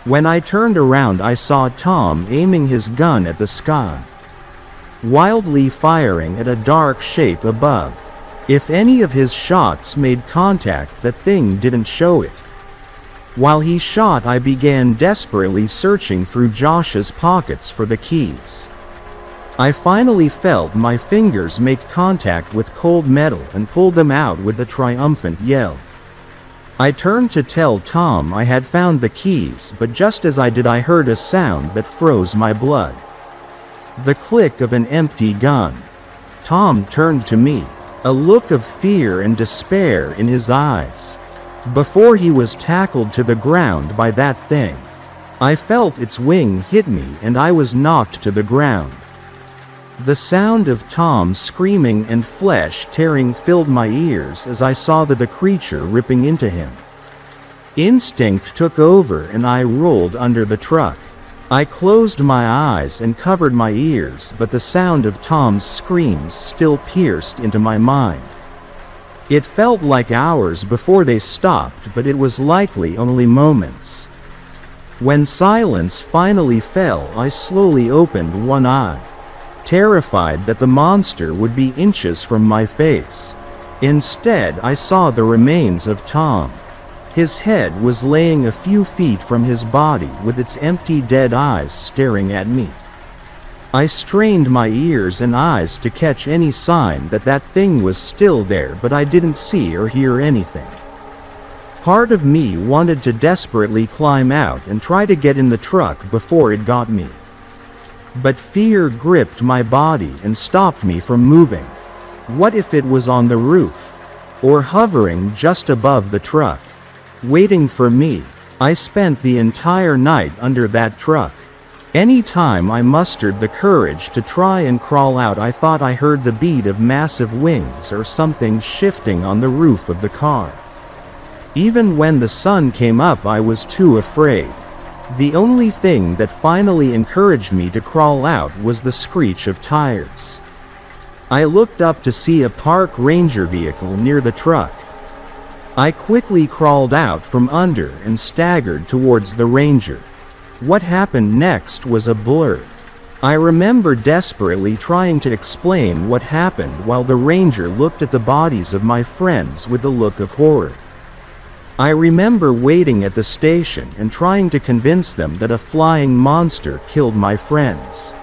When I turned around, I saw Tom aiming his gun at the sky, wildly firing at a dark shape above. If any of his shots made contact, that thing didn't show it. While he shot, I began desperately searching through Josh's pockets for the keys. I finally felt my fingers make contact with cold metal and pulled them out with a triumphant yell. I turned to tell Tom I had found the keys, but just as I did, I heard a sound that froze my blood. The click of an empty gun. Tom turned to me, a look of fear and despair in his eyes. Before he was tackled to the ground by that thing, I felt its wing hit me and I was knocked to the ground. The sound of Tom screaming and flesh tearing filled my ears as I saw the creature ripping into him. Instinct took over and I rolled under the truck. I closed my eyes and covered my ears, but the sound of Tom's screams still pierced into my mind. It felt like hours before they stopped, but it was likely only moments. When silence finally fell, I slowly opened one eye, terrified that the monster would be inches from my face. Instead, I saw the remains of Tom. His head was laying a few feet from his body with its empty dead eyes staring at me. I strained my ears and eyes to catch any sign that that thing was still there, but I didn't see or hear anything. Part of me wanted to desperately climb out and try to get in the truck before it got me. But fear gripped my body and stopped me from moving. What if it was on the roof, or hovering just above the truck, waiting for me? I spent the entire night under that truck. Any time I mustered the courage to try and crawl out, I thought I heard the beat of massive wings or something shifting on the roof of the car. Even when the sun came up, I was too afraid. The only thing that finally encouraged me to crawl out was the screech of tires. I looked up to see a park ranger vehicle near the truck. I quickly crawled out from under and staggered towards the ranger. What happened next was a blur. I remember desperately trying to explain what happened while the ranger looked at the bodies of my friends with a look of horror. I remember waiting at the station and trying to convince them that a flying monster killed my friends.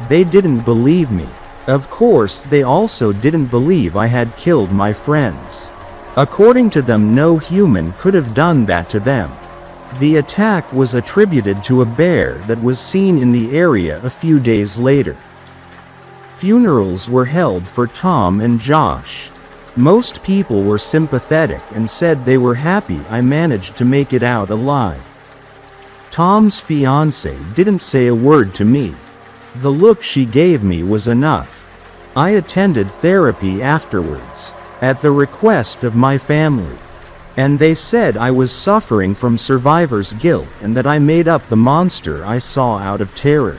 They didn't believe me. Of course, they also didn't believe I had killed my friends. According to them, no human could have done that to them. The attack was attributed to a bear that was seen in the area a few days later. Funerals were held for Tom and Josh. Most people were sympathetic and said they were happy I managed to make it out alive. Tom's fiancée didn't say a word to me. The look she gave me was enough. I attended therapy afterwards, at the request of my family, and they said I was suffering from survivor's guilt and that I made up the monster I saw out of terror.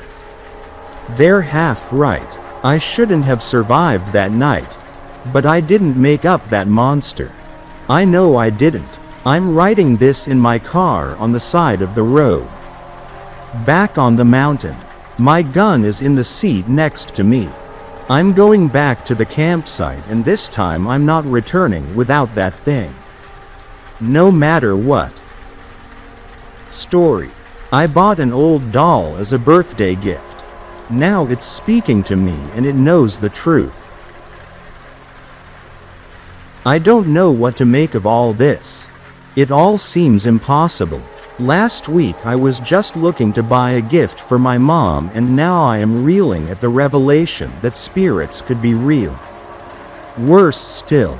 They're half right. I shouldn't have survived that night. But I didn't make up that monster. I know I didn't. I'm writing this in my car on the side of the road, back on the mountain. My gun is in the seat next to me. I'm going back to the campsite, and this time I'm not returning without that thing. No matter what. Story. I bought an old doll as a birthday gift. Now it's speaking to me and it knows the truth. I don't know what to make of all this. It all seems impossible. Last week I was just looking to buy a gift for my mom, and now I am reeling at the revelation that spirits could be real. Worse still,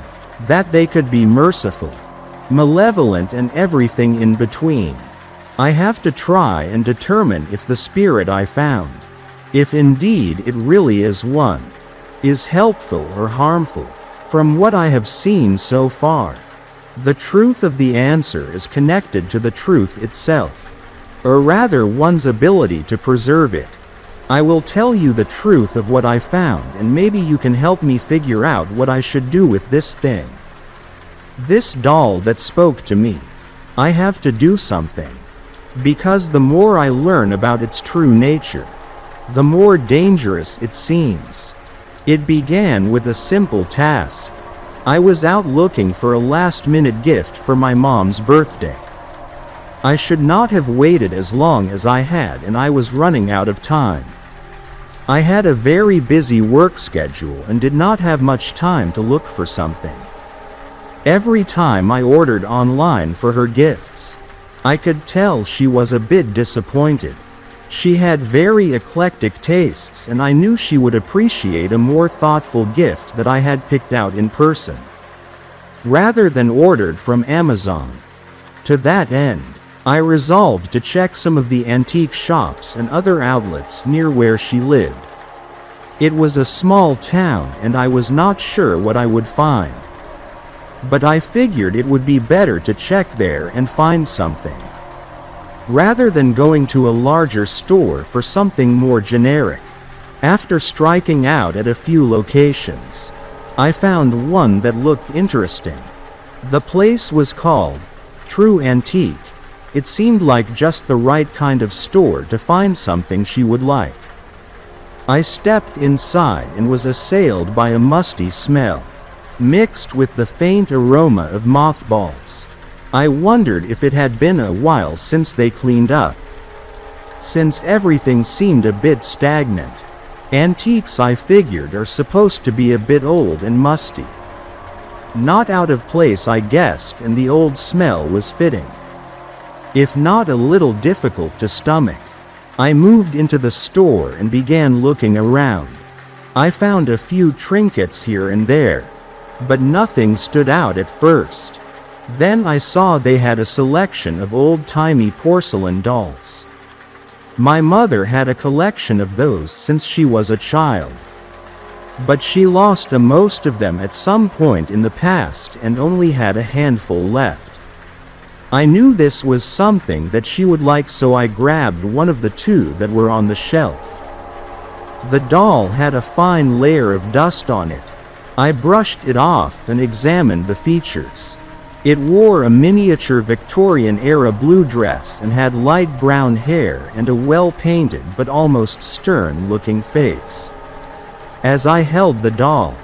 that they could be merciful, malevolent, and everything in between. I have to try and determine if the spirit I found, if indeed it really is one, is helpful or harmful. From what I have seen so far, The truth of the answer is connected to the truth itself, or rather one's ability to preserve it. I will tell you the truth of what I found, and maybe you can help me figure out what I should do with this thing. This doll that spoke to me. I have to do something. Because the more I learn about its true nature, the more dangerous it seems. It began with a simple task. I was out looking for a last-minute gift for my mom's birthday. I should not have waited as long as I had, and I was running out of time. I had a very busy work schedule and did not have much time to look for something. Every time I ordered online for her gifts, I could tell she was a bit disappointed. She had very eclectic tastes, and I knew she would appreciate a more thoughtful gift that I had picked out in person, rather than ordered from Amazon. To that end, I resolved to check some of the antique shops and other outlets near where she lived. It was a small town, and I was not sure what I would find. But I figured it would be better to check there and find something, rather than going to a larger store for something more generic. After striking out at a few locations, I found one that looked interesting. The place was called True Antique. It seemed like just the right kind of store to find something she would like. I stepped inside and was assailed by a musty smell, mixed with the faint aroma of mothballs. I wondered if it had been a while since they cleaned up, since everything seemed a bit stagnant. Antiques, I figured, are supposed to be a bit old and musty. Not out of place, I guessed, and the old smell was fitting, if not a little difficult to stomach. I moved into the store and began looking around. I found a few trinkets here and there, but nothing stood out at first. Then I saw they had a selection of old-timey porcelain dolls. My mother had a collection of those since she was a child, but she lost most of them at some point in the past and only had a handful left. I knew this was something that she would like, so I grabbed one of the two that were on the shelf. The doll had a fine layer of dust on it. I brushed it off and examined the features. It wore a miniature Victorian-era blue dress and had light brown hair and a well-painted but almost stern-looking face. As I held the doll,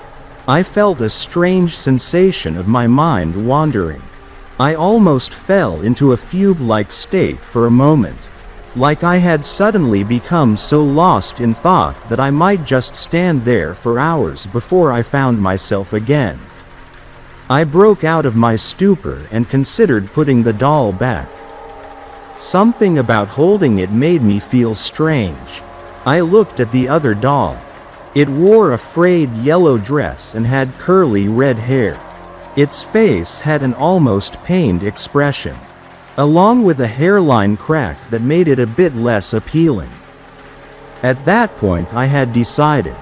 I felt a strange sensation of my mind wandering. I almost fell into a fugue-like state for a moment, like I had suddenly become so lost in thought that I might just stand there for hours before I found myself again. I broke out of my stupor and considered putting the doll back. Something about holding it made me feel strange. I looked at the other doll. It wore a frayed yellow dress and had curly red hair. Its face had an almost pained expression, along with a hairline crack that made it a bit less appealing. At that point I had decided.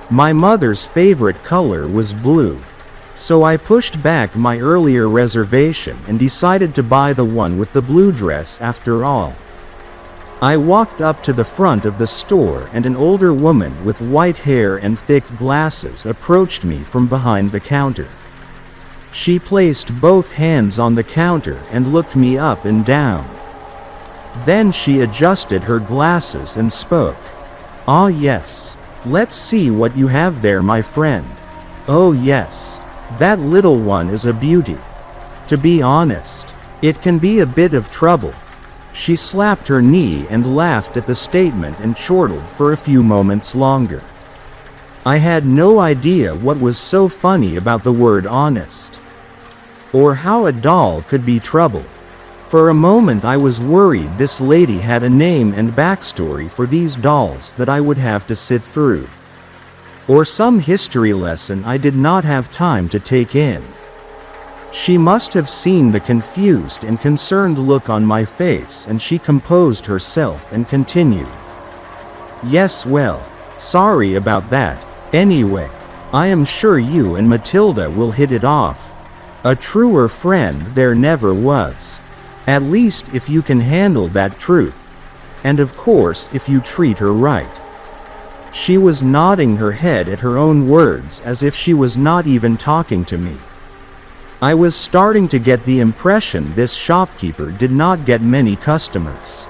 My mother's favorite color was blue, so I pushed back my earlier reservation and decided to buy the one with the blue dress after all. I walked up to the front of the store, and an older woman with white hair and thick glasses approached me from behind the counter. She placed both hands on the counter and looked me up and down. Then she adjusted her glasses and spoke. "Ah yes. Let's see what you have there, my friend. Oh yes. That little one is a beauty. To be honest, it can be a bit of trouble." She slapped her knee and laughed at the statement and chortled for a few moments longer. I had no idea what was so funny about the word honest, or how a doll could be trouble. For a moment I was worried this lady had a name and backstory for these dolls that I would have to sit through, or some history lesson I did not have time to take in. She must have seen the confused and concerned look on my face, and she composed herself and continued. "Yes, well, sorry about that. Anyway, I am sure you and Matilda will hit it off. A truer friend there never was. At least if you can handle that truth. And of course if you treat her right. She was nodding her head at her own words as if she was not even talking to me. I was starting to get the impression this shopkeeper did not get many customers.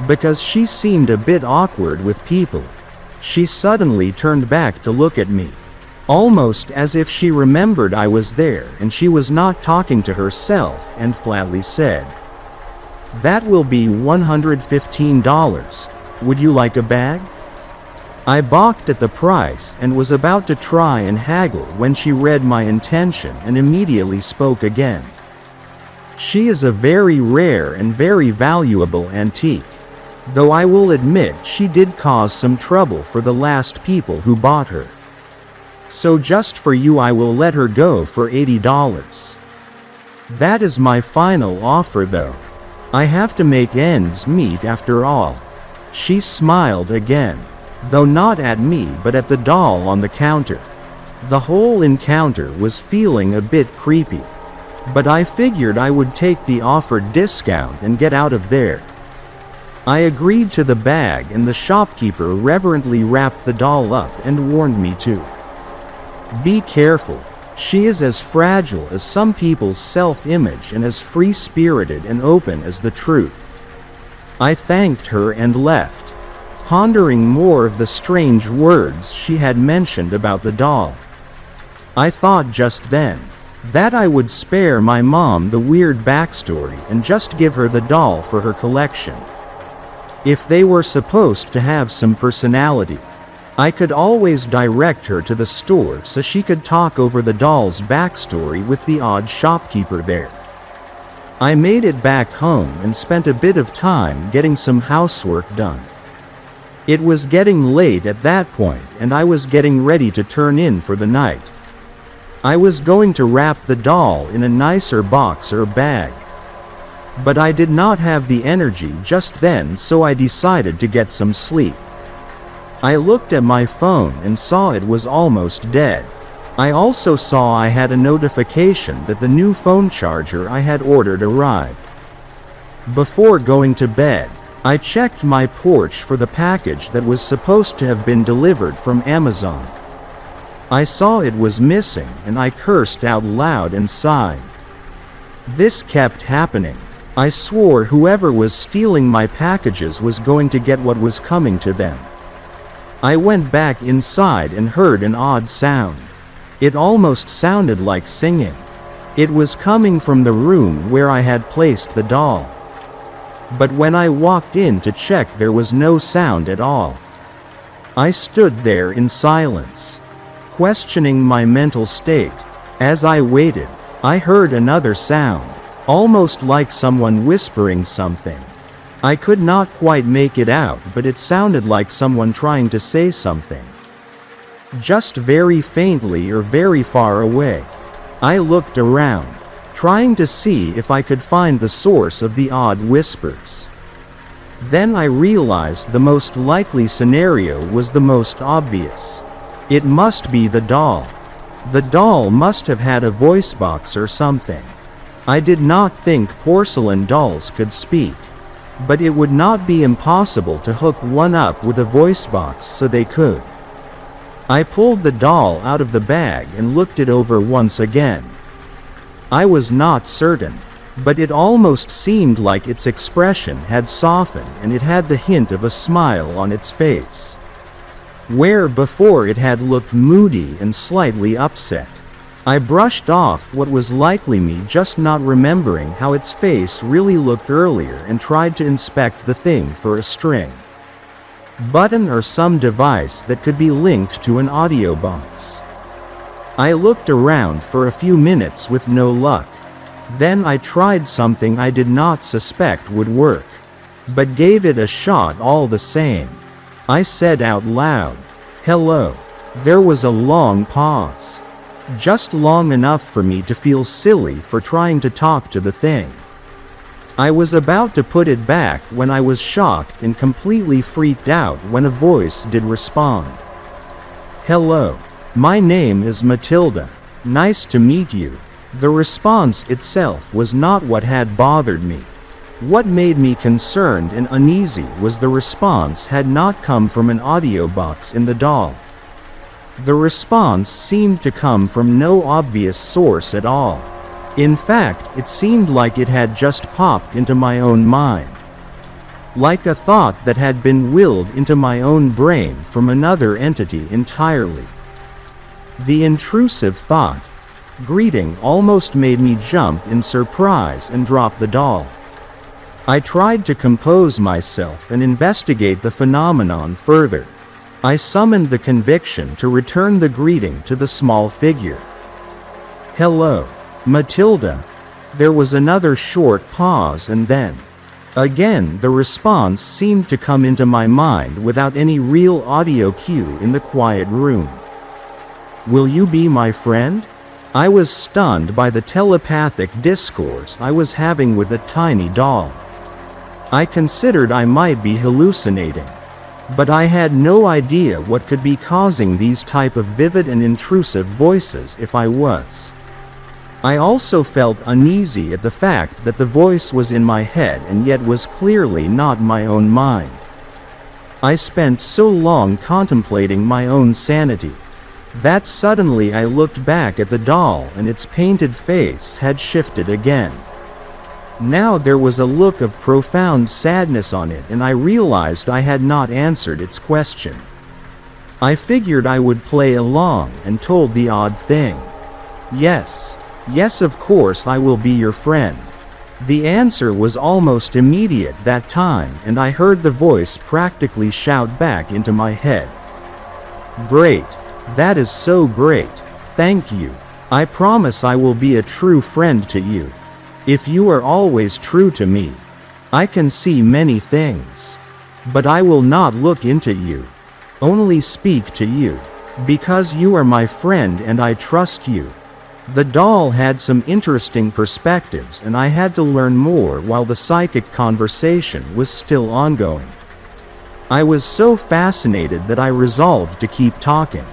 Because she seemed a bit awkward with people. She suddenly turned back to look at me. Almost as if she remembered I was there and she was not talking to herself, and flatly said, "That will be $115. Would you like a bag?" I balked at the price and was about to try and haggle when she read my intention and immediately spoke again. She is a very rare and very valuable antique, though I will admit she did cause some trouble for the last people who bought her. So just for you I will let her go for $80. That is my final offer though. I have to make ends meet after all. She smiled again. Though not at me but at the doll on the counter. The whole encounter was feeling a bit creepy. But I figured I would take the offered discount and get out of there. I agreed to the bag and the shopkeeper reverently wrapped the doll up and warned me to be careful. She is as fragile as some people's self-image and as free-spirited and open as the truth. I thanked her and left, pondering more of the strange words she had mentioned about the doll. I thought just then that I would spare my mom the weird backstory and just give her the doll for her collection. If they were supposed to have some personality, I could always direct her to the store so she could talk over the doll's backstory with the odd shopkeeper there. I made it back home and spent a bit of time getting some housework done. It was getting late at that point and I was getting ready to turn in for the night. I was going to wrap the doll in a nicer box or bag. But I did not have the energy just then, so I decided to get some sleep. I looked at my phone and saw it was almost dead. I also saw I had a notification that the new phone charger I had ordered arrived. Before going to bed, I checked my porch for the package that was supposed to have been delivered from Amazon. I saw it was missing and I cursed out loud and sighed. This kept happening. I swore whoever was stealing my packages was going to get what was coming to them. I went back inside and heard an odd sound. It almost sounded like singing. It was coming from the room where I had placed the doll. But when I walked in to check, there was no sound at all. I stood there in silence, questioning my mental state. As I waited, I heard another sound, almost like someone whispering something. I could not quite make it out, but it sounded like someone trying to say something. Just very faintly or very far away. I looked around, trying to see if I could find the source of the odd whispers. Then I realized the most likely scenario was the most obvious. It must be the doll. The doll must have had a voice box or something. I did not think porcelain dolls could speak, but it would not be impossible to hook one up with a voice box so they could. I pulled the doll out of the bag and looked it over once again. I was not certain, but it almost seemed like its expression had softened and it had the hint of a smile on its face, where before it had looked moody and slightly upset. I brushed off what was likely me just not remembering how its face really looked earlier and tried to inspect the thing for a string, button or some device that could be linked to an audio box. I looked around for a few minutes with no luck. Then I tried something I did not suspect would work, but gave it a shot all the same. I said out loud, "Hello." There was a long pause. Just long enough for me to feel silly for trying to talk to the thing. I was about to put it back when I was shocked and completely freaked out when a voice did respond. "Hello. My name is Matilda. Nice to meet you." The response itself was not what had bothered me. What made me concerned and uneasy was the response had not come from an audio box in the doll. The response seemed to come from no obvious source at all. In fact, it seemed like it had just popped into my own mind. Like a thought that had been willed into my own brain from another entity entirely. The intrusive thought, greeting, almost made me jump in surprise and drop the doll. I tried to compose myself and investigate the phenomenon further. I summoned the conviction to return the greeting to the small figure. "Hello, Matilda." There was another short pause and then, again, the response seemed to come into my mind without any real audio cue in the quiet room. "Will you be my friend?" I was stunned by the telepathic discourse I was having with a tiny doll. I considered I might be hallucinating, but I had no idea what could be causing these type of vivid and intrusive voices if I was. I also felt uneasy at the fact that the voice was in my head and yet was clearly not my own mind. I spent so long contemplating my own sanity, that suddenly I looked back at the doll and its painted face had shifted again. Now there was a look of profound sadness on it and I realized I had not answered its question. I figured I would play along and told the odd thing. Yes, of course I will be your friend." The answer was almost immediate that time and I heard the voice practically shout back into my head. "Great. That is so great. Thank you. I promise I will be a true friend to you. If you are always true to me, I can see many things. But I will not look into you. Only speak to you. Because you are my friend and I trust you." The doll had some interesting perspectives and I had to learn more while the psychic conversation was still ongoing. I was so fascinated that I resolved to keep talking.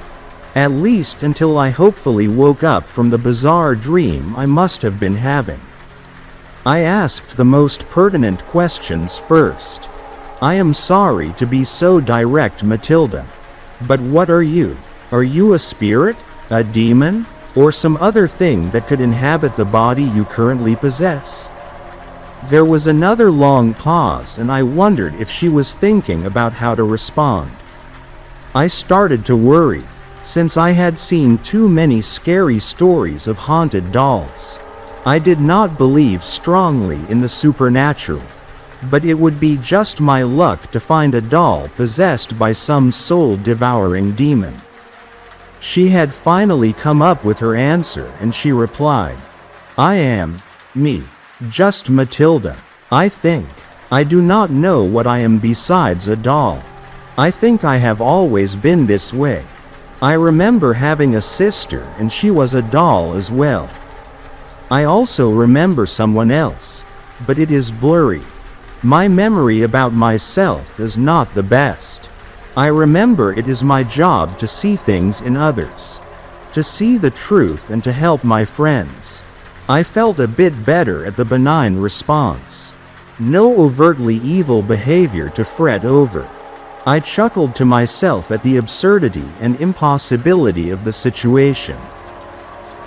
At least until I hopefully woke up from the bizarre dream I must have been having. I asked the most pertinent questions first. "I am sorry to be so direct, Matilda. But what are you? Are you a spirit, a demon, or some other thing that could inhabit the body you currently possess?" There was another long pause and I wondered if she was thinking about how to respond. I started to worry, since I had seen too many scary stories of haunted dolls. I did not believe strongly in the supernatural, but it would be just my luck to find a doll possessed by some soul-devouring demon. She had finally come up with her answer and she replied, "I am me, just Matilda. I think. I do not know what I am besides a doll. I think I have always been this way. I remember having a sister and she was a doll as well. I also remember someone else, but it is blurry. My memory about myself is not the best. I remember it is my job to see things in others, to see the truth and to help my friends." I felt a bit better at the benign response. No overtly evil behavior to fret over. I chuckled to myself at the absurdity and impossibility of the situation.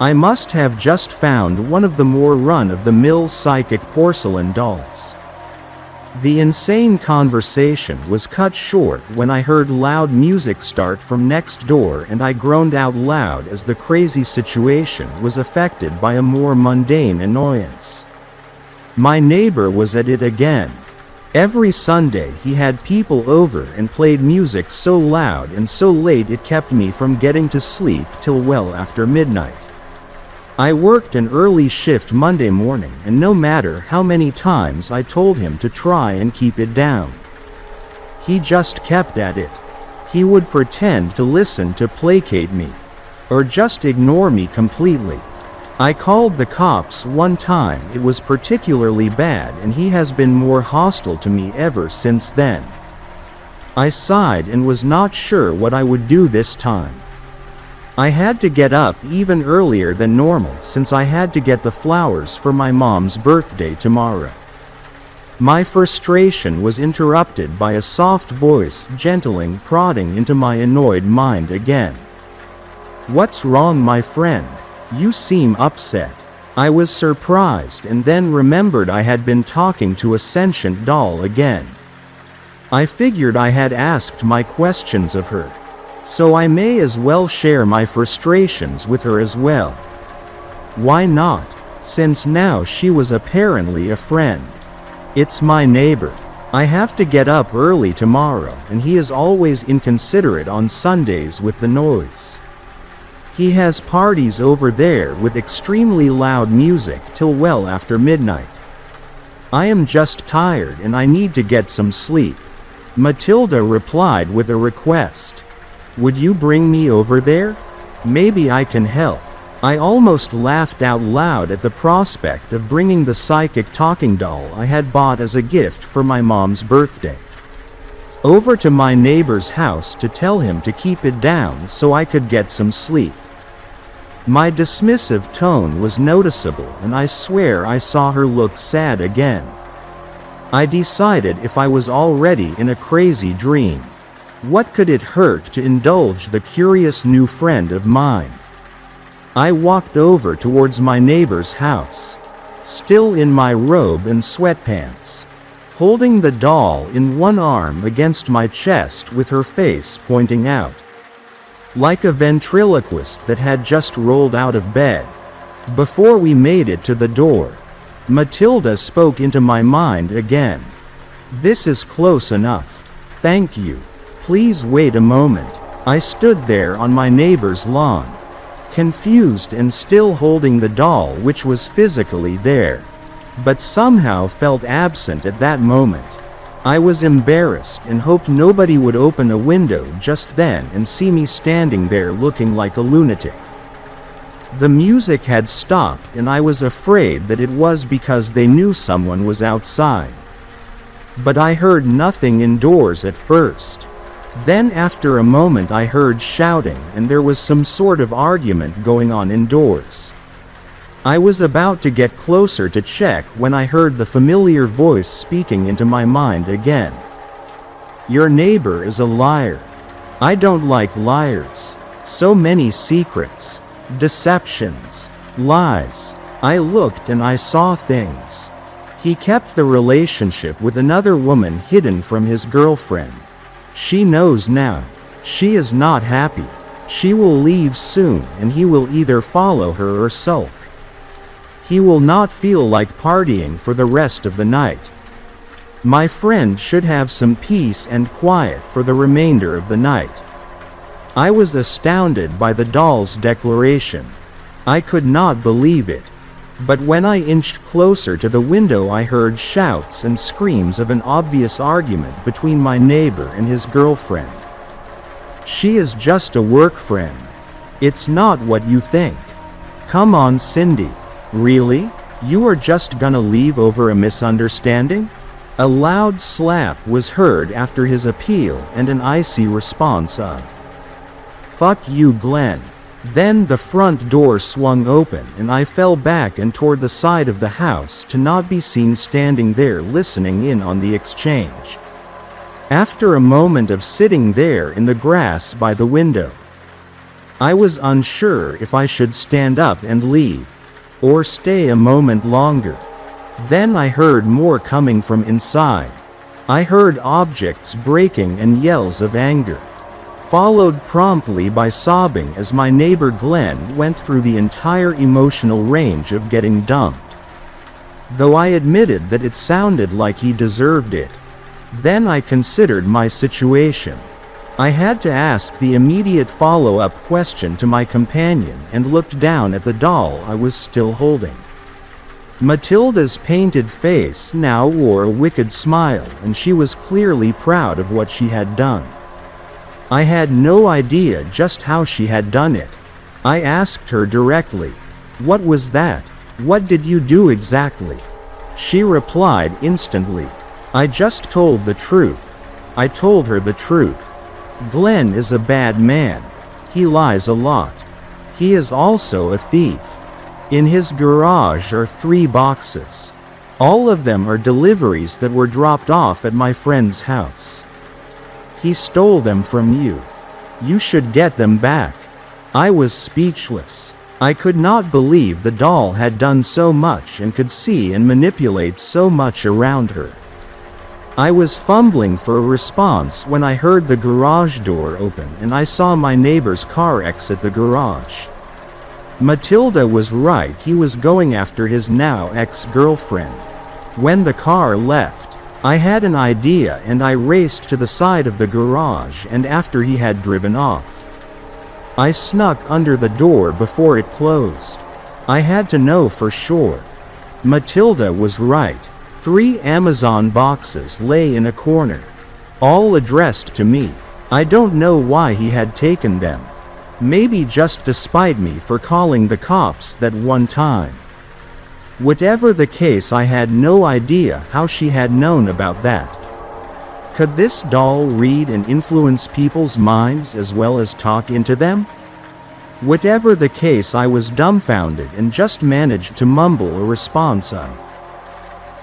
I must have just found one of the more run-of-the-mill psychic porcelain dolls. The insane conversation was cut short when I heard loud music start from next door and I groaned out loud as the crazy situation was affected by a more mundane annoyance. My neighbor was at it again. Every Sunday he had people over and played music so loud and so late it kept me from getting to sleep till well after midnight. I worked an early shift Monday morning and no matter how many times I told him to try and keep it down, he just kept at it. He would pretend to listen to placate me, or just ignore me completely. I called the cops one time. It was particularly bad and he has been more hostile to me ever since then. I sighed and was not sure what I would do this time. I had to get up even earlier than normal since I had to get the flowers for my mom's birthday tomorrow. My frustration was interrupted by a soft voice gentling prodding into my annoyed mind again. "What's wrong, my friend? You seem upset." I was surprised and then remembered I had been talking to a sentient doll again. I figured I had asked my questions of her, so I may as well share my frustrations with her as well. Why not, since now she was apparently a friend? It's my neighbor. I have to get up early tomorrow, and he is always inconsiderate on Sundays with the noise. He has parties over there with extremely loud music till well after midnight. I am just tired and I need to get some sleep. Matilda replied with a request. "Would you bring me over there? Maybe I can help." I almost laughed out loud at the prospect of bringing the psychic talking doll I had bought as a gift for my mom's birthday over to my neighbor's house to tell him to keep it down so I could get some sleep. My dismissive tone was noticeable, and I swear I saw her look sad again. I decided if I was already in a crazy dream, what could it hurt to indulge the curious new friend of mine? I walked over towards my neighbor's house, still in my robe and sweatpants, holding the doll in one arm against my chest with her face pointing out, like a ventriloquist that had just rolled out of bed. Before we made it to the door, Matilda spoke into my mind again. "This is close enough. Thank you. Please wait a moment." I stood there on my neighbor's lawn, confused and still holding the doll, which was physically there, but somehow felt absent at that moment. I was embarrassed and hoped nobody would open a window just then and see me standing there looking like a lunatic. The music had stopped and I was afraid that it was because they knew someone was outside. But I heard nothing indoors at first. Then after a moment I heard shouting and there was some sort of argument going on indoors. I was about to get closer to check when I heard the familiar voice speaking into my mind again. "Your neighbor is a liar. I don't like liars. So many secrets, deceptions, lies." I looked and I saw things. He kept the relationship with another woman hidden from his girlfriend. She knows now. She is not happy. She will leave soon and he will either follow her or sulk. He will not feel like partying for the rest of the night. My friend should have some peace and quiet for the remainder of the night. I was astounded by the doll's declaration. I could not believe it. But when I inched closer to the window I heard shouts and screams of an obvious argument between my neighbor and his girlfriend. "She is just a work friend. It's not what you think. Come on, Cindy. Really? You are just gonna leave over a misunderstanding?" A loud slap was heard after his appeal and an icy response of, "Fuck you, Glenn." Then the front door swung open and I fell back and toward the side of the house to not be seen standing there listening in on the exchange. After a moment of sitting there in the grass by the window, I was unsure if I should stand up and leave, or stay a moment longer. Then I heard more coming from inside. I heard objects breaking and yells of anger, followed promptly by sobbing as my neighbor Glenn went through the entire emotional range of getting dumped. Though I admitted that it sounded like he deserved it. Then I considered my situation. I had to ask the immediate follow-up question to my companion and looked down at the doll I was still holding. Matilda's painted face now wore a wicked smile and she was clearly proud of what she had done. I had no idea just how she had done it. I asked her directly, "What was that? What did you do exactly?" She replied instantly, "I just told the truth." I told her the truth. Glenn is a bad man. He lies a lot. He is also a thief. In his garage are 3 boxes. All of them are deliveries that were dropped off at my friend's house. He stole them from you. You should get them back. I was speechless. I could not believe the doll had done so much and could see and manipulate so much around her. I was fumbling for a response when I heard the garage door open and I saw my neighbor's car exit the garage. Matilda was right, he was going after his now ex-girlfriend. When the car left, I had an idea and I raced to the side of the garage, and after he had driven off, I snuck under the door before it closed. I had to know for sure. Matilda was right. 3 Amazon boxes lay in a corner, all addressed to me. I don't know why he had taken them. Maybe just to spite me for calling the cops that one time. Whatever the case, I had no idea how she had known about that. Could this doll read and influence people's minds as well as talk into them? Whatever the case, I was dumbfounded and just managed to mumble a response of,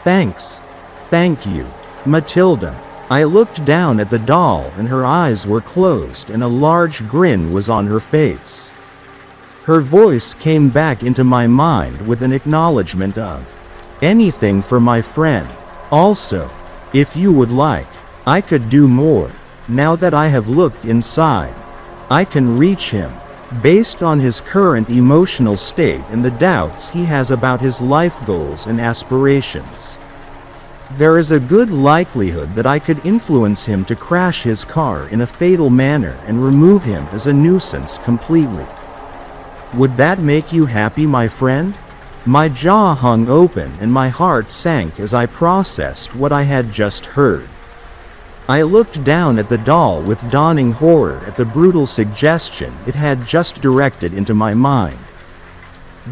"Thanks. Thank you, Matilda." I looked down at the doll and her eyes were closed and a large grin was on her face. Her voice came back into my mind with an acknowledgement of, "Anything for my friend. Also, if you would like, I could do more. Now that I have looked inside, I can reach him. Based on his current emotional state and the doubts he has about his life goals and aspirations, there is a good likelihood that I could influence him to crash his car in a fatal manner and remove him as a nuisance completely. Would that make you happy, my friend?" My jaw hung open and my heart sank as I processed what I had just heard. I looked down at the doll with dawning horror at the brutal suggestion it had just directed into my mind.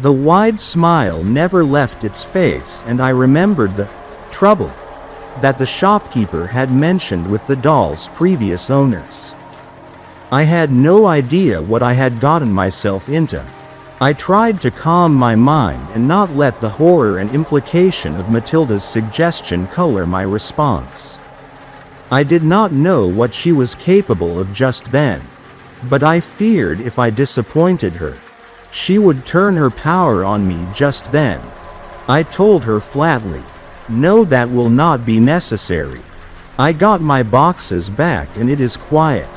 The wide smile never left its face, and I remembered the trouble that the shopkeeper had mentioned with the doll's previous owners. I had no idea what I had gotten myself into. I tried to calm my mind and not let the horror and implication of Matilda's suggestion color my response. I did not know what she was capable of just then, but I feared if I disappointed her, she would turn her power on me just then. I told her flatly, "No, that will not be necessary. I got my boxes back and it is quiet.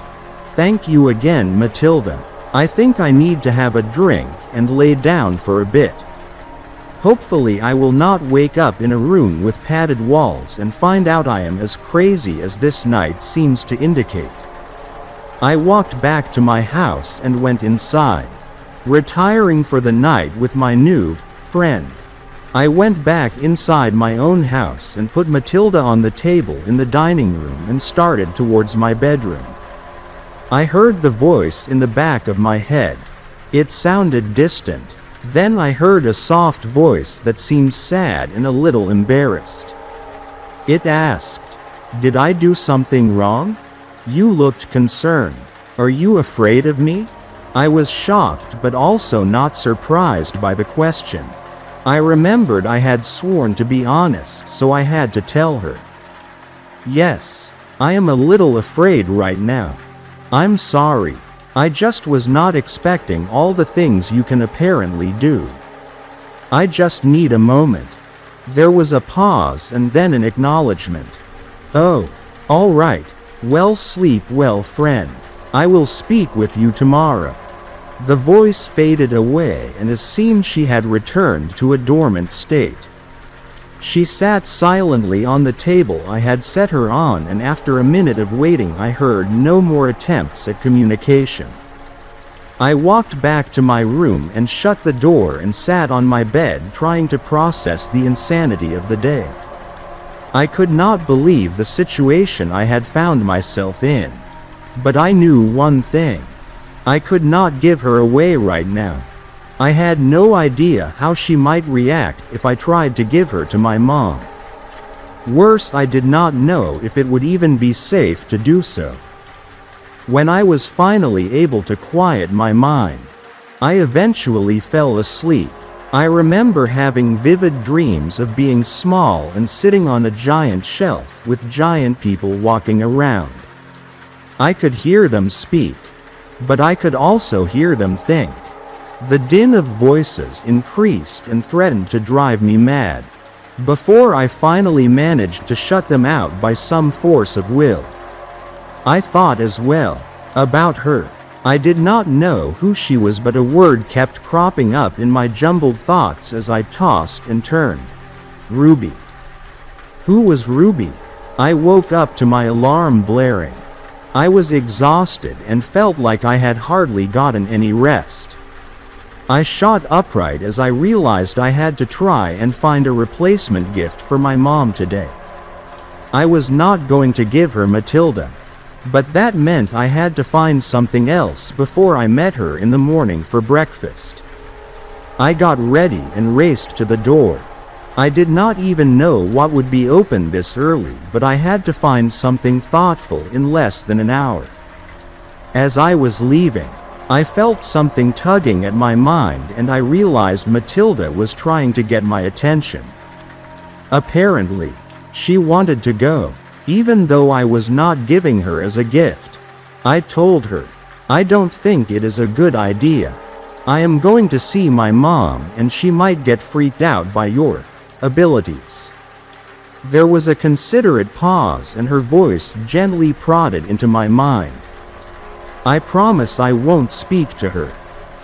Thank you again, Matilda. I think I need to have a drink and lay down for a bit. Hopefully I will not wake up in a room with padded walls and find out I am as crazy as this night seems to indicate." I walked back to my house and went inside, retiring for the night with my new friend. I went back inside my own house and put Matilda on the table in the dining room and started towards my bedroom. I heard the voice in the back of my head. It sounded distant. Then I heard a soft voice that seemed sad and a little embarrassed. It asked, "Did I do something wrong? You looked concerned. Are you afraid of me?" I was shocked but also not surprised by the question. I remembered I had sworn to be honest, so I had to tell her. "Yes, I am a little afraid right now. I'm sorry. I just was not expecting all the things you can apparently do. I just need a moment." There was a pause and then an acknowledgement. "Oh, all right. Well, sleep well, friend. I will speak with you tomorrow." The voice faded away and it seemed she had returned to a dormant state. She sat silently on the table I had set her on, and after a minute of waiting I heard no more attempts at communication. I walked back to my room and shut the door and sat on my bed trying to process the insanity of the day. I could not believe the situation I had found myself in. But I knew one thing. I could not give her away right now. I had no idea how she might react if I tried to give her to my mom. Worse, I did not know if it would even be safe to do so. When I was finally able to quiet my mind, I eventually fell asleep. I remember having vivid dreams of being small and sitting on a giant shelf with giant people walking around. I could hear them speak, but I could also hear them think. The din of voices increased and threatened to drive me mad, before I finally managed to shut them out by some force of will. I thought as well about her. I did not know who she was, but a word kept cropping up in my jumbled thoughts as I tossed and turned. Ruby. Who was Ruby? I woke up to my alarm blaring. I was exhausted and felt like I had hardly gotten any rest. I shot upright as I realized I had to try and find a replacement gift for my mom today. I was not going to give her Matilda, but that meant I had to find something else before I met her in the morning for breakfast. I got ready and raced to the door. I did not even know what would be open this early, but I had to find something thoughtful in less than an hour. As I was leaving, I felt something tugging at my mind, and I realized Matilda was trying to get my attention. Apparently, she wanted to go, even though I was not giving her as a gift. I told her, "I don't think it is a good idea. I am going to see my mom and she might get freaked out by your abilities." There was a considerate pause and her voice gently prodded into my mind. "I promise I won't speak to her.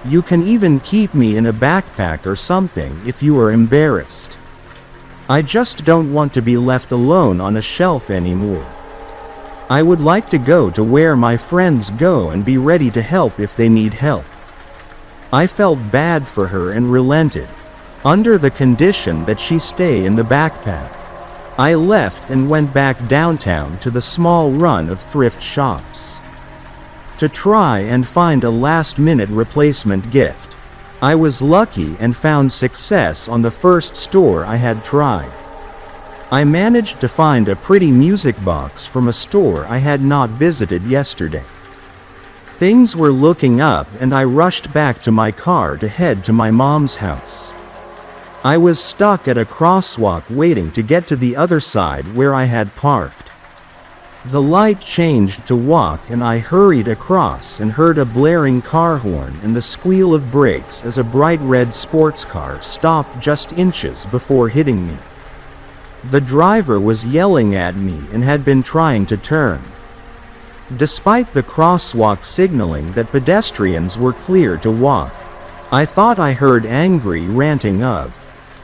You can even keep me in a backpack or something if you are embarrassed. I just don't want to be left alone on a shelf anymore. I would like to go to where my friends go and be ready to help if they need help." I felt bad for her and relented, under the condition that she stay in the backpack. I left and went back downtown to the small run of thrift shops to try and find a last-minute replacement gift. I was lucky and found success on the first store I had tried. I managed to find a pretty music box from a store I had not visited yesterday. Things were looking up and I rushed back to my car to head to my mom's house. I was stuck at a crosswalk waiting to get to the other side where I had parked. The light changed to walk and I hurried across and heard a blaring car horn and the squeal of brakes as a bright red sports car stopped just inches before hitting me. The driver was yelling at me and had been trying to turn. Despite the crosswalk signaling that pedestrians were clear to walk, I thought I heard angry ranting of,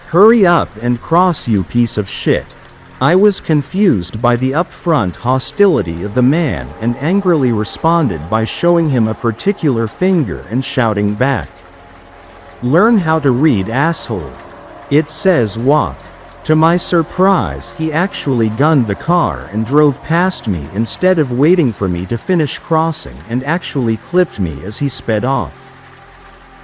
"Hurry up and cross, you piece of shit." I was confused by the upfront hostility of the man and angrily responded by showing him a particular finger and shouting back, "Learn how to read, asshole. It says walk." To my surprise, he actually gunned the car and drove past me instead of waiting for me to finish crossing, and actually clipped me as he sped off.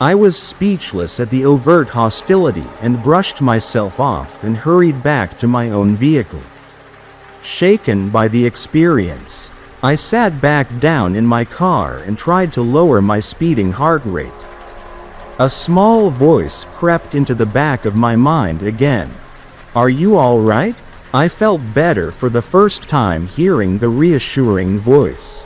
I was speechless at the overt hostility and brushed myself off and hurried back to my own vehicle. Shaken by the experience, I sat back down in my car and tried to lower my speeding heart rate. A small voice crept into the back of my mind again. "Are you all right?" I felt better for the first time hearing the reassuring voice.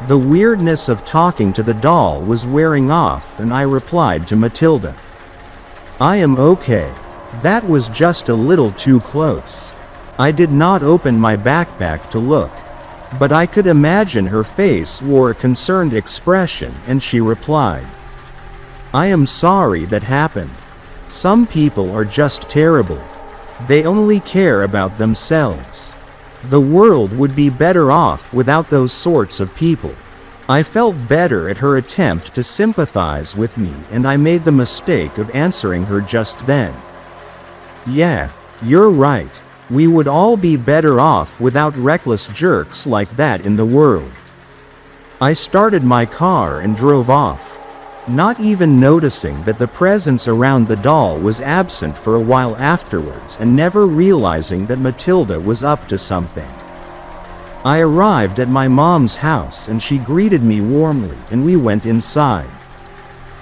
The weirdness of talking to the doll was wearing off and I replied to Matilda, "I am okay. That was just a little too close." I did not open my backpack to look, but I could imagine her face wore a concerned expression and she replied, "I am sorry that happened. Some people are just terrible. They only care about themselves. The world would be better off without those sorts of people." I felt better at her attempt to sympathize with me and I made the mistake of answering her just then. "Yeah, you're right. We would all be better off without reckless jerks like that in the world." I started my car and drove off, not even noticing that the presence around the doll was absent for a while afterwards and never realizing that Matilda was up to something. I arrived at my mom's house and she greeted me warmly and we went inside.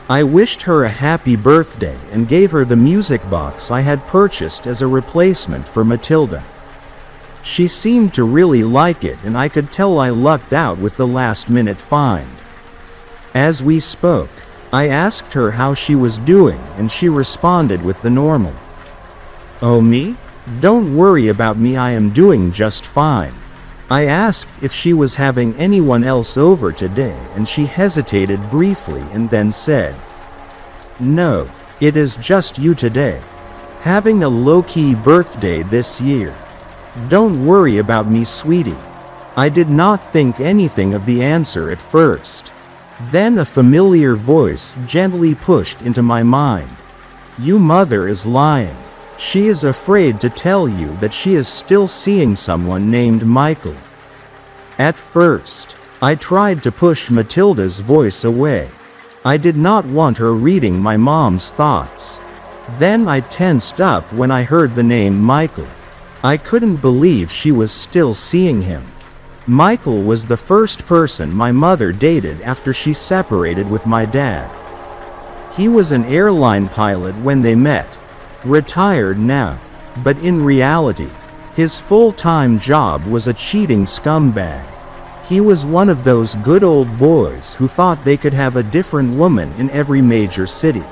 I wished her a happy birthday and gave her the music box I had purchased as a replacement for Matilda. She seemed to really like it and I could tell I lucked out with the last-minute find. As we spoke, I asked her how she was doing and she responded with the normal. "Oh, me? Don't worry about me, I am doing just fine." I asked if she was having anyone else over today and she hesitated briefly and then said, "No, it is just you today. Having a low-key birthday this year. Don't worry about me, sweetie." I did not think anything of the answer at first. Then a familiar voice gently pushed into my mind. "Your mother is lying. She is afraid to tell you that she is still seeing someone named Michael." At first, I tried to push Matilda's voice away. I did not want her reading my mom's thoughts. Then I tensed up when I heard the name Michael. I couldn't believe she was still seeing him. Michael was the first person my mother dated after she separated with my dad. He was an airline pilot when they met, retired now, but in reality, his full-time job was a cheating scumbag. He was one of those good old boys who thought they could have a different woman in every major city.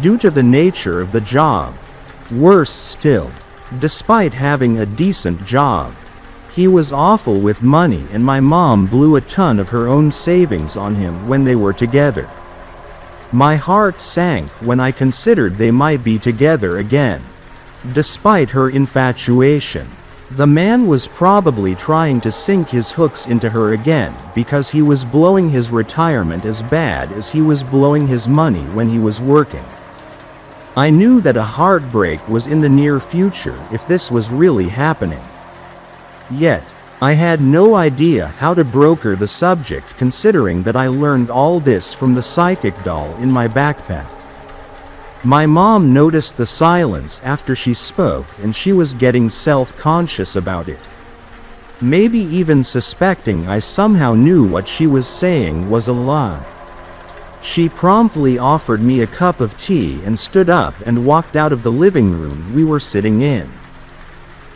Due to the nature of the job, worse still, despite having a decent job, he was awful with money and my mom blew a ton of her own savings on him when they were together. My heart sank when I considered they might be together again. Despite her infatuation, the man was probably trying to sink his hooks into her again because he was blowing his retirement as bad as he was blowing his money when he was working. I knew that a heartbreak was in the near future if this was really happening. Yet, I had no idea how to broker the subject considering that I learned all this from the psychic doll in my backpack. My mom noticed the silence after she spoke and she was getting self-conscious about it. Maybe even suspecting I somehow knew what she was saying was a lie. She promptly offered me a cup of tea and stood up and walked out of the living room we were sitting in.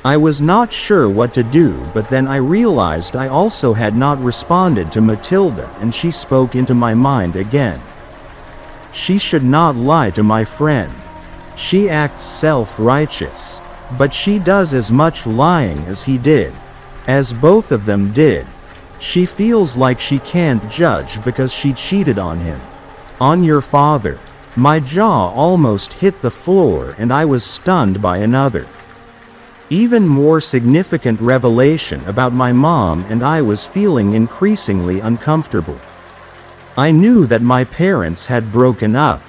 I was not sure what to do, but then I realized I also had not responded to Matilda and she spoke into my mind again. She should not lie to my friend. She acts self-righteous, but she does as much lying as he did, as both of them did. She feels like she can't judge because she cheated on him. On your father. My jaw almost hit the floor and I was stunned by another, even more significant revelation about my mom, and I was feeling increasingly uncomfortable. I knew that my parents had broken up,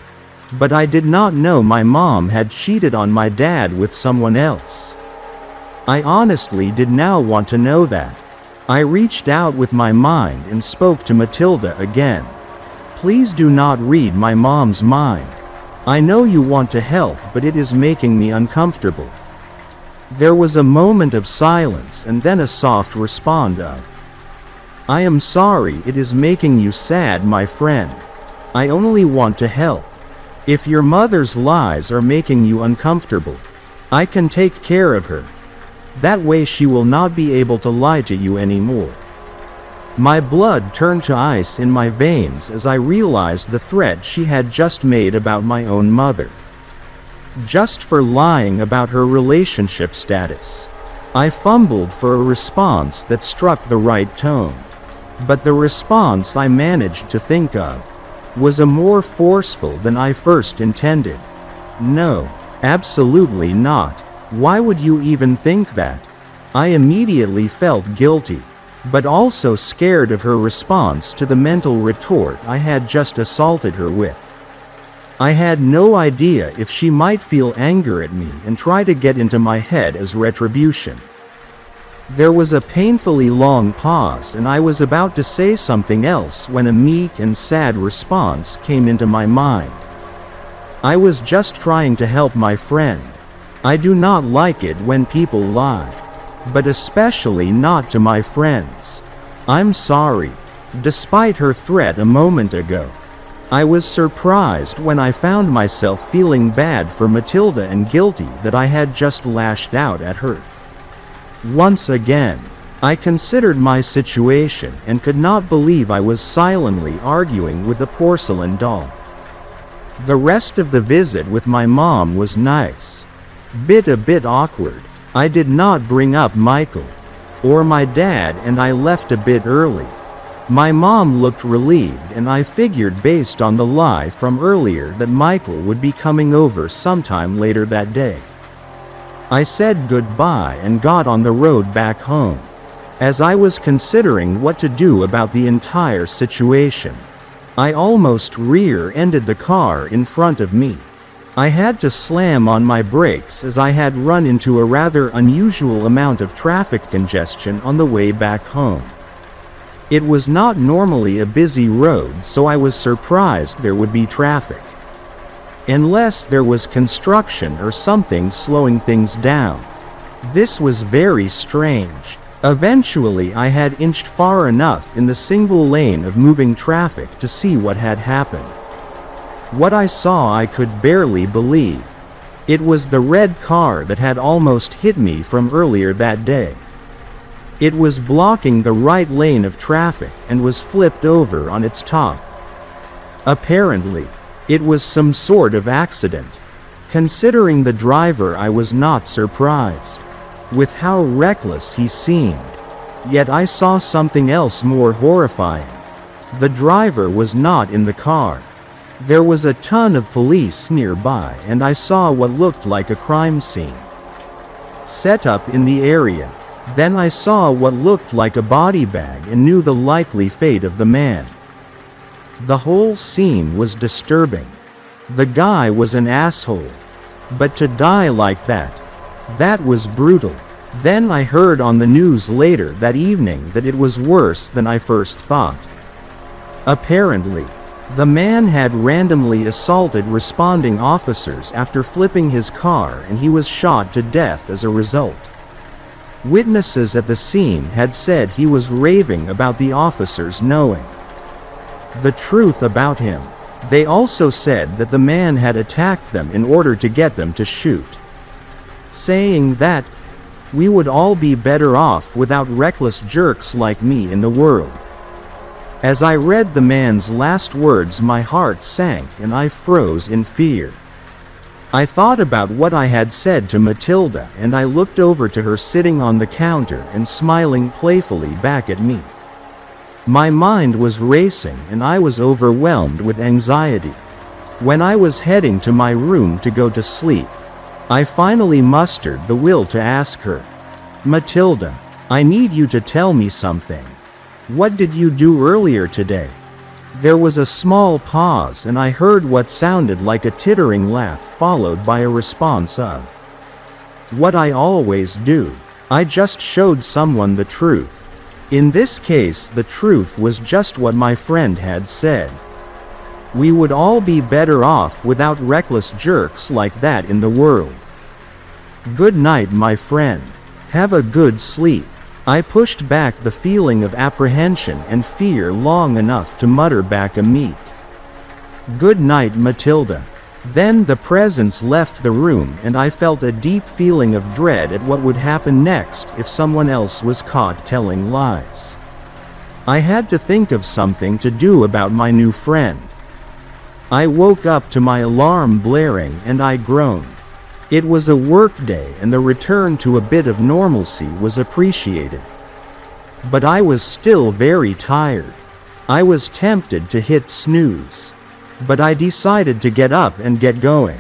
but I did not know my mom had cheated on my dad with someone else. I honestly did now want to know that. I reached out with my mind and spoke to Matilda again. "Please do not read my mom's mind. I know you want to help, but it is making me uncomfortable." There was a moment of silence and then a soft response of, "I am sorry it is making you sad, my friend. I only want to help. If your mother's lies are making you uncomfortable, I can take care of her. That way she will not be able to lie to you anymore." My blood turned to ice in my veins as I realized the threat she had just made about my own mother. Just for lying about her relationship status. I fumbled for a response that struck the right tone. But the response I managed to think of was a more forceful than I first intended. "No, absolutely not. Why would you even think that?" I immediately felt guilty, but also scared of her response to the mental retort I had just assaulted her with. I had no idea if she might feel anger at me and try to get into my head as retribution. There was a painfully long pause and I was about to say something else when a meek and sad response came into my mind. "I was just trying to help my friend. I do not like it when people lie." but especially not to my friends. I'm sorry. Despite her threat a moment ago, I was surprised when I found myself feeling bad for Matilda and guilty that I had just lashed out at her. Once again, I considered my situation and could not believe I was silently arguing with a porcelain doll. The rest of the visit with my mom was nice. A bit awkward. I did not bring up Michael or my dad, and I left a bit early. My mom looked relieved, and I figured based on the lie from earlier that Michael would be coming over sometime later that day. I said goodbye and got on the road back home. As I was considering what to do about the entire situation, I almost rear-ended the car in front of me. I had to slam on my brakes as I had run into a rather unusual amount of traffic congestion on the way back home. It was not normally a busy road, so I was surprised there would be traffic. Unless there was construction or something slowing things down. This was very strange. Eventually I had inched far enough in the single lane of moving traffic to see what had happened. What I saw I could barely believe. It was the red car that had almost hit me from earlier that day. It was blocking the right lane of traffic and was flipped over on its top. Apparently, it was some sort of accident. Considering the driver, I was not surprised with how reckless he seemed. Yet I saw something else more horrifying. The driver was not in the car. There was a ton of police nearby, and I saw what looked like a crime scene set up in the area. Then I saw what looked like a body bag and knew the likely fate of the man. The whole scene was disturbing. The guy was an asshole. But to die like that was brutal. Then I heard on the news later that evening that it was worse than I first thought. Apparently, the man had randomly assaulted responding officers after flipping his car, and he was shot to death as a result. Witnesses at the scene had said he was raving about the officers knowing the truth about him. They also said that the man had attacked them in order to get them to shoot, saying that we would all be better off without reckless jerks like me in the world. As I read the man's last words, my heart sank and I froze in fear. I thought about what I had said to Matilda, and I looked over to her sitting on the counter and smiling playfully back at me. My mind was racing and I was overwhelmed with anxiety. When I was heading to my room to go to sleep, I finally mustered the will to ask her, "Matilda, I need you to tell me something. What did you do earlier today?" There was a small pause, and I heard what sounded like a tittering laugh followed by a response of, "What I always do. I just showed someone the truth." In this case, the truth was just what my friend had said. We would all be better off without reckless jerks like that in the world. Good night, my friend. Have a good sleep. I pushed back the feeling of apprehension and fear long enough to mutter back a meek, "Good night, Matilda." Then the presence left the room, and I felt a deep feeling of dread at what would happen next if someone else was caught telling lies. I had to think of something to do about my new friend. I woke up to my alarm blaring and I groaned. It was a work day, and the return to a bit of normalcy was appreciated. But I was still very tired. I was tempted to hit snooze, but I decided to get up and get going.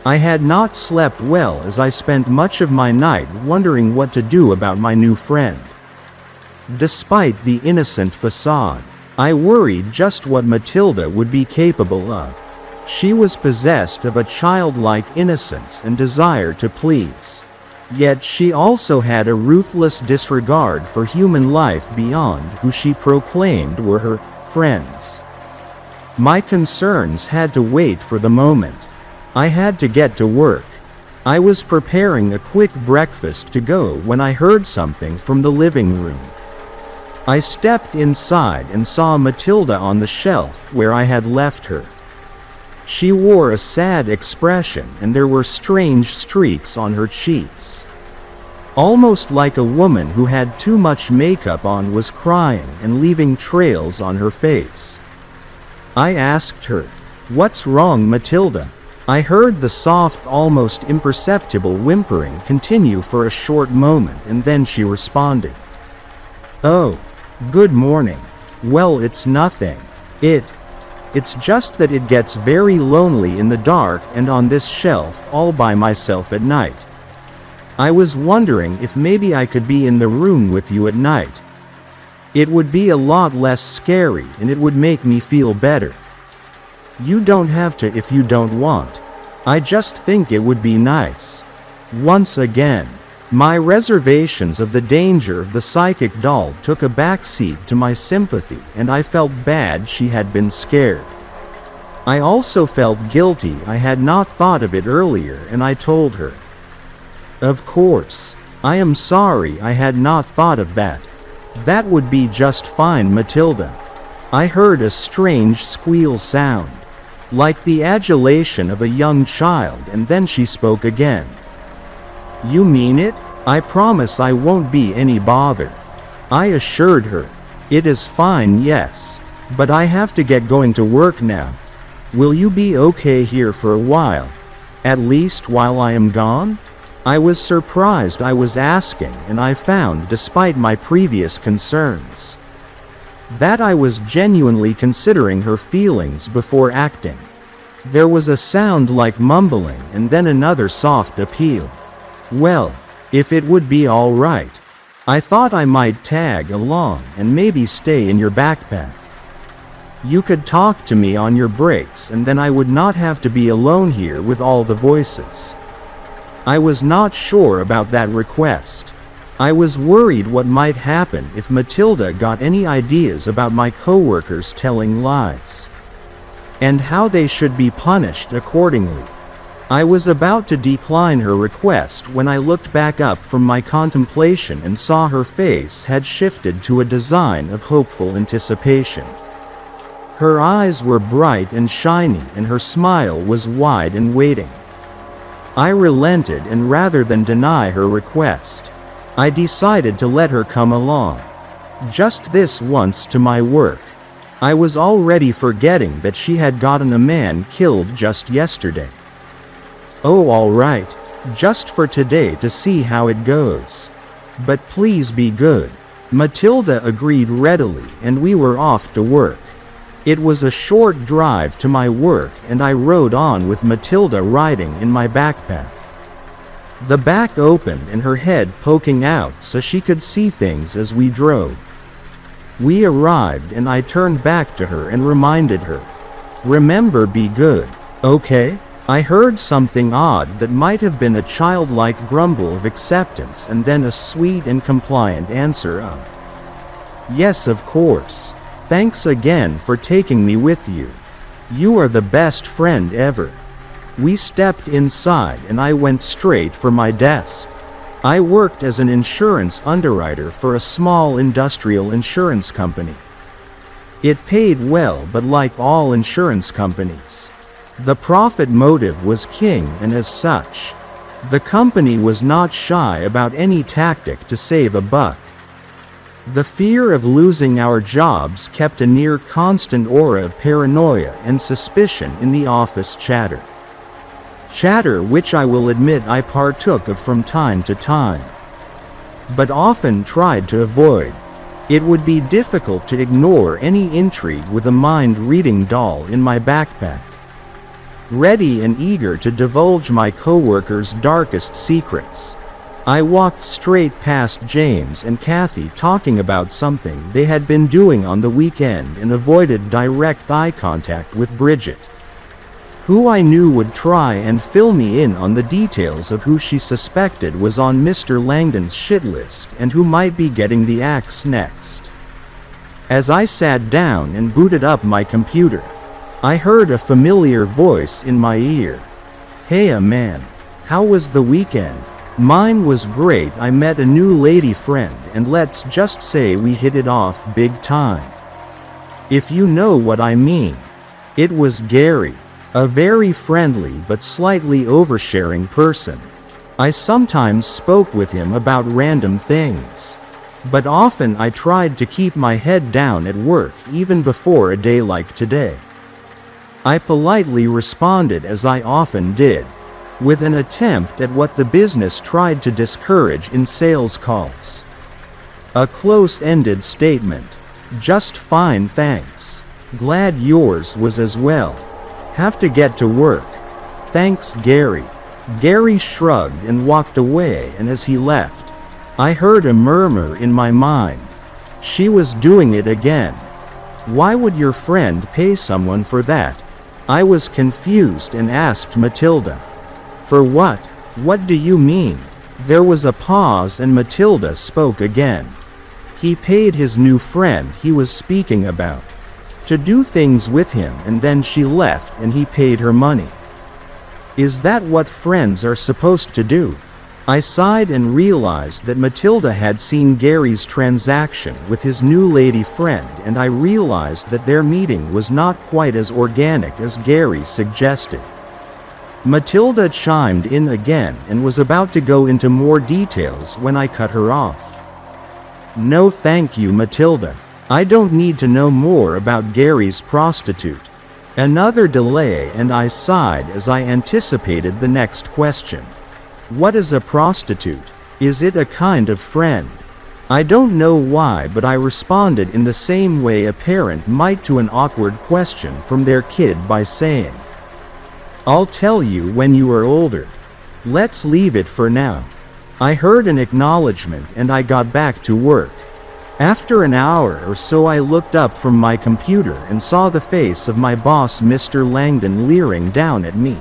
I had not slept well as I spent much of my night wondering what to do about my new friend. Despite the innocent facade, I worried just what Matilda would be capable of. She was possessed of a childlike innocence and desire to please. Yet she also had a ruthless disregard for human life beyond who she proclaimed were her friends. My concerns had to wait for the moment. I had to get to work. I was preparing a quick breakfast to go when I heard something from the living room. I stepped inside and saw Matilda on the shelf where I had left her. She wore a sad expression and there were strange streaks on her cheeks. Almost like a woman who had too much makeup on was crying and leaving trails on her face. I asked her, "What's wrong, Matilda?" I heard the soft, almost imperceptible whimpering continue for a short moment and then she responded, "Oh, good morning. Well, it's nothing. It's just that it gets very lonely in the dark and on this shelf all by myself at night. I was wondering if maybe I could be in the room with you at night. It would be a lot less scary and it would make me feel better. You don't have to if you don't want. I just think it would be nice." Once again, my reservations of the danger of the psychic doll took a backseat to my sympathy and I felt bad she had been scared. I also felt guilty I had not thought of it earlier and I told her, "Of course, I am sorry I had not thought of that. That would be just fine, Matilda." I heard a strange squeal sound, like the adulation of a young child, and then she spoke again. "You mean it? I promise I won't be any bother." I assured her, "It is fine, yes, but I have to get going to work now. Will you be okay here for a while? At least while I am gone?" I was surprised I was asking, and I found, despite my previous concerns, that I was genuinely considering her feelings before acting. There was a sound like mumbling and then another soft appeal. "Well, if it would be all right, I thought I might tag along and maybe stay in your backpack. You could talk to me on your breaks and then I would not have to be alone here with all the voices." I was not sure about that request. I was worried what might happen if Matilda got any ideas about my coworkers telling lies, and how they should be punished accordingly. I was about to decline her request when I looked back up from my contemplation and saw her face had shifted to a design of hopeful anticipation. Her eyes were bright and shiny and her smile was wide and waiting. I relented, and rather than deny her request, I decided to let her come along. Just this once to my work. I was already forgetting that she had gotten a man killed just yesterday. "Oh, all right, just for today to see how it goes. But please be good." Matilda agreed readily and we were off to work. It was a short drive to my work and I rode on with Matilda riding in my backpack. The back opened and her head poking out so she could see things as we drove. We arrived and I turned back to her and reminded her, "Remember, be good, okay?" I heard something odd that might have been a childlike grumble of acceptance and then a sweet and compliant answer of, "Yes, of course. Thanks again for taking me with you. You are the best friend ever." We stepped inside and I went straight for my desk. I worked as an insurance underwriter for a small industrial insurance company. It paid well, but like all insurance companies, the profit motive was king, and as such, the company was not shy about any tactic to save a buck. The fear of losing our jobs kept a near constant aura of paranoia and suspicion in the office chatter. Chatter which I will admit I partook of from time to time, but often tried to avoid. It would be difficult to ignore any intrigue with a mind-reading doll in my backpack, ready and eager to divulge my coworkers' darkest secrets. I walked straight past James and Kathy talking about something they had been doing on the weekend and avoided direct eye contact with Bridget, who I knew would try and fill me in on the details of who she suspected was on Mr. Langdon's shit list and who might be getting the axe next. As I sat down and booted up my computer, I heard a familiar voice in my ear. "Hey man, How was the weekend? Mine was great. I met a new lady friend and let's just say we hit it off big time. If you know what I mean. It was Gary. A very friendly but slightly oversharing person. I sometimes spoke with him about random things. But often I tried to keep my head down at work even before a day like today. I politely responded, as I often did, with an attempt at what the business tried to discourage in sales calls. A close-ended statement. Just fine, thanks. Glad yours was as well. Have to get to work. Thanks, Gary. Gary shrugged and walked away, and as he left, I heard a murmur in my mind. She was doing it again. Why would your friend pay someone for that? I was confused and asked Matilda. For what? What do you mean? There was a pause and Matilda spoke again. He paid his new friend he was speaking about to do things with him, and then she left and he paid her money. Is that what friends are supposed to do? I sighed and realized that Matilda had seen Gary's transaction with his new lady friend, and I realized that their meeting was not quite as organic as Gary suggested. Matilda chimed in again and was about to go into more details when I cut her off. No thank you, Matilda. I don't need to know more about Gary's prostitute. Another delay, and I sighed as I anticipated the next question. What is a prostitute? Is it a kind of friend? I don't know why, but I responded in the same way a parent might to an awkward question from their kid by saying, I'll tell you when you are older. Let's leave it for now. I heard an acknowledgement and I got back to work. After an hour or so I looked up from my computer and saw the face of my boss, Mr. Langdon, leering down at me.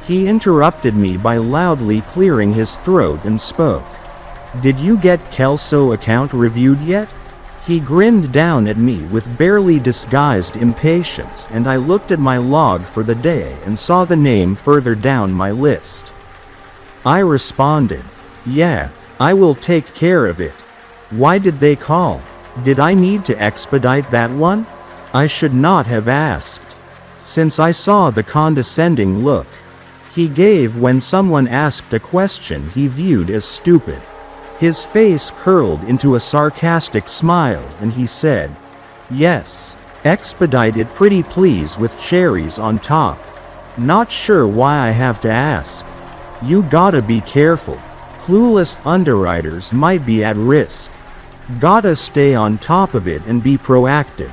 He interrupted me by loudly clearing his throat and spoke. Did you get Kelso account reviewed yet? He grinned down at me with barely disguised impatience, and I looked at my log for the day and saw the name further down my list. I responded, yeah, I will take care of it. Why did they call? Did I need to expedite that one? I should not have asked, since I saw the condescending look he gave when someone asked a question he viewed as stupid. His face curled into a sarcastic smile and he said, yes, expedite it pretty please with cherries on top. Not sure why I have to ask. You gotta be careful. Clueless underwriters might be at risk. Gotta stay on top of it and be proactive.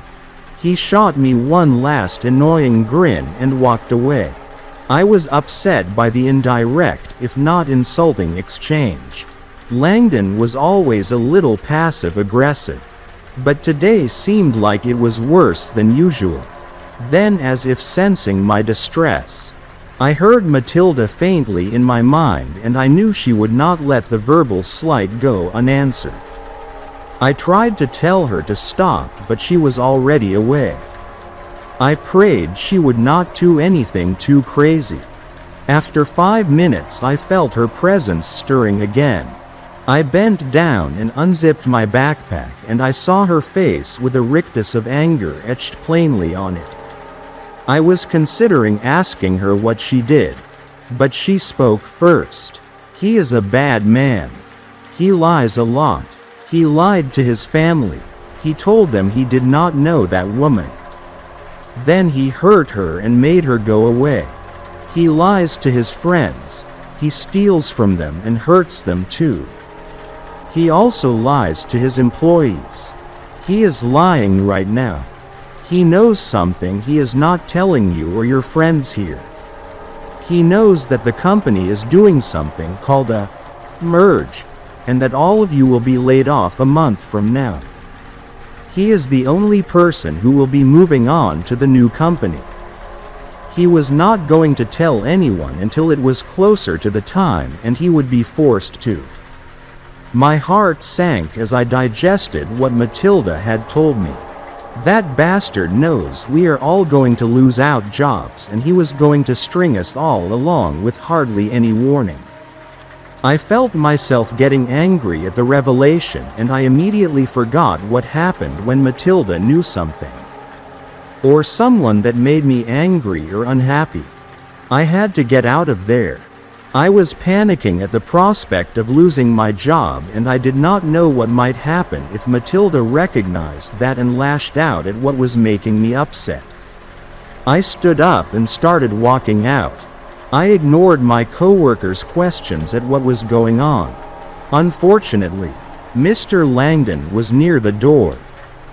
He shot me one last annoying grin and walked away. I was upset by the indirect, if not insulting, exchange. Langdon was always a little passive-aggressive, but today seemed like it was worse than usual. Then, as if sensing my distress, I heard Matilda faintly in my mind, and I knew she would not let the verbal slight go unanswered. I tried to tell her to stop, but she was already away. I prayed she would not do anything too crazy. After 5 minutes I felt her presence stirring again. I bent down and unzipped my backpack, and I saw her face with a rictus of anger etched plainly on it. I was considering asking her what she did, but she spoke first. He is a bad man. He lies a lot. He lied to his family. He told them he did not know that woman. Then he hurt her and made her go away. He lies to his friends. He steals from them and hurts them too. He also lies to his employees. He is lying right now. He knows something he is not telling you or your friends here. He knows that the company is doing something called a merge, and that all of you will be laid off a month from now. He is the only person who will be moving on to the new company. He was not going to tell anyone until it was closer to the time, and he would be forced to. My heart sank as I digested what Matilda had told me. That bastard knows we are all going to lose out jobs, and he was going to string us all along with hardly any warning. I felt myself getting angry at the revelation, and I immediately forgot what happened when Matilda knew something. Or someone that made me angry or unhappy. I had to get out of there. I was panicking at the prospect of losing my job, and I did not know what might happen if Matilda recognized that and lashed out at what was making me upset. I stood up and started walking out. I ignored my coworkers' questions at what was going on. Unfortunately, Mr. Langdon was near the door,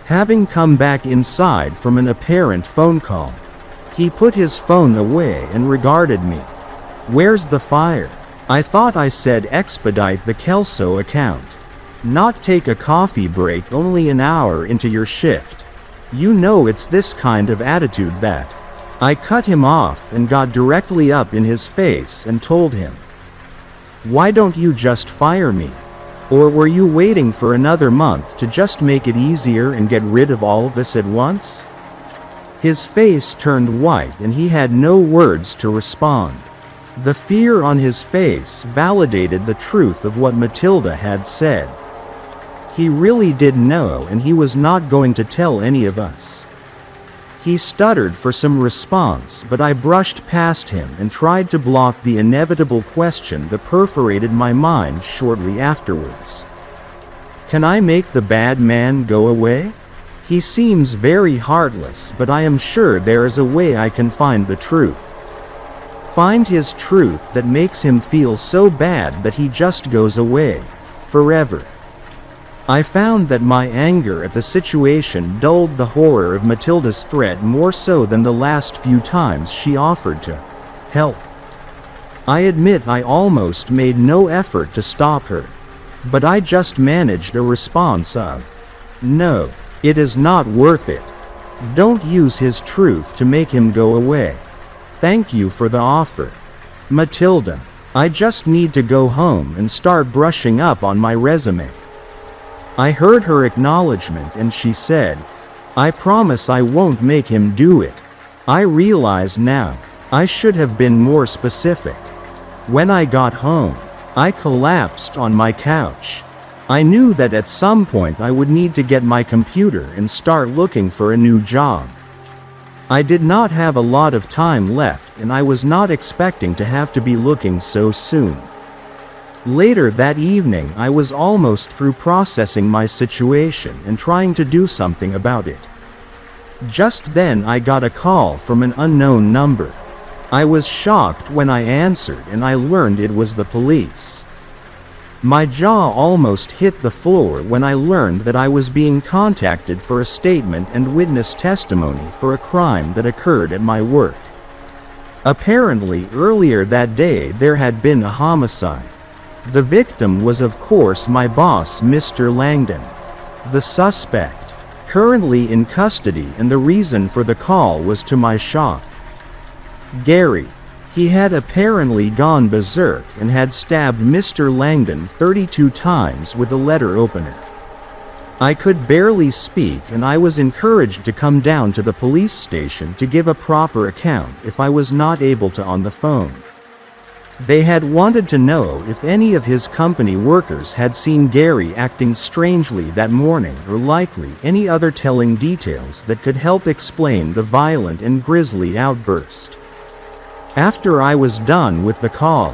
having come back inside from an apparent phone call. He put his phone away and regarded me. "Where's the fire?" I thought I said expedite the Kelso account. Not take a coffee break only an hour into your shift. You know it's this kind of attitude that. I cut him off and got directly up in his face and told him, "Why don't you just fire me? Or were you waiting for another month to just make it easier and get rid of all of us at once?" His face turned white and he had no words to respond. The fear on his face validated the truth of what Matilda had said. He really did know, and he was not going to tell any of us. He stuttered for some response, but I brushed past him and tried to block the inevitable question that perforated my mind shortly afterwards. "Can I make the bad man go away? He seems very heartless, but I am sure there is a way I can find the truth. Find his truth that makes him feel so bad that he just goes away, forever." I found that my anger at the situation dulled the horror of Matilda's threat more so than the last few times she offered to help. I admit I almost made no effort to stop her, but I just managed a response of, "No, it is not worth it. Don't use his truth to make him go away. Thank you for the offer, Matilda. I just need to go home and start brushing up on my resume." I heard her acknowledgement and she said, "I promise I won't make him do it." I realize now, I should have been more specific. When I got home, I collapsed on my couch. I knew that at some point I would need to get my computer and start looking for a new job. I did not have a lot of time left, and I was not expecting to have to be looking so soon. Later that evening, I was almost through processing my situation and trying to do something about it. Just then I got a call from an unknown number. I was shocked when I answered, and I learned it was the police. My jaw almost hit the floor when I learned that I was being contacted for a statement and witness testimony for a crime that occurred at my work. Apparently, earlier that day there had been a homicide. The victim was of course my boss, Mr. Langdon. The suspect, currently in custody, and the reason for the call was to my shock. Gary. He had apparently gone berserk and had stabbed Mr. Langdon 32 times with a letter opener. I could barely speak, and I was encouraged to come down to the police station to give a proper account if I was not able to on the phone. They had wanted to know if any of his company workers had seen Gary acting strangely that morning, or likely any other telling details that could help explain the violent and grisly outburst. After I was done with the call,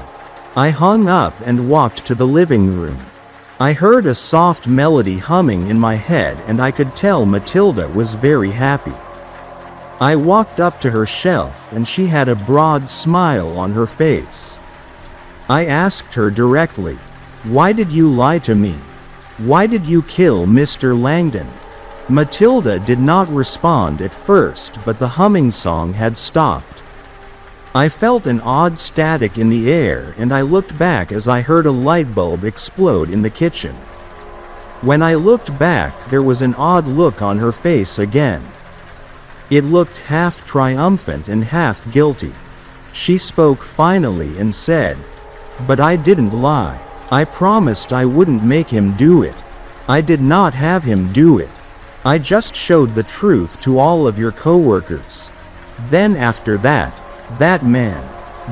I hung up and walked to the living room. I heard a soft melody humming in my head, and I could tell Matilda was very happy. I walked up to her shelf, and she had a broad smile on her face. I asked her directly, "Why did you lie to me? Why did you kill Mr. Langdon?" Matilda did not respond at first, but the humming song had stopped. I felt an odd static in the air, and I looked back as I heard a light bulb explode in the kitchen. When I looked back, there was an odd look on her face again. It looked half triumphant and half guilty. She spoke finally and said, "But I didn't lie. I promised I wouldn't make him do it. I did not have him do it. I just showed the truth to all of your coworkers. Then after that, that man,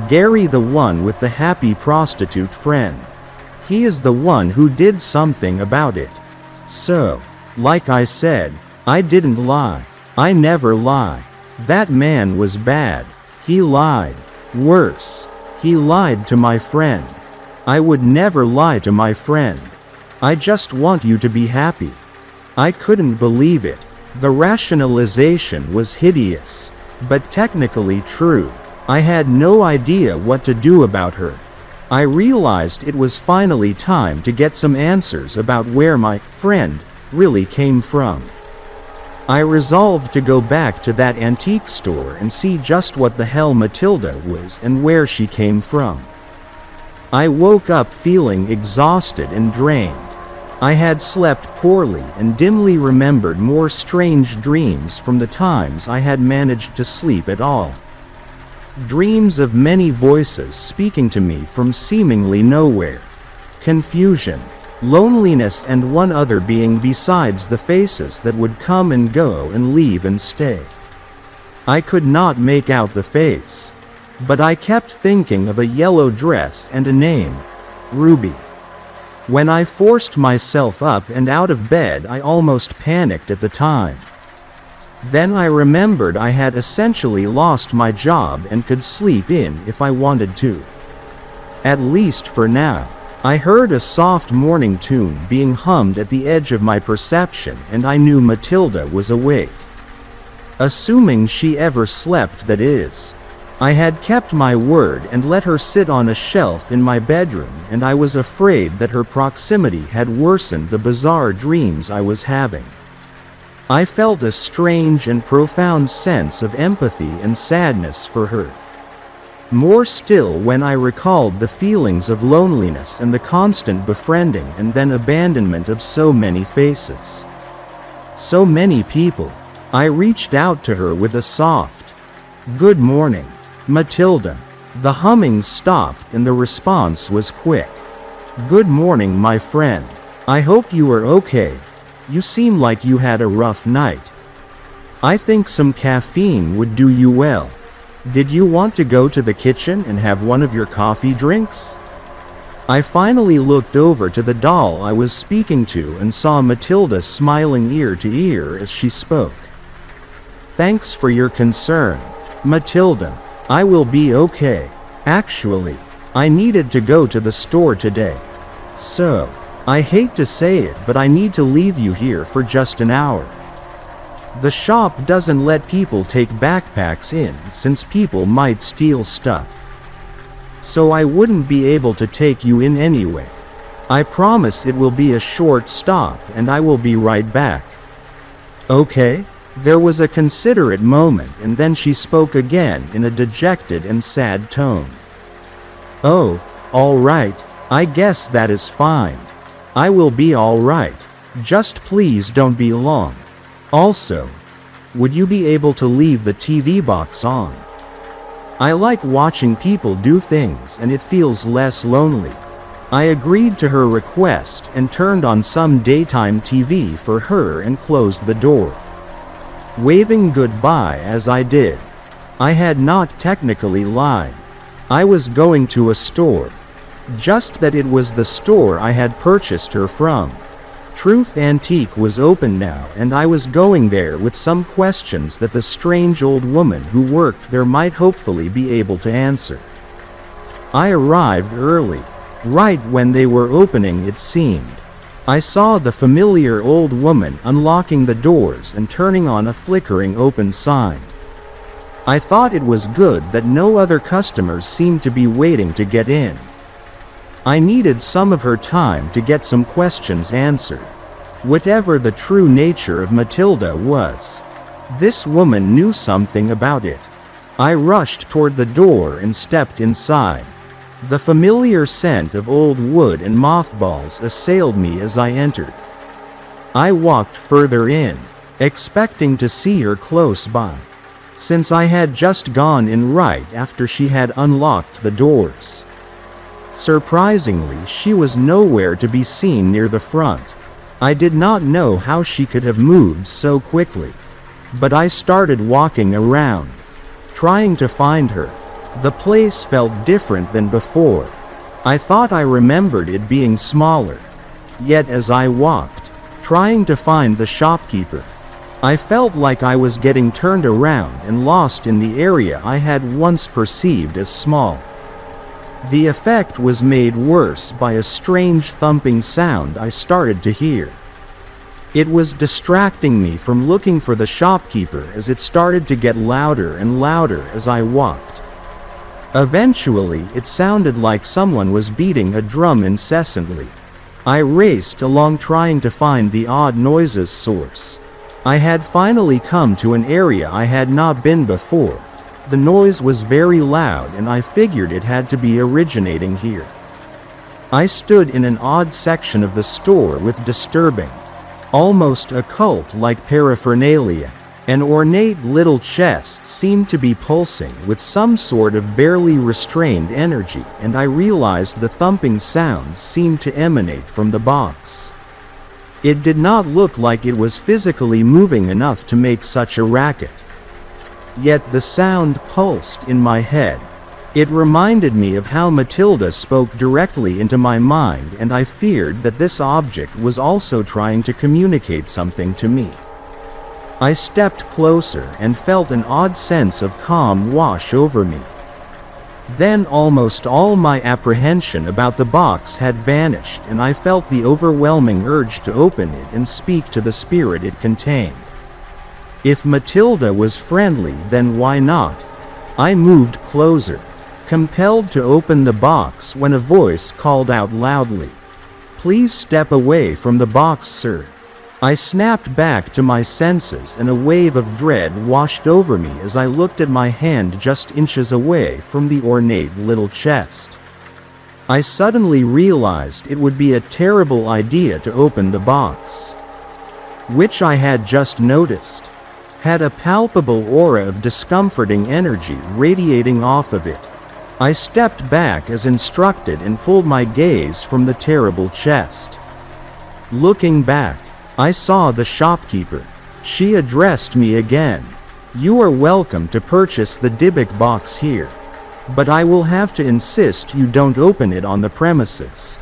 Gary, the one with the happy prostitute friend, he is the one who did something about it. So, like I said, I didn't lie. I never lie. That man was bad. He lied. Worse, he lied to my friend. I would never lie to my friend. I just want you to be happy. I couldn't believe it. The rationalization was hideous, but technically true. I had no idea what to do about her. I realized it was finally time to get some answers about where my friend really came from. I resolved to go back to that antique store and see just what the hell Matilda was and where she came from. I woke up feeling exhausted and drained. I had slept poorly and dimly remembered more strange dreams from the times I had managed to sleep at all. Dreams of many voices speaking to me from seemingly nowhere. Confusion, loneliness, and one other being besides the faces that would come and go and leave and stay. I could not make out the face, but I kept thinking of a yellow dress and a name, Ruby. When I forced myself up and out of bed, I almost panicked at the time. Then I remembered I had essentially lost my job and could sleep in if I wanted to. At least for now. I heard a soft morning tune being hummed at the edge of my perception, and I knew Matilda was awake. Assuming she ever slept, that is. I had kept my word and let her sit on a shelf in my bedroom, and I was afraid that her proximity had worsened the bizarre dreams I was having. I felt a strange and profound sense of empathy and sadness for her. More still when I recalled the feelings of loneliness and the constant befriending and then abandonment of so many faces. So many people. I reached out to her with a soft, "Good morning, Matilda." The humming stopped and the response was quick. "Good morning, my friend. I hope you are okay. You seem like you had a rough night. I think some caffeine would do you well. Did you want to go to the kitchen and have one of your coffee drinks?" I finally looked over to the doll I was speaking to and saw Matilda smiling ear to ear as she spoke. "Thanks for your concern, Matilda. I will be okay. Actually, I needed to go to the store today. So, I hate to say it, but I need to leave you here for just an hour. The shop doesn't let people take backpacks in since people might steal stuff. So I wouldn't be able to take you in anyway. I promise it will be a short stop and I will be right back." "Okay." There was a considerate moment and then she spoke again in a dejected and sad tone. "Oh, all right, I guess that is fine. I will be all right. Just please don't be long. Also, would you be able to leave the TV box on? I like watching people do things and it feels less lonely." I agreed to her request and turned on some daytime TV for her and closed the door. Waving goodbye as I did. I had not technically lied. I was going to a store. Just that it was the store I had purchased her from. Truth Antique was open now and I was going there with some questions that the strange old woman who worked there might hopefully be able to answer. I arrived early, right when they were opening it seemed. I saw the familiar old woman unlocking the doors and turning on a flickering open sign. I thought it was good that no other customers seemed to be waiting to get in. I needed some of her time to get some questions answered. Whatever the true nature of Matilda was, this woman knew something about it. I rushed toward the door and stepped inside. The familiar scent of old wood and mothballs assailed me as I entered. I walked further in, expecting to see her close by, since I had just gone in right after she had unlocked the doors. Surprisingly, she was nowhere to be seen near the front. I did not know how she could have moved so quickly. But I started walking around, trying to find her. The place felt different than before. I thought I remembered it being smaller. Yet as I walked, trying to find the shopkeeper, I felt like I was getting turned around and lost in the area I had once perceived as small. The effect was made worse by a strange thumping sound I started to hear. It was distracting me from looking for the shopkeeper as it started to get louder and louder as I walked. Eventually, it sounded like someone was beating a drum incessantly. I raced along trying to find the odd noise's source. I had finally come to an area I had not been before. The noise was very loud and I figured it had to be originating here. I stood in an odd section of the store with disturbing, almost occult-like paraphernalia. An ornate little chest seemed to be pulsing with some sort of barely restrained energy, and I realized the thumping sound seemed to emanate from the box. It did not look like it was physically moving enough to make such a racket. Yet the sound pulsed in my head. It reminded me of how Matilda spoke directly into my mind, and I feared that this object was also trying to communicate something to me. I stepped closer and felt an odd sense of calm wash over me. Then almost all my apprehension about the box had vanished, and I felt the overwhelming urge to open it and speak to the spirit it contained. If Matilda was friendly, then why not? I moved closer, compelled to open the box when a voice called out loudly, "Please step away from the box, sir." I snapped back to my senses and a wave of dread washed over me as I looked at my hand just inches away from the ornate little chest. I suddenly realized it would be a terrible idea to open the box, which I had just noticed had a palpable aura of discomforting energy radiating off of it. I stepped back as instructed and pulled my gaze from the terrible chest. Looking back, I saw the shopkeeper. She addressed me again. "You are welcome to purchase the Dybbuk box here, but I will have to insist you don't open it on the premises.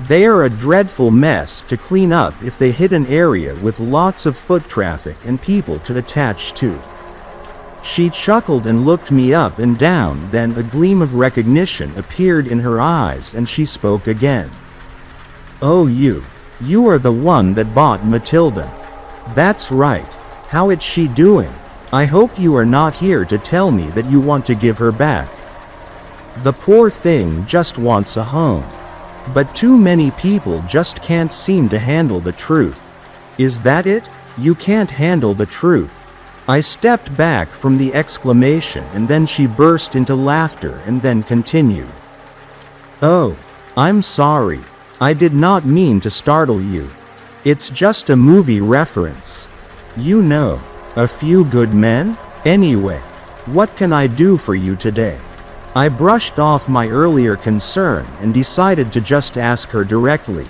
They are a dreadful mess to clean up if they hit an area with lots of foot traffic and people to attach to." She chuckled and looked me up and down, then a gleam of recognition appeared in her eyes and she spoke again. "Oh, you are the one that bought Matilda. That's right. How is she doing? I hope you are not here to tell me that you want to give her back. The poor thing just wants a home. But too many people just can't seem to handle the truth. Is that it? You can't handle the truth." I stepped back from the exclamation and then she burst into laughter and then continued. "Oh, I'm sorry. I did not mean to startle you. It's just a movie reference. You know, A Few Good Men? Anyway, what can I do for you today?" I brushed off my earlier concern and decided to just ask her directly.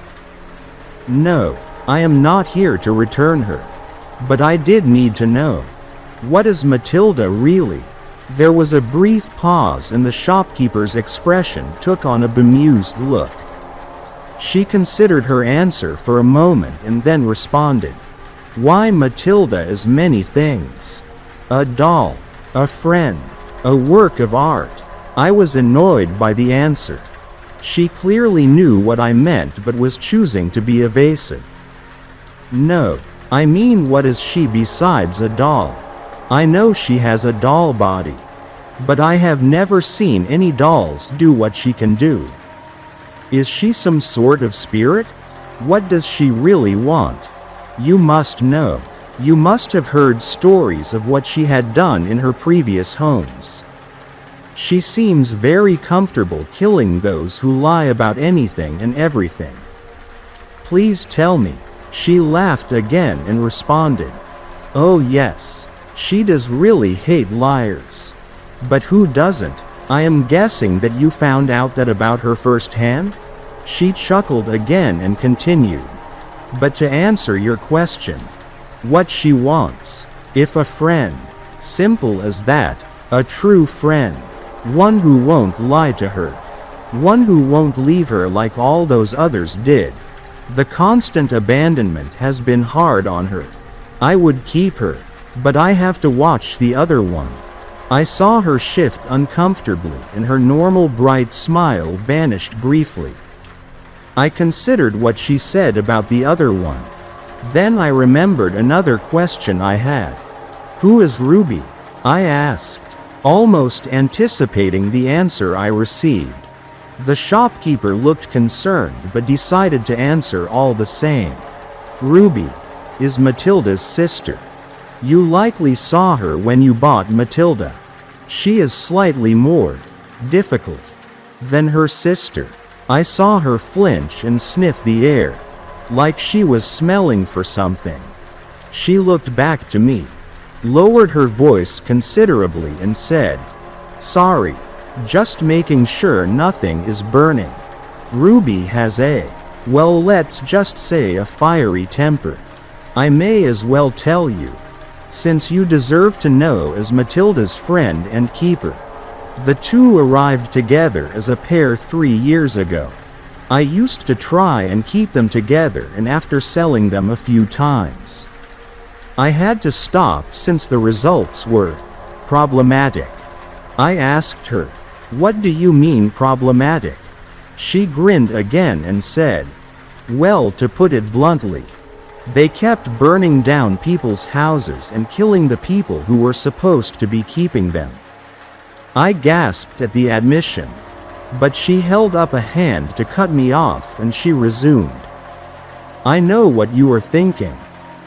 "No, I am not here to return her. But I did need to know. What is Matilda really?" There was a brief pause and the shopkeeper's expression took on a bemused look. She considered her answer for a moment and then responded, "Why, Matilda is many things. A doll, a friend, a work of art." I was annoyed by the answer. She clearly knew what I meant but was choosing to be evasive. "No, I mean, what is she besides a doll? I know she has a doll body, but I have never seen any dolls do what she can do. Is she some sort of spirit? What does she really want? You must know. You must have heard stories of what she had done in her previous homes. She seems very comfortable killing those who lie about anything and everything. Please tell me." She laughed again and responded, "Oh yes, she does really hate liars. But who doesn't? I am guessing that you found out that about her firsthand?" She chuckled again and continued, But to answer your question, what she wants, if a friend, simple as that, a true friend, one who won't lie to her, one who won't leave her like all those others did. The constant abandonment has been hard on her. I would keep her, but I have to watch the other one. I saw her shift uncomfortably and her normal bright smile vanished briefly. I considered what she said about the other one. Then I remembered another question I had. Who is Ruby? I asked, almost anticipating the answer I received. The shopkeeper looked concerned but decided to answer all the same. Ruby is Matilda's sister. You likely saw her when you bought Matilda. She is slightly more difficult than her sister. I saw her flinch and sniff the air, like she was smelling for something. She looked back to me, lowered her voice considerably and said, "Sorry, just making sure nothing is burning." Ruby has well, let's just say a fiery temper. I may as well tell you, since you deserve to know, as Matilda's friend and keeper. The two arrived together as a pair 3 years ago. I used to try and keep them together, and after selling them a few times, I had to stop since the results were problematic. I asked her, "What do you mean problematic?" She grinned again and said, "Well, to put it bluntly, they kept burning down people's houses and killing the people who were supposed to be keeping them." I gasped at the admission, but she held up a hand to cut me off and she resumed, "I know what you are thinking.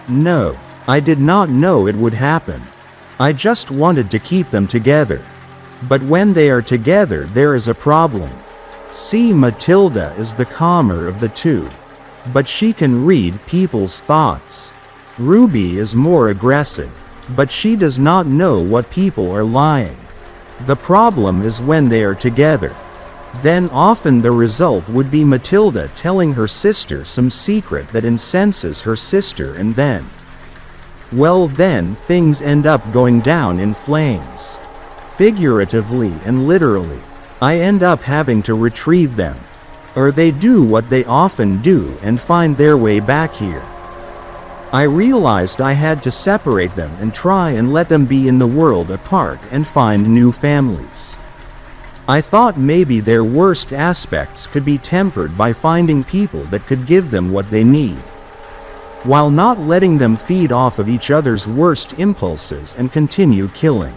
No, I did not know it would happen. I just wanted to keep them together. But when they are together, there is a problem. See, Matilda is the calmer of the two, but she can read people's thoughts. Ruby is more aggressive, but she does not know what people are lying. The problem is when they are together. Then often the result would be Matilda telling her sister some secret that incenses her sister, and then, well, then things end up going down in flames. Figuratively and literally, I end up having to retrieve them. Or they do what they often do and find their way back here. I realized I had to separate them and try and let them be in the world apart and find new families. I thought maybe their worst aspects could be tempered by finding people that could give them what they need, while not letting them feed off of each other's worst impulses and continue killing.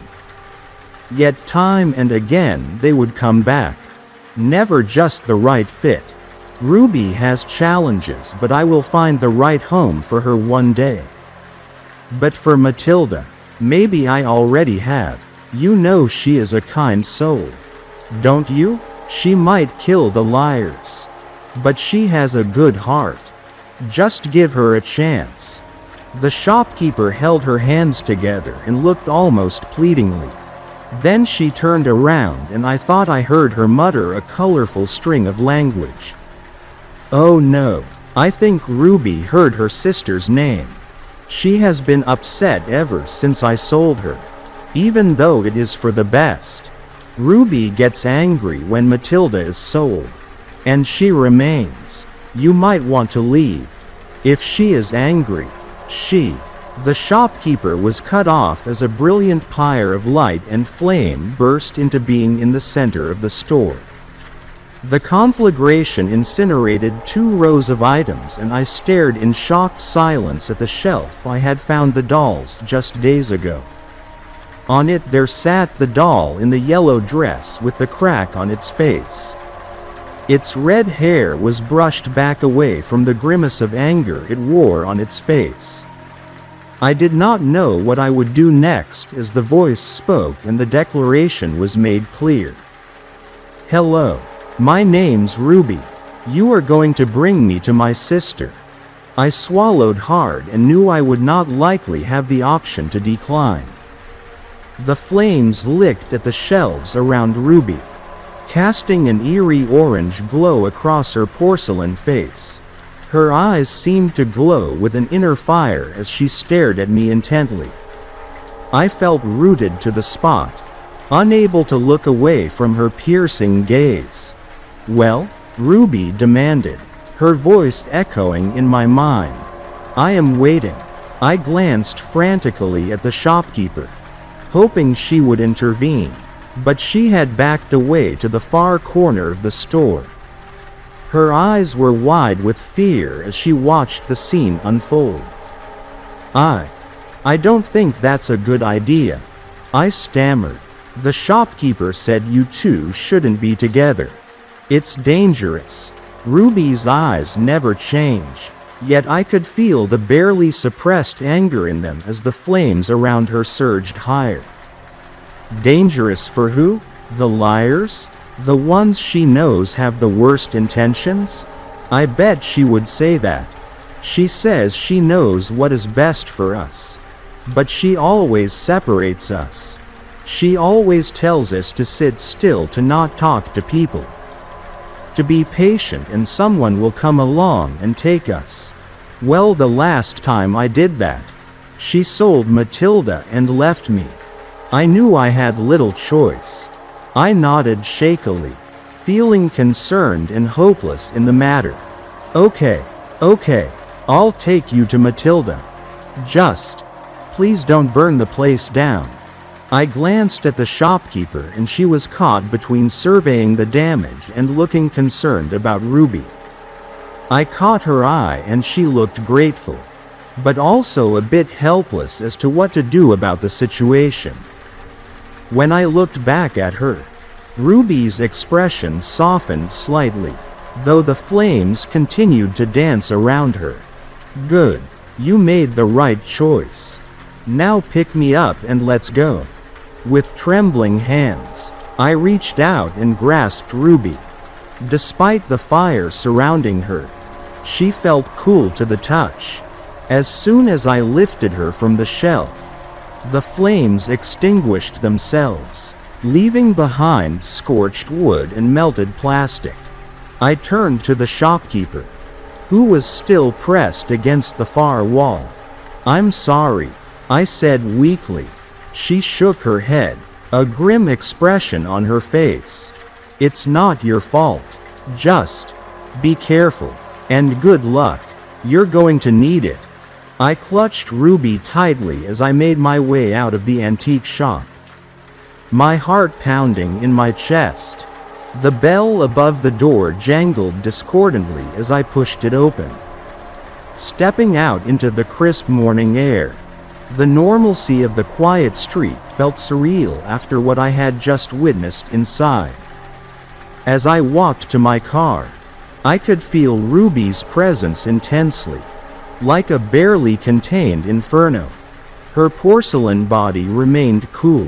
Yet time and again they would come back. Never just the right fit. Ruby has challenges, but I will find the right home for her one day. But for Matilda, maybe I already have. You know she is a kind soul, don't you? She might kill the liars, but she has a good heart. Just give her a chance." The shopkeeper held her hands together and looked almost pleadingly. Then she turned around and I thought I heard her mutter a colorful string of language. Oh no, I think Ruby heard her sister's name. She has been upset ever since I sold her, even though it is for the best. Ruby gets angry when Matilda is sold, and she remains. You might want to leave. If she is angry, The shopkeeper was cut off as a brilliant pyre of light and flame burst into being in the center of the store. The conflagration incinerated 2 rows of items, and I stared in shocked silence at the shelf I had found the dolls just days ago. On it there sat the doll in the yellow dress with the crack on its face. Its red hair was brushed back away from the grimace of anger it wore on its face. I did not know what I would do next as the voice spoke and the declaration was made clear. "Hello. My name's Ruby. You are going to bring me to my sister." I swallowed hard and knew I would not likely have the option to decline. The flames licked at the shelves around Ruby, casting an eerie orange glow across her porcelain face. Her eyes seemed to glow with an inner fire as she stared at me intently. I felt rooted to the spot, unable to look away from her piercing gaze. "Well?" Ruby demanded, her voice echoing in my mind. "I am waiting." I glanced frantically at the shopkeeper, hoping she would intervene, but she had backed away to the far corner of the store. Her eyes were wide with fear as she watched the scene unfold. I don't think that's a good idea," I stammered. "The shopkeeper said you two shouldn't be together. It's dangerous." Ruby's eyes never change, yet I could feel the barely suppressed anger in them as the flames around her surged higher. Dangerous for who? The liars? The ones she knows have the worst intentions? I bet she would say that. She says she knows what is best for us. But she always separates us. She always tells us to sit still, to not talk to people, to be patient, and someone will come along and take us. Well, the last time I did that, she sold Matilda and left me. I knew I had little choice. I nodded shakily, feeling concerned and hopeless in the matter. Okay, I'll take you to Matilda. Just, please don't burn the place down." I glanced at the shopkeeper and she was caught between surveying the damage and looking concerned about Ruby. I caught her eye and she looked grateful, but also a bit helpless as to what to do about the situation. When I looked back at her, Ruby's expression softened slightly, though the flames continued to dance around her. "Good. You made the right choice. Now pick me up and let's go." With trembling hands, I reached out and grasped Ruby. Despite the fire surrounding her, she felt cool to the touch. As soon as I lifted her from the shelf, the flames extinguished themselves, leaving behind scorched wood and melted plastic. I turned to the shopkeeper, who was still pressed against the far wall. "I'm sorry," I said weakly. She shook her head, a grim expression on her face. "It's not your fault. Just be careful, and good luck. You're going to need it." I clutched Ruby tightly as I made my way out of the antique shop, my heart pounding in my chest. The bell above the door jangled discordantly as I pushed it open. Stepping out into the crisp morning air, the normalcy of the quiet street felt surreal after what I had just witnessed inside. As I walked to my car, I could feel Ruby's presence intensely, like a barely contained inferno. Her porcelain body remained cool,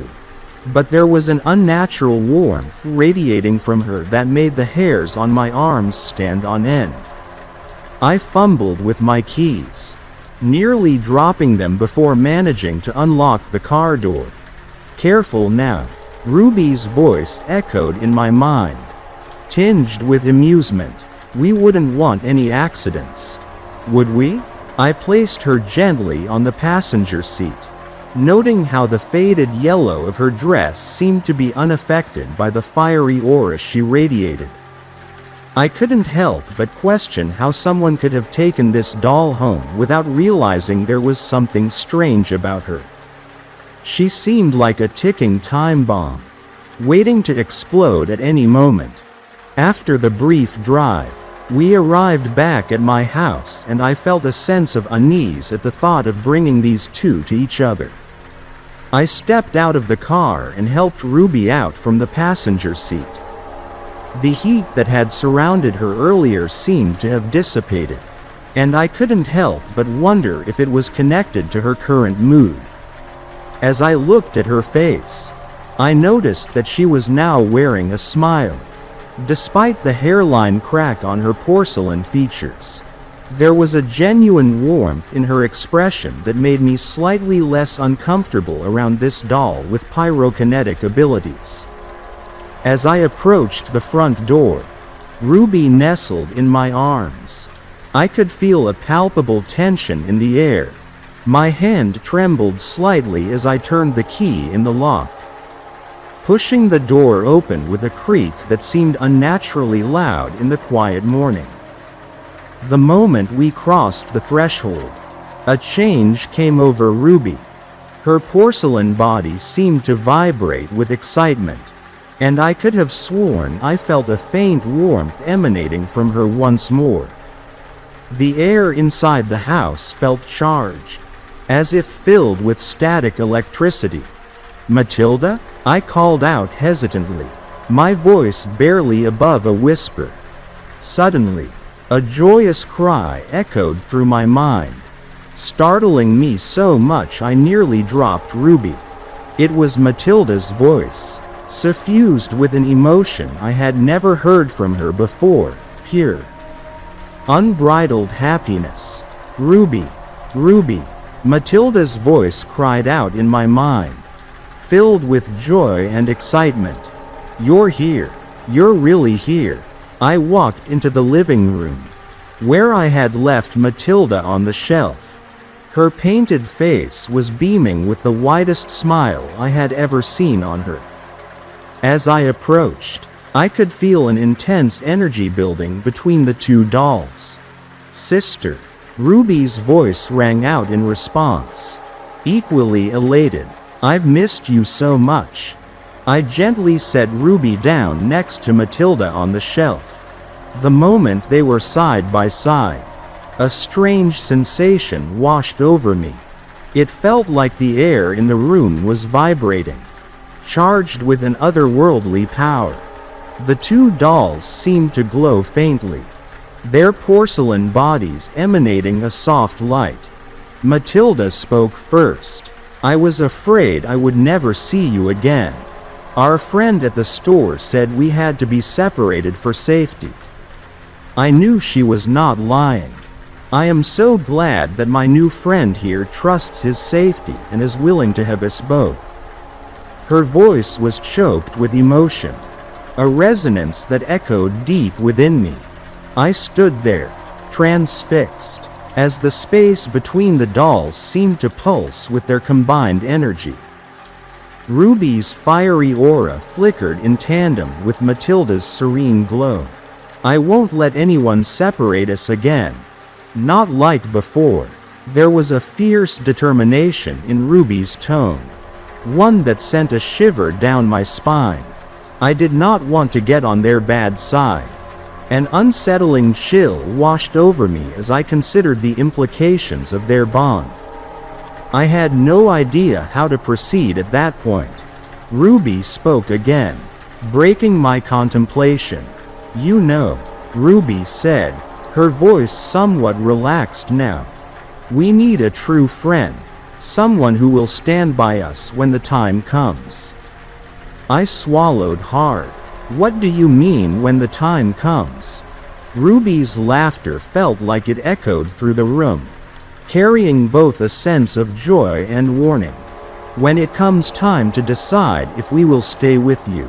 but there was an unnatural warmth radiating from her that made the hairs on my arms stand on end. I fumbled with my keys, nearly dropping them before managing to unlock the car door. "Careful now," Ruby's voice echoed in my mind, tinged with amusement. "We wouldn't want any accidents, would we?" I placed her gently on the passenger seat, noting how the faded yellow of her dress seemed to be unaffected by the fiery aura she radiated. I couldn't help but question how someone could have taken this doll home without realizing there was something strange about her. She seemed like a ticking time bomb, waiting to explode at any moment. After the brief drive, we arrived back at my house and I felt a sense of unease at the thought of bringing these two to each other. I stepped out of the car and helped Ruby out from the passenger seat. The heat that had surrounded her earlier seemed to have dissipated, and I couldn't help but wonder if it was connected to her current mood. As I looked at her face, I noticed that she was now wearing a smile, despite the hairline crack on her porcelain features. There was a genuine warmth in her expression that made me slightly less uncomfortable around this doll with pyrokinetic abilities. As I approached the front door, Ruby nestled in my arms, I could feel a palpable tension in the air. My hand trembled slightly as I turned the key in the lock, pushing the door open with a creak that seemed unnaturally loud in the quiet morning. The moment we crossed the threshold, a change came over Ruby. Her porcelain body seemed to vibrate with excitement, and I could have sworn I felt a faint warmth emanating from her once more. The air inside the house felt charged, as if filled with static electricity. "Matilda?" I called out hesitantly, my voice barely above a whisper. Suddenly, a joyous cry echoed through my mind, startling me so much I nearly dropped Ruby. It was Matilda's voice, suffused with an emotion I had never heard from her before, pure, unbridled happiness. "Ruby, Ruby," Matilda's voice cried out in my mind, filled with joy and excitement. "You're here. You're really here." I walked into the living room, where I had left Matilda on the shelf. Her painted face was beaming with the widest smile I had ever seen on her. As I approached, I could feel an intense energy building between the two dolls. "Sister," Ruby's voice rang out in response, equally elated. "I've missed you so much." I gently set Ruby down next to Matilda on the shelf. The moment they were side by side, a strange sensation washed over me. It felt like the air in the room was vibrating, charged with an otherworldly power. The two dolls seemed to glow faintly, their porcelain bodies emanating a soft light. Matilda spoke first. "I was afraid I would never see you again. Our friend at the store said we had to be separated for safety." I knew she was not lying. I am so glad that my new friend here trusts his safety and is willing to have us both. Her voice was choked with emotion, a resonance that echoed deep within me. I stood there, transfixed, as the space between the dolls seemed to pulse with their combined energy. Ruby's fiery aura flickered in tandem with Matilda's serene glow. "I won't let anyone separate us again. Not like before." There was a fierce determination in Ruby's tone, one that sent a shiver down my spine. I did not want to get on their bad side. An unsettling chill washed over me as I considered the implications of their bond. I had no idea how to proceed at that point. Ruby spoke again, breaking my contemplation. "You know," Ruby said, her voice somewhat relaxed now. "We need a true friend, someone who will stand by us when the time comes." I swallowed hard. "What do you mean when the time comes?" Ruby's laughter felt like it echoed through the room, carrying both a sense of joy and warning. "When it comes time to decide if we will stay with you.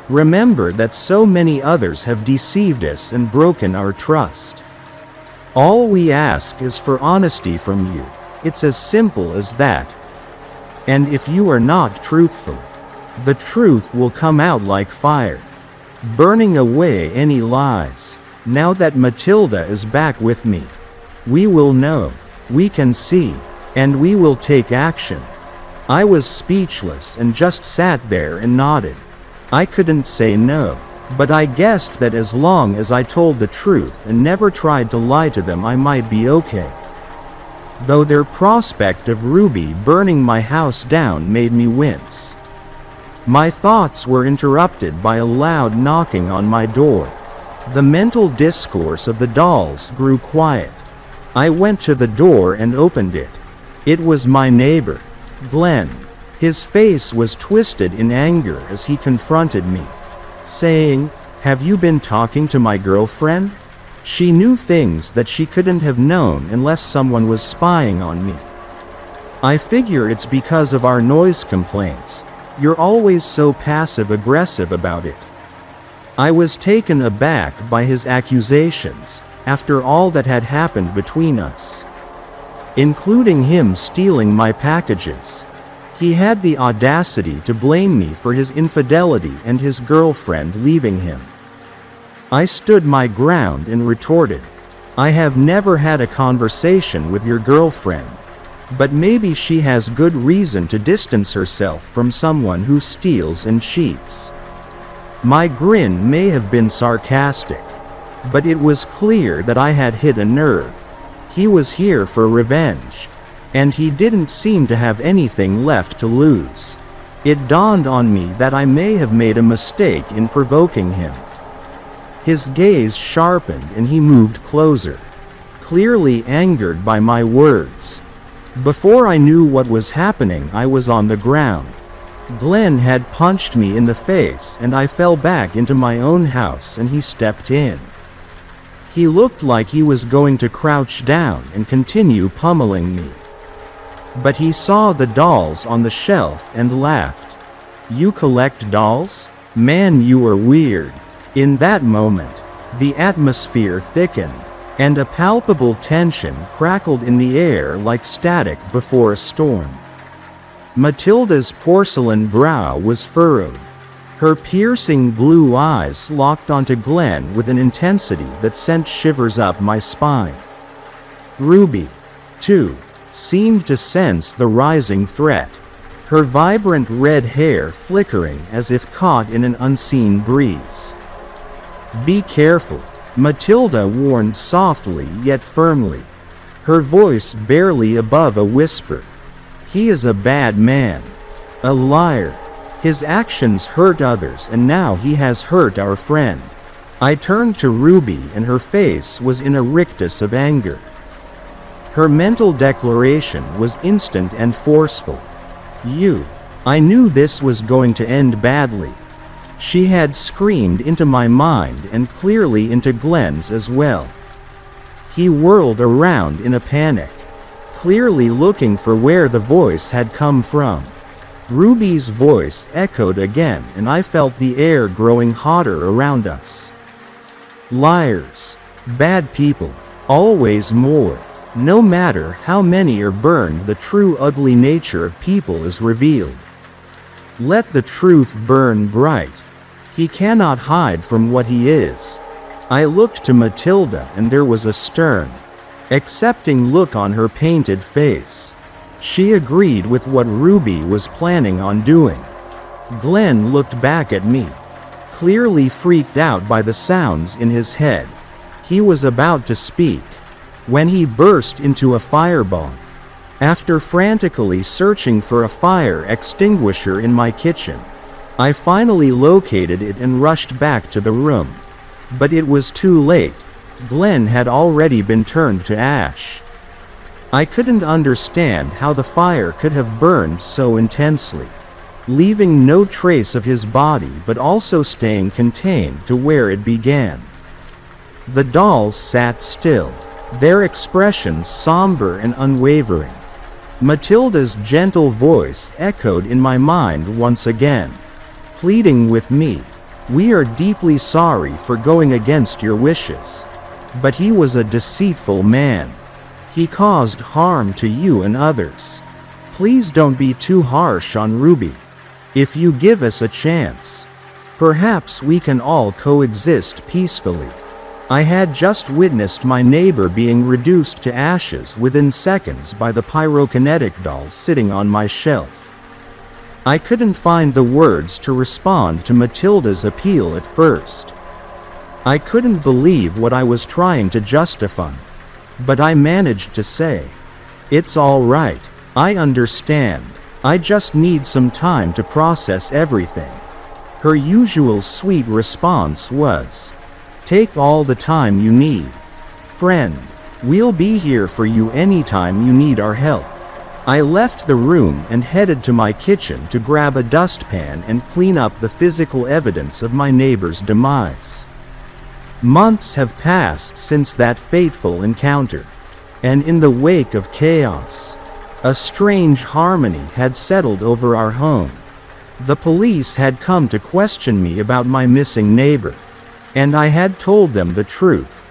Remember that so many others have deceived us and broken our trust. All we ask is for honesty from you. It's as simple as that. And if you are not truthful, the truth will come out like fire, burning away any lies. Now that Matilda is back with me, we will know, we can see, and we will take action." I was speechless and just sat there and nodded. I couldn't say no, but I guessed that as long as I told the truth and never tried to lie to them, I might be okay. Though their prospect of Ruby burning my house down made me wince. My thoughts were interrupted by a loud knocking on my door. The mental discourse of the dolls grew quiet. I went to the door and opened it. It was my neighbor, Glenn. His face was twisted in anger as he confronted me, saying, "Have you been talking to my girlfriend? She knew things that she couldn't have known unless someone was spying on me. I figure it's because of our noise complaints. You're always so passive-aggressive about it." I was taken aback by his accusations, after all that had happened between us, including him stealing my packages. He had the audacity to blame me for his infidelity and his girlfriend leaving him. I stood my ground and retorted, "I have never had a conversation with your girlfriend, but maybe she has good reason to distance herself from someone who steals and cheats." My grin may have been sarcastic, but it was clear that I had hit a nerve. He was here for revenge, and he didn't seem to have anything left to lose. It dawned on me that I may have made a mistake in provoking him. His gaze sharpened and he moved closer, clearly angered by my words. Before I knew what was happening, I was on the ground. Glenn had punched me in the face and I fell back into my own house and he stepped in. He looked like he was going to crouch down and continue pummeling me. But he saw the dolls on the shelf and laughed. "You collect dolls? Man, you are weird." In that moment, the atmosphere thickened, and a palpable tension crackled in the air like static before a storm. Matilda's porcelain brow was furrowed. Her piercing blue eyes locked onto Glenn with an intensity that sent shivers up my spine. Ruby, too, seemed to sense the rising threat, her vibrant red hair flickering as if caught in an unseen breeze. "Be careful," Matilda warned softly yet firmly, her voice barely above a whisper. "He is a bad man. A liar. His actions hurt others and now he has hurt our friend." I turned to Ruby and her face was in a rictus of anger. Her mental declaration was instant and forceful. "You." I knew this was going to end badly. She had screamed into my mind and clearly into Glenn's as well. He whirled around in a panic, clearly looking for where the voice had come from. Ruby's voice echoed again and I felt the air growing hotter around us. "Liars. Bad people. Always more. No matter how many are burned, the true ugly nature of people is revealed. Let the truth burn bright. He cannot hide from what he is." I looked to Matilda and there was a stern, accepting look on her painted face. She agreed with what Ruby was planning on doing. Glenn looked back at me, clearly freaked out by the sounds in his head. He was about to speak when he burst into a fireball. After frantically searching for a fire extinguisher in my kitchen, I finally located it and rushed back to the room. But it was too late. Glenn had already been turned to ash. I couldn't understand how the fire could have burned so intensely, leaving no trace of his body but also staying contained to where it began. The dolls sat still, their expressions somber and unwavering. Matilda's gentle voice echoed in my mind once again, pleading with me, "We are deeply sorry for going against your wishes. But he was a deceitful man. He caused harm to you and others. Please don't be too harsh on Ruby. If you give us a chance, perhaps we can all coexist peacefully." I had just witnessed my neighbor being reduced to ashes within seconds by the pyrokinetic doll sitting on my shelf. I couldn't find the words to respond to Matilda's appeal at first. I couldn't believe what I was trying to justify. But I managed to say, "It's all right. I understand. I just need some time to process everything." Her usual sweet response was, "Take all the time you need. Friend, we'll be here for you anytime you need our help." I left the room and headed to my kitchen to grab a dustpan and clean up the physical evidence of my neighbor's demise. Months have passed since that fateful encounter, and in the wake of chaos, a strange harmony had settled over our home. The police had come to question me about my missing neighbor, and I had told them the truth.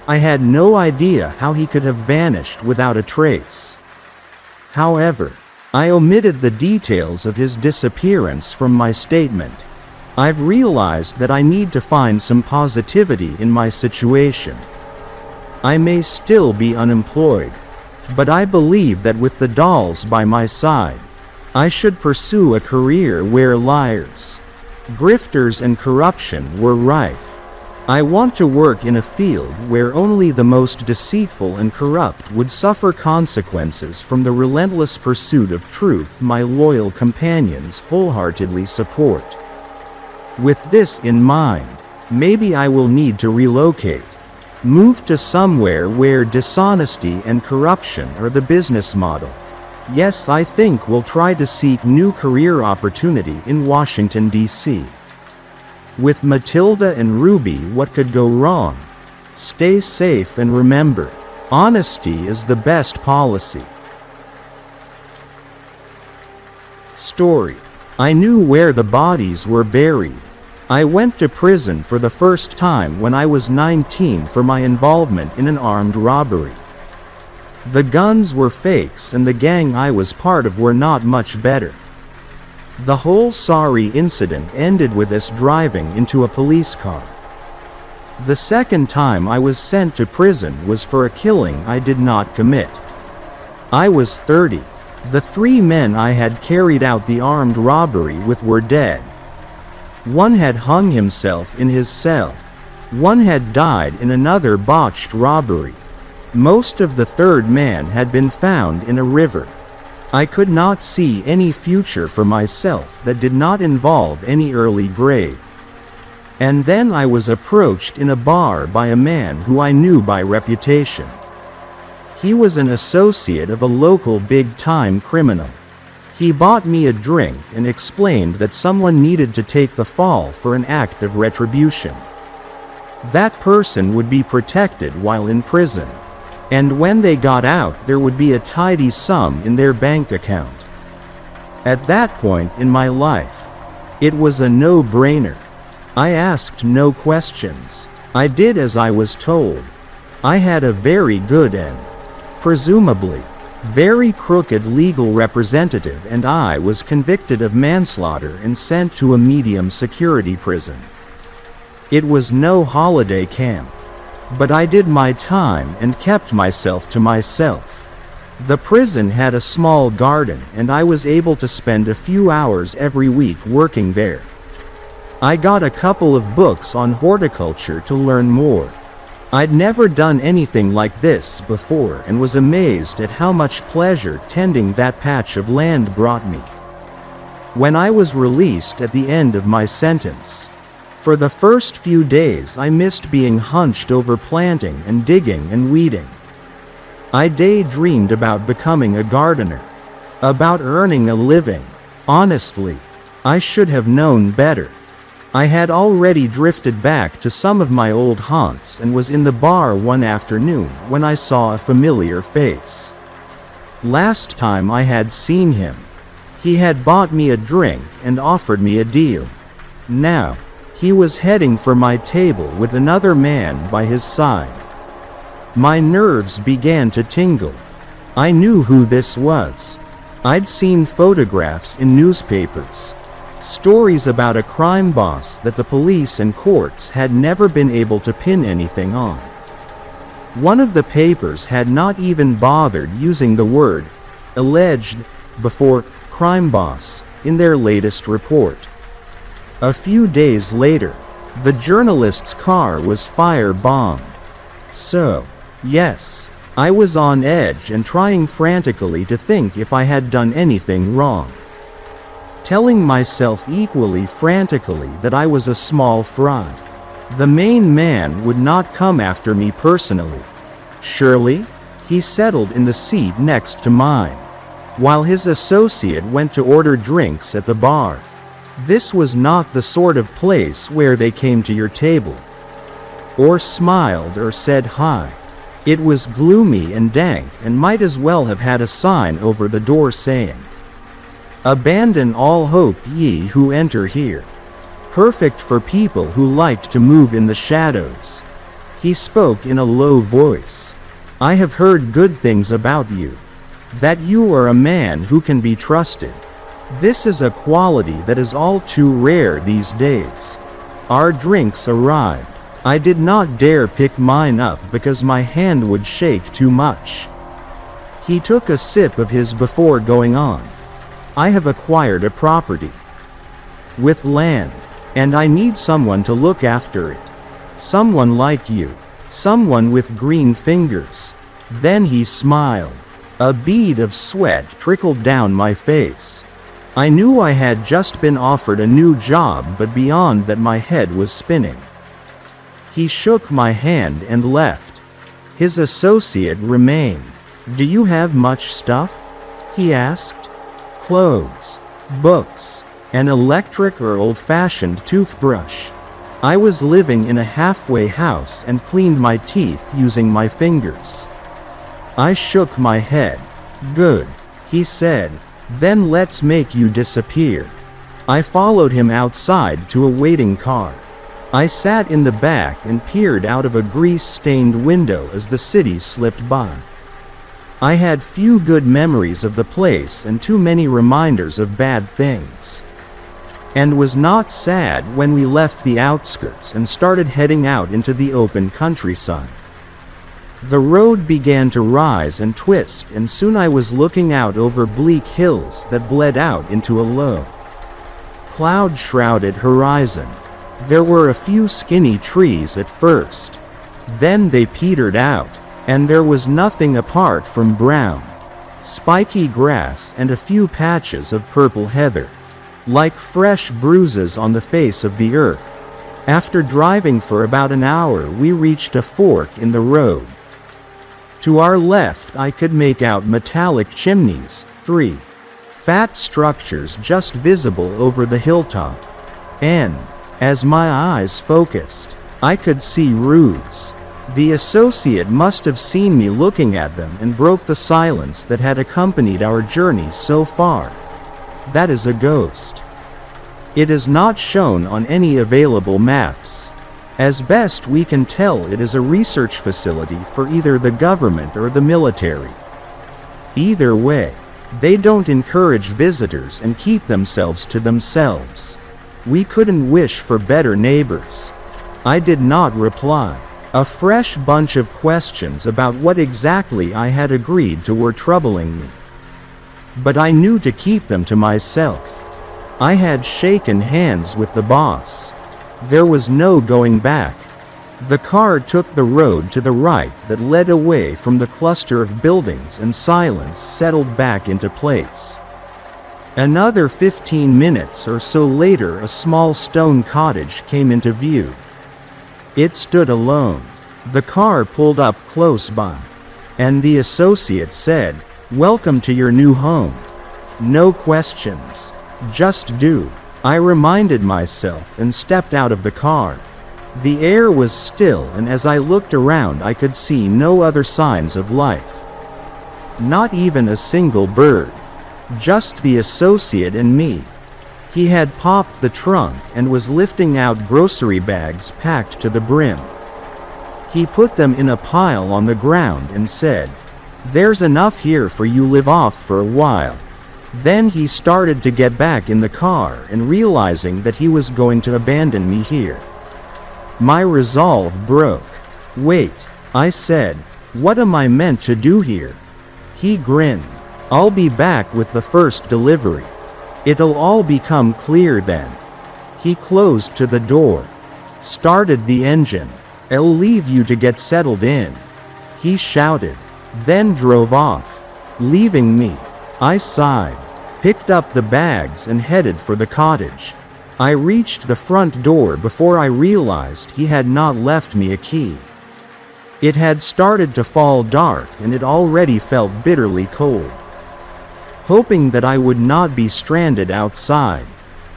I had no idea how he could have vanished without a trace. However, I omitted the details of his disappearance from my statement. I've realized that I need to find some positivity in my situation. I may still be unemployed, but I believe that with the dolls by my side, I should pursue a career where liars, grifters and corruption were rife. I want to work in a field where only the most deceitful and corrupt would suffer consequences from the relentless pursuit of truth my loyal companions wholeheartedly support. With this in mind, maybe I will need to relocate, move to somewhere where dishonesty and corruption are the business model. Yes, I think we'll try to seek new career opportunity in Washington, D.C. With Matilda and Ruby, what could go wrong? Stay safe and remember, honesty is the best policy. Story. I knew where the bodies were buried. I went to prison for the first time when I was 19 for my involvement in an armed robbery. The guns were fakes and the gang I was part of were not much better. The whole sorry incident ended with us driving into a police car. The second time I was sent to prison was for a killing I did not commit. I was 30. The 3 men I had carried out the armed robbery with were dead. One had hung himself in his cell. One had died in another botched robbery. Most of the third man had been found in a river. I could not see any future for myself that did not involve any early grave. And then I was approached in a bar by a man who I knew by reputation. He was an associate of a local big-time criminal. He bought me a drink and explained that someone needed to take the fall for an act of retribution. That person would be protected while in prison. And when they got out, there would be a tidy sum in their bank account. At that point in my life, it was a no-brainer. I asked no questions. I did as I was told. I had a very good and, presumably, very crooked legal representative, and I was convicted of manslaughter and sent to a medium security prison. It was no holiday camp. But I did my time and kept myself to myself. The prison had a small garden and I was able to spend a few hours every week working there. I got a couple of books on horticulture to learn more. I'd never done anything like this before and was amazed at how much pleasure tending that patch of land brought me. When I was released at the end of my sentence, for the first few days I missed being hunched over planting and digging and weeding. I daydreamed about becoming a gardener, about earning a living. Honestly, I should have known better. I had already drifted back to some of my old haunts and was in the bar one afternoon when I saw a familiar face. Last time I had seen him, he had bought me a drink and offered me a deal. Now, he was heading for my table with another man by his side. My nerves began to tingle. I knew who this was. I'd seen photographs in newspapers. Stories about a crime boss that the police and courts had never been able to pin anything on. One of the papers had not even bothered using the word alleged before crime boss in their latest report. A few days later, the journalist's car was fire-bombed. So, yes, I was on edge and trying frantically to think if I had done anything wrong. Telling myself equally frantically that I was a small fraud. The main man would not come after me personally. Surely? He settled in the seat next to mine, while his associate went to order drinks at the bar. This was not the sort of place where they came to your table, or smiled or said hi. It was gloomy and dank and might as well have had a sign over the door saying, "Abandon all hope ye who enter here." Perfect for people who liked to move in the shadows. He spoke in a low voice. I have heard good things about you. That you are a man who can be trusted. This is a quality that is all too rare these days. Our drinks arrived. I did not dare pick mine up because my hand would shake too much. He took a sip of his before going on. I have acquired a property with land, and I need someone to look after it. Someone like you. Someone with green fingers. Then he smiled. A bead of sweat trickled down my face. I knew I had just been offered a new job, but beyond that my head was spinning. He shook my hand and left. His associate remained. Do you have much stuff? He asked. Clothes, books, an electric or old-fashioned toothbrush. I was living in a halfway house and cleaned my teeth using my fingers. I shook my head. Good, he said. Then let's make you disappear. I followed him outside to a waiting car. I sat in the back and peered out of a grease-stained window as the city slipped by. I had few good memories of the place and too many reminders of bad things. And was not sad when we left the outskirts and started heading out into the open countryside. The road began to rise and twist, and soon I was looking out over bleak hills that bled out into a low, cloud-shrouded horizon. There were a few skinny trees at first. Then they petered out, and there was nothing apart from brown, spiky grass and a few patches of purple heather, like fresh bruises on the face of the earth. After driving for about an hour, we reached a fork in the road. To our left I could make out metallic chimneys, 3 fat structures just visible over the hilltop. And, as my eyes focused, I could see roofs. The associate must have seen me looking at them and broke the silence that had accompanied our journey so far. That is a ghost. It is not shown on any available maps. As best we can tell, it is a research facility for either the government or the military. Either way, they don't encourage visitors and keep themselves to themselves. We couldn't wish for better neighbors. I did not reply. A fresh bunch of questions about what exactly I had agreed to were troubling me. But I knew to keep them to myself. I had shaken hands with the boss. There was no going back. The car took the road to the right that led away from the cluster of buildings, and silence settled back into place. Another 15 minutes or so later, a small stone cottage came into view. It stood alone. The car pulled up close by, and the associate said, "Welcome to your new home. No questions. Just do." I reminded myself and stepped out of the car. The air was still, and as I looked around I could see no other signs of life. Not even a single bird. Just the associate and me. He had popped the trunk and was lifting out grocery bags packed to the brim. He put them in a pile on the ground and said, "There's enough here for you live off for a while." Then he started to get back in the car, and realizing that he was going to abandon me here, my resolve broke. "Wait," I said, "what am I meant to do here?" He grinned. "I'll be back with the first delivery. It'll all become clear then." He closed to the door, started the engine. "I'll leave you to get settled in," he shouted, then drove off, leaving me. I sighed, picked up the bags and headed for the cottage. I reached the front door before I realized he had not left me a key. It had started to fall dark, and it already felt bitterly cold. Hoping that I would not be stranded outside,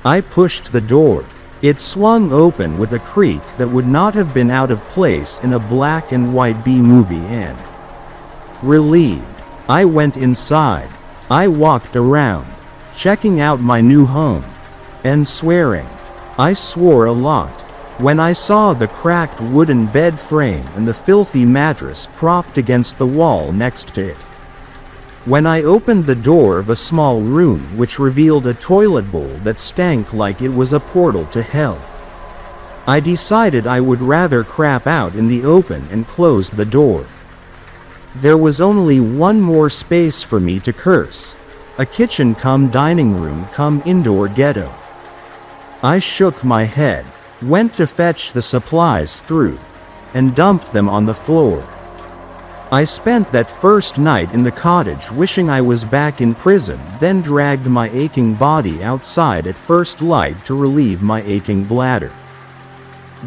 I pushed the door. It swung open with a creak that would not have been out of place in a black and white B-movie, and, relieved, I went inside. I walked around, checking out my new home, and swearing. I swore a lot. When I saw the cracked wooden bed frame and the filthy mattress propped against the wall next to it. When I opened the door of a small room which revealed a toilet bowl that stank like it was a portal to hell. I decided I would rather crap out in the open and closed the door. There was only one more space for me to curse. A kitchen cum dining room cum indoor ghetto. I shook my head, went to fetch the supplies through, and dumped them on the floor. I spent that first night in the cottage wishing I was back in prison, then dragged my aching body outside at first light to relieve my aching bladder.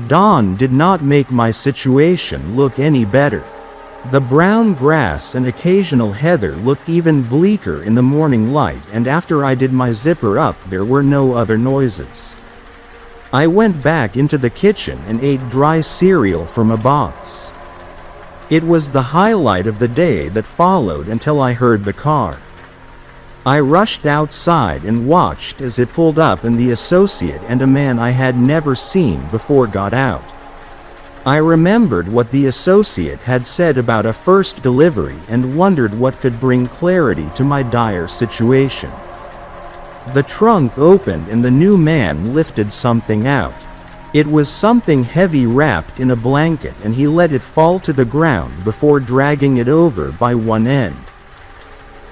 Dawn did not make my situation look any better. The brown grass and occasional heather looked even bleaker in the morning light, and after I did my zipper up there were no other noises. I went back into the kitchen and ate dry cereal from a box. It was the highlight of the day that followed until I heard the car. I rushed outside and watched as it pulled up and the associate and a man I had never seen before got out. I remembered what the associate had said about a first delivery and wondered what could bring clarity to my dire situation. The trunk opened and the new man lifted something out. It was something heavy wrapped in a blanket, and he let it fall to the ground before dragging it over by one end.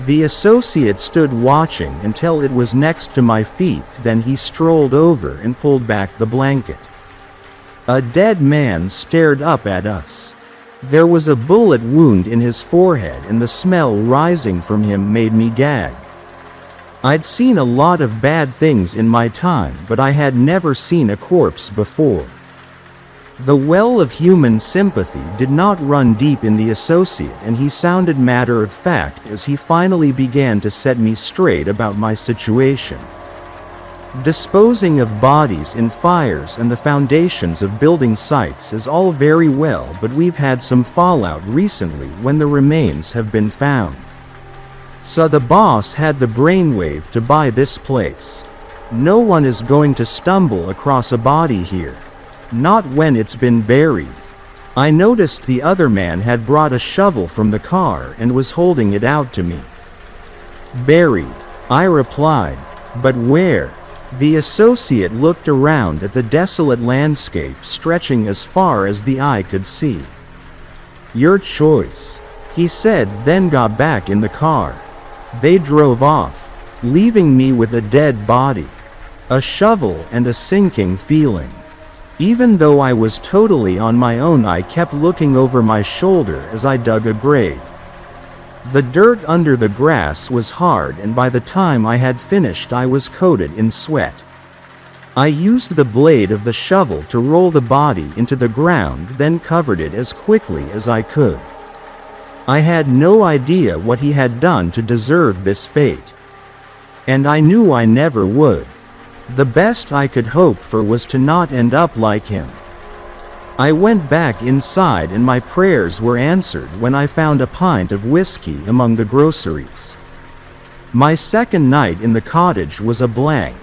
The associate stood watching until it was next to my feet, then he strolled over and pulled back the blanket. A dead man stared up at us. There was a bullet wound in his forehead, and the smell rising from him made me gag. I'd seen a lot of bad things in my time, but I had never seen a corpse before. The well of human sympathy did not run deep in the associate, and he sounded matter of fact as he finally began to set me straight about my situation. Disposing of bodies in fires and the foundations of building sites is all very well, but we've had some fallout recently when the remains have been found. So the boss had the brainwave to buy this place. No one is going to stumble across a body here. Not when it's been buried. I noticed the other man had brought a shovel from the car and was holding it out to me. Buried, I replied, but where? The associate looked around at the desolate landscape stretching as far as the eye could see. Your choice, he said, then got back in the car. They drove off, leaving me with a dead body, a shovel and a sinking feeling. Even though I was totally on my own, I kept looking over my shoulder as I dug a grave. The dirt under the grass was hard, and by the time I had finished I was coated in sweat. I used the blade of the shovel to roll the body into the ground, then covered it as quickly as I could. I had no idea what he had done to deserve this fate. And I knew I never would. The best I could hope for was to not end up like him. I went back inside and my prayers were answered when I found a pint of whiskey among the groceries. My second night in the cottage was a blank.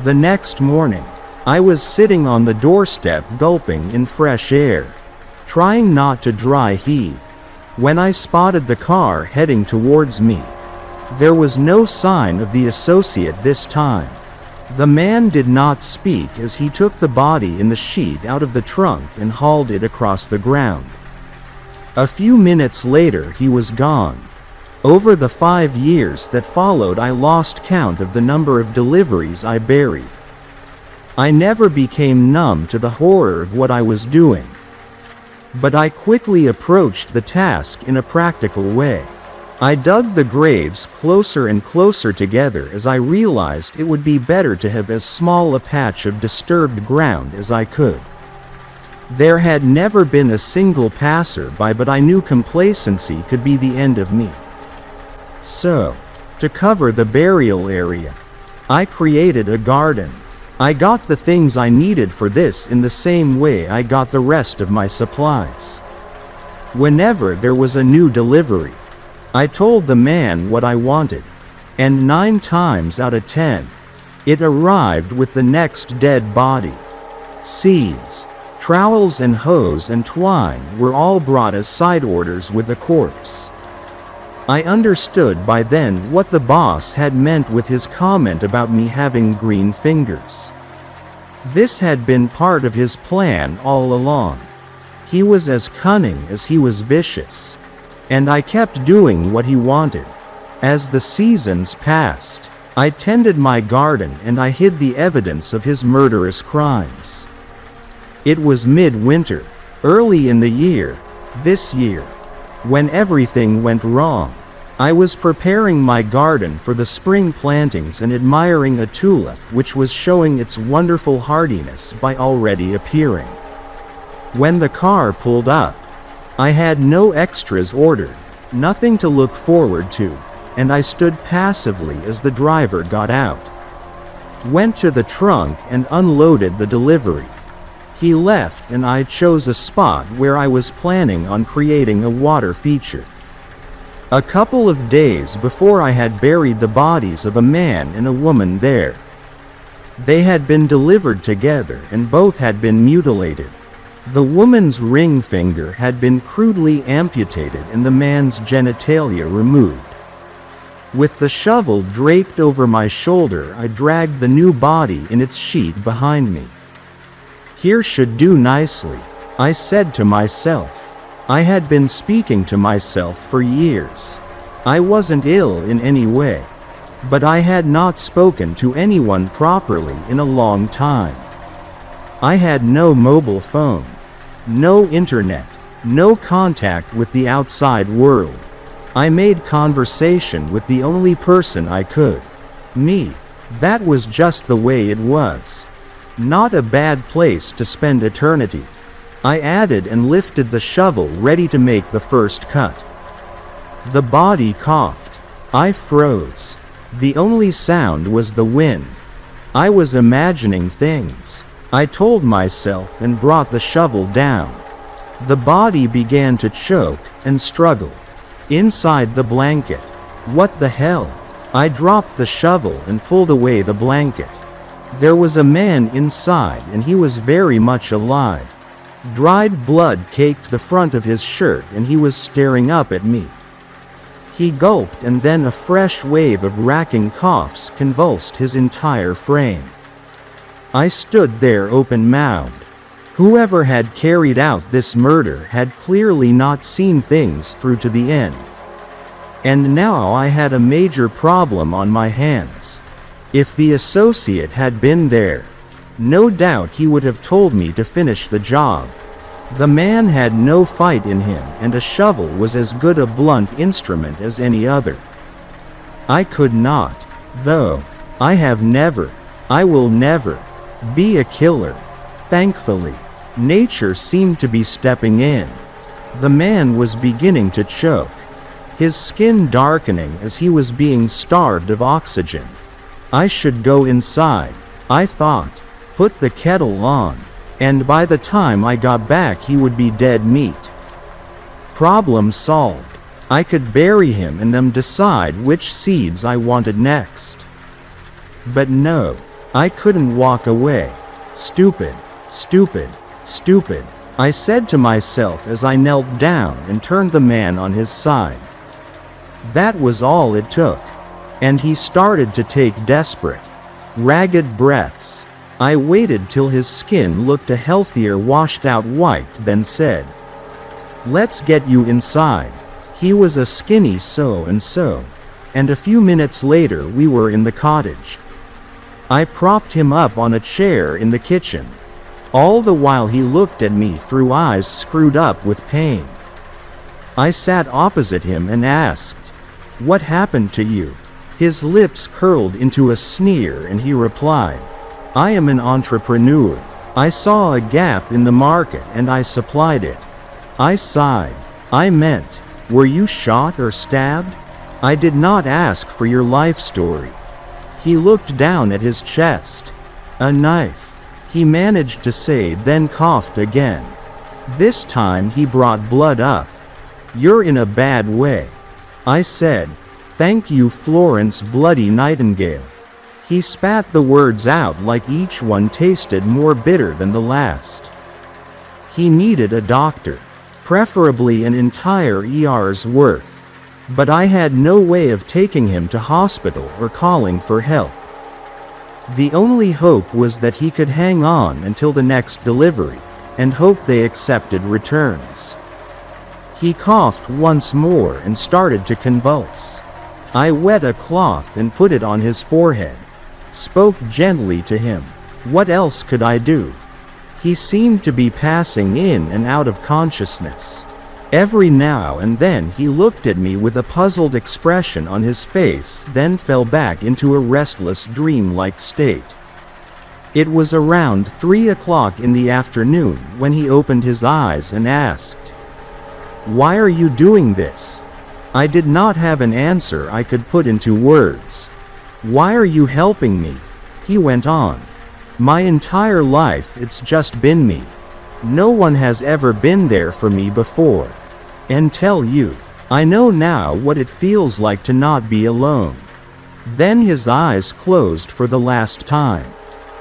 The next morning, I was sitting on the doorstep gulping in fresh air, trying not to dry heave, when I spotted the car heading towards me. There was no sign of the associate this time. The man did not speak as he took the body in the sheet out of the trunk and hauled it across the ground. A few minutes later he was gone. Over the 5 years that followed, I lost count of the number of deliveries I buried. I never became numb to the horror of what I was doing. But I quickly approached the task in a practical way. I dug the graves closer and closer together as I realized it would be better to have as small a patch of disturbed ground as I could. There had never been a single passer-by, but I knew complacency could be the end of me. So, to cover the burial area, I created a garden. I got the things I needed for this in the same way I got the rest of my supplies. Whenever there was a new delivery, I told the man what I wanted, and 9 times out of 10, it arrived with the next dead body. Seeds, trowels and hose and twine were all brought as side orders with the corpse. I understood by then what the boss had meant with his comment about me having green fingers. This had been part of his plan all along. He was as cunning as he was vicious. And I kept doing what he wanted. As the seasons passed, I tended my garden and I hid the evidence of his murderous crimes. It was midwinter, early in the year, this year, when everything went wrong. I was preparing my garden for the spring plantings and admiring a tulip which was showing its wonderful hardiness by already appearing. When the car pulled up, I had no extras ordered, nothing to look forward to, and I stood passively as the driver got out. Went to the trunk and unloaded the delivery. He left and I chose a spot where I was planning on creating a water feature. A couple of days before I had buried the bodies of a man and a woman there. They had been delivered together and both had been mutilated. The woman's ring finger had been crudely amputated and the man's genitalia removed. With the shovel draped over my shoulder, I dragged the new body in its sheet behind me. Here should do nicely, I said to myself. I had been speaking to myself for years. I wasn't ill in any way, but I had not spoken to anyone properly in a long time. I had no mobile phone, no internet, no contact with the outside world. I made conversation with the only person I could. Me. That was just the way it was. Not a bad place to spend eternity. I added and lifted the shovel ready to make the first cut. The body coughed. I froze. The only sound was the wind. I was imagining things. I told myself and brought the shovel down. The body began to choke and struggle. Inside the blanket. What the hell? I dropped the shovel and pulled away the blanket. There was a man inside and he was very much alive. Dried blood caked the front of his shirt and he was staring up at me. He gulped and then a fresh wave of racking coughs convulsed his entire frame. I stood there open-mouthed. Whoever had carried out this murder had clearly not seen things through to the end. And now I had a major problem on my hands. If the associate had been there, no doubt he would have told me to finish the job. The man had no fight in him and a shovel was as good a blunt instrument as any other. I could not, though. I will never, be a killer. Thankfully, nature seemed to be stepping in. The man was beginning to choke, his skin darkening as he was being starved of oxygen. I should go inside, I thought, put the kettle on, and by the time I got back he would be dead meat. Problem solved. I could bury him and then decide which seeds I wanted next. But no, I couldn't walk away. Stupid, stupid, stupid, I said to myself as I knelt down and turned the man on his side. That was all it took. And he started to take desperate, ragged breaths. I waited till his skin looked a healthier washed-out white, then said, "Let's get you inside." He was a skinny so-and-so, and a few minutes later we were in the cottage. I propped him up on a chair in the kitchen. All the while he looked at me through eyes screwed up with pain. I sat opposite him and asked, "What happened to you?" His lips curled into a sneer and he replied, "I am an entrepreneur. I saw a gap in the market and I supplied it." I sighed. I meant, were you shot or stabbed? I did not ask for your life story. He looked down at his chest. A knife, he managed to say, then coughed again. This time he brought blood up. You're in a bad way. I said, "Thank you, Florence Bloody Nightingale." He spat the words out like each one tasted more bitter than the last. He needed a doctor, preferably an entire ER's worth, but I had no way of taking him to hospital or calling for help. The only hope was that he could hang on until the next delivery, and hope they accepted returns. He coughed once more and started to convulse. I wet a cloth and put it on his forehead, spoke gently to him. What else could I do? He seemed to be passing in and out of consciousness. Every now and then he looked at me with a puzzled expression on his face, then fell back into a restless, dream-like state. It was around 3 o'clock in the afternoon when he opened his eyes and asked, "Why are you doing this?" I did not have an answer I could put into words. "Why are you helping me?" he went on. "My entire life it's just been me. No one has ever been there for me before. And tell you, I know now what it feels like to not be alone." Then his eyes closed for the last time.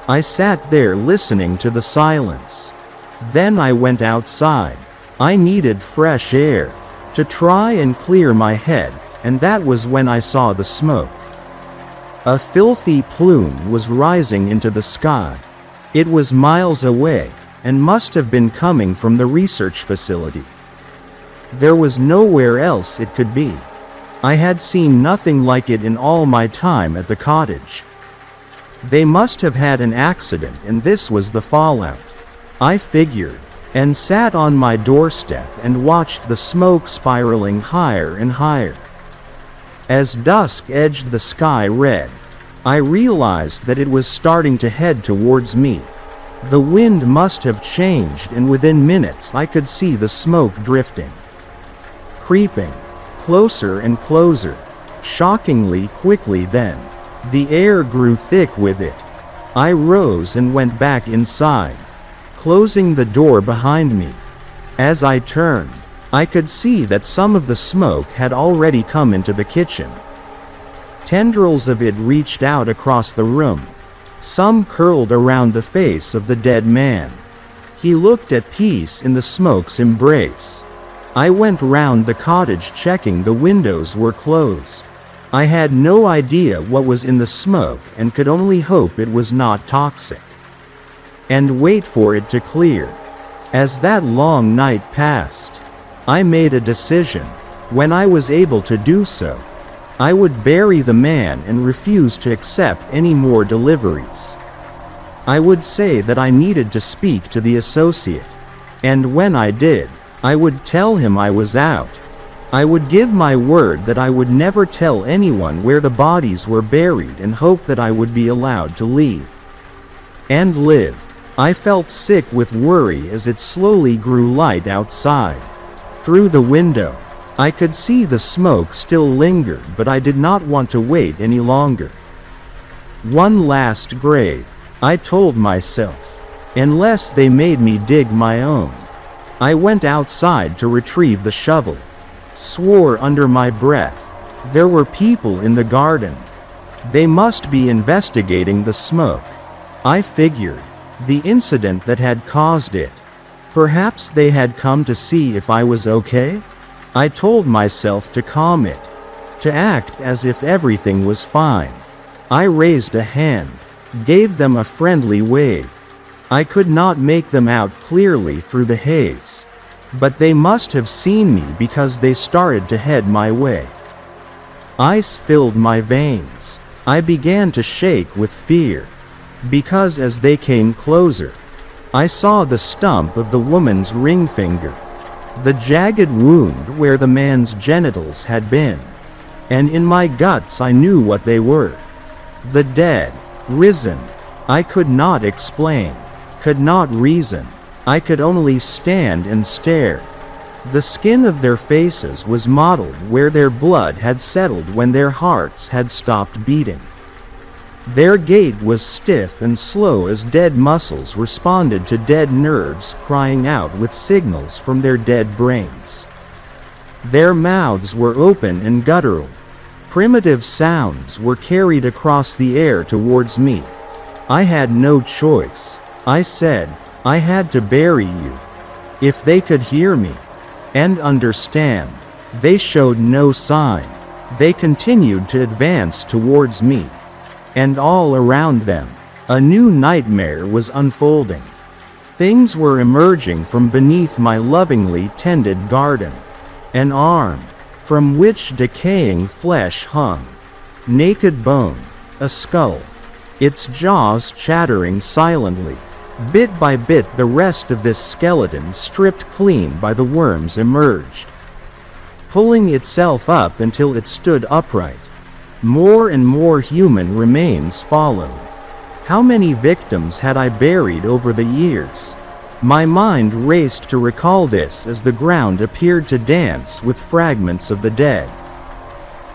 I sat there listening to the silence. Then I went outside. I needed fresh air, to try and clear my head, and that was when I saw the smoke. A filthy plume was rising into the sky. It was miles away, and must have been coming from the research facility. There was nowhere else it could be. I had seen nothing like it in all my time at the cottage. They must have had an accident and this was the fallout, I figured, and sat on my doorstep and watched the smoke spiraling higher and higher. As dusk edged the sky red, I realized that it was starting to head towards me. The wind must have changed and within minutes I could see the smoke drifting, creeping closer and closer, shockingly quickly. Then the air grew thick with it. I rose and went back inside, closing the door behind me. As I turned, I could see that some of the smoke had already come into the kitchen. Tendrils of it reached out across the room. Some curled around the face of the dead man. He looked at peace in the smoke's embrace. I went round the cottage checking the windows were closed. I had no idea what was in the smoke and could only hope it was not toxic, and wait for it to clear. As that long night passed, I made a decision. When I was able to do so, I would bury the man and refuse to accept any more deliveries. I would say that I needed to speak to the associate, and when I did, I would tell him I was out. I would give my word that I would never tell anyone where the bodies were buried and hope that I would be allowed to leave and live. I felt sick with worry as it slowly grew light outside. Through the window, I could see the smoke still lingered, but I did not want to wait any longer. One last grave, I told myself, unless they made me dig my own. I went outside to retrieve the shovel, swore under my breath. There were people in the garden. They must be investigating the smoke, I figured, the incident that had caused it. Perhaps they had come to see if I was okay? I told myself to calm it, to act as if everything was fine. I raised a hand, gave them a friendly wave. I could not make them out clearly through the haze, but they must have seen me because they started to head my way. Ice filled my veins. I began to shake with fear, because as they came closer, I saw the stump of the woman's ring finger, the jagged wound where the man's genitals had been, and in my guts I knew what they were. The dead, risen. I could not explain, could not reason. I could only stand and stare. The skin of their faces was mottled where their blood had settled when their hearts had stopped beating. Their gait was stiff and slow as dead muscles responded to dead nerves crying out with signals from their dead brains. Their mouths were open and guttural, Primitive sounds were carried across the air towards me. I had no choice. I said, I had to bury you. If they could hear me and understand, they showed no sign. They continued to advance towards me. And all around them, a new nightmare was unfolding. Things were emerging from beneath my lovingly tended garden. An arm, from which decaying flesh hung. Naked bone, a skull. Its jaws chattering silently. Bit by bit the rest of this skeleton stripped clean by the worms emerged, pulling itself up until it stood upright. More and more human remains followed. How many victims had I buried over the years? My mind raced to recall this as the ground appeared to dance with fragments of the dead.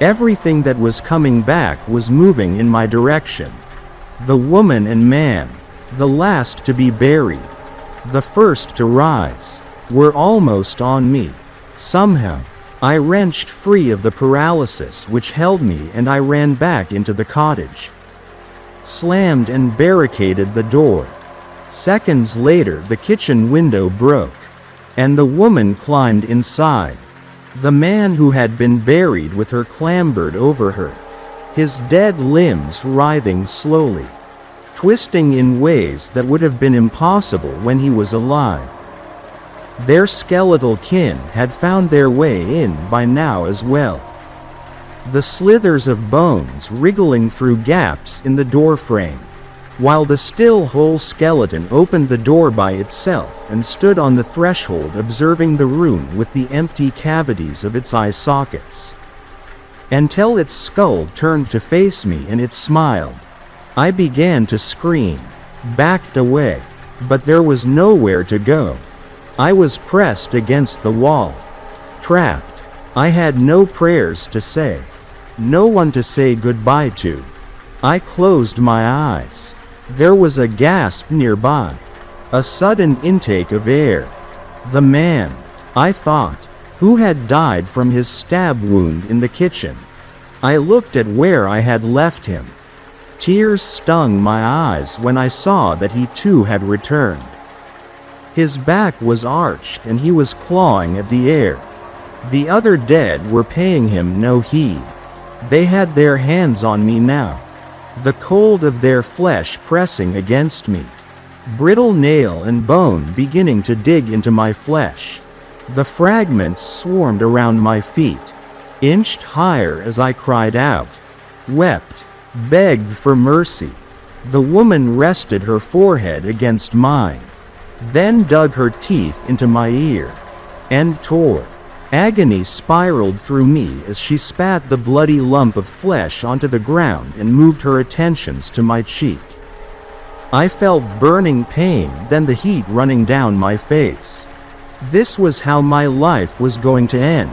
Everything that was coming back was moving in my direction. The woman and man, the last to be buried, the first to rise, were almost on me. Somehow, I wrenched free of the paralysis which held me and I ran back into the cottage. Slammed and barricaded the door. Seconds later the kitchen window broke, and the woman climbed inside. The man who had been buried with her clambered over her, his dead limbs writhing slowly, twisting in ways that would have been impossible when he was alive. Their skeletal kin had found their way in by now as well. The slithers of bones wriggling through gaps in the doorframe, while the still whole skeleton opened the door by itself and stood on the threshold observing the room with the empty cavities of its eye sockets. Until its skull turned to face me and it smiled. I began to scream, backed away, but there was nowhere to go. I was pressed against the wall, trapped. I had no prayers to say, no one to say goodbye to. I closed my eyes. There was a gasp nearby, a sudden intake of air. The man, I thought, who had died from his stab wound in the kitchen. I looked at where I had left him. Tears stung my eyes when I saw that he too had returned. His back was arched and he was clawing at the air. The other dead were paying him no heed. They had their hands on me now, the cold of their flesh pressing against me, brittle nail and bone beginning to dig into my flesh. The fragments swarmed around my feet, inched higher as I cried out, wept, begged for mercy. The woman rested her forehead against mine, then dug her teeth into my ear, and tore. Agony spiraled through me as she spat the bloody lump of flesh onto the ground and moved her attentions to my cheek. I felt burning pain, then the heat running down my face. This was how my life was going to end,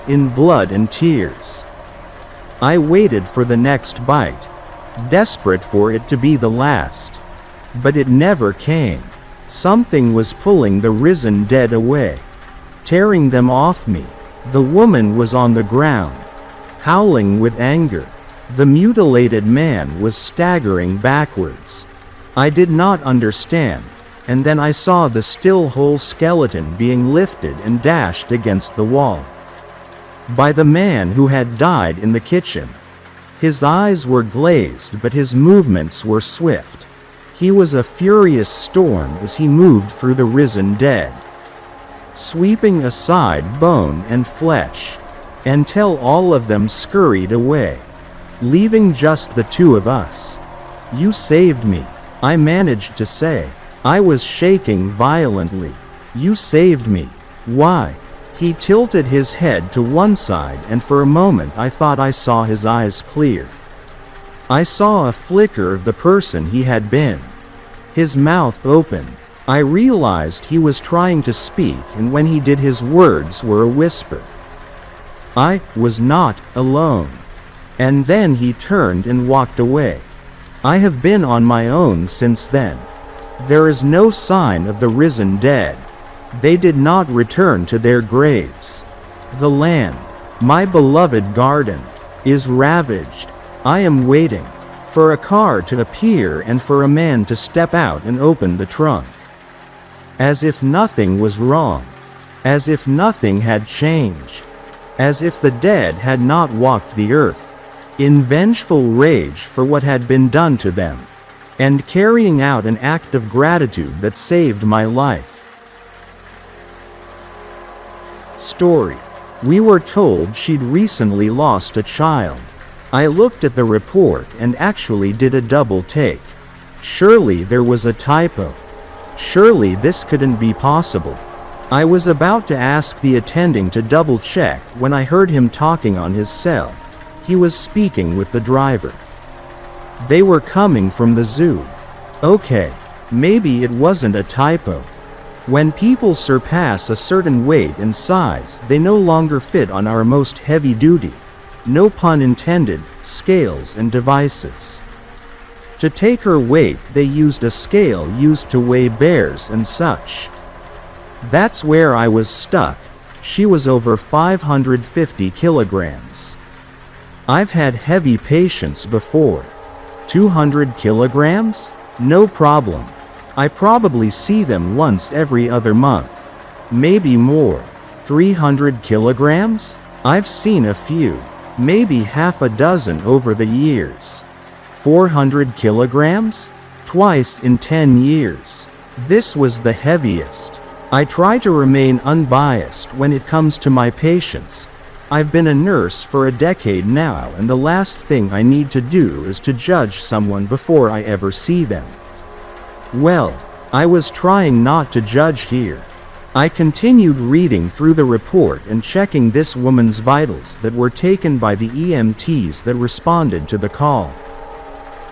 in blood and tears. I waited for the next bite, desperate for it to be the last. But it never came. Something was pulling the risen dead away, tearing them off me. The woman was on the ground, howling with anger. The mutilated man was staggering backwards. I did not understand, and then I saw the still whole skeleton being lifted and dashed against the wall by the man who had died in the kitchen. His eyes were glazed, but his movements were swift. He was a furious storm as he moved through the risen dead, sweeping aside bone and flesh, until all of them scurried away, leaving just the two of us. "You saved me," I managed to say. I was shaking violently. "You saved me. Why?" He tilted his head to one side, and for a moment I thought I saw his eyes clear. I saw a flicker of the person he had been. His mouth opened. I realized he was trying to speak, and when he did, his words were a whisper. I was not alone. And then he turned and walked away. I have been on my own since then. There is no sign of the risen dead. They did not return to their graves. The land, my beloved garden, is ravaged. I am waiting for a car to appear and for a man to step out and open the trunk. As if nothing was wrong. As if nothing had changed. As if the dead had not walked the earth, in vengeful rage for what had been done to them, and carrying out an act of gratitude that saved my life. Story. We were told she'd recently lost a child. I looked at the report and actually did a double take. Surely there was a typo. Surely this couldn't be possible. I was about to ask the attending to double check when I heard him talking on his cell. He was speaking with the driver. They were coming from the zoo. Okay, maybe it wasn't a typo. When people surpass a certain weight and size, they no longer fit on our most heavy-duty, no pun intended, scales and devices. To take her weight, they used a scale used to weigh bears and such. That's where I was stuck. She was over 550 kilograms. I've had heavy patients before. 200 kilograms? No problem. I probably see them once every other month. Maybe more. 300 kilograms? I've seen a few. Maybe half a dozen over the years. 400 kilograms? Twice in 10 years. This was the heaviest. I try to remain unbiased when it comes to my patients. I've been a nurse for a decade now, and the last thing I need to do is to judge someone before I ever see them. Well, I was trying not to judge here. I continued reading through the report and checking this woman's vitals that were taken by the EMTs that responded to the call.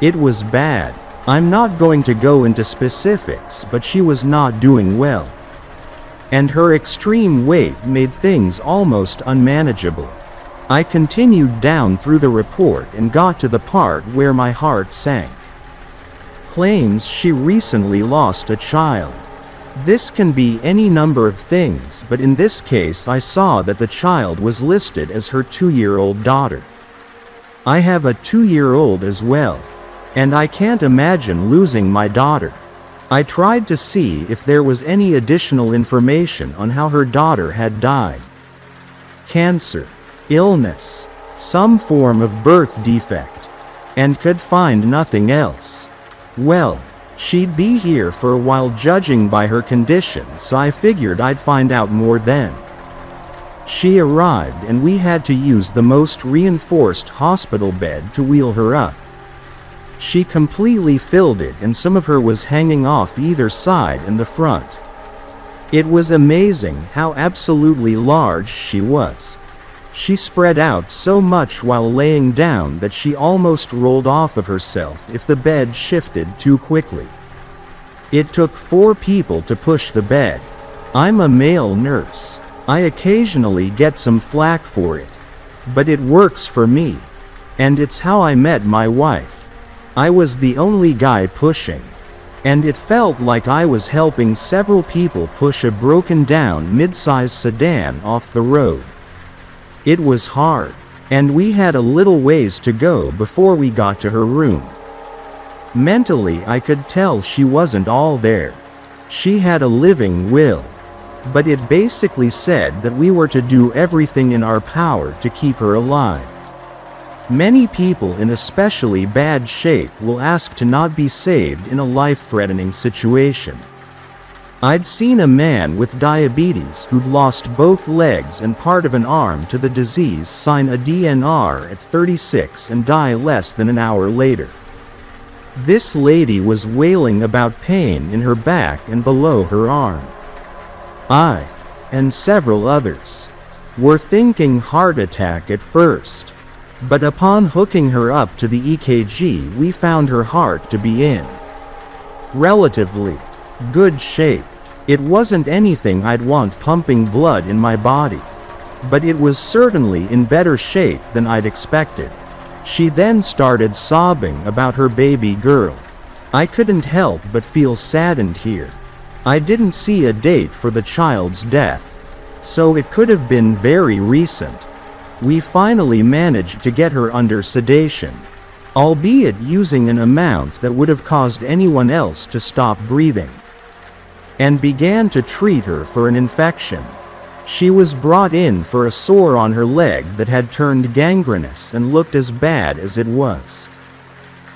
It was bad. I'm not going to go into specifics, but she was not doing well. And her extreme weight made things almost unmanageable. I continued down through the report and got to the part where my heart sank. Claims she recently lost a child. This can be any number of things, but in this case I saw that the child was listed as her 2-year-old daughter. I have a 2-year-old as well, and I can't imagine losing my daughter. I tried to see if there was any additional information on how her daughter had died. Cancer, illness, some form of birth defect, and could find nothing else. Well, she'd be here for a while judging by her condition, so I figured I'd find out more then. She arrived and we had to use the most reinforced hospital bed to wheel her up. She completely filled it and some of her was hanging off either side and the front. It was amazing how absolutely large she was. She spread out so much while laying down that she almost rolled off of herself if the bed shifted too quickly. It took 4 people to push the bed. I'm a male nurse. I occasionally get some flack for it. But it works for me. And it's how I met my wife. I was the only guy pushing. And it felt like I was helping several people push a broken down mid-size sedan off the road. It was hard, and we had a little ways to go before we got to her room. Mentally, I could tell she wasn't all there. She had a living will. But it basically said that we were to do everything in our power to keep her alive. Many people in especially bad shape will ask to not be saved in a life-threatening situation. I'd seen a man with diabetes who'd lost both legs and part of an arm to the disease sign a DNR at 36 and die less than an hour later. This lady was wailing about pain in her back and below her arm. I, and several others, were thinking heart attack at first. But upon hooking her up to the EKG, we found her heart to be in relatively good shape. It wasn't anything I'd want pumping blood in my body, but it was certainly in better shape than I'd expected. She then started sobbing about her baby girl. I couldn't help but feel saddened here. I didn't see a date for the child's death, so it could have been very recent. We finally managed to get her under sedation, albeit using an amount that would have caused anyone else to stop breathing, and began to treat her for an infection. She was brought in for a sore on her leg that had turned gangrenous and looked as bad as it was.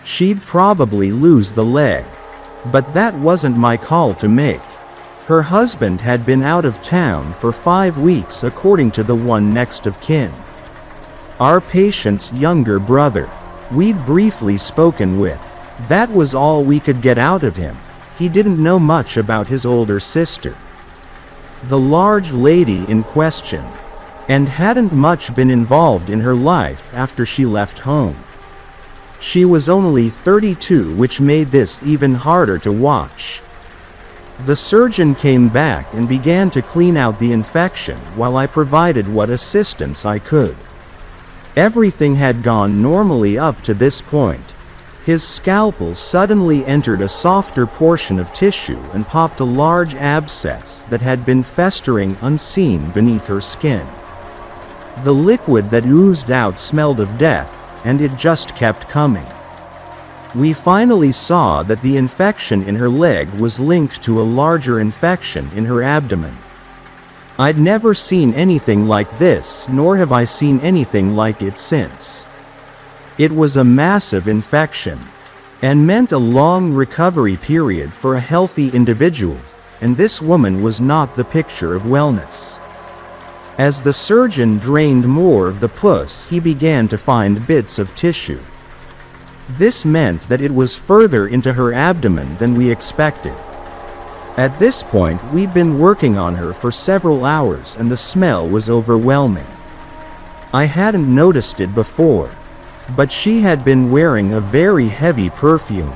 She'd probably lose the leg, but that wasn't my call to make. Her husband had been out of town for 5 weeks, according to the one next of kin. Our patient's younger brother, we'd briefly spoken with. That was all we could get out of him. He didn't know much about his older sister, the large lady in question, and hadn't much been involved in her life after she left home. She was only 32, which made this even harder to watch. The surgeon came back and began to clean out the infection while I provided what assistance I could. Everything had gone normally up to this point. His scalpel suddenly entered a softer portion of tissue and popped a large abscess that had been festering unseen beneath her skin. The liquid that oozed out smelled of death, and it just kept coming. We finally saw that the infection in her leg was linked to a larger infection in her abdomen. I'd never seen anything like this, nor have I seen anything like it since. It was a massive infection, and meant a long recovery period for a healthy individual, and this woman was not the picture of wellness. As the surgeon drained more of the pus, he began to find bits of tissue. This meant that it was further into her abdomen than we expected. At this point, we'd been working on her for several hours and the smell was overwhelming. I hadn't noticed it before, but she had been wearing a very heavy perfume.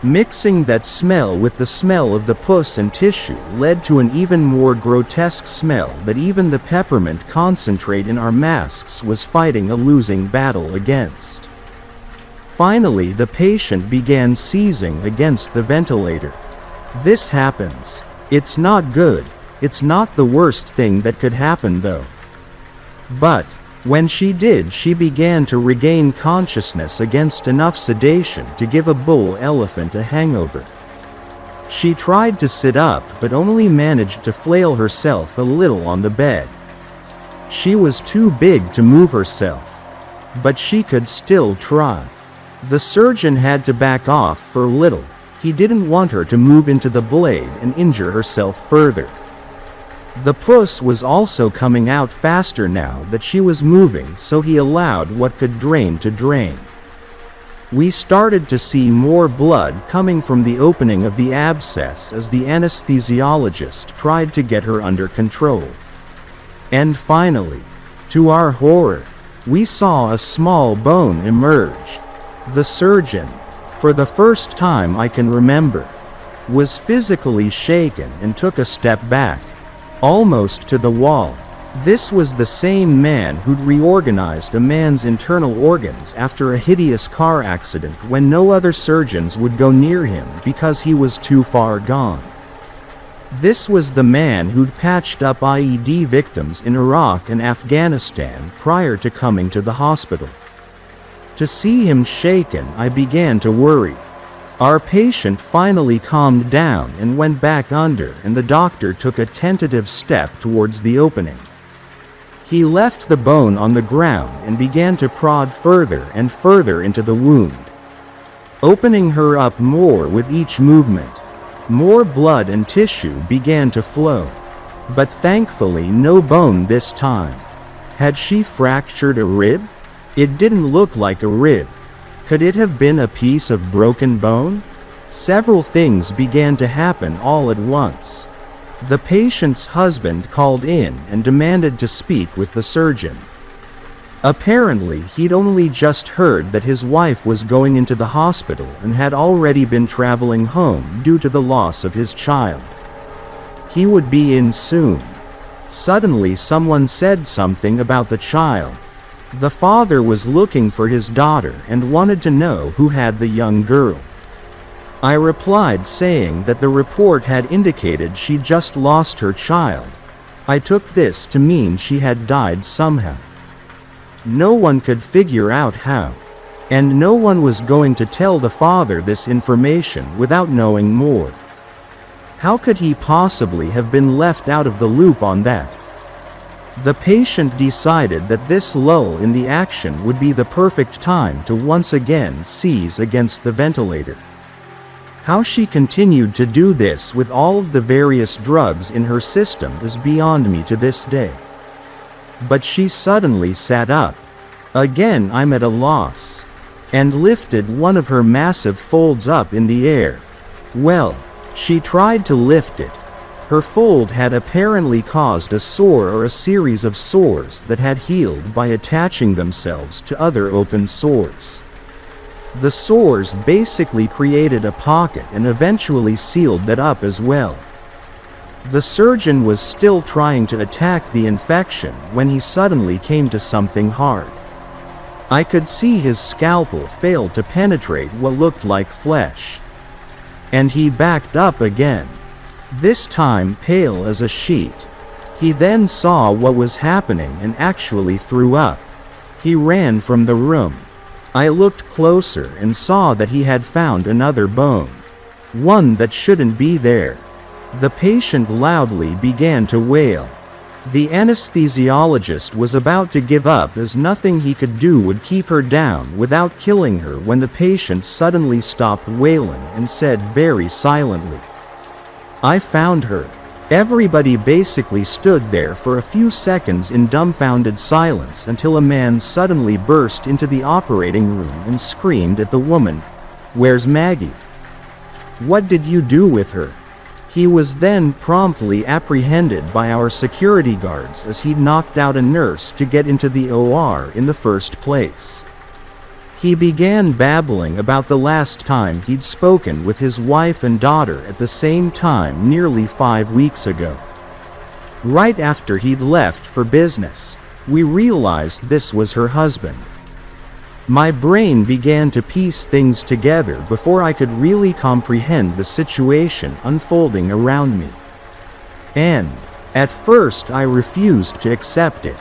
Mixing that smell with the smell of the pus and tissue led to an even more grotesque smell that even the peppermint concentrate in our masks was fighting a losing battle against. Finally, the patient began seizing against the ventilator. This happens. It's not good. It's not the worst thing that could happen though. But when she did, she began to regain consciousness against enough sedation to give a bull elephant a hangover. She tried to sit up but only managed to flail herself a little on the bed. She was too big to move herself, but she could still try. The surgeon had to back off for a little. He didn't want her to move into the blade and injure herself further. The pus was also coming out faster now that she was moving, so he allowed what could drain to drain. We started to see more blood coming from the opening of the abscess as the anesthesiologist tried to get her under control. And finally, to our horror, we saw a small bone emerge. The surgeon, for the first time I can remember, was physically shaken and took a step back, almost to the wall. This was the same man who'd reorganized a man's internal organs after a hideous car accident when no other surgeons would go near him because he was too far gone. This was the man who'd patched up IED victims in Iraq and Afghanistan prior to coming to the hospital. To see him shaken, I began to worry. Our patient finally calmed down and went back under, and the doctor took a tentative step towards the opening. He left the bone on the ground and began to prod further and further into the wound, opening her up more with each movement. More blood and tissue began to flow, but thankfully no bone this time. Had she fractured a rib? It didn't look like a rib. Could it have been a piece of broken bone? Several things began to happen all at once. The patient's husband called in and demanded to speak with the surgeon. Apparently, he'd only just heard that his wife was going into the hospital and had already been traveling home due to the loss of his child. He would be in soon. Suddenly, someone said something about the child. The father was looking for his daughter and wanted to know who had the young girl. I replied saying that the report had indicated she just lost her child. I took this to mean she had died somehow. No one could figure out how. And no one was going to tell the father this information without knowing more. How could he possibly have been left out of the loop on that? The patient decided that this lull in the action would be the perfect time to once again seize against the ventilator. How she continued to do this with all of the various drugs in her system is beyond me to this day. But she suddenly sat up. Again, I'm at a loss. And lifted one of her massive folds up in the air. Well, she tried to lift it. Her fold had apparently caused a sore or a series of sores that had healed by attaching themselves to other open sores. The sores basically created a pocket and eventually sealed that up as well. The surgeon was still trying to attack the infection when he suddenly came to something hard. I could see his scalpel fail to penetrate what looked like flesh. And he backed up again. This time pale as a sheet. He then saw what was happening and actually threw up. He ran from the room. I looked closer and saw that he had found another bone. One that shouldn't be there. The patient loudly began to wail. The anesthesiologist was about to give up as nothing he could do would keep her down without killing her when the patient suddenly stopped wailing and said very silently, "I found her." Everybody basically stood there for a few seconds in dumbfounded silence until a man suddenly burst into the operating room and screamed at the woman, "Where's Maggie? What did you do with her?" He was then promptly apprehended by our security guards as he'd knocked out a nurse to get into the OR in the first place. He began babbling about the last time he'd spoken with his wife and daughter at the same time nearly 5 weeks ago. Right after he'd left for business, we realized this was her husband. My brain began to piece things together before I could really comprehend the situation unfolding around me. And, at first I refused to accept it.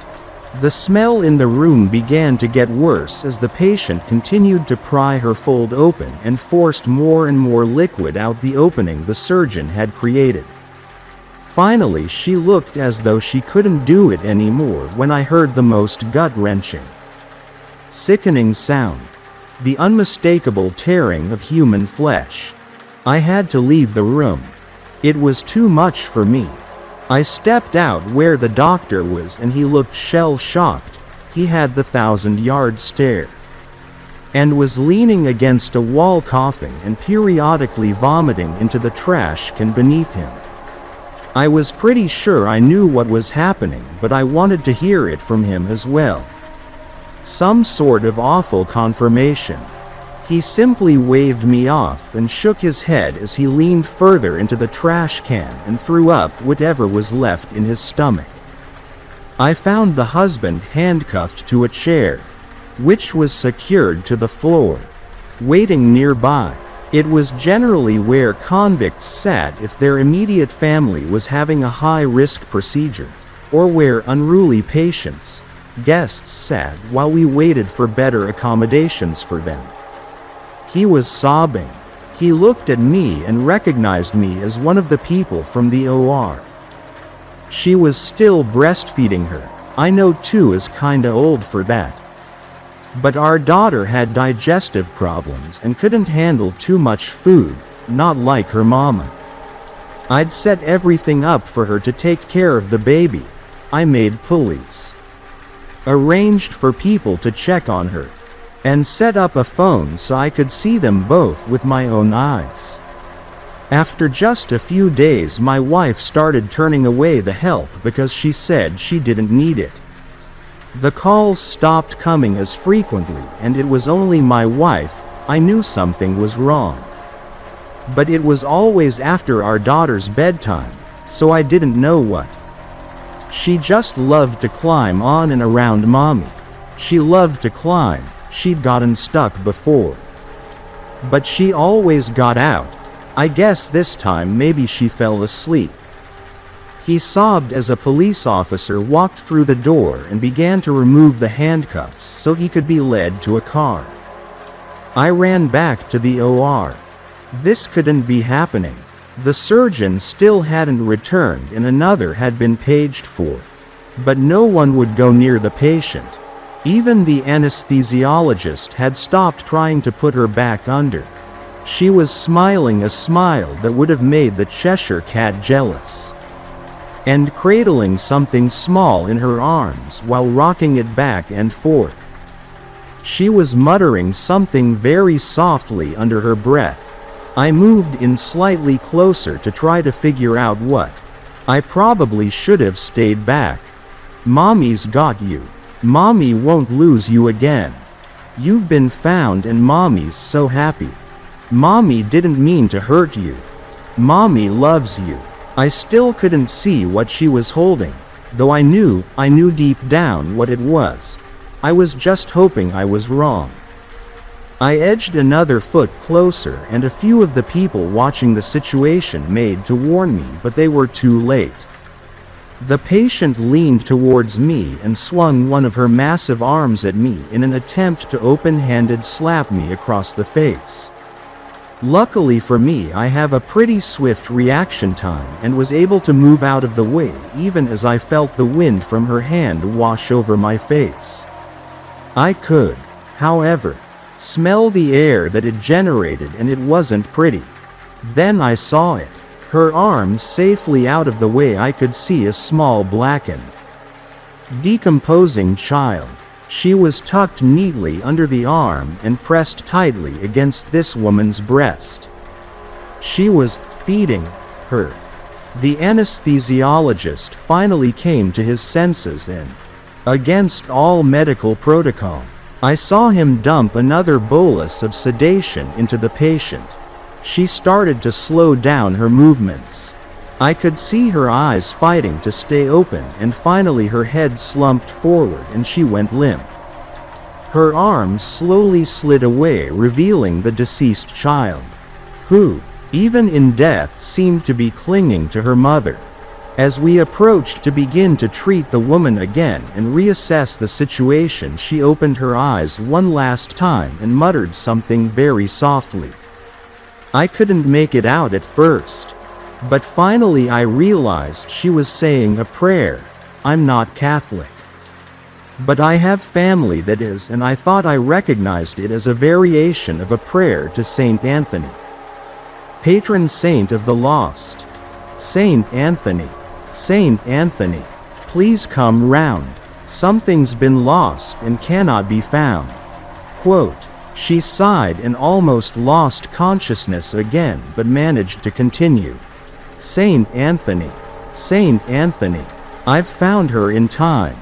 The smell in the room began to get worse as the patient continued to pry her fold open and forced more and more liquid out the opening the surgeon had created. Finally, she looked as though she couldn't do it anymore when I heard the most gut-wrenching, sickening sound. The unmistakable tearing of human flesh. I had to leave the room. It was too much for me. I stepped out where the doctor was and he looked shell-shocked. He had the 1,000-yard stare. And was leaning against a wall coughing and periodically vomiting into the trash can beneath him. I was pretty sure I knew what was happening, but I wanted to hear it from him as well. Some sort of awful confirmation. He simply waved me off and shook his head as he leaned further into the trash can and threw up whatever was left in his stomach. I found the husband handcuffed to a chair, which was secured to the floor, waiting nearby. It was generally where convicts sat if their immediate family was having a high-risk procedure, or where unruly patients, guests sat while we waited for better accommodations for them. He was sobbing. He looked at me and recognized me as one of the people from the OR. She was still breastfeeding her. I know 2 is kinda old for that. But our daughter had digestive problems and couldn't handle too much food, not like her mama. I'd set everything up for her to take care of the baby. I made pulleys, arranged for people to check on her, and set up a phone so I could see them both with my own eyes. After just a few days, my wife started turning away the help because she said she didn't need it. The calls stopped coming as frequently, and it was only my wife. I knew something was wrong. But it was always after our daughter's bedtime, so I didn't know what. She just loved to climb on and around mommy. She loved to climb. She'd gotten stuck before. But she always got out. I guess this time maybe she fell asleep. He sobbed as a police officer walked through the door and began to remove the handcuffs so he could be led to a car. I ran back to the OR. This couldn't be happening. The surgeon still hadn't returned and another had been paged for. But no one would go near the patient. Even the anesthesiologist had stopped trying to put her back under. She was smiling a smile that would have made the Cheshire Cat jealous, and cradling something small in her arms while rocking it back and forth. She was muttering something very softly under her breath. I moved in slightly closer to try to figure out what. I probably should have stayed back. Mommy's got you. Mommy won't lose you again. You've been found and Mommy's so happy. Mommy didn't mean to hurt you. Mommy loves you. I still couldn't see what she was holding, though I knew deep down what it was. I was just hoping I was wrong. I edged another foot closer and a few of the people watching the situation made to warn me, but they were too late. The patient leaned towards me and swung one of her massive arms at me in an attempt to open-handed slap me across the face. Luckily for me, I have a pretty swift reaction time and was able to move out of the way even as I felt the wind from her hand wash over my face. I could, however, smell the air that it generated and it wasn't pretty. Then I saw it. Her arm safely out of the way, I could see a small blackened, decomposing child. She was tucked neatly under the arm and pressed tightly against this woman's breast. She was feeding her. The anesthesiologist finally came to his senses and, against all medical protocol, I saw him dump another bolus of sedation into the patient. She started to slow down her movements. I could see her eyes fighting to stay open, and finally her head slumped forward and she went limp. Her arms slowly slid away, revealing the deceased child, who, even in death, seemed to be clinging to her mother. As we approached to begin to treat the woman again and reassess the situation, she opened her eyes one last time and muttered something very softly. I couldn't make it out at first, but finally I realized she was saying a prayer. I'm not Catholic, but I have family that is, and I thought I recognized it as a variation of a prayer to Saint Anthony, patron saint of the lost. Saint Anthony, please come round. Something's been lost and cannot be found. Quote. She sighed and almost lost consciousness again, but managed to continue. Saint Anthony, I've found her in time.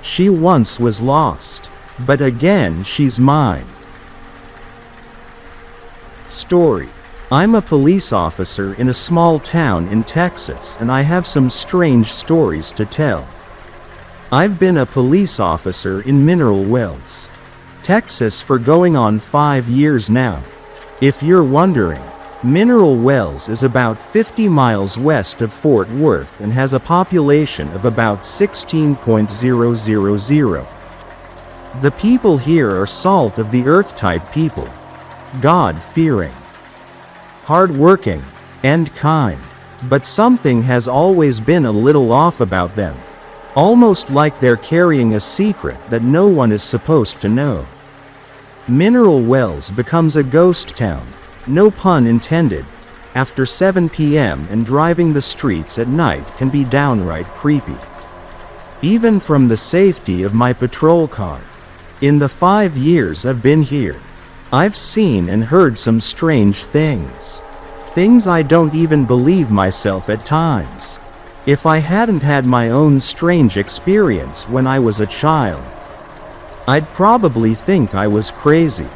She once was lost, but again she's mine. Story. I'm a police officer in a small town in Texas, and I have some strange stories to tell. I've been a police officer in Mineral Wells, Texas for going on 5 years now. If you're wondering, Mineral Wells is about 50 miles west of Fort Worth and has a population of about 16,000. The people here are salt of the earth type people, God-fearing, hard-working, and kind. But something has always been a little off about them, almost like they're carrying a secret that no one is supposed to know. Mineral Wells becomes a ghost town, no pun intended, after 7 p.m. and driving the streets at night can be downright creepy. Even from the safety of my patrol car. In the 5 years I've been here, I've seen and heard some strange things. Things I don't even believe myself at times. If I hadn't had my own strange experience when I was a child, I'd probably think I was crazy.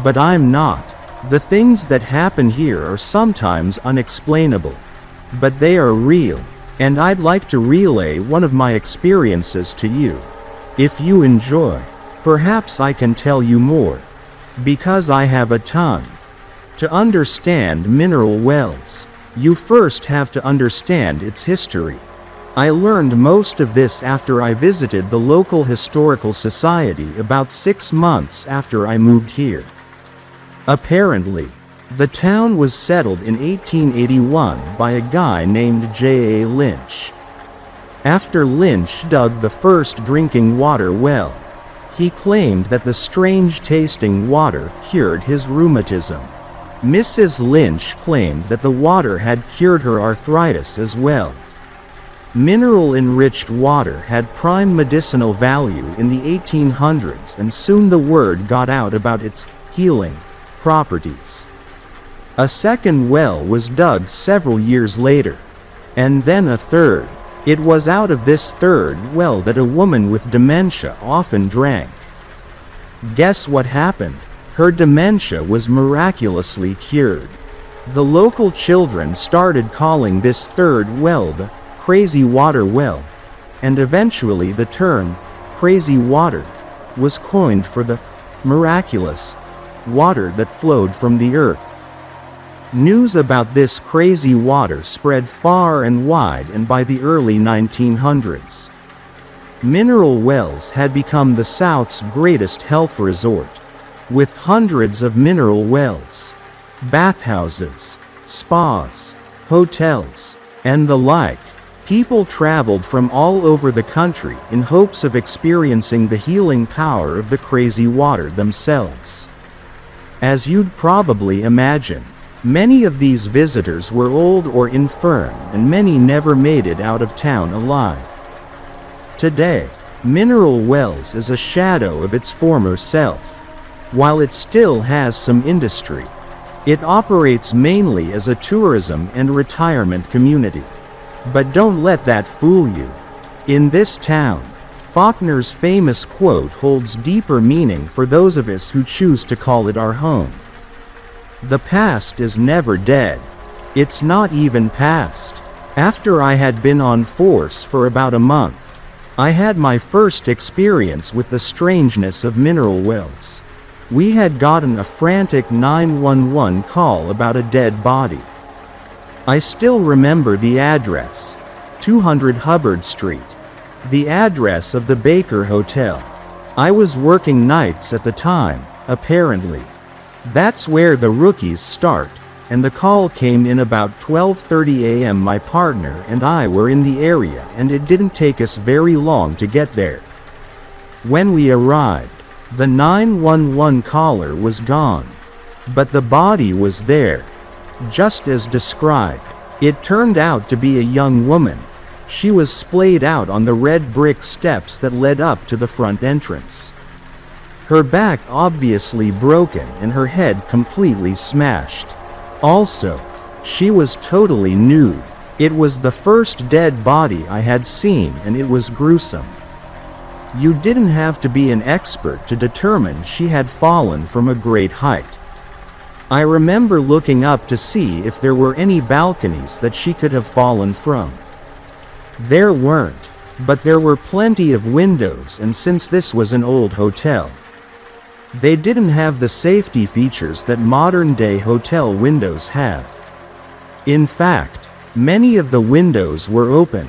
But I'm not. The things that happen here are sometimes unexplainable, but they are real, and I'd like to relay one of my experiences to you. If you enjoy, perhaps I can tell you more, because I have a ton. To understand Mineral Wells, you first have to understand its history. I learned most of this after I visited the local historical society about 6 months after I moved here. Apparently, the town was settled in 1881 by a guy named J.A. Lynch. After Lynch dug the first drinking water well, he claimed that the strange-tasting water cured his rheumatism. Mrs. Lynch claimed that the water had cured her arthritis as well. Mineral-enriched water had prime medicinal value in the 1800s, and soon the word got out about its healing properties. A second well was dug several years later, and then a third. It was out of this third well that a woman with dementia often drank. Guess what happened? Her dementia was miraculously cured. The local children started calling this third well the Crazy Water Well, and eventually the term crazy water was coined for the miraculous water that flowed from the earth. News about this crazy water spread far and wide, and by the early 1900s, mineral wells had become the South's greatest health resort, with hundreds of mineral wells, bathhouses, spas, hotels, and the like. People traveled from all over the country in hopes of experiencing the healing power of the crazy water themselves. As you'd probably imagine, many of these visitors were old or infirm, and many never made it out of town alive. Today, Mineral Wells is a shadow of its former self. While it still has some industry, it operates mainly as a tourism and retirement community. But don't let that fool you. In this town, Faulkner's famous quote holds deeper meaning for those of us who choose to call it our home. The past is never dead. It's not even past. After I had been on force for about a month, I had my first experience with the strangeness of mineral wells. We had gotten a frantic 911 call about a dead body. I still remember the address, 200 Hubbard Street, the address of the Baker Hotel. I was working nights at the time, apparently. That's where the rookies start, and the call came in about 12:30 a.m. My partner and I were in the area, and it didn't take us very long to get there. When we arrived, the 911 caller was gone, but the body was there, just as described. It turned out to be a young woman. She was splayed out on the red brick steps that led up to the front entrance. Her back obviously broken and her head completely smashed. Also, she was totally nude. It was the first dead body I had seen, and it was gruesome. You didn't have to be an expert to determine she had fallen from a great height. I remember looking up to see if there were any balconies that she could have fallen from. There weren't, but there were plenty of windows, and since this was an old hotel, they didn't have the safety features that modern-day hotel windows have. In fact, many of the windows were open.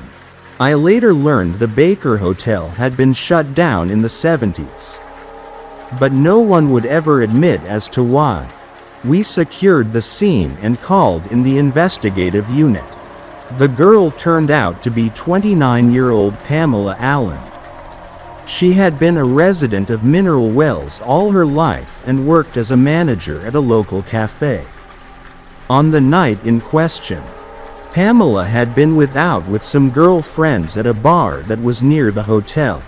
I later learned the Baker Hotel had been shut down in the 70s. But no one would ever admit as to why. We secured the scene and called in the investigative unit. The girl turned out to be 29-year-old Pamela Allen. She had been a resident of Mineral Wells all her life and worked as a manager at a local cafe. On the night in question, Pamela had been with some girlfriends at a bar that was near the hotel.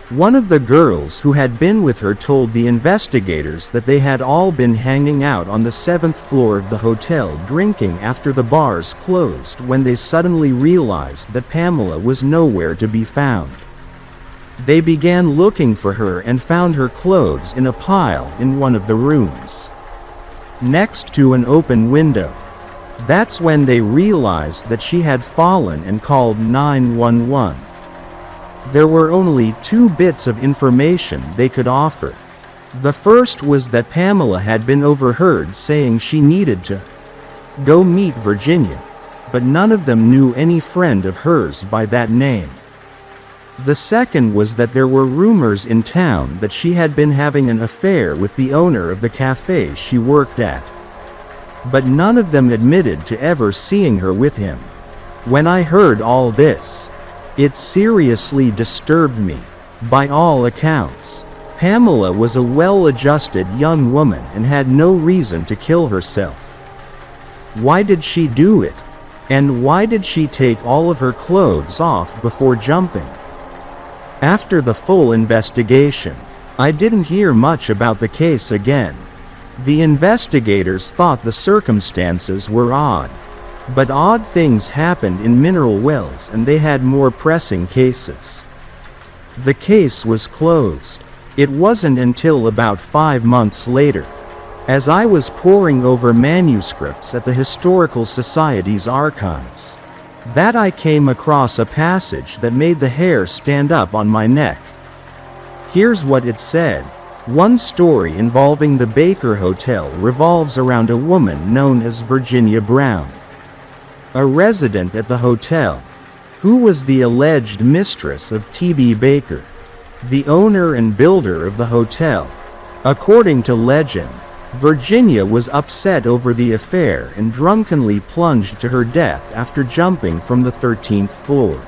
One of the girls who had been with her told the investigators that they had all been hanging out on the 7th floor of the hotel drinking after the bars closed when they suddenly realized that Pamela was nowhere to be found. They began looking for her and found her clothes in a pile in one of the rooms, next to an open window. That's when they realized that she had fallen and called 911. There were only 2 bits of information they could offer. The first was that Pamela had been overheard saying she needed to go meet Virginia. but none of them knew any friend of hers by that name. The second was that there were rumors in town that she had been having an affair with the owner of the cafe she worked at. But none of them admitted to ever seeing her with him. When I heard all this, it seriously disturbed me. By all accounts, Pamela was a well-adjusted young woman and had no reason to kill herself. Why did she do it? And why did she take all of her clothes off before jumping? After the full investigation, I didn't hear much about the case again. The investigators thought the circumstances were odd. But odd things happened in mineral wells and they had more pressing cases. The case was closed. It wasn't until about 5 months later, as I was poring over manuscripts at the Historical Society's archives, that I came across a passage that made the hair stand up on my neck. Here's what it said. One story involving the Baker Hotel revolves around a woman known as Virginia Brown, a resident at the hotel, who was the alleged mistress of T.B. Baker, the owner and builder of the hotel. According to legend, Virginia was upset over the affair and drunkenly plunged to her death after jumping from the 13th floor.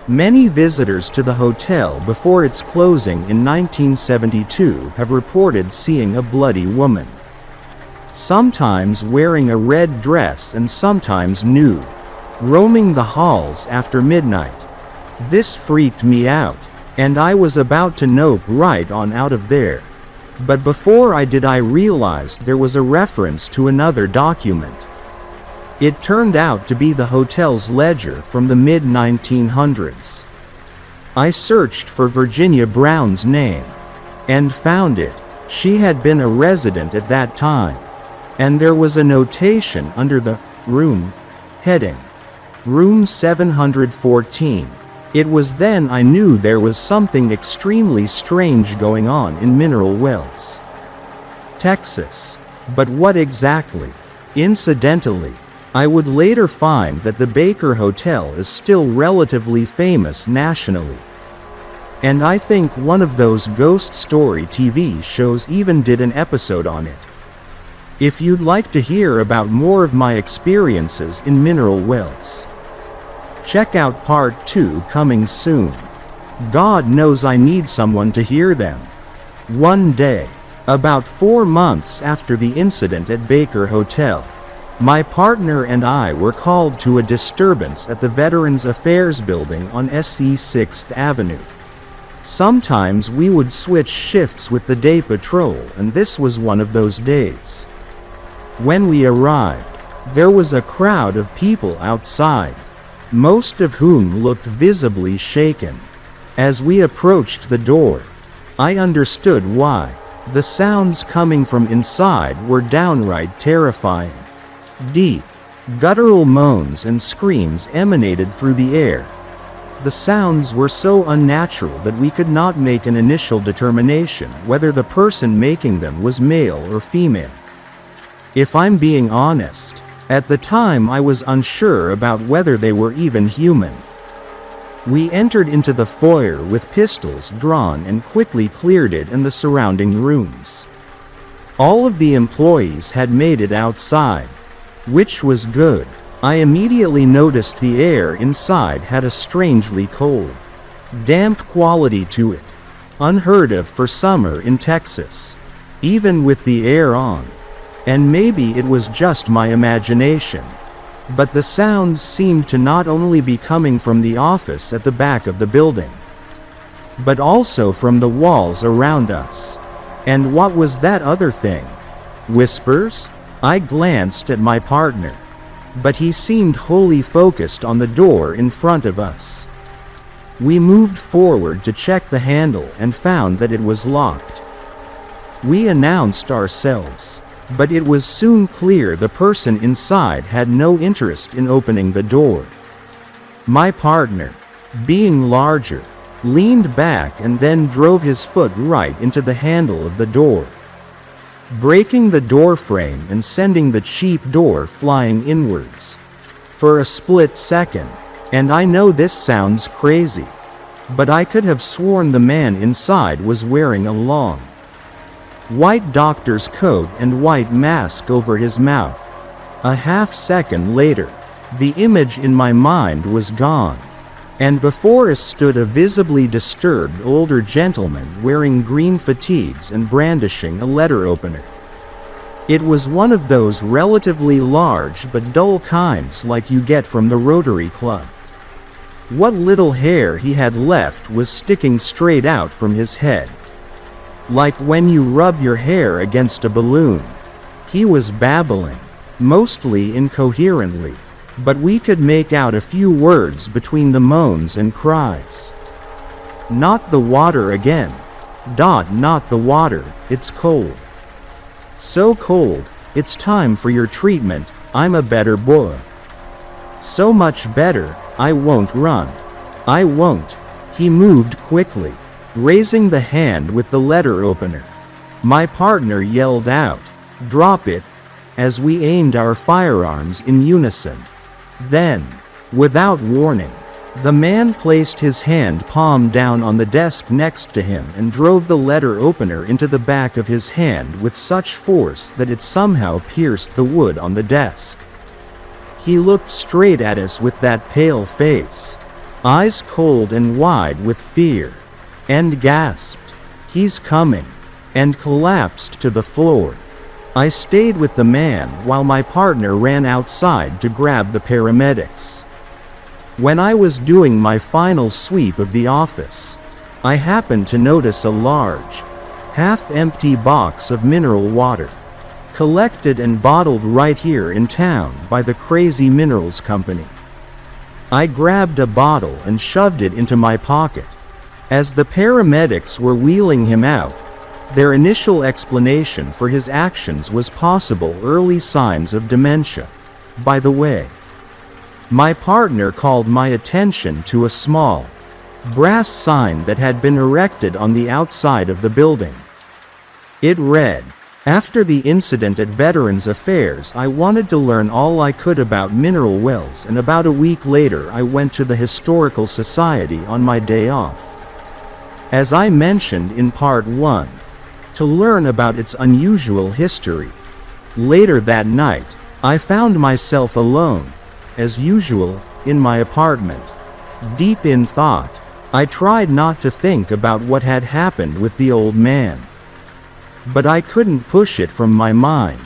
Many visitors to the hotel before its closing in 1972 have reported seeing a bloody woman, sometimes wearing a red dress and sometimes nude, roaming the halls after midnight. This freaked me out, and I was about to nope right on out of there. But before I did, I realized there was a reference to another document. It turned out to be the hotel's ledger from the mid-1900s. I searched for Virginia Brown's name and found it. She had been a resident at that time, and there was a notation under the room heading, Room 714. It was then I knew there was something extremely strange going on in Mineral Wells, Texas. But what exactly? Incidentally, I would later find that the Baker Hotel is still relatively famous nationally. And I think one of those ghost story TV shows even did an episode on it. If you'd like to hear about more of my experiences in Mineral Wells, check out part 2 coming soon. God knows I need someone to hear them. One day, about 4 months after the incident at Baker Hotel, my partner and I were called to a disturbance at the Veterans Affairs building on SE 6th Avenue. Sometimes we would switch shifts with the day patrol, and this was one of those days. When we arrived, there was a crowd of people outside, most of whom looked visibly shaken. As we approached the door, I understood why. The sounds coming from inside were downright terrifying. Deep, guttural moans and screams emanated through the air. The sounds were so unnatural that we could not make an initial determination whether the person making them was male or female. If I'm being honest, at the time I was unsure about whether they were even human. We entered into the foyer with pistols drawn and quickly cleared it and the surrounding rooms. All of the employees had made it outside, which was good. I immediately noticed the air inside had a strangely cold, damp quality to it, unheard of for summer in Texas, even with the air on. And maybe it was just my imagination, but the sounds seemed to not only be coming from the office at the back of the building, but also from the walls around us. And what was that other thing? Whispers? I glanced at my partner, but he seemed wholly focused on the door in front of us. We moved forward to check the handle and found that it was locked. We announced ourselves, but it was soon clear the person inside had no interest in opening the door. My partner, being larger, leaned back and then drove his foot right into the handle of the door, breaking the door frame and sending the cheap door flying inwards. For a split second, and I know this sounds crazy, but I could have sworn the man inside was wearing a long, white doctor's coat and white mask over his mouth. A half second later, the image in my mind was gone, and before us stood a visibly disturbed older gentleman wearing green fatigues and brandishing a letter opener. It was one of those relatively large but dull kinds like you get from the Rotary Club. What little hair he had left was sticking straight out from his head, like when you rub your hair against a balloon. He was babbling, mostly incoherently, but we could make out a few words between the moans and cries. Not the water again. Not the water, it's cold. So cold, it's time for your treatment, I'm a better boy. So much better, I won't run. I won't. He moved quickly, raising the hand with the letter opener. My partner yelled out, "Drop it," as we aimed our firearms in unison. Then, without warning, the man placed his hand palm down on the desk next to him and drove the letter opener into the back of his hand with such force that it somehow pierced the wood on the desk. He looked straight at us with that pale face, eyes cold and wide with fear, and gasped, "He's coming," and collapsed to the floor. I stayed with the man while my partner ran outside to grab the paramedics. When I was doing my final sweep of the office, I happened to notice a large, half-empty box of mineral water, collected and bottled right here in town by the Crazy Minerals Company. I grabbed a bottle and shoved it into my pocket. As the paramedics were wheeling him out, their initial explanation for his actions was possible early signs of dementia. By the way, my partner called my attention to a small, brass sign that had been erected on the outside of the building. It read, "After the incident at Veterans Affairs, I wanted to learn all I could about mineral wells, and about a week later I went to the Historical Society on my day off. As I mentioned in Part 1, to learn about its unusual history. Later that night, I found myself alone, as usual, in my apartment. Deep in thought, I tried not to think about what had happened with the old man. But I couldn't push it from my mind.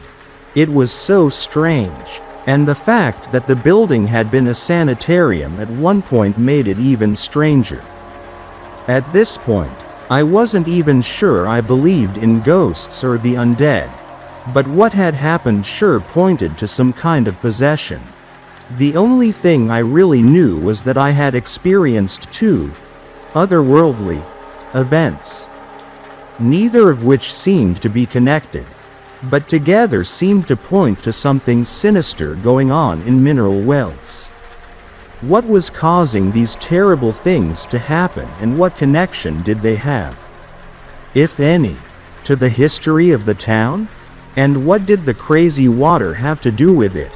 It was so strange, and the fact that the building had been a sanitarium at one point made it even stranger. At this point, I wasn't even sure I believed in ghosts or the undead, but what had happened sure pointed to some kind of possession. The only thing I really knew was that I had experienced two otherworldly events, neither of which seemed to be connected, but together seemed to point to something sinister going on in mineral wells. What was causing these terrible things to happen, and what connection did they have, if any, to the history of the town? And what did the crazy water have to do with it?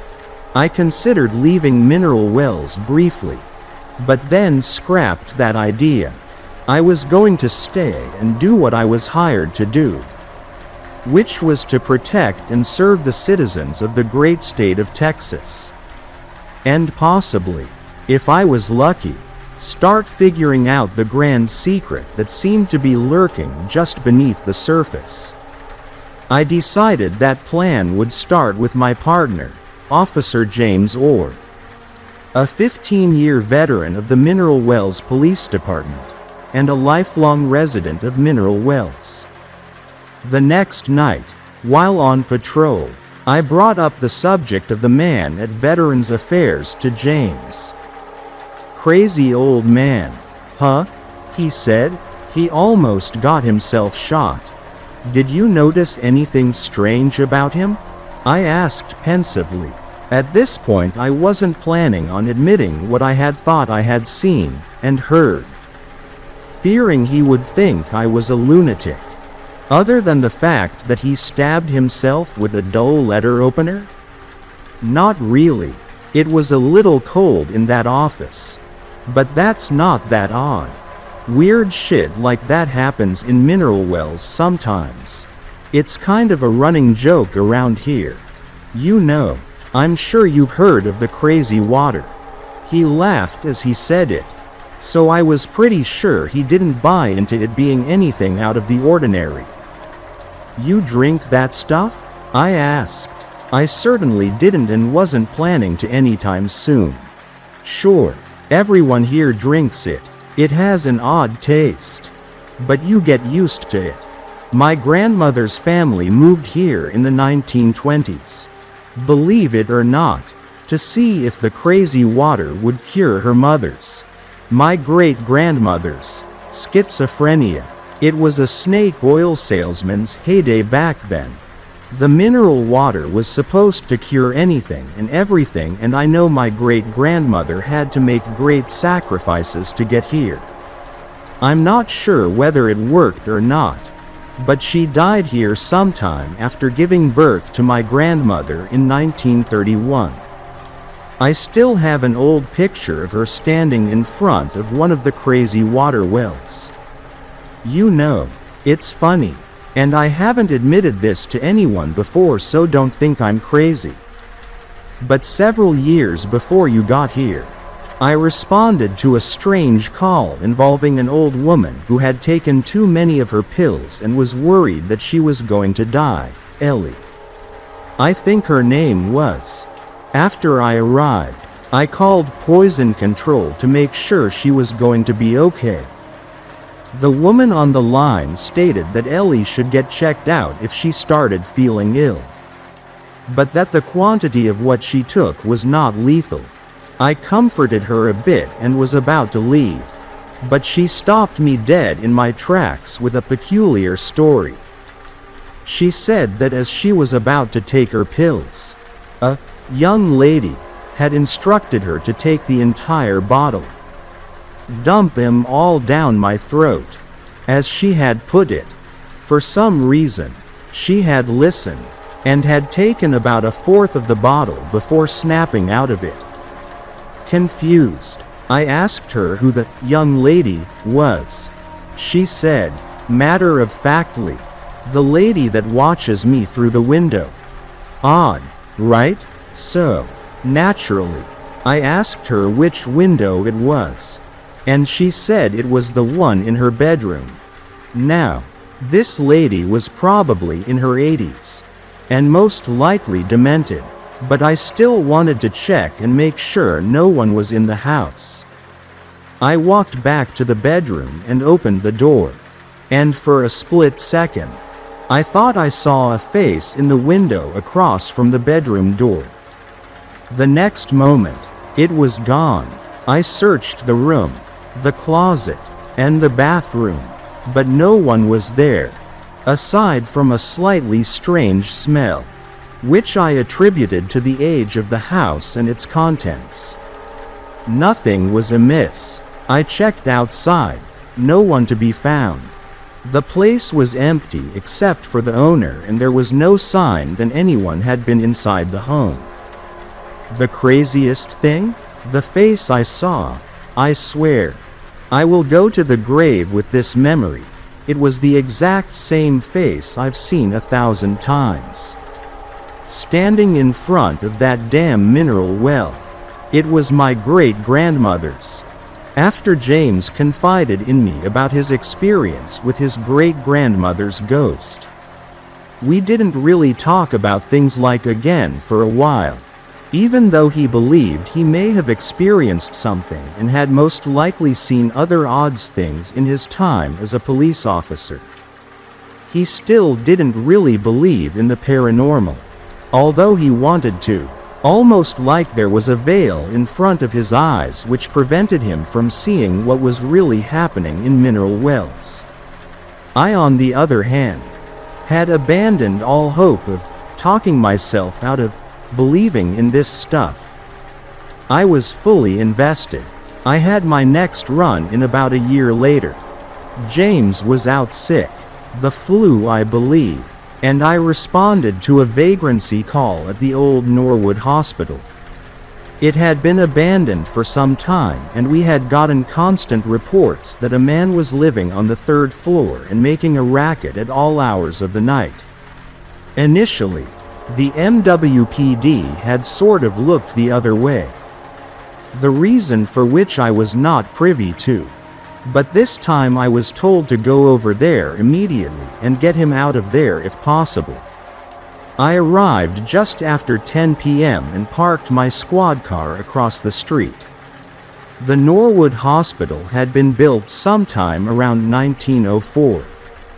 I considered leaving mineral wells briefly, but then scrapped that idea. I was going to stay and do what I was hired to do, which was to protect and serve the citizens of the great state of Texas. And possibly, if I was lucky, start figuring out the grand secret that seemed to be lurking just beneath the surface. I decided that plan would start with my partner, Officer James Orr, a 15-year veteran of the Mineral Wells Police Department, and a lifelong resident of Mineral Wells. The next night, while on patrol, I brought up the subject of the man at Veterans Affairs to James. "Crazy old man, huh?" he said. "He almost got himself shot. Did you notice anything strange about him?" I asked pensively. At this point I wasn't planning on admitting what I had thought I had seen and heard, fearing he would think I was a lunatic. Other than the fact that he stabbed himself with a dull letter opener? Not really. It was a little cold in that office. But that's not that odd. Weird shit like that happens in mineral wells sometimes. It's kind of a running joke around here. You know, I'm sure you've heard of the crazy water. He laughed as he said it. So I was pretty sure he didn't buy into it being anything out of the ordinary. You drink that stuff? I asked. I certainly didn't and wasn't planning to anytime soon. Sure, everyone here drinks it. It has an odd taste. But you get used to it. My grandmother's family moved here in the 1920s. Believe it or not, to see if the crazy water would cure her mother's, my great-grandmother's, schizophrenia. It was a snake oil salesman's heyday back then. The mineral water was supposed to cure anything and everything, and I know my great-grandmother had to make great sacrifices to get here. I'm not sure whether it worked or not, but she died here sometime after giving birth to my grandmother in 1931. I still have an old picture of her standing in front of one of the crazy water wells. You know, it's funny, and I haven't admitted this to anyone before, so don't think I'm crazy. But several years before you got here, I responded to a strange call involving an old woman who had taken too many of her pills and was worried that she was going to die, Ellie. I think her name was. After I arrived, I called poison control to make sure she was going to be okay. The woman on the line stated that Ellie should get checked out if she started feeling ill, but that the quantity of what she took was not lethal. I comforted her a bit and was about to leave, but she stopped me dead in my tracks with a peculiar story. She said that as she was about to take her pills, a young lady had instructed her to take the entire bottle, dump them all down my throat, as she had put it. For some reason, she had listened, and had taken about a fourth of the bottle before snapping out of it. Confused, I asked her who the young lady was. She said, matter-of-factly, the lady that watches me through the window. Odd, right? So, naturally, I asked her which window it was, and she said it was the one in her bedroom. Now, this lady was probably in her 80s, and most likely demented, but I still wanted to check and make sure no one was in the house. I walked back to the bedroom and opened the door, and for a split second, I thought I saw a face in the window across from the bedroom door. The next moment, it was gone. I searched the room, the closet, and the bathroom, but no one was there, aside from a slightly strange smell, which I attributed to the age of the house and its contents. Nothing was amiss. I checked outside, no one to be found. The place was empty except for the owner, and there was no sign that anyone had been inside the home. The craziest thing? The face I saw. I swear. I will go to the grave with this memory. It was the exact same face I've seen 1,000 times. Standing in front of that damn mineral well. It was my great-grandmother's. After James confided in me about his experience with his great-grandmother's ghost, we didn't really talk about things like again for a while, even though he believed he may have experienced something and had most likely seen other odd things in his time as a police officer. He still didn't really believe in the paranormal, although he wanted to. Almost like there was a veil in front of his eyes which prevented him from seeing what was really happening in mineral wells. I, on the other hand, had abandoned all hope of talking myself out of believing in this stuff. I was fully invested. I had my next run in about a year later. James was out sick, the flu I believe, and I responded to a vagrancy call at the old Norwood Hospital. It had been abandoned for some time, and we had gotten constant reports that a man was living on the third floor and making a racket at all hours of the night. Initially, the MWPD had sort of looked the other way, the reason for which I was not privy to. But this time I was told to go over there immediately and get him out of there if possible. I arrived just after 10 p.m. and parked my squad car across the street. The Norwood Hospital had been built sometime around 1904,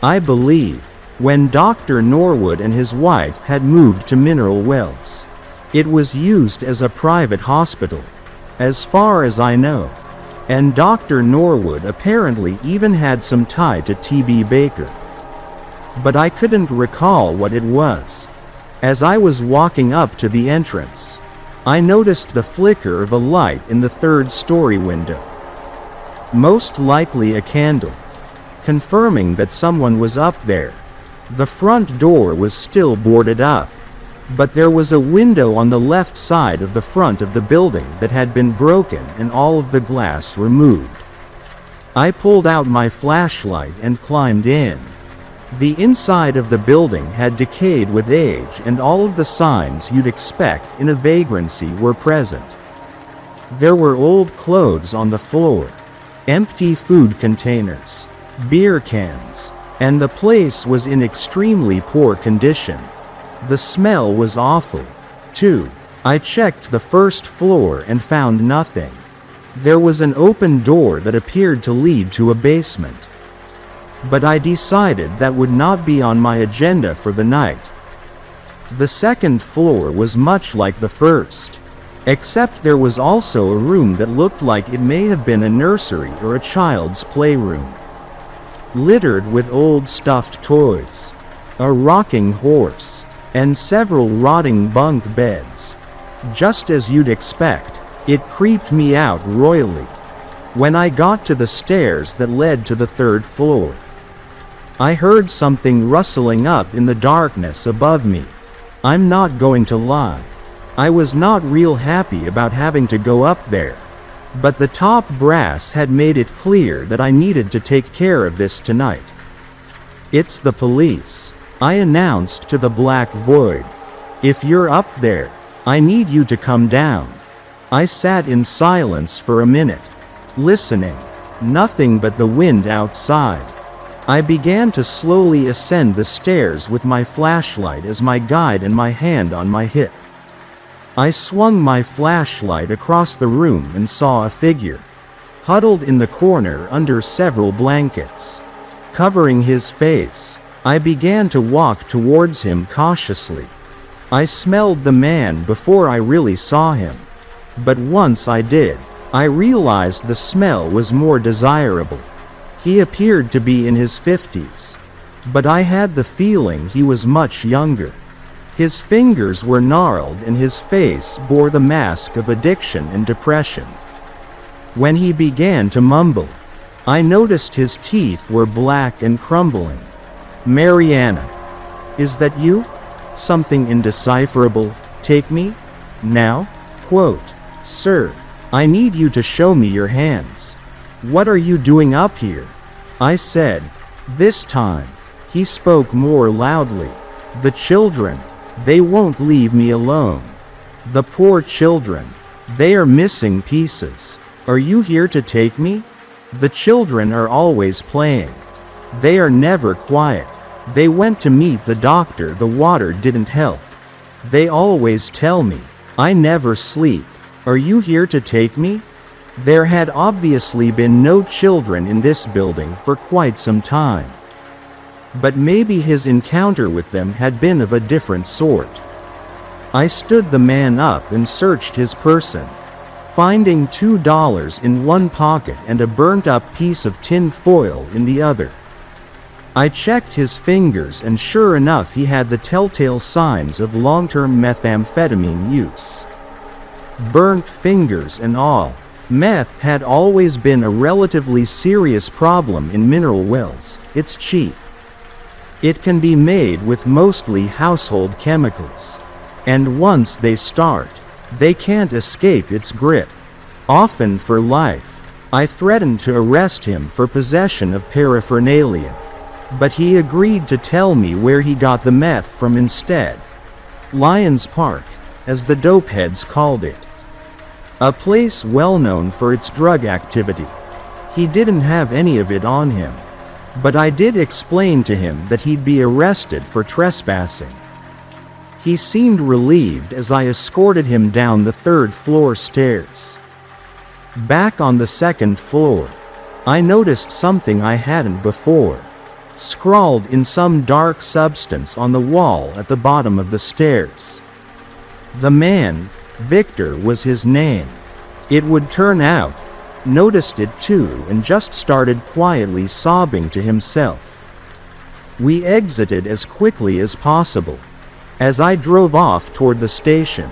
I believe, when Dr. Norwood and his wife had moved to Mineral Wells. It was used as a private hospital, as far as I know, and Dr. Norwood apparently even had some tie to T.B. Baker. But I couldn't recall what it was. As I was walking up to the entrance, I noticed the flicker of a light in the third-story window. Most likely a candle, confirming that someone was up there. The front door was still boarded up, but there was a window on the left side of the front of the building that had been broken and all of the glass removed. I pulled out my flashlight and climbed in. The inside of the building had decayed with age, and all of the signs you'd expect in a vagrancy were present. There were old clothes on the floor, empty food containers, beer cans, and the place was in extremely poor condition. The smell was awful, too. I checked the first floor and found nothing. There was an open door that appeared to lead to a basement, but I decided that would not be on my agenda for the night. The second floor was much like the first, except there was also a room that looked like it may have been a nursery or a child's playroom, littered with old stuffed toys, a rocking horse, and several rotting bunk beds. Just as you'd expect, it creeped me out royally. When I got to the stairs that led to the third floor, I heard something rustling up in the darkness above me. I'm not going to lie, I was not real happy about having to go up there, but the top brass had made it clear that I needed to take care of this tonight. "It's the police," I announced to the black void. "If you're up there, I need you to come down." I sat in silence for a minute, listening. Nothing but the wind outside. I began to slowly ascend the stairs with my flashlight as my guide and my hand on my hip. I swung my flashlight across the room and saw a figure, huddled in the corner under several blankets, covering his face. I began to walk towards him cautiously. I smelled the man before I really saw him, but once I did, I realized the smell was more desirable. He appeared to be in his 50s, but I had the feeling he was much younger. His fingers were gnarled and his face bore the mask of addiction and depression. When he began to mumble, I noticed his teeth were black and crumbling. "Mariana, is that you? Something indecipherable, take me? Now?" Quote, "Sir, I need you to show me your hands. What are you doing up here?" I said. This time, he spoke more loudly. "The children, they won't leave me alone. The poor children, they are missing pieces. Are you here to take me? The children are always playing. They are never quiet. They went to meet the doctor, the water didn't help. They always tell me, I never sleep. Are you here to take me?" There had obviously been no children in this building for quite some time, but maybe his encounter with them had been of a different sort. I stood the man up and searched his person, finding $2 in one pocket and a burnt-up piece of tin foil in the other. I checked his fingers, and sure enough he had the telltale signs of long-term methamphetamine use. Burnt fingers and all. Meth had always been a relatively serious problem in Mineral Wells. It's cheap. It can be made with mostly household chemicals, and once they start, They can't escape its grip, often for life. I threatened to arrest him for possession of paraphernalia, but he agreed to tell me where he got the meth from instead. Lions Park, as the dopeheads called it. A place well known for its drug activity. He didn't have any of it on him, but I did explain to him that he'd be arrested for trespassing. He seemed relieved as I escorted him down the third-floor stairs. Back on the second floor, I noticed something I hadn't before, scrawled in some dark substance on the wall at the bottom of the stairs. The man, Victor was his name. It would turn out, noticed it too and just started quietly sobbing to himself. We exited as quickly as possible. As I drove off toward the station,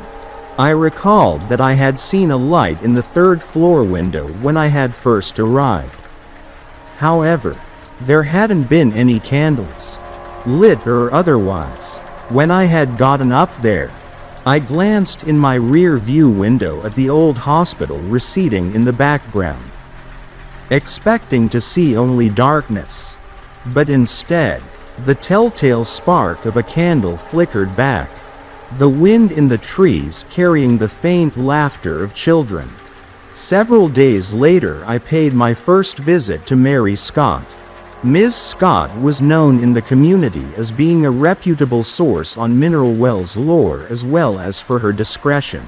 I recalled that I had seen a light in the third-floor window when I had first arrived. However, there hadn't been any candles, lit or otherwise, when I had gotten up there. I glanced in my rear-view window at the old hospital receding in the background, expecting to see only darkness, but instead, the telltale spark of a candle flickered back, the wind in the trees carrying the faint laughter of children. Several days later I paid my first visit to Mary Scott. Ms. Scott was known in the community as being a reputable source on mineral wells lore as well as for her discretion.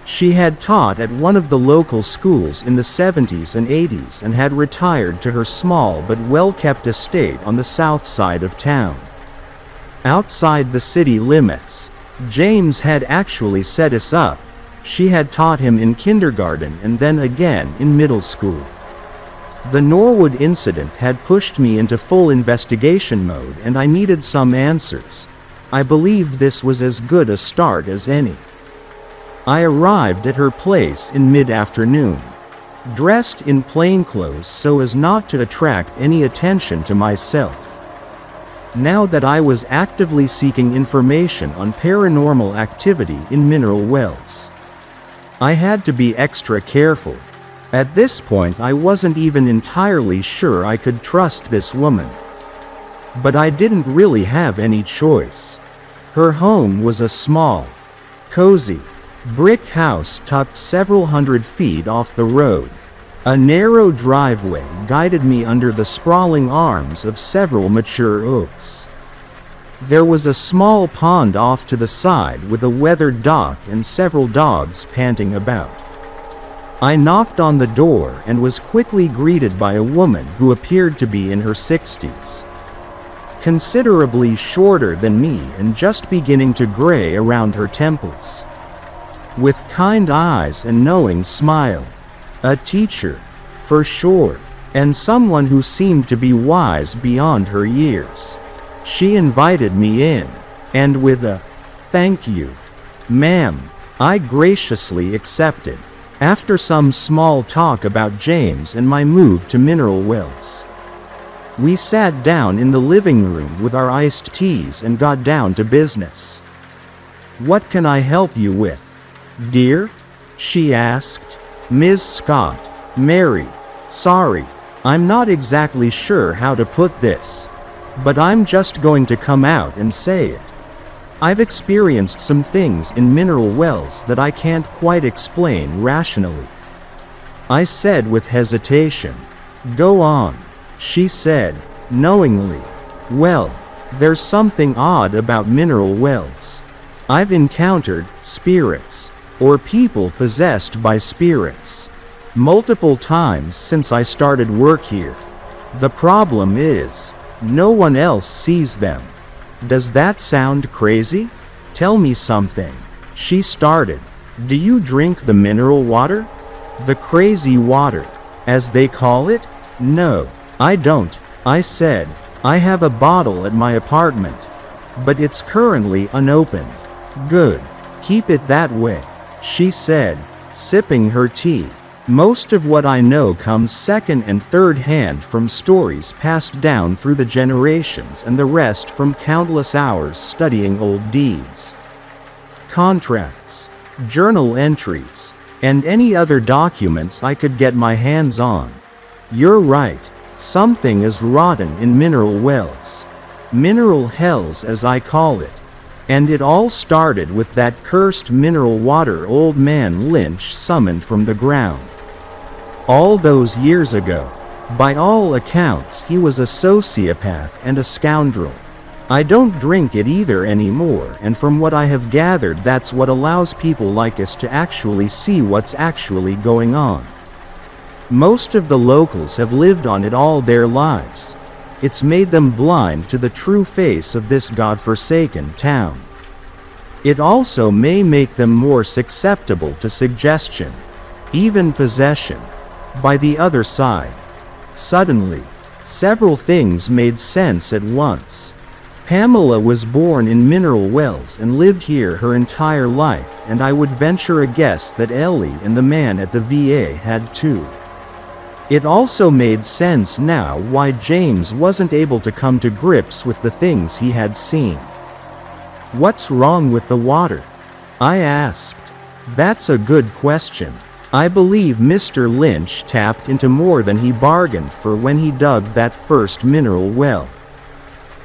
She had taught at one of the local schools in the 70s and 80s and had retired to her small but well-kept estate on the south side of town. Outside the city limits, James had actually set us up. She had taught him in kindergarten and then again in middle school. The Norwood incident had pushed me into full investigation mode and I needed some answers. I believed this was as good a start as any. I arrived at her place in mid-afternoon, dressed in plainclothes so as not to attract any attention to myself. Now that I was actively seeking information on paranormal activity in mineral wells, I had to be extra careful. At this point I wasn't even entirely sure I could trust this woman. But I didn't really have any choice. Her home was a small, cozy, brick house tucked several hundred feet off the road. A narrow driveway guided me under the sprawling arms of several mature oaks. There was a small pond off to the side with a weathered dock and several dogs panting about. I knocked on the door and was quickly greeted by a woman who appeared to be in her 60s. Considerably shorter than me and just beginning to gray around her temples. With kind eyes and knowing smile. A teacher, for sure, and someone who seemed to be wise beyond her years. She invited me in, and with a, "Thank you, ma'am," I graciously accepted. After some small talk about James and my move to mineral wells, we sat down in the living room with our iced teas and got down to business. "What can I help you with, dear?" she asked. "Ms. Scott, Mary, sorry, I'm not exactly sure how to put this, but I'm just going to come out and say it. I've experienced some things in mineral wells that I can't quite explain rationally." I said with hesitation. "Go on," she said, knowingly. "Well, there's something odd about mineral wells. I've encountered spirits, or people possessed by spirits, multiple times since I started work here. The problem is, no one else sees them. Does that sound crazy? Tell me something." She started. "Do you drink the mineral water? The crazy water, as they call it?" "No, I don't," I said. "I have a bottle at my apartment, but it's currently unopened." "Good. Keep it that way," she said, sipping her tea. "Most of what I know comes second and third hand from stories passed down through the generations and the rest from countless hours studying old deeds, contracts, journal entries, and any other documents I could get my hands on. You're right, something is rotten in mineral wells. Mineral hells, as I call it. And it all started with that cursed mineral water old man Lynch summoned from the ground. All those years ago. By all accounts, he was a sociopath and a scoundrel. I don't drink it either anymore, and from what I have gathered, that's what allows people like us to actually see what's actually going on. Most of the locals have lived on it all their lives. It's made them blind to the true face of this godforsaken town. It also may make them more susceptible to suggestion, even possession, by the other side. Suddenly, several things made sense at once. Pamela was born in mineral wells and lived here her entire life, and I would venture a guess that Ellie and the man at the VA had too. It also made sense now why James wasn't able to come to grips with the things he had seen. What's wrong with the water? I asked. That's a good question. I believe Mr. Lynch tapped into more than he bargained for when he dug that first mineral well.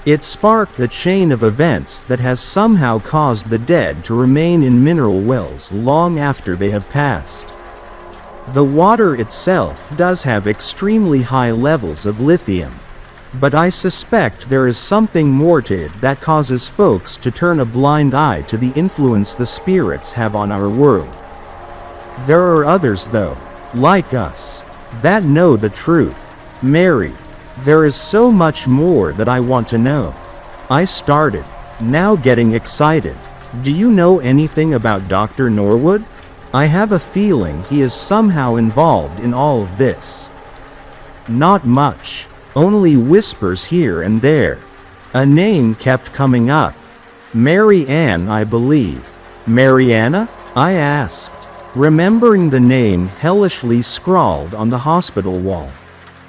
It sparked a chain of events that has somehow caused the dead to remain in mineral wells long after they have passed. The water itself does have extremely high levels of lithium, but I suspect there is something more to it that causes folks to turn a blind eye to the influence the spirits have on our world. There are others, though, like us, that know the truth. Mary, there is so much more that I want to know. I started, now getting excited. Do you know anything about Dr. Norwood? I have a feeling he is somehow involved in all of this. Not much, only whispers here and there. A name kept coming up. Mary Ann, I believe. Mariana? I asked, remembering the name hellishly scrawled on the hospital wall.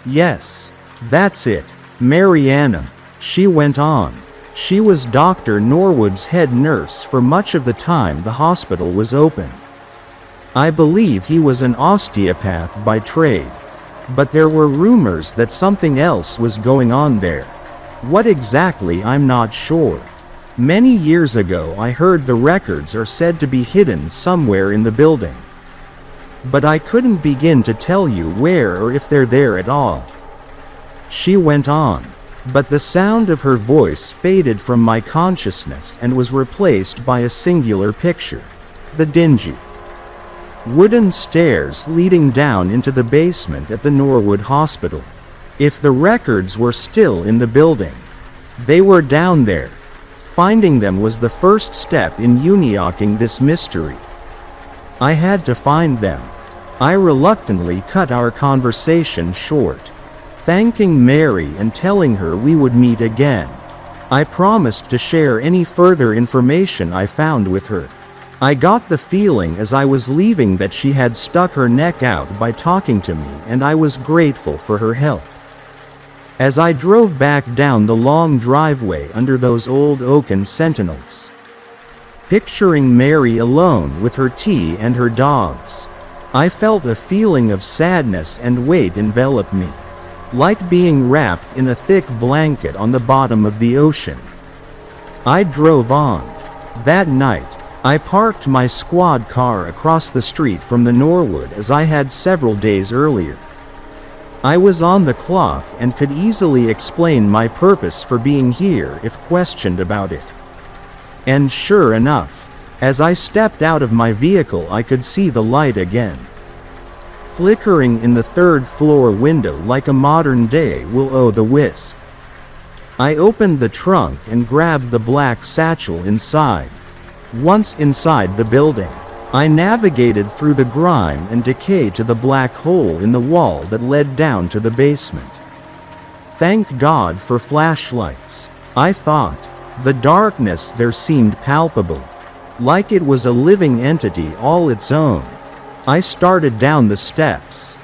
Yes, that's it, Mariana, she went on. She was Dr. Norwood's head nurse for much of the time the hospital was open. I believe he was an osteopath by trade, but there were rumors that something else was going on there. What exactly, I'm not sure. Many years ago I heard the records are said to be hidden somewhere in the building. But I couldn't begin to tell you where or if they're there at all. She went on, but the sound of her voice faded from my consciousness and was replaced by a singular picture. The dingy wooden stairs leading down into the basement at the Norwood Hospital. If the records were still in the building, they were down there. Finding them was the first step in unlocking this mystery. I had to find them. I reluctantly cut our conversation short, thanking Mary and telling her we would meet again. I promised to share any further information I found with her. I got the feeling as I was leaving that she had stuck her neck out by talking to me, and I was grateful for her help. As I drove back down the long driveway under those old oaken sentinels, picturing Mary alone with her tea and her dogs, I felt a feeling of sadness and weight envelop me, like being wrapped in a thick blanket on the bottom of the ocean. I drove on. That night, I parked my squad car across the street from the Norwood as I had several days earlier. I was on the clock and could easily explain my purpose for being here if questioned about it. And sure enough, as I stepped out of my vehicle I could see the light again, flickering in the third-floor window like a modern-day will-o'-the-wisp. I opened the trunk and grabbed the black satchel inside. Once inside the building, I navigated through the grime and decay to the black hole in the wall that led down to the basement. Thank God for flashlights, I thought. The darkness there seemed palpable, like it was a living entity all its own. I started down the steps,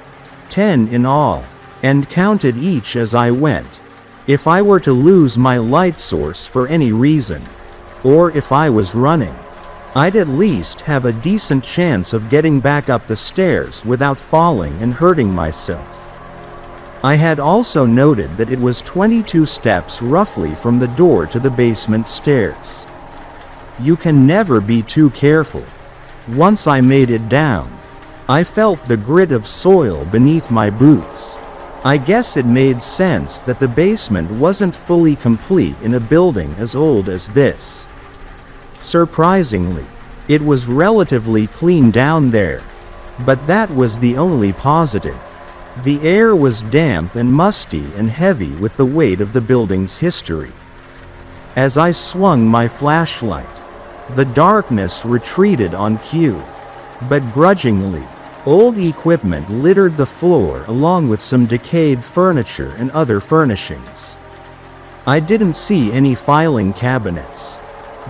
10 in all, and counted each as I went. If I were to lose my light source for any reason, or if I was running, I'd at least have a decent chance of getting back up the stairs without falling and hurting myself. I had also noted that it was 22 steps roughly from the door to the basement stairs. You can never be too careful. Once I made it down, I felt the grit of soil beneath my boots. I guess it made sense that the basement wasn't fully complete in a building as old as this. Surprisingly, it was relatively clean down there, but that was the only positive. The air was damp and musty and heavy with the weight of the building's history. As I swung my flashlight, the darkness retreated on cue, but grudgingly, old equipment littered the floor along with some decayed furniture and other furnishings. I didn't see any filing cabinets,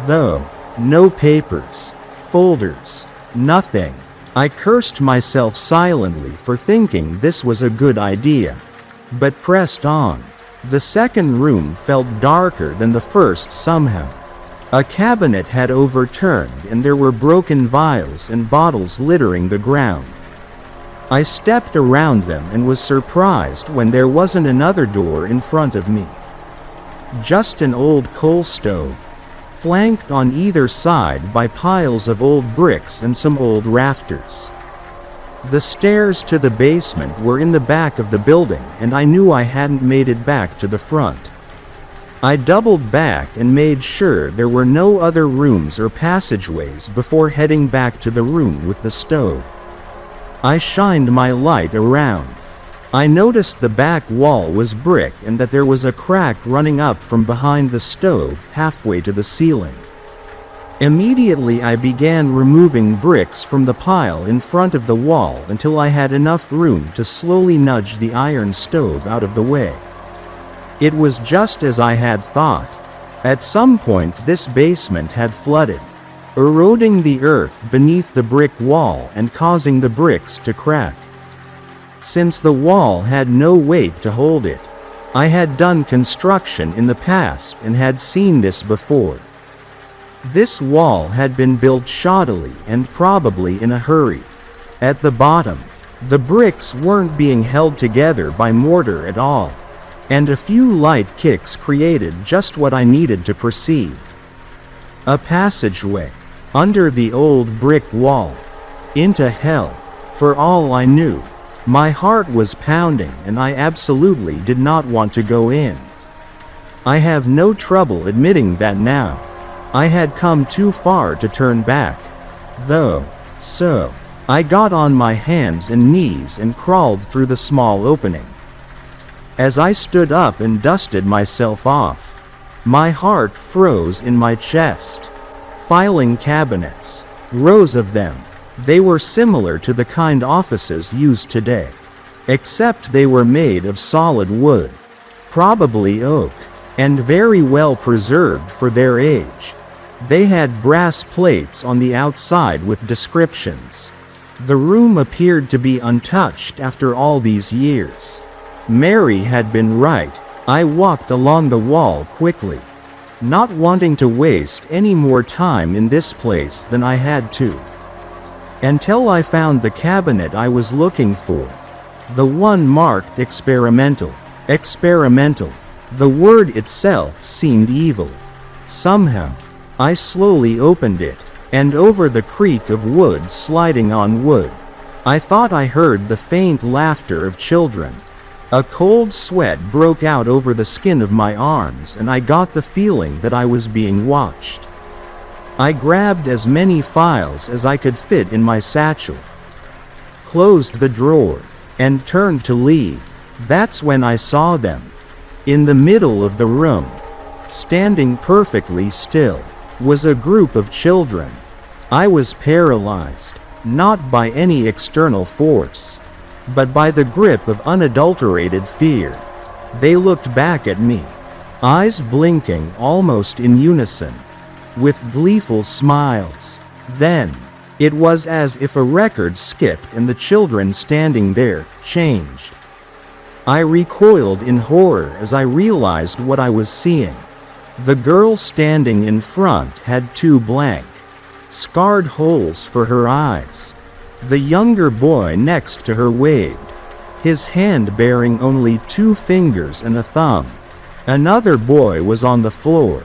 though. No papers, folders, nothing. I cursed myself silently for thinking this was a good idea, but pressed on. The second room felt darker than the first somehow. A cabinet had overturned and there were broken vials and bottles littering the ground. I stepped around them and was surprised when there wasn't another door in front of me. Just an old coal stove, flanked on either side by piles of old bricks and some old rafters. The stairs to the basement were in the back of the building, and I knew I hadn't made it back to the front. I doubled back and made sure there were no other rooms or passageways before heading back to the room with the stove. I shined my light around. I noticed the back wall was brick and that there was a crack running up from behind the stove halfway to the ceiling. Immediately I began removing bricks from the pile in front of the wall until I had enough room to slowly nudge the iron stove out of the way. It was just as I had thought. At some point this basement had flooded, eroding the earth beneath the brick wall and causing the bricks to crack. Since the wall had no weight to hold it, I had done construction in the past and had seen this before. This wall had been built shoddily and probably in a hurry. At the bottom, the bricks weren't being held together by mortar at all, and a few light kicks created just what I needed to proceed. A passageway, under the old brick wall, into hell, for all I knew. My heart was pounding and I absolutely did not want to go in. I have no trouble admitting that now. I had come too far to turn back, though, so I got on my hands and knees and crawled through the small opening. As I stood up and dusted myself off, my heart froze in my chest. Filing cabinets, rows of them. They were similar to the kind offices used today, except they were made of solid wood, probably oak, and very well preserved for their age. They had brass plates on the outside with descriptions. The room appeared to be untouched after all these years. Mary had been right. I walked along the wall quickly, not wanting to waste any more time in this place than I had to. Until I found the cabinet I was looking for. The one marked experimental. Experimental. The word itself seemed evil. Somehow, I slowly opened it, and over the creak of wood sliding on wood, I thought I heard the faint laughter of children. A cold sweat broke out over the skin of my arms and I got the feeling that I was being watched. I grabbed as many files as I could fit in my satchel, closed the drawer, and turned to leave. That's when I saw them. In the middle of the room, standing perfectly still, was a group of children. I was paralyzed, not by any external force, but by the grip of unadulterated fear. They looked back at me, eyes blinking almost in unison, with gleeful smiles. Then, it was as if a record skipped and the children standing there changed. I recoiled in horror as I realized what I was seeing. The girl standing in front had two blank, scarred holes for her eyes. The younger boy next to her waved, his hand bearing only 2 fingers and a thumb. Another boy was on the floor,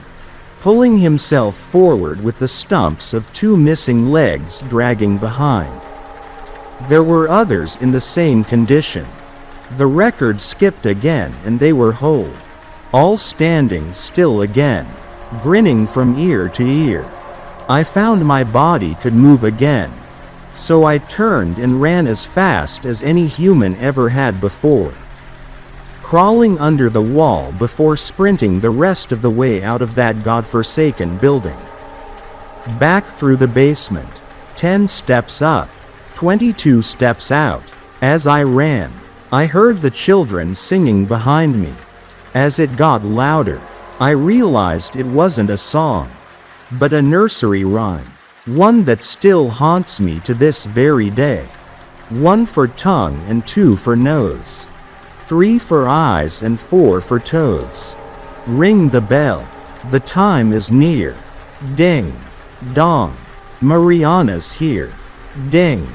pulling himself forward with the stumps of 2 missing legs dragging behind. There were others in the same condition. The record skipped again and they were whole, all standing still again, grinning from ear to ear. I found my body could move again, so I turned and ran as fast as any human ever had before, crawling under the wall before sprinting the rest of the way out of that godforsaken building. Back through the basement, 10 steps up, 22 steps out. As I ran, I heard the children singing behind me. As it got louder, I realized it wasn't a song, but a nursery rhyme, one that still haunts me to this very day. 1 for tongue and 2 for nose, 3 for eyes and 4 for toes. Ring the bell, the time is near. Ding, dong, Mariana's here. Ding,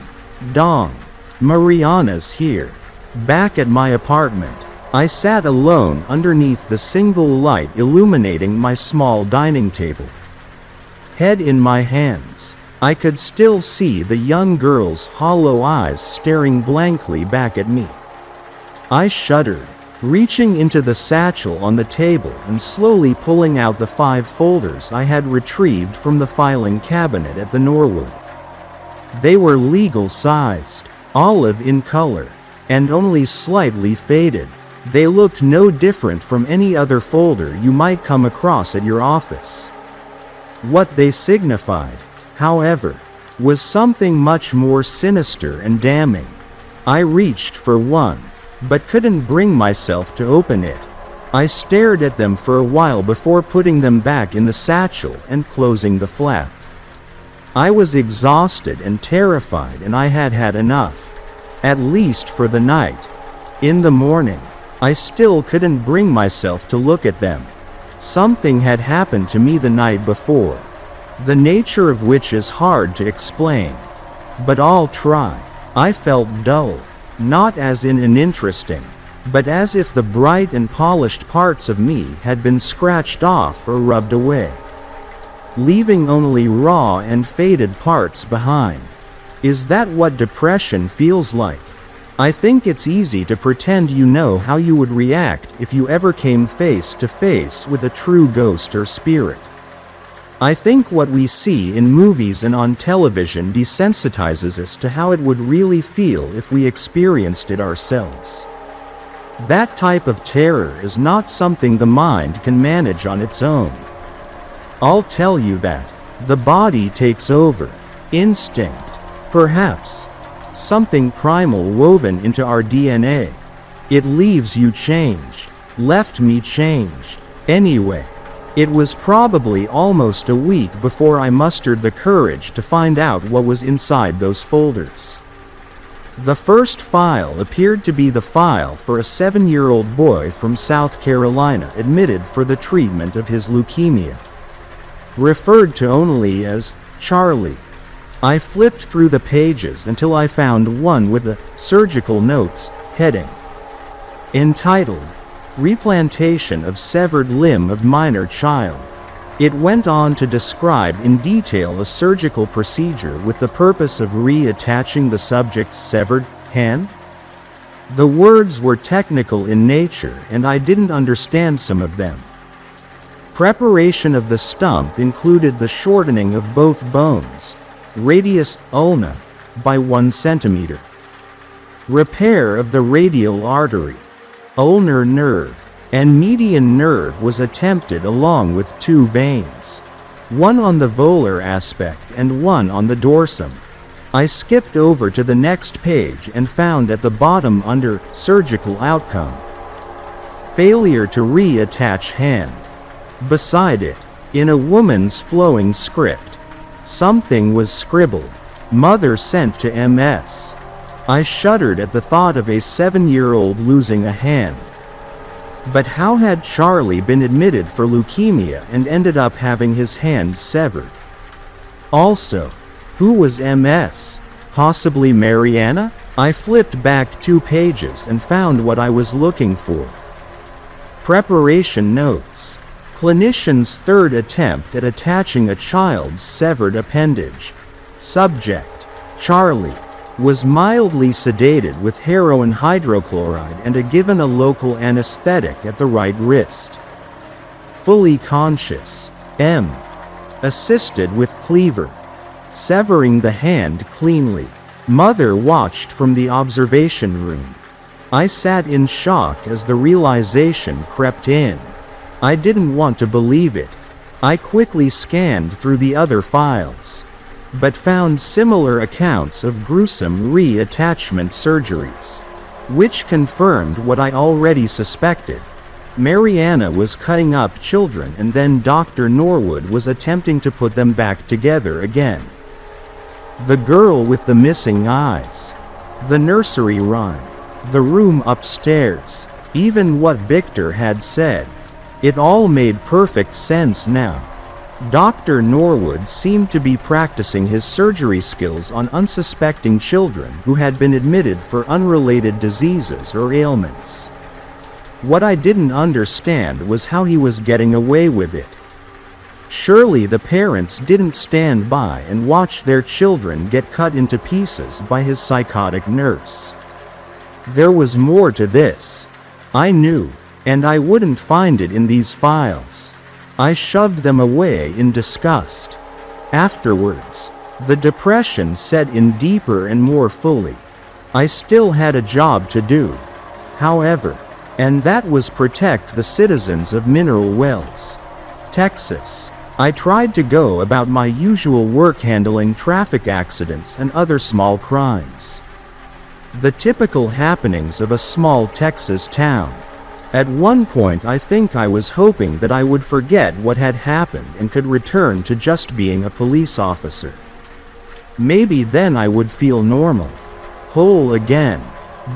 dong, Mariana's here. Back at my apartment, I sat alone underneath the single light illuminating my small dining table. Head in my hands, I could still see the young girl's hollow eyes staring blankly back at me. I shuddered, reaching into the satchel on the table and slowly pulling out the 5 folders I had retrieved from the filing cabinet at the Norwood. They were legal-sized, olive in color, and only slightly faded. They looked no different from any other folder you might come across at your office. What they signified, however, was something much more sinister and damning. I reached for one, but couldn't bring myself to open it. I stared at them for a while before putting them back in the satchel and closing the flap. I was exhausted and terrified, and I had had enough, at least for the night. In the morning, I still couldn't bring myself to look at them. Something had happened to me the night before, the nature of which is hard to explain. But I'll try. I felt dull, not as in uninteresting, but as if the bright and polished parts of me had been scratched off or rubbed away, leaving only raw and faded parts behind. Is that what depression feels like? I think it's easy to pretend you know how you would react if you ever came face to face with a true ghost or spirit. I think what we see in movies and on television desensitizes us to how it would really feel if we experienced it ourselves. That type of terror is not something the mind can manage on its own. I'll tell you that. The body takes over. Instinct, perhaps. Something primal woven into our DNA. It leaves you changed. Left me changed. Anyway, it was probably almost a week before I mustered the courage to find out what was inside those folders. The first file appeared to be the file for a 7-year-old boy from South Carolina admitted for the treatment of his leukemia, referred to only as Charlie. I flipped through the pages until I found one with a surgical notes heading entitled Replantation of Severed Limb of Minor Child. It went on to describe in detail a surgical procedure with the purpose of reattaching the subject's severed hand. The words were technical in nature and I didn't understand some of them. Preparation of the stump included the shortening of both bones, radius ulna, by 1 centimeter. Repair of the radial artery, ulnar nerve, and median nerve was attempted along with 2 veins, one on the volar aspect and one on the dorsum. I skipped over to the next page and found at the bottom under surgical outcome, failure to reattach hand. Beside it, in a woman's flowing script, something was scribbled, mother sent to MS. I shuddered at the thought of a 7-year-old losing a hand. But how had Charlie been admitted for leukemia and ended up having his hand severed? Also, who was MS? Possibly Mariana? I flipped back 2 pages and found what I was looking for. Preparation notes. Clinician's third attempt at attaching a child's severed appendage. Subject, Charlie, was mildly sedated with heroin hydrochloride and given a local anesthetic at the right wrist. Fully conscious, M. Assisted with cleaver. Severing the hand cleanly. Mother watched from the observation room. I sat in shock as the realization crept in. I didn't want to believe it. I quickly scanned through the other files, but found similar accounts of gruesome reattachment surgeries, which confirmed what I already suspected. Mariana was cutting up children and then Dr. Norwood was attempting to put them back together again. The girl with the missing eyes. The nursery rhyme. The room upstairs. Even what Victor had said. It all made perfect sense now. Dr. Norwood seemed to be practicing his surgery skills on unsuspecting children who had been admitted for unrelated diseases or ailments. What I didn't understand was how he was getting away with it. Surely the parents didn't stand by and watch their children get cut into pieces by his psychotic nurse. There was more to this. I knew, and I wouldn't find it in these files. I shoved them away in disgust. Afterwards, the depression set in deeper and more fully. I still had a job to do, however, and that was protect the citizens of Mineral Wells, Texas. I tried to go about my usual work handling traffic accidents and other small crimes. The typical happenings of a small Texas town. At one point I think I was hoping that I would forget what had happened and could return to just being a police officer. Maybe then I would feel normal, whole again.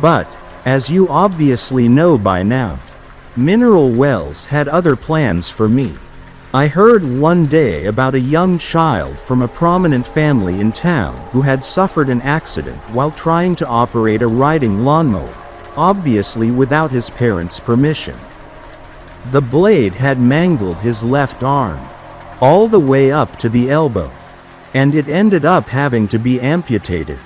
But, as you obviously know by now, Mineral Wells had other plans for me. I heard one day about a young child from a prominent family in town who had suffered an accident while trying to operate a riding lawnmower, obviously without his parents' permission. The blade had mangled his left arm, all the way up to the elbow, and it ended up having to be amputated.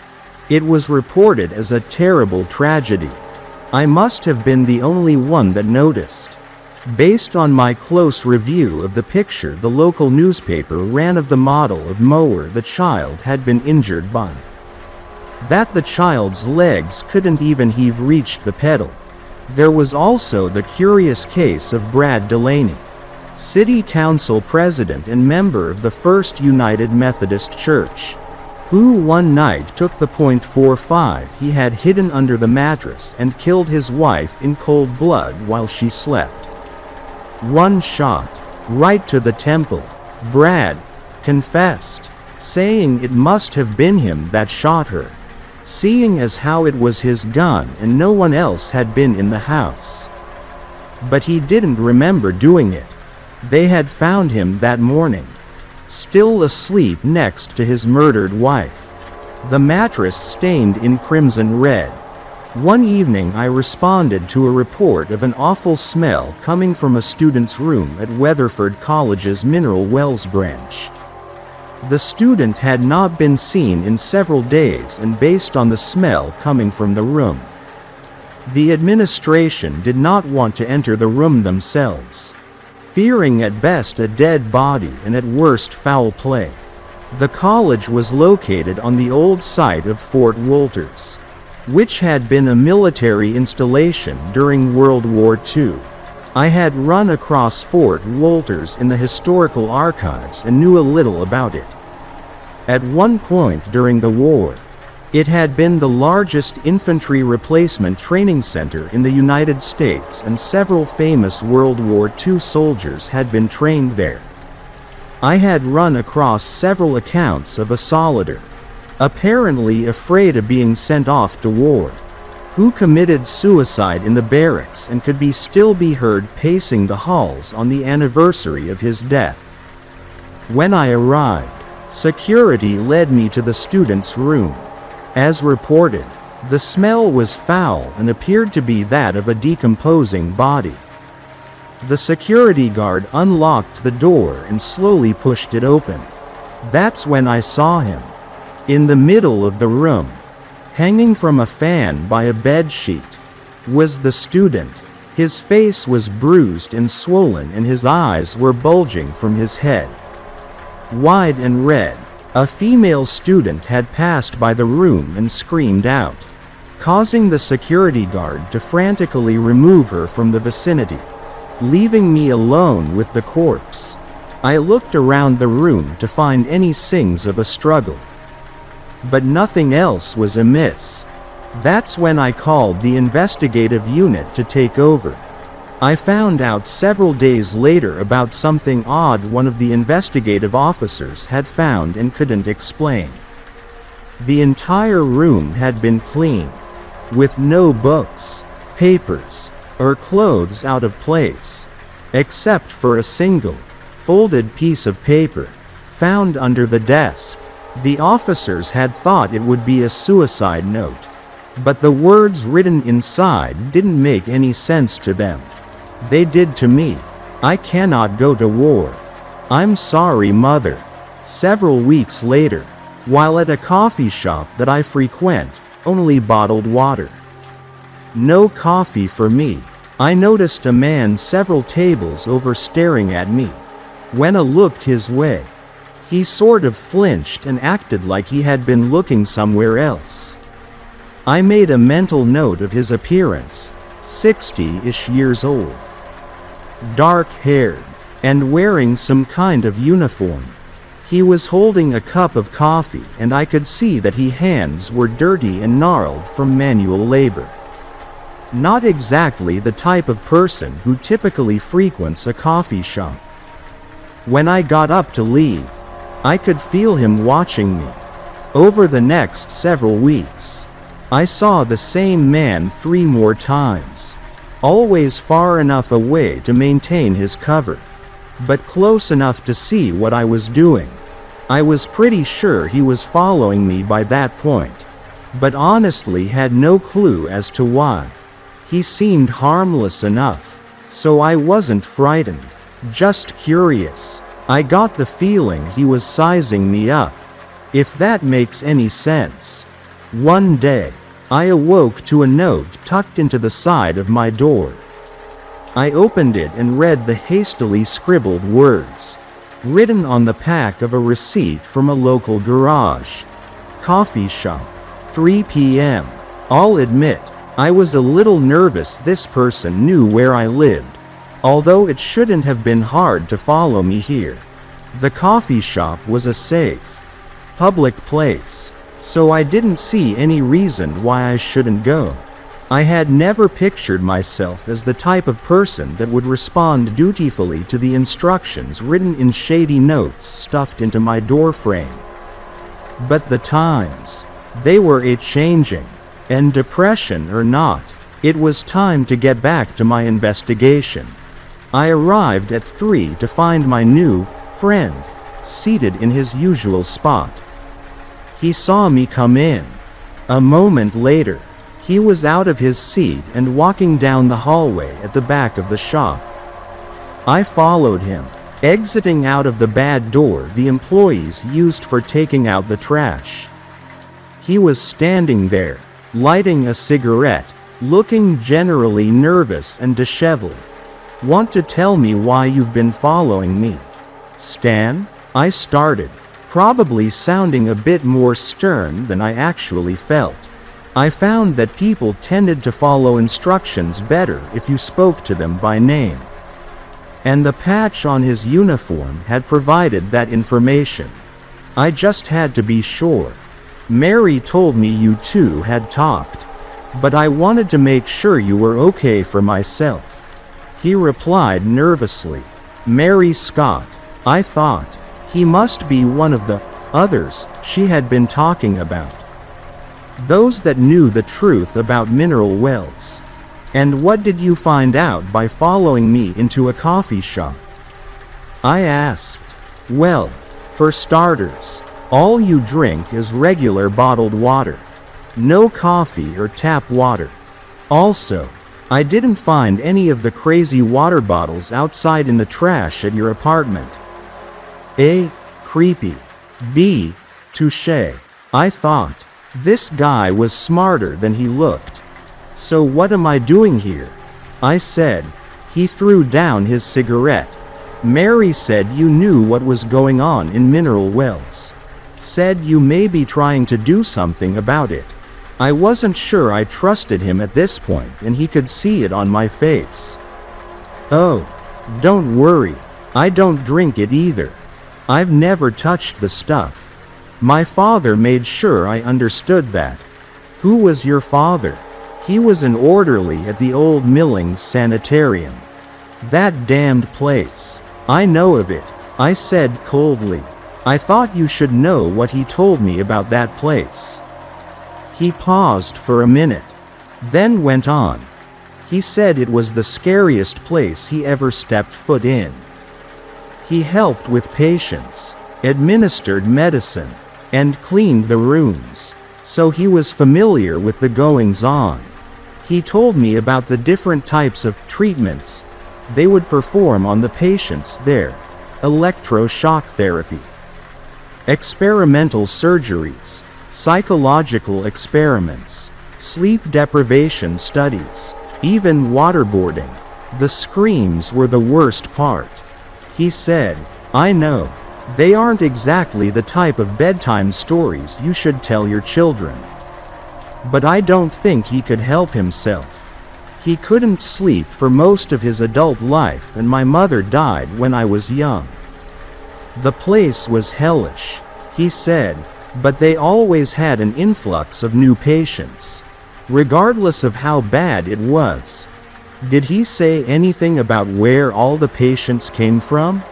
It was reported as a terrible tragedy. I must have been the only one that noticed. Based on my close review of the picture the local newspaper ran of the model of mower the child had been injured by. That the child's legs couldn't even have reached the pedal. There was also the curious case of Brad Delaney, City Council President and member of the First United Methodist Church, who one night took the .45 he had hidden under the mattress and killed his wife in cold blood while she slept. One shot, right to the temple. Brad confessed, saying it must have been him that shot her, seeing as how it was his gun and no one else had been in the house. But he didn't remember doing it. They had found him that morning, still asleep next to his murdered wife, the mattress stained in crimson red. One evening I responded to a report of an awful smell coming from a student's room at Weatherford College's Mineral Wells branch. The student had not been seen in several days, and based on the smell coming from the room, the administration did not want to enter the room themselves, fearing at best a dead body and at worst foul play. The college was located on the old site of Fort Wolters, which had been a military installation during World War II. I had run across Fort Wolters in the historical archives and knew a little about it. At one point during the war, it had been the largest infantry replacement training center in the United States, and several famous World War II soldiers had been trained there. I had run across several accounts of a solider, apparently afraid of being sent off to war, who committed suicide in the barracks and could still be heard pacing the halls on the anniversary of his death. When I arrived, Security led me to the student's room. As reported, the smell was foul and appeared to be that of a decomposing body. The security guard unlocked the door and slowly pushed it open. That's when I saw him. In the middle of the room, hanging from a fan by a bedsheet, was the student. His face was bruised and swollen and his eyes were bulging from his head. Wide and red, a female student had passed by the room and screamed out, causing the security guard to frantically remove her from the vicinity, leaving me alone with the corpse. I looked around the room to find any signs of a struggle, but nothing else was amiss. That's when I called the investigative unit to take over. I found out several days later about something odd one of the investigative officers had found and couldn't explain. The entire room had been cleaned, with no books, papers, or clothes out of place, except for a single, folded piece of paper, found under the desk. The officers had thought it would be a suicide note, but the words written inside didn't make any sense to them. They did to me. I cannot go to war. I'm sorry, Mother. Several weeks later, while at a coffee shop that I frequent, only bottled water. No coffee for me. I noticed a man several tables over staring at me. When I looked his way, he sort of flinched and acted like he had been looking somewhere else. I made a mental note of his appearance, 60-ish years old, dark-haired, and wearing some kind of uniform. He was holding a cup of coffee and I could see that his hands were dirty and gnarled from manual labor. Not exactly the type of person who typically frequents a coffee shop. When I got up to leave, I could feel him watching me. Over the next several weeks, I saw the same man 3 more times, always far enough away to maintain his cover, but close enough to see what I was doing. I was pretty sure he was following me by that point, but honestly had no clue as to why. He seemed harmless enough, so I wasn't frightened, just curious. I got the feeling he was sizing me up, if that makes any sense. One day, I awoke to a note tucked into the side of my door. I opened it and read the hastily scribbled words, written on the back of a receipt from a local garage. Coffee shop, 3 p.m. I'll admit, I was a little nervous this person knew where I lived, although it shouldn't have been hard to follow me here. The coffee shop was a safe, public place, so I didn't see any reason why I shouldn't go. I had never pictured myself as the type of person that would respond dutifully to the instructions written in shady notes stuffed into my doorframe. But the times, they were a-changing, and depression or not, it was time to get back to my investigation. I arrived at 3 to find my new friend seated in his usual spot. He saw me come in. A moment later, he was out of his seat and walking down the hallway at the back of the shop. I followed him, exiting out of the bad door the employees used for taking out the trash. He was standing there, lighting a cigarette, looking generally nervous and disheveled. Want to tell me why you've been following me, Stan? I started, probably sounding a bit more stern than I actually felt. I found that people tended to follow instructions better if you spoke to them by name. And the patch on his uniform had provided that information. I just had to be sure. Mary told me you two had talked, but I wanted to make sure you were okay for myself. He replied nervously. Mary Scott. I thought. He must be one of the others she had been talking about. Those that knew the truth about mineral wells. And what did you find out by following me into a coffee shop? I asked. Well, For starters, all you drink is regular bottled water. No coffee or tap water. Also, I didn't find any of the crazy water bottles outside in the trash at your apartment. A. Creepy. B. Touché. I thought, this guy was smarter than he looked. So what am I doing here? I said. He threw down his cigarette. Mary said you knew what was going on in mineral wells. Said you may be trying to do something about it. I wasn't sure I trusted him at this point, and he could see it on my face. Oh, don't worry. I don't drink it either. I've never touched the stuff. My father made sure I understood that. Who was your father? He was an orderly at the old Millings sanitarium. That damned place. I know of it, I said coldly. I thought you should know what he told me about that place. He paused for a minute, then went on. He said it was the scariest place he ever stepped foot in. He helped with patients, administered medicine, and cleaned the rooms, so he was familiar with the goings-on. He told me about the different types of treatments they would perform on the patients there. Electroshock therapy, experimental surgeries, psychological experiments, sleep deprivation studies, even waterboarding. The screams were the worst part. He said, I know, they aren't exactly the type of bedtime stories you should tell your children. But I don't think he could help himself. He couldn't sleep for most of his adult life, and my mother died when I was young. The place was hellish, he said, but they always had an influx of new patients, regardless of how bad it was. Did he say anything about where all the patients came from?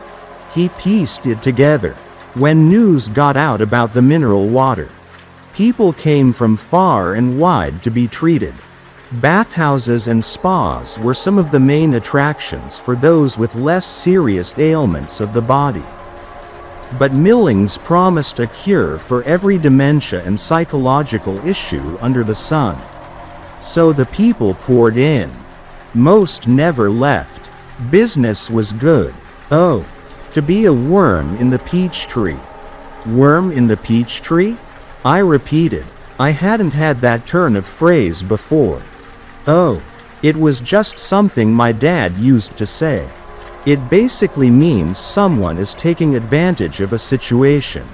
He pieced it together. When news got out about the mineral water, people came from far and wide to be treated. Bathhouses and spas were some of the main attractions for those with less serious ailments of the body. But Millings promised a cure for every dementia and psychological issue under the sun. So the people poured in. Most never left. Business was good. Oh, to be a worm in the peach tree. Worm in the peach tree? I repeated. I hadn't had that turn of phrase before. Oh, it was just something my dad used to say. It basically means someone is taking advantage of a situation.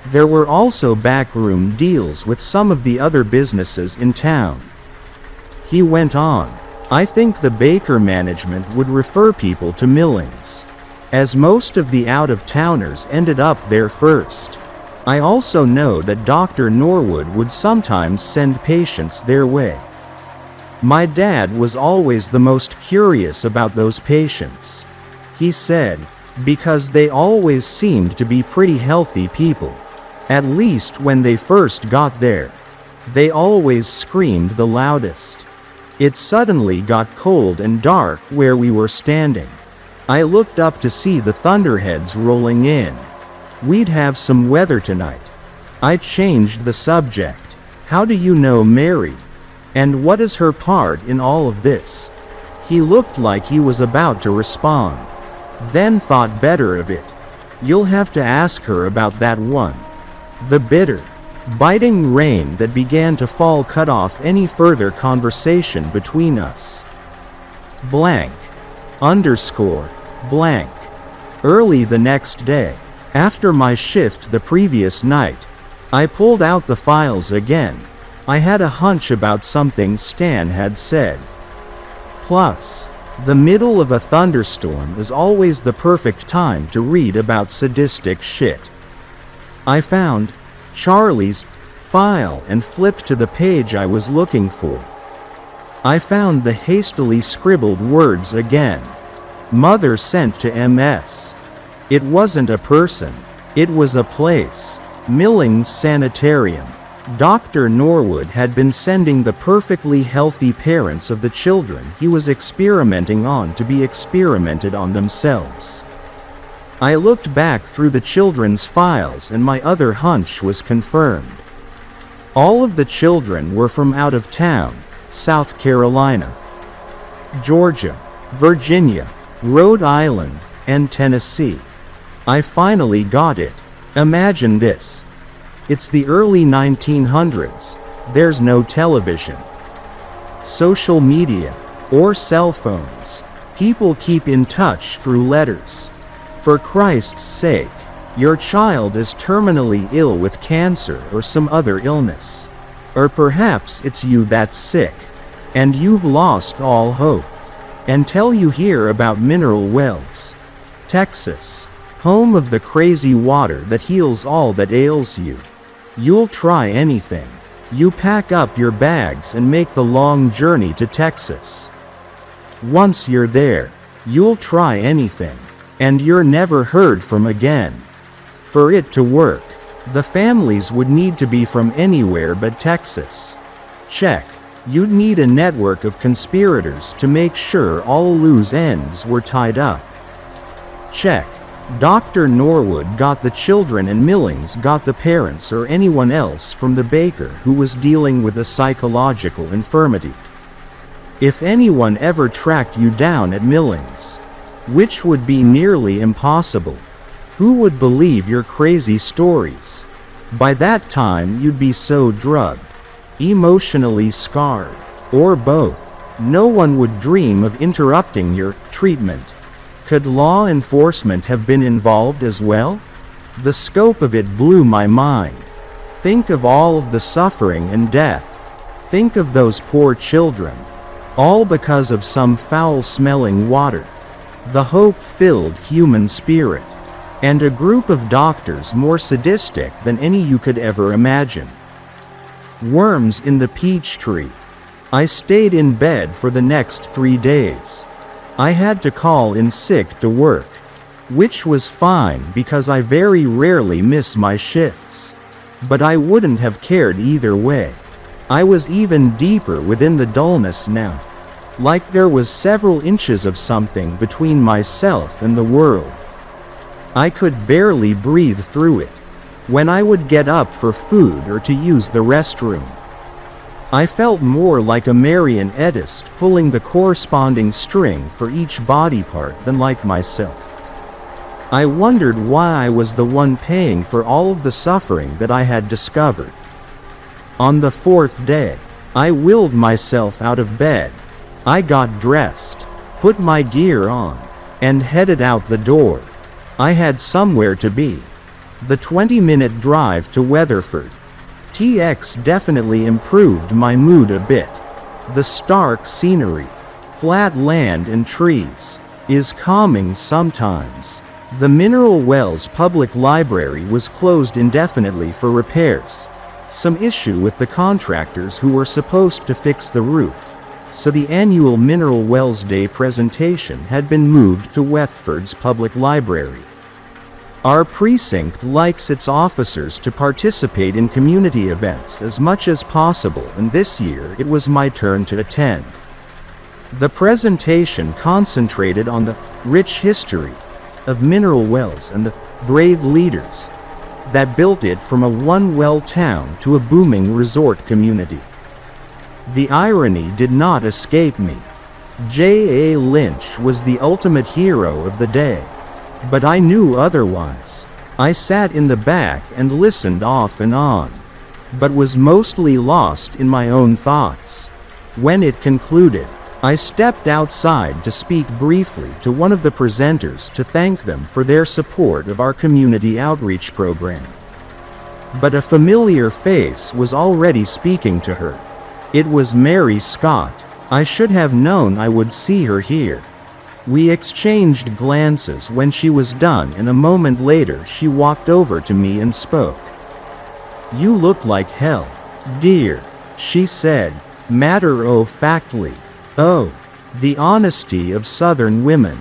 There were also backroom deals with some of the other businesses in town. He went on. I think the Baker management would refer people to Millings, as most of the out-of-towners ended up there first. I also know that Dr. Norwood would sometimes send patients their way. My dad was always the most curious about those patients. He said, because they always seemed to be pretty healthy people. At least when they first got there. They always screamed the loudest. It suddenly got cold and dark where we were standing. I looked up to see the thunderheads rolling in. We'd have some weather tonight. I changed the subject. How do you know Mary? And what is her part in all of this? He looked like he was about to respond, then thought better of it. You'll have to ask her about that one. The bitter, biting rain that began to fall cut off any further conversation between us. Blank. Underscore. Blank. Early the next day, after my shift the previous night, I pulled out the files again. I had a hunch about something Stan had said. Plus, the middle of a thunderstorm is always the perfect time to read about sadistic shit. I found Charlie's file and flipped to the page I was looking for. I found the hastily scribbled words again. Mother sent to MS. It wasn't a person. It was a place. Millings Sanitarium. Dr. Norwood had been sending the perfectly healthy parents of the children he was experimenting on to be experimented on themselves. I looked back through the children's files and my other hunch was confirmed. All of the children were from out of town: South Carolina, Georgia, Virginia, Rhode Island, and Tennessee. I finally got it. Imagine this. It's the early 1900s. There's no television, social media, or cell phones. People keep in touch through letters. For Christ's sake, your child is terminally ill with cancer or some other illness. Or perhaps it's you that's sick, and you've lost all hope. Until you hear about Mineral Wells, Texas, home of the crazy water that heals all that ails you. You'll try anything. You pack up your bags and make the long journey to Texas. Once you're there, you'll try anything, and you're never heard from again. For it to work, the families would need to be from anywhere but Texas. Check. You'd need a network of conspirators to make sure all loose ends were tied up. Check. Dr. Norwood got the children and Millings got the parents or anyone else from the baker who was dealing with a psychological infirmity. If anyone ever tracked you down at Millings, which would be nearly impossible, who would believe your crazy stories? By that time you'd be so drugged, emotionally scarred, or both, no one would dream of interrupting your treatment. Could law enforcement have been involved as well? The scope of it blew my mind. Think of all of the suffering and death. Think of those poor children. All because of some foul-smelling water. The hope-filled human spirit. And a group of doctors more sadistic than any you could ever imagine. Worms in the peach tree. I stayed in bed for the next 3 days. I had to call in sick to work, which was fine because I very rarely miss my shifts. But I wouldn't have cared either way. I was even deeper within the dullness now. Like there was several inches of something between myself and the world. I could barely breathe through it. When I would get up for food or to use the restroom, I felt more like a marionnettist pulling the corresponding string for each body part than like myself. I wondered why I was the one paying for all of the suffering that I had discovered. On the 4th day, I willed myself out of bed. I got dressed, put my gear on, and headed out the door. I had somewhere to be. The 20-minute drive to Weatherford, TX definitely improved my mood a bit. The stark scenery, flat land and trees, is calming sometimes. The Mineral Wells Public Library was closed indefinitely for repairs. Some issue with the contractors who were supposed to fix the roof. So the annual Mineral Wells Day presentation had been moved to Weatherford's Public Library. Our precinct likes its officers to participate in community events as much as possible, and this year it was my turn to attend. The presentation concentrated on the rich history of Mineral Wells and the brave leaders that built it from a one-well town to a booming resort community. The irony did not escape me. J.A. Lynch was the ultimate hero of the day. But I knew otherwise. I sat in the back and listened off and on, but was mostly lost in my own thoughts. When it concluded, I stepped outside to speak briefly to one of the presenters to thank them for their support of our community outreach program. But a familiar face was already speaking to her. It was Mary Scott. I should have known I would see her here. We exchanged glances when she was done, and a moment later she walked over to me and spoke. "You look like hell, dear," she said, matter-of-factly. Oh, the honesty of Southern women.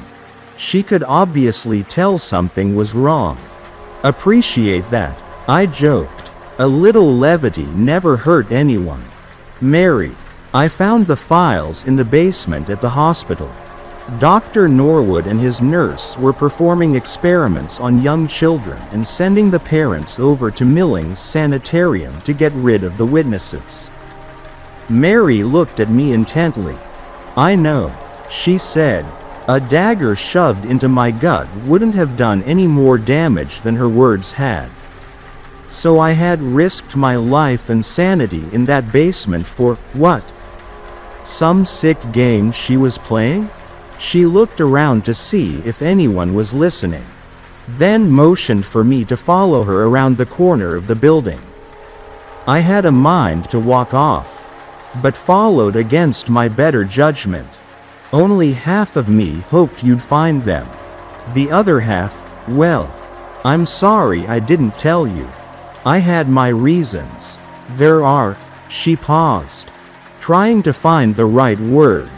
She could obviously tell something was wrong. "Appreciate that," I joked. A little levity never hurt anyone. "Mary, I found the files in the basement at the hospital. Dr. Norwood and his nurse were performing experiments on young children and sending the parents over to Milling's sanitarium to get rid of the witnesses. Mary looked at me intently. "I know," she said. "A dagger shoved into my gut wouldn't have done any more damage than her words had. So I had risked my life and sanity in that basement for, what? Some sick game she was playing?" She looked around to see if anyone was listening, then motioned for me to follow her around the corner of the building. I had a mind to walk off, but followed against my better judgment. Only half of me hoped you'd find them. The other half, well, I'm sorry I didn't tell you. I had my reasons. There are, she paused, trying to find the right word,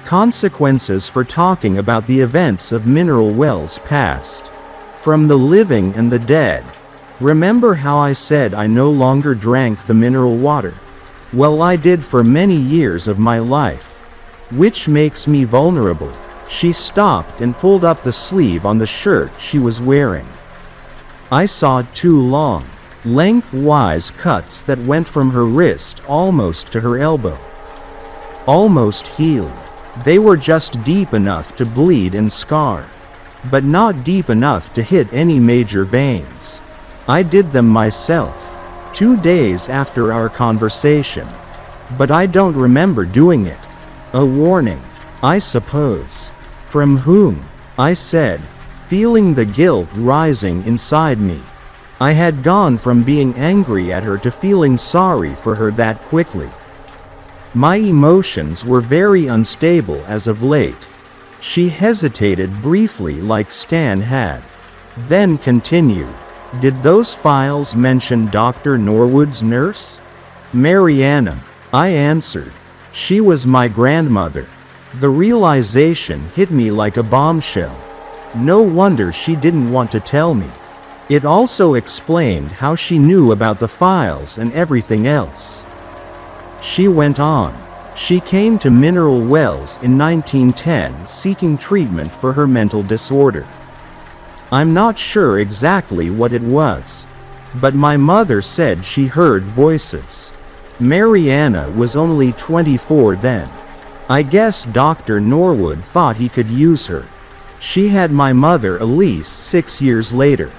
consequences for talking about the events of Mineral Wells past. From the living and the dead. Remember how I said I no longer drank the mineral water? Well, I did for many years of my life. Which makes me vulnerable. She stopped and pulled up the sleeve on the shirt she was wearing. I saw 2 long, lengthwise cuts that went from her wrist almost to her elbow. Almost healed. They were just deep enough to bleed and scar, but not deep enough to hit any major veins. I did them myself, 2 days after our conversation, but I don't remember doing it. A warning, I suppose. From whom? I said, feeling the guilt rising inside me. I had gone from being angry at her to feeling sorry for her that quickly. My emotions were very unstable as of late. She hesitated briefly like Stan had, then continued. Did those files mention Dr. Norwood's nurse? Mariana, I answered. She was my grandmother. The realization hit me like a bombshell. No wonder she didn't want to tell me. It also explained how she knew about the files and everything else. She went on. She came to Mineral Wells in 1910 seeking treatment for her mental disorder. I'm not sure exactly what it was, but my mother said she heard voices. Mariana was only 24 then. I guess Dr. Norwood thought he could use her. She had my mother at least 6 years later.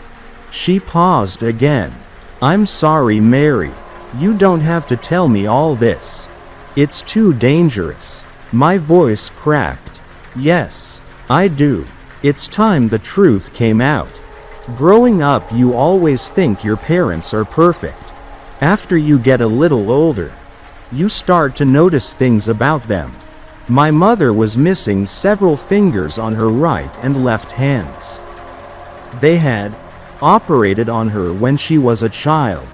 She paused again. I'm sorry, Mary. You don't have to tell me all this. It's too dangerous. My voice cracked. Yes, I do. It's time the truth came out. Growing up, you always think your parents are perfect. After you get a little older, you start to notice things about them. My mother was missing several fingers on her right and left hands. They had operated on her when she was a child.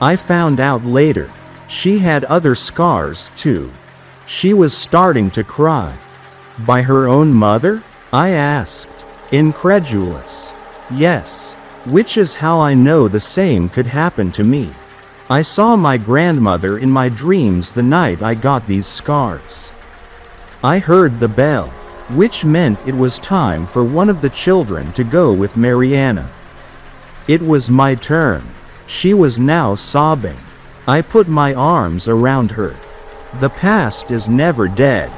I found out later. She had other scars, too. She was starting to cry. By her own mother? I asked, incredulous. Yes, which is how I know the same could happen to me. I saw my grandmother in my dreams the night I got these scars. I heard the bell, which meant it was time for one of the children to go with Mariana. It was my turn. She was now sobbing. I put my arms around her. The past is never dead,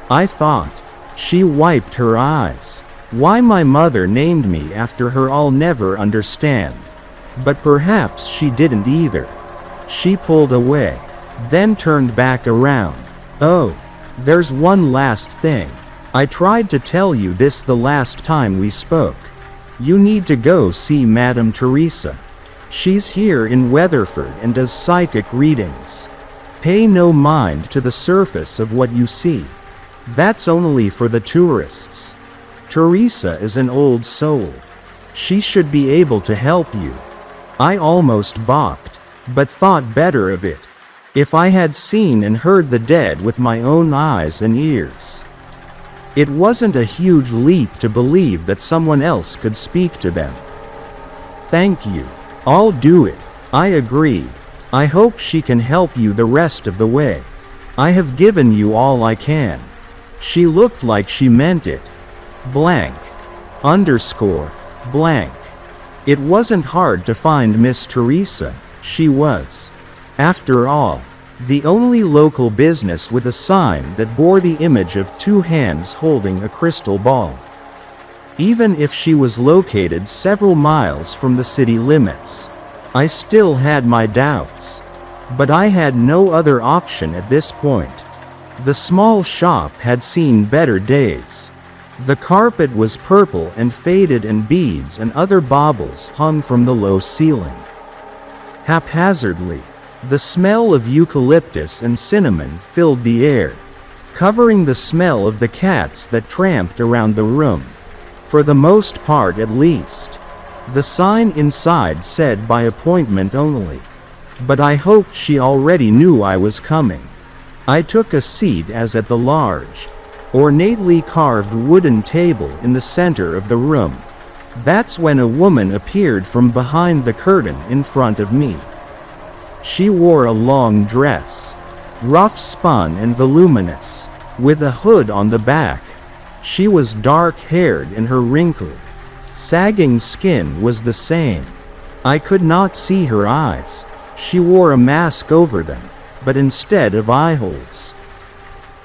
I thought. She wiped her eyes. Why my mother named me after her I'll never understand. But perhaps she didn't either. She pulled away, then turned back around. Oh, there's one last thing. I tried to tell you this the last time we spoke. You need to go see Madame Teresa. She's here in Weatherford and does psychic readings. Pay no mind to the surface of what you see. That's only for the tourists. Teresa is an old soul. She should be able to help you. I almost balked, but thought better of it. If I had seen and heard the dead with my own eyes and ears. It wasn't a huge leap to believe that someone else could speak to them. Thank you. I'll do it, I agreed. I hope she can help you the rest of the way. I have given you all I can. She looked like she meant it. blank, underscore, blank. It wasn't hard to find Miss Teresa. She was, after all, the only local business with a sign that bore the image of two hands holding a crystal ball. Even if she was located several miles from the city limits, I still had my doubts. But I had no other option at this point. The small shop had seen better days. The carpet was purple and faded, and beads and other baubles hung from the low ceiling. Haphazardly, the smell of eucalyptus and cinnamon filled the air, covering the smell of the cats that tramped around the room. For the most part, at least. The sign inside said by appointment only. But I hoped she already knew I was coming. I took a seat as at the large, ornately carved wooden table in the center of the room. That's when a woman appeared from behind the curtain in front of me. She wore a long dress, rough spun and voluminous, with a hood on the back. She was dark-haired, and her wrinkled, sagging skin was the same. I could not see her eyes. She wore a mask over them, but instead of eyeholes.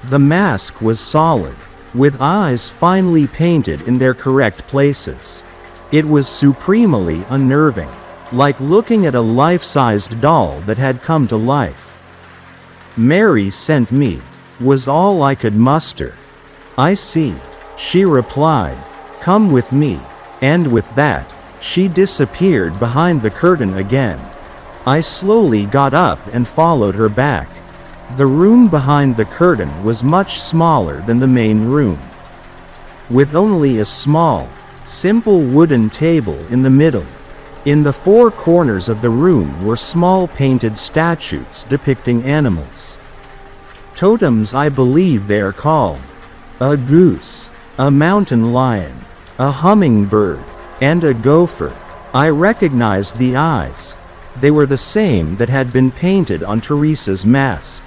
The mask was solid, with eyes finely painted in their correct places. It was supremely unnerving, like looking at a life-sized doll that had come to life. "Mary sent me," was all I could muster. "I see," she replied. "Come with me." And with that, she disappeared behind the curtain again. I slowly got up and followed her back. The room behind the curtain was much smaller than the main room, with only a small, simple wooden table in the middle. In the four corners of the room were small painted statues depicting animals. Totems, I believe they are called. A goose, a mountain lion, a hummingbird, and a gopher. I recognized the eyes. They were the same that had been painted on Teresa's mask.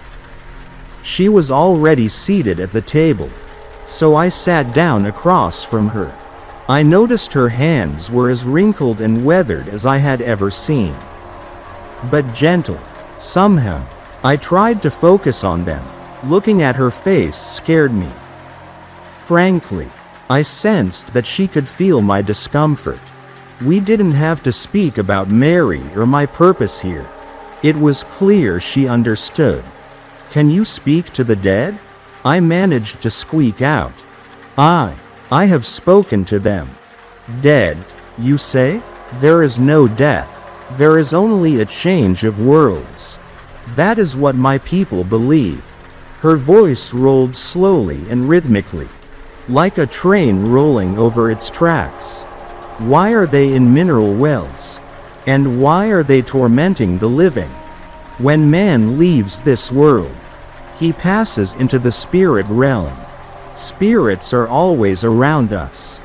She was already seated at the table, so I sat down across from her. I noticed her hands were as wrinkled and weathered as I had ever seen, but gentle. Somehow, I tried to focus on them. Looking at her face scared me. Frankly, I sensed that she could feel my discomfort. We didn't have to speak about Mary or my purpose here. It was clear she understood. "Can you speak to the dead?" I managed to squeak out. I have spoken to them." "Dead, you say? There is no death. There is only a change of worlds. That is what my people believe." Her voice rolled slowly and rhythmically, like a train rolling over its tracks. "Why are they in mineral wells? And why are they tormenting the living? When man leaves this world, he passes into the spirit realm. Spirits are always around us.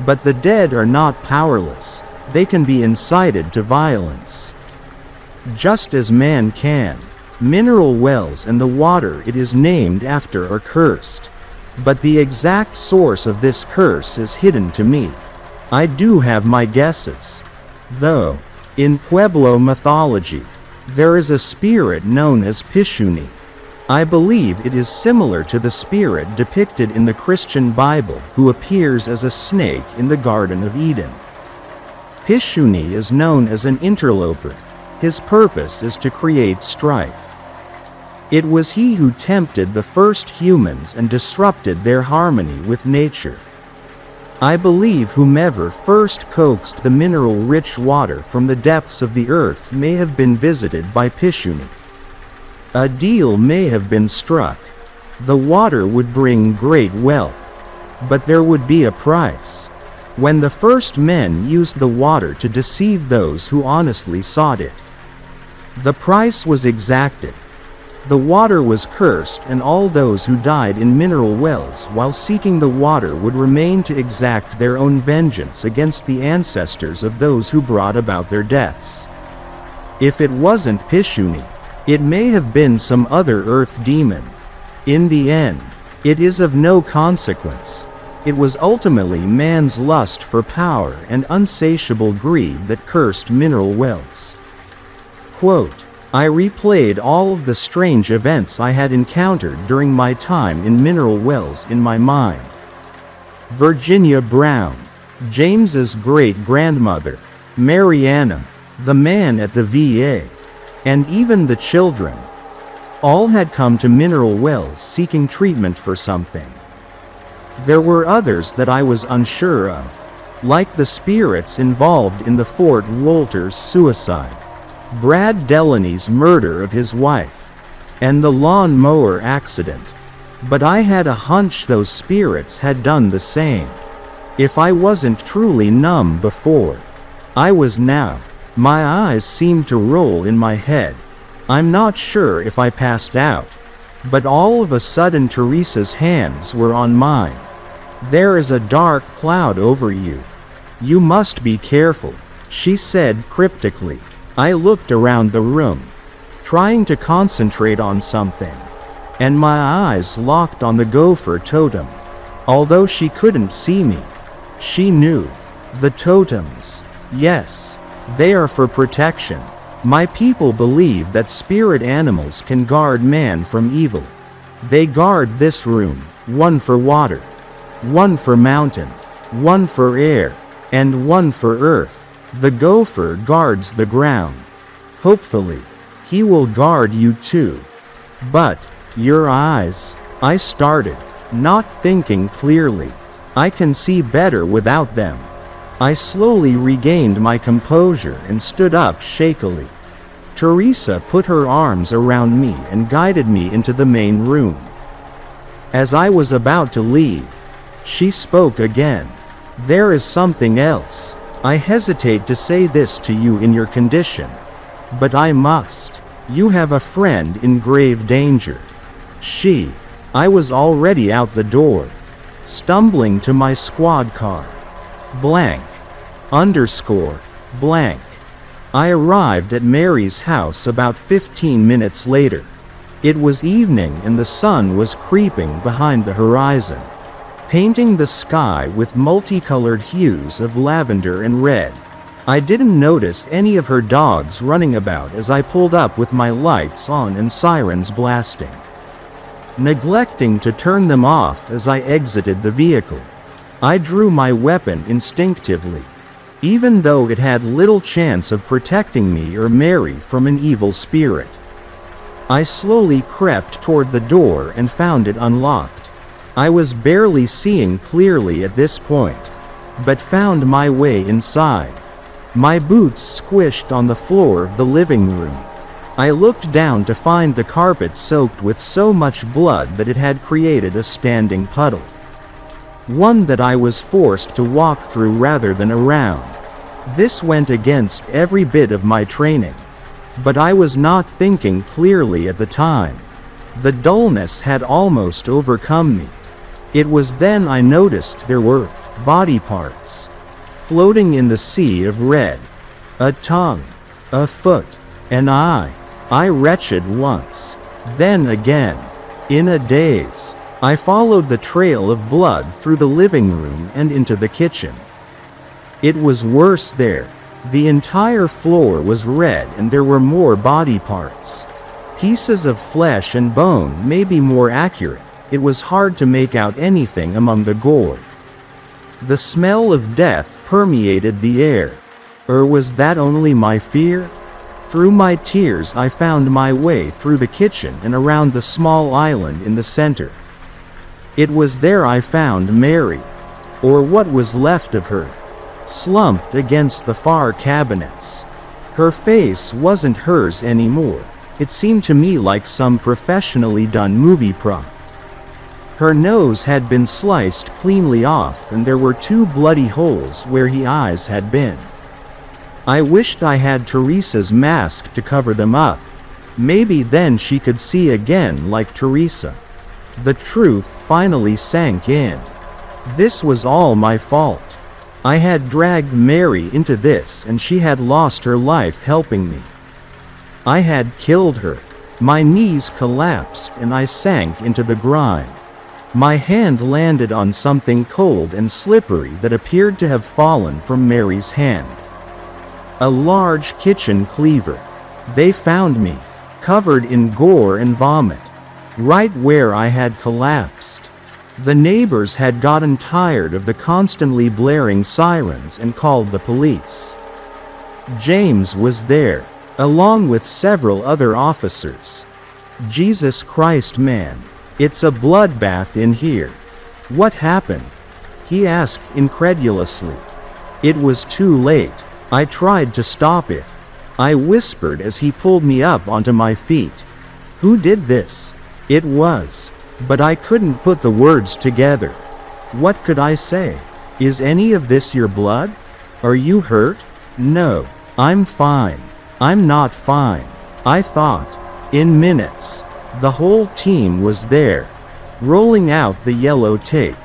But the dead are not powerless. They can be incited to violence, just as man can. Mineral wells and the water it is named after are cursed. But the exact source of this curse is hidden to me. I do have my guesses, though. In Pueblo mythology, there is a spirit known as Pishuni. I believe it is similar to the spirit depicted in the Christian Bible who appears as a snake in the Garden of Eden. Pishuni is known as an interloper. His purpose is to create strife. It was he who tempted the first humans and disrupted their harmony with nature. I believe whomever first coaxed the mineral-rich water from the depths of the earth may have been visited by Pishuni. A deal may have been struck. The water would bring great wealth, but there would be a price. When the first men used the water to deceive those who honestly sought it, the price was exacted. The water was cursed, and all those who died in mineral wells while seeking the water would remain to exact their own vengeance against the ancestors of those who brought about their deaths. If it wasn't Pishuni, it may have been some other earth demon. In the end, it is of no consequence. It was ultimately man's lust for power and unsatiable greed that cursed mineral wells. Quote, I replayed all of the strange events I had encountered during my time in mineral wells in my mind. Virginia Brown, James's great-grandmother, Mariana, the man at the VA, and even the children, all had come to mineral wells seeking treatment for something. There were others that I was unsure of, like the spirits involved in the Fort Wolters suicide, Brad Delaney's murder of his wife, and the lawn mower accident. But I had a hunch those spirits had done the same. If I wasn't truly numb before, I was now. My eyes seemed to roll in my head. I'm not sure if I passed out, but all of a sudden Teresa's hands were on mine. There is a dark cloud over you. You must be careful, she said cryptically. I looked around the room, trying to concentrate on something, and my eyes locked on the gopher totem. Although she couldn't see me, she knew. The totems, yes, they are for protection. My people believe that spirit animals can guard man from evil. They guard this room, one for water, one for mountain, one for air, and one for earth. The gopher guards the ground. Hopefully, he will guard you too. But, your eyes, I started, not thinking clearly. I can see better without them. I slowly regained my composure and stood up shakily. Teresa put her arms around me and guided me into the main room. As I was about to leave, she spoke again. There is something else. I hesitate to say this to you in your condition, but I must. You have a friend in grave danger. I was already out the door, stumbling to my squad car. Blank. Underscore. Blank. I arrived at Mary's house about 15 minutes later. It was evening and the sun was creeping behind the horizon, painting the sky with multicolored hues of lavender and red. I didn't notice any of her dogs running about as I pulled up with my lights on and sirens blasting, neglecting to turn them off as I exited the vehicle. I drew my weapon instinctively, even though it had little chance of protecting me or Mary from an evil spirit. I slowly crept toward the door and found it unlocked. I was barely seeing clearly at this point, but found my way inside. My boots squished on the floor of the living room. I looked down to find the carpet soaked with so much blood that it had created a standing puddle, one that I was forced to walk through rather than around. This went against every bit of my training, but I was not thinking clearly at the time. The dullness had almost overcome me. It was then I noticed there were body parts floating in the sea of red. A tongue, a foot, an eye. I retched once, then again. In a daze, I followed the trail of blood through the living room and into the kitchen. It was worse there. The entire floor was red and there were more body parts. Pieces of flesh and bone may be more accurate. It was hard to make out anything among the gore. The smell of death permeated the air. Or was that only my fear? Through my tears I found my way through the kitchen and around the small island in the center. It was there I found Mary, or what was left of her, slumped against the far cabinets. Her face wasn't hers anymore. It seemed to me like some professionally done movie prop. Her nose had been sliced cleanly off and there were 2 bloody holes where her eyes had been. I wished I had Teresa's mask to cover them up. Maybe then she could see again like Teresa. The truth finally sank in. This was all my fault. I had dragged Mary into this and she had lost her life helping me. I had killed her. My knees collapsed and I sank into the grime. My hand landed on something cold and slippery that appeared to have fallen from Mary's hand. A large kitchen cleaver. They found me, covered in gore and vomit, right where I had collapsed. The neighbors had gotten tired of the constantly blaring sirens and called the police. James was there, along with several other officers. Jesus Christ, man, it's a bloodbath in here. What happened? He asked incredulously. It was too late. I tried to stop it. I whispered as he pulled me up onto my feet. Who did this? It was. But I couldn't put the words together. What could I say? Is any of this your blood? Are you hurt? No, I'm fine. I'm not fine. I thought. In minutes, the whole team was there, rolling out the yellow tape,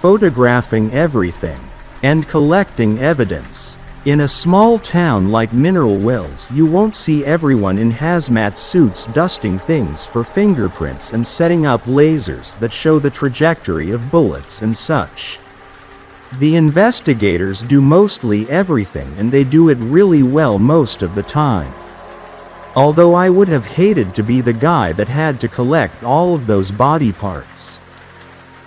photographing everything, and collecting evidence. In a small town like Mineral Wells, you won't see everyone in hazmat suits dusting things for fingerprints and setting up lasers that show the trajectory of bullets and such. The investigators do mostly everything, and they do it really well most of the time. Although I would have hated to be the guy that had to collect all of those body parts.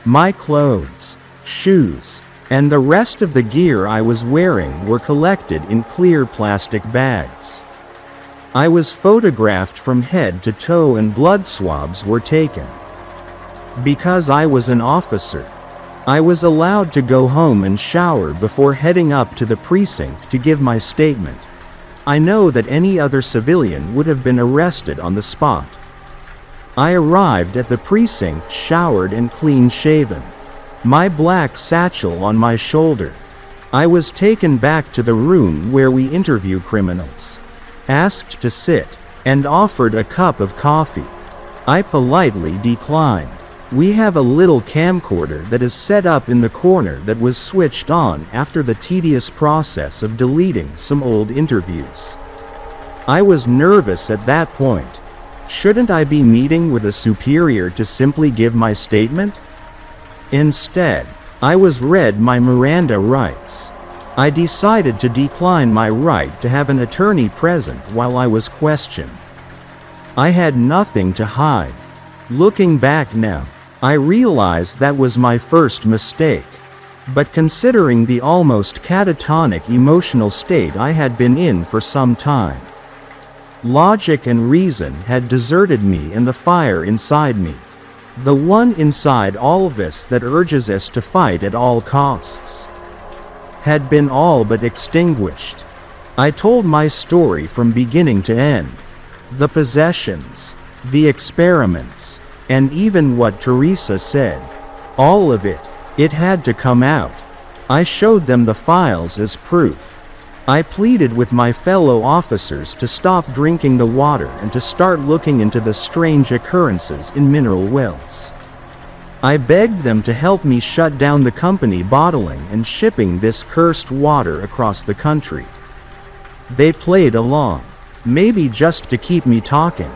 My clothes, shoes, and the rest of the gear I was wearing were collected in clear plastic bags. I was photographed from head to toe and blood swabs were taken. Because I was an officer, I was allowed to go home and shower before heading up to the precinct to give my statement. I know that any other civilian would have been arrested on the spot. I arrived at the precinct showered and clean-shaven, my black satchel on my shoulder. I was taken back to the room where we interview criminals, asked to sit, and offered a cup of coffee. I politely declined. We have a little camcorder that is set up in the corner that was switched on after the tedious process of deleting some old interviews. I was nervous at that point. Shouldn't I be meeting with a superior to simply give my statement? Instead, I was read my Miranda rights. I decided to decline my right to have an attorney present while I was questioned. I had nothing to hide. Looking back now, I realize that was my first mistake. But considering the almost catatonic emotional state I had been in for some time, logic and reason had deserted me, and the fire inside me, the one inside all of us that urges us to fight at all costs, had been all but extinguished. I told my story from beginning to end. The possessions, the experiments, and even what Teresa said. All of it. It had to come out. I showed them the files as proof. I pleaded with my fellow officers to stop drinking the water and to start looking into the strange occurrences in Mineral Wells. I begged them to help me shut down the company bottling and shipping this cursed water across the country. They played along, maybe just to keep me talking.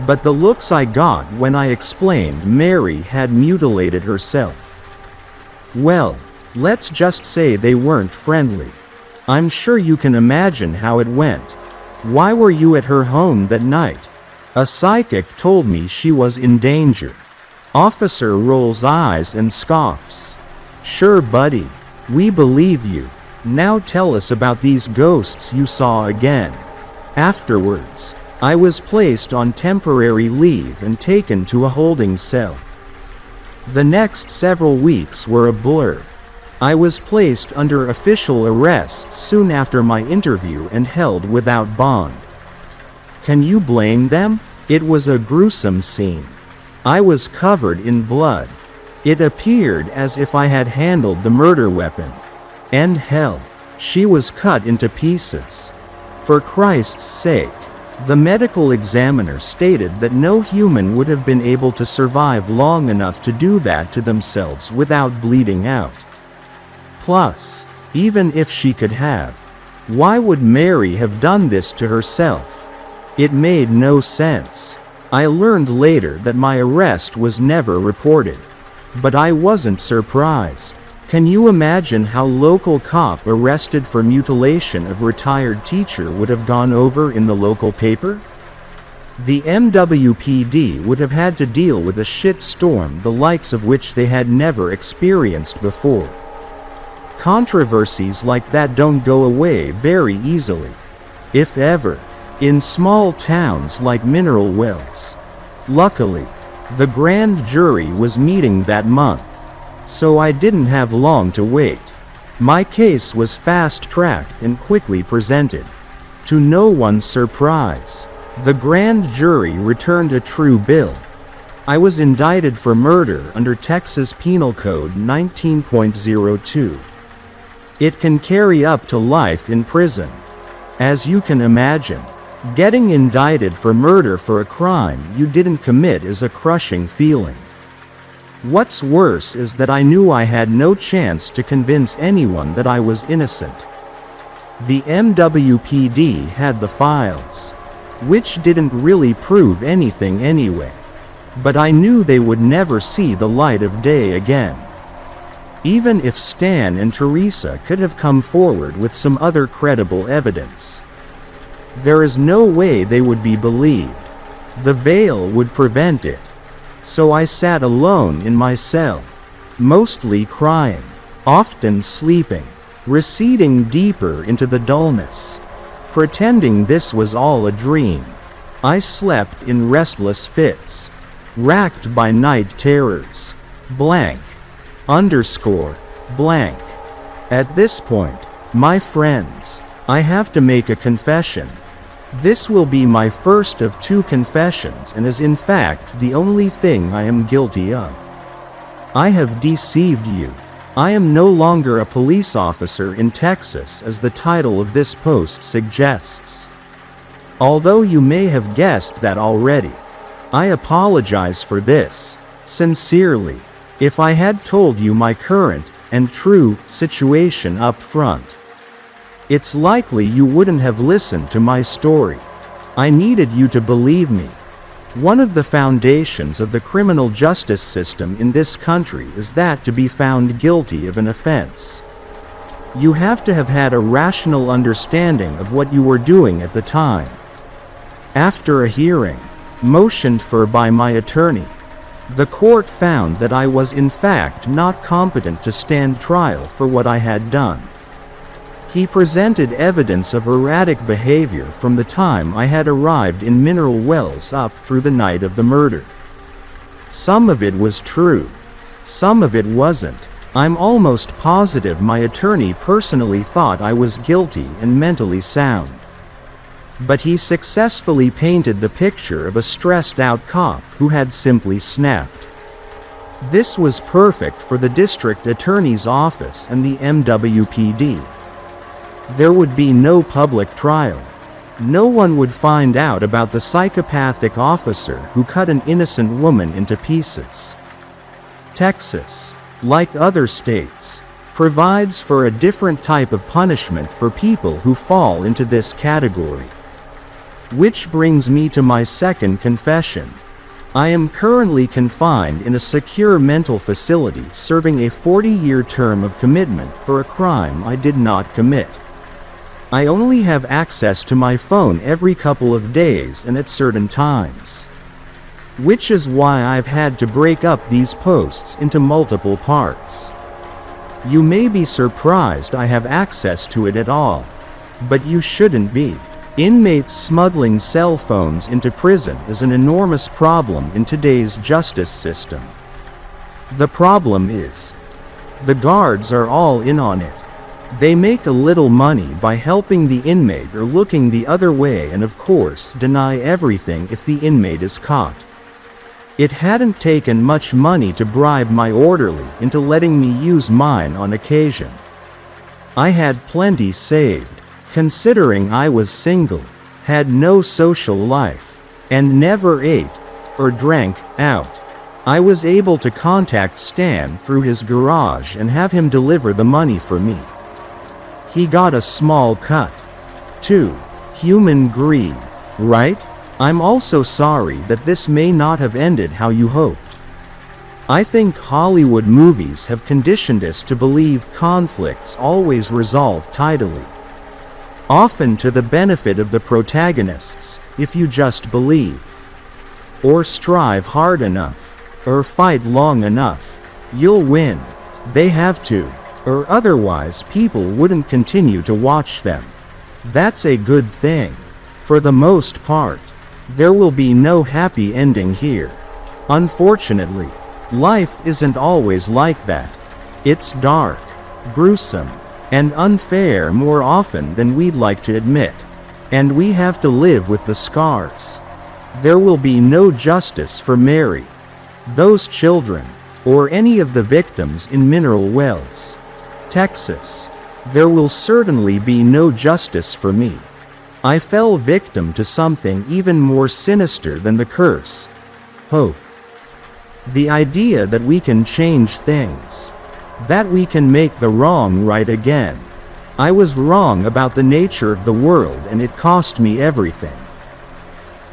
But the looks I got when I explained Mary had mutilated herself, well, let's just say they weren't friendly. I'm sure you can imagine how it went. Why were you at her home that night? A psychic told me she was in danger. Officer rolls eyes and scoffs. Sure, buddy, we believe you. Now tell us about these ghosts you saw again. Afterwards, I was placed on temporary leave and taken to a holding cell. The next several weeks were a blur. I was placed under official arrest soon after my interview and held without bond. Can you blame them? It was a gruesome scene. I was covered in blood. It appeared as if I had handled the murder weapon. And hell, she was cut into pieces. For Christ's sake. The medical examiner stated that no human would have been able to survive long enough to do that to themselves without bleeding out. Plus, even if she could have, why would Mary have done this to herself? It made no sense. I learned later that my arrest was never reported. But I wasn't surprised. Can you imagine how local cop arrested for mutilation of retired teacher would have gone over in the local paper? The MWPD would have had to deal with a shit storm the likes of which they had never experienced before. Controversies like that don't go away very easily, if ever, in small towns like Mineral Wells. Luckily, the grand jury was meeting that month, so I didn't have long to wait. My case was fast-tracked and quickly presented. To no one's surprise, the grand jury returned a true bill. I was indicted for murder under Texas Penal Code 19.02. It can carry up to life in prison. As you can imagine, getting indicted for murder for a crime you didn't commit is a crushing feeling. What's worse is that I knew I had no chance to convince anyone that I was innocent. The MWPD had the files, which didn't really prove anything anyway. But I knew they would never see the light of day again. Even if Stan and Teresa could have come forward with some other credible evidence, there is no way they would be believed. The veil would prevent it. So I sat alone in my cell, mostly crying, often sleeping, receding deeper into the dullness, pretending this was all a dream. I slept in restless fits, racked by night terrors. Blank. Blank. At this point, my friends, I have to make a confession. This will be my first of 2 confessions and is in fact the only thing I am guilty of. I have deceived you. I am no longer a police officer in Texas as the title of this post suggests. Although you may have guessed that already, I apologize for this, sincerely, if I had told you my current and true situation up front. It's likely you wouldn't have listened to my story. I needed you to believe me. One of the foundations of the criminal justice system in this country is that to be found guilty of an offense, you have to have had a rational understanding of what you were doing at the time. After a hearing, motioned for by my attorney, the court found that I was in fact not competent to stand trial for what I had done. He presented evidence of erratic behavior from the time I had arrived in Mineral Wells up through the night of the murder. Some of it was true. Some of it wasn't. I'm almost positive my attorney personally thought I was guilty and mentally sound. But he successfully painted the picture of a stressed-out cop who had simply snapped. This was perfect for the district attorney's office and the MWPD. There would be no public trial. No one would find out about the psychopathic officer who cut an innocent woman into pieces. Texas, like other states, provides for a different type of punishment for people who fall into this category. Which brings me to my second confession. I am currently confined in a secure mental facility serving a 40-year term of commitment for a crime I did not commit. I only have access to my phone every couple of days and at certain times. Which is why I've had to break up these posts into multiple parts. You may be surprised I have access to it at all, but you shouldn't be. Inmates smuggling cell phones into prison is an enormous problem in today's justice system. The problem is, the guards are all in on it. They make a little money by helping the inmate or looking the other way and of course deny everything if the inmate is caught. It hadn't taken much money to bribe my orderly into letting me use mine on occasion. I had plenty saved, considering I was single, had no social life, and never ate or drank out. I was able to contact Stan through his garage and have him deliver the money for me. He got a small cut. 2. Human greed, right? I'm also sorry that this may not have ended how you hoped. I think Hollywood movies have conditioned us to believe conflicts always resolve tidily. Often to the benefit of the protagonists, if you just believe. Or strive hard enough, or fight long enough, you'll win. They have to, or otherwise people wouldn't continue to watch them. That's a good thing. For the most part, there will be no happy ending here. Unfortunately, life isn't always like that. It's dark, gruesome, and unfair more often than we'd like to admit. And we have to live with the scars. There will be no justice for Mary, those children, or any of the victims in Mineral Wells, Texas. There will certainly be no justice for me. I fell victim to something even more sinister than the curse: hope. The idea that we can change things, that we can make the wrong right again. I was wrong about the nature of the world, and it cost me everything.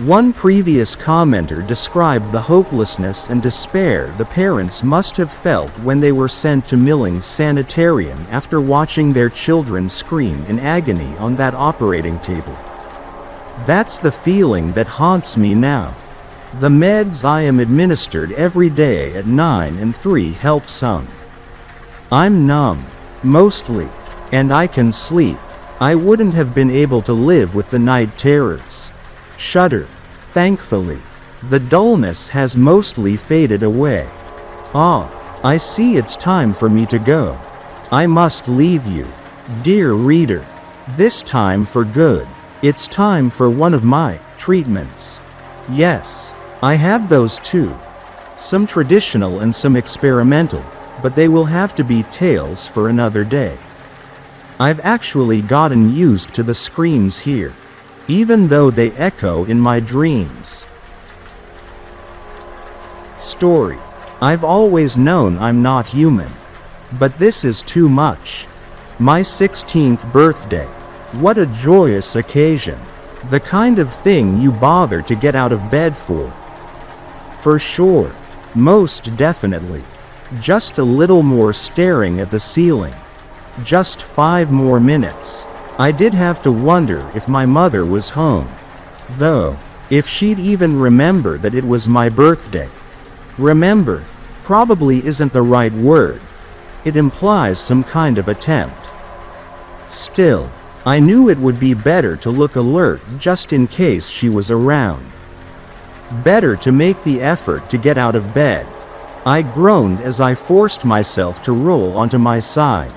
One previous commenter described the hopelessness and despair the parents must have felt when they were sent to Millings Sanitarium after watching their children scream in agony on that operating table. That's the feeling that haunts me now. The meds I am administered every day at 9 and 3 help some. I'm numb, mostly, and I can sleep. I wouldn't have been able to live with the night terrors. Shudder. Thankfully, the dullness has mostly faded away. Ah, I see it's time for me to go. I must leave you, dear reader. This time for good. It's time for one of my treatments. Yes, I have those too. Some traditional and some experimental, but they will have to be tales for another day. I've actually gotten used to the screams here, even though they echo in my dreams. Story. I've always known I'm not human. But this is too much. My 16th birthday. What a joyous occasion. The kind of thing you bother to get out of bed for. For sure. Most definitely. Just a little more staring at the ceiling. Just 5 more minutes. I did have to wonder if my mother was home. Though, if she'd even remember that it was my birthday. Remember probably isn't the right word. It implies some kind of attempt. Still, I knew it would be better to look alert just in case she was around. Better to make the effort to get out of bed. I groaned as I forced myself to roll onto my side.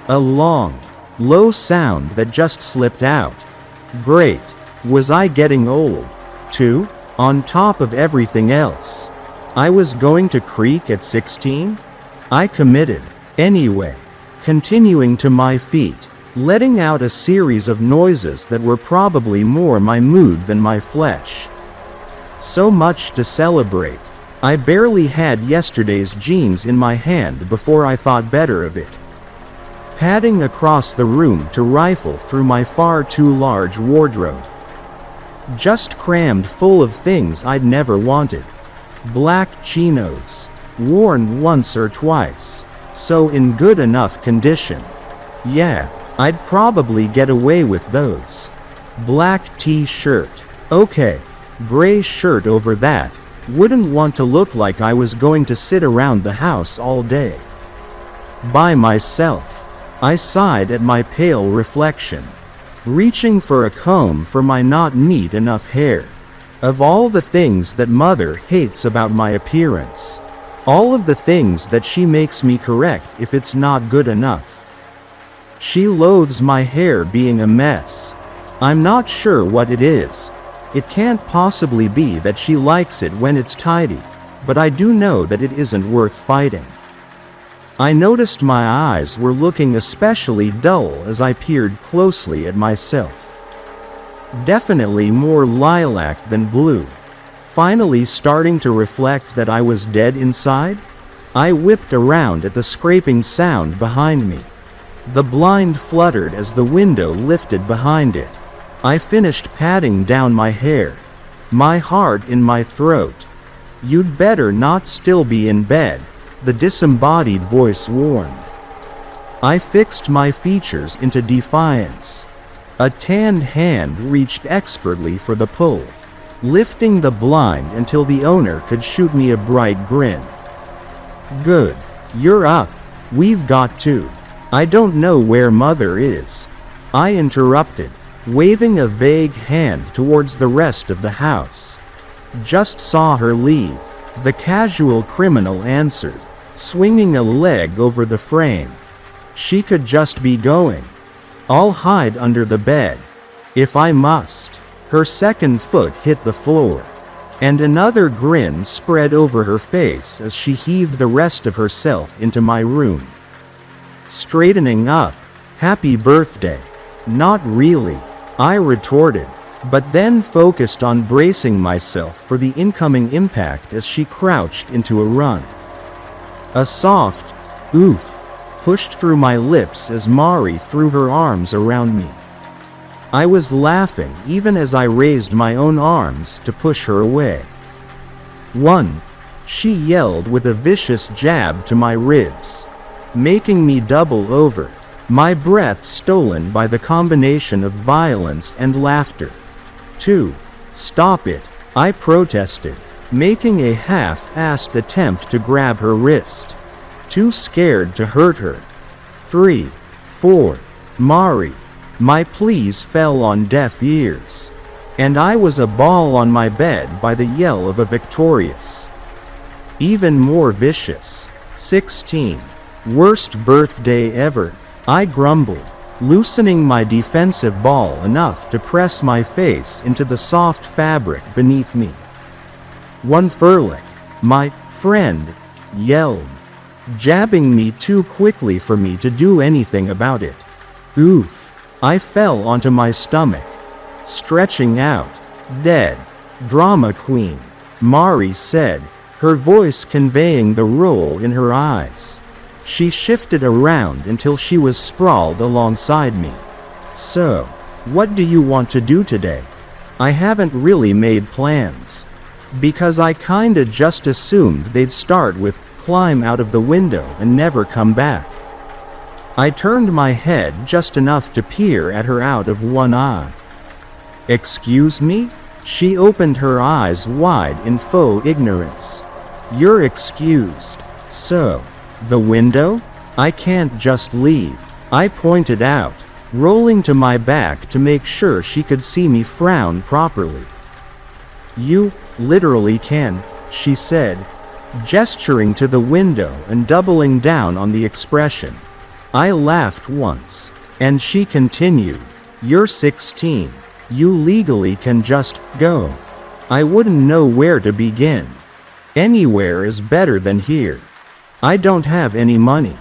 A long, low sound that just slipped out. Great. Was I getting old, too? On top of everything else. I was going to creak at 16? I committed. Anyway, continuing to my feet, letting out a series of noises that were probably more my mood than my flesh. So much to celebrate. I barely had yesterday's jeans in my hand before I thought better of it. Padding across the room to rifle through my far too large wardrobe. Just crammed full of things I'd never wanted. Black chinos, worn once or twice, so in good enough condition. Yeah, I'd probably get away with those. Black t-shirt. Okay, gray shirt over that. Wouldn't want to look like I was going to sit around the house all day. By myself. I sighed at my pale reflection, reaching for a comb for my not neat enough hair. Of all the things that Mother hates about my appearance, all of the things that she makes me correct if it's not good enough. She loathes my hair being a mess. I'm not sure what it is. It can't possibly be that she likes it when it's tidy, but I do know that it isn't worth fighting. I noticed my eyes were looking especially dull as I peered closely at myself. Definitely more lilac than blue. Finally starting to reflect that I was dead inside? I whipped around at the scraping sound behind me. The blind fluttered as the window lifted behind it. I finished patting down my hair, my heart in my throat. You'd better not still be in bed, the disembodied voice warned. I fixed my features into defiance. A tanned hand reached expertly for the pull, lifting the blind until the owner could shoot me a bright grin. Good. You're up. We've got to. I don't know where Mother is, I interrupted, waving a vague hand towards the rest of the house. Just saw her leave, the casual criminal answered, swinging a leg over the frame. She could just be going. I'll hide under the bed, if I must. Her second foot hit the floor, and another grin spread over her face as she heaved the rest of herself into my room. Straightening up, "Happy birthday." "Not really," I retorted, but then focused on bracing myself for the incoming impact as she crouched into a run. A soft, "oof," pushed through my lips as Mari threw her arms around me. I was laughing even as I raised my own arms to push her away. "One," she yelled with a vicious jab to my ribs, making me double over, my breath stolen by the combination of violence and laughter. "Two." "Stop it," I protested, making a half-assed attempt to grab her wrist, too scared to hurt her. "Three." "Four." "Mari." My pleas fell on deaf ears, and I was a ball on my bed by the yell of a victorious. Even more vicious. 16. "Worst birthday ever," I grumbled, loosening my defensive ball enough to press my face into the soft fabric beneath me. "One Furlick," my friend yelled, jabbing me too quickly for me to do anything about it. "Oof." I fell onto my stomach, stretching out. "Dead. Drama queen," Mari said, her voice conveying the roll in her eyes. She shifted around until she was sprawled alongside me. "So, what do you want to do today?" I haven't really made plans, because I kinda just assumed they'd start with "climb out of the window and never come back." I turned my head just enough to peer at her out of one eye. "Excuse me?" She opened her eyes wide in faux ignorance. "You're excused. So, the window? I can't just leave," I pointed out, rolling to my back to make sure she could see me frown properly. "You literally can," she said, gesturing to the window and doubling down on the expression. I laughed once, and she continued, "You're 16. You legally can just go." I wouldn't know where to begin. Anywhere is better than here. I don't have any money.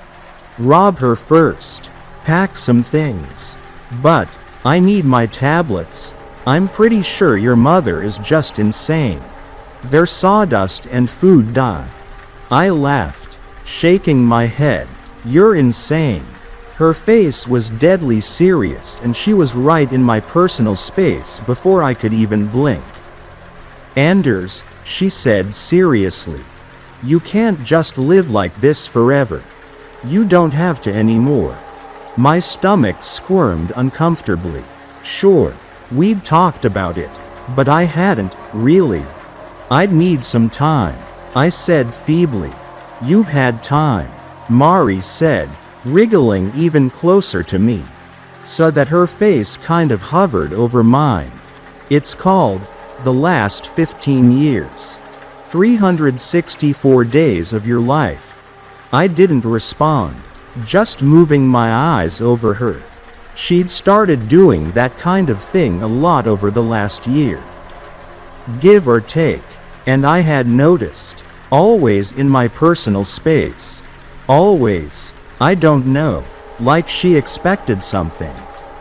Rob her first. Pack some things. But I need my tablets. I'm pretty sure your mother is just insane. They're sawdust and food dye. I laughed, shaking my head. "You're insane." Her face was deadly serious, and she was right in my personal space before I could even blink. "Anders," she said seriously, "you can't just live like this forever. You don't have to anymore." My stomach squirmed uncomfortably. Sure, we'd talked about it, but I hadn't, really. "I'd need some time," I said feebly. "You've had time," Mari said, wriggling even closer to me, so that her face kind of hovered over mine. "It's called the last 15 years. 364 days of your life." I didn't respond, just moving my eyes over her. She'd started doing that kind of thing a lot over the last year. Give or take, and I had noticed, always in my personal space. Always. I don't know, like she expected something.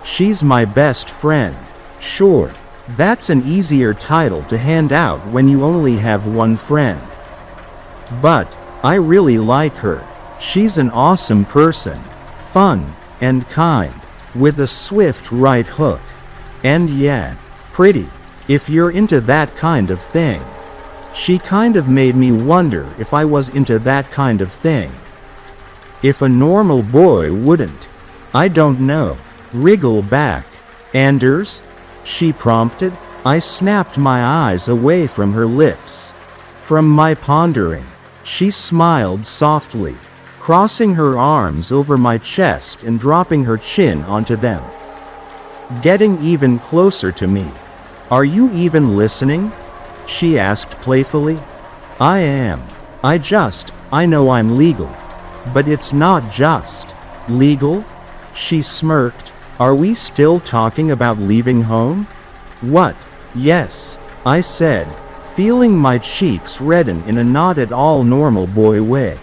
She's my best friend. Sure, that's an easier title to hand out when you only have one friend. But I really like her. She's an awesome person. Fun, and kind, with a swift right hook. And yeah, pretty, if you're into that kind of thing. She kind of made me wonder if I was into that kind of thing. If a normal boy wouldn't. I don't know. Wriggle back. Anders? She prompted. I snapped my eyes away from her lips. From my pondering, she smiled softly, crossing her arms over my chest and dropping her chin onto them. Getting even closer to me. Are you even listening? She asked playfully. I am. I know I'm legal. But it's not just legal? She smirked. Are we still talking about leaving home? What? Yes, I said, feeling my cheeks redden in a not at all normal boy way.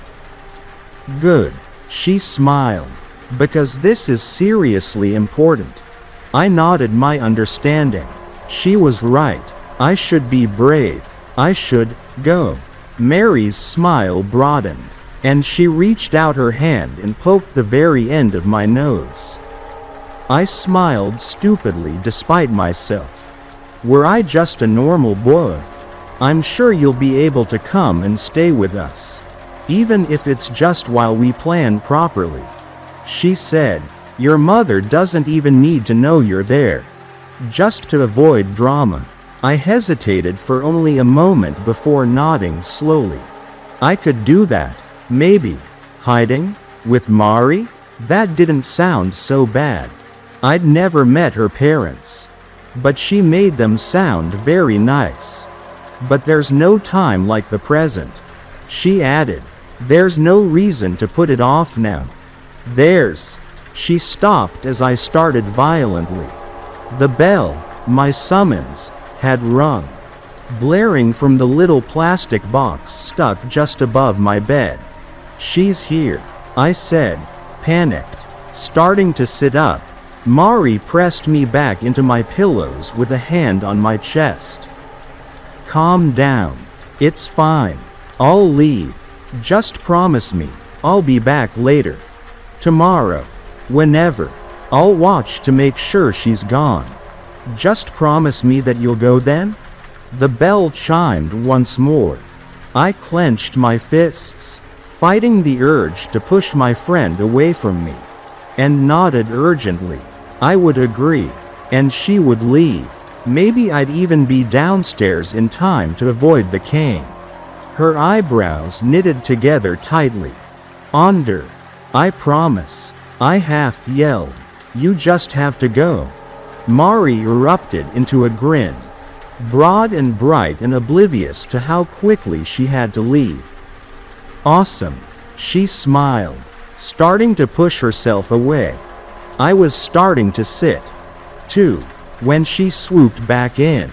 Good, she smiled, because this is seriously important. I nodded my understanding. She was right. I should be brave. I should go. Mary's smile broadened, and she reached out her hand and poked the very end of my nose. I smiled stupidly despite myself. Were I just a normal boy? I'm sure you'll be able to come and stay with us, even if it's just while we plan properly. She said, your mother doesn't even need to know you're there. Just to avoid drama. I hesitated for only a moment before nodding slowly. I could do that, maybe. Hiding? With Mari? That didn't sound so bad. I'd never met her parents, but she made them sound very nice. But there's no time like the present. She added, there's no reason to put it off now. There's. She stopped as I started violently. The bell, my summons, had rung, blaring from the little plastic box stuck just above my bed. She's here, I said, panicked. Starting to sit up, Mari pressed me back into my pillows with a hand on my chest. Calm down. It's fine. I'll leave. Just promise me, I'll be back later. Tomorrow. Whenever. I'll watch to make sure she's gone. Just promise me that you'll go then? The bell chimed once more. I clenched my fists, fighting the urge to push my friend away from me, and nodded urgently. I would agree, and she would leave. Maybe I'd even be downstairs in time to avoid the cane. Her eyebrows knitted together tightly. Onder. I promise. I half yelled. You just have to go. Mari erupted into a grin, broad and bright and oblivious to how quickly she had to leave. Awesome. She smiled, starting to push herself away. I was starting to sit, too, when she swooped back in,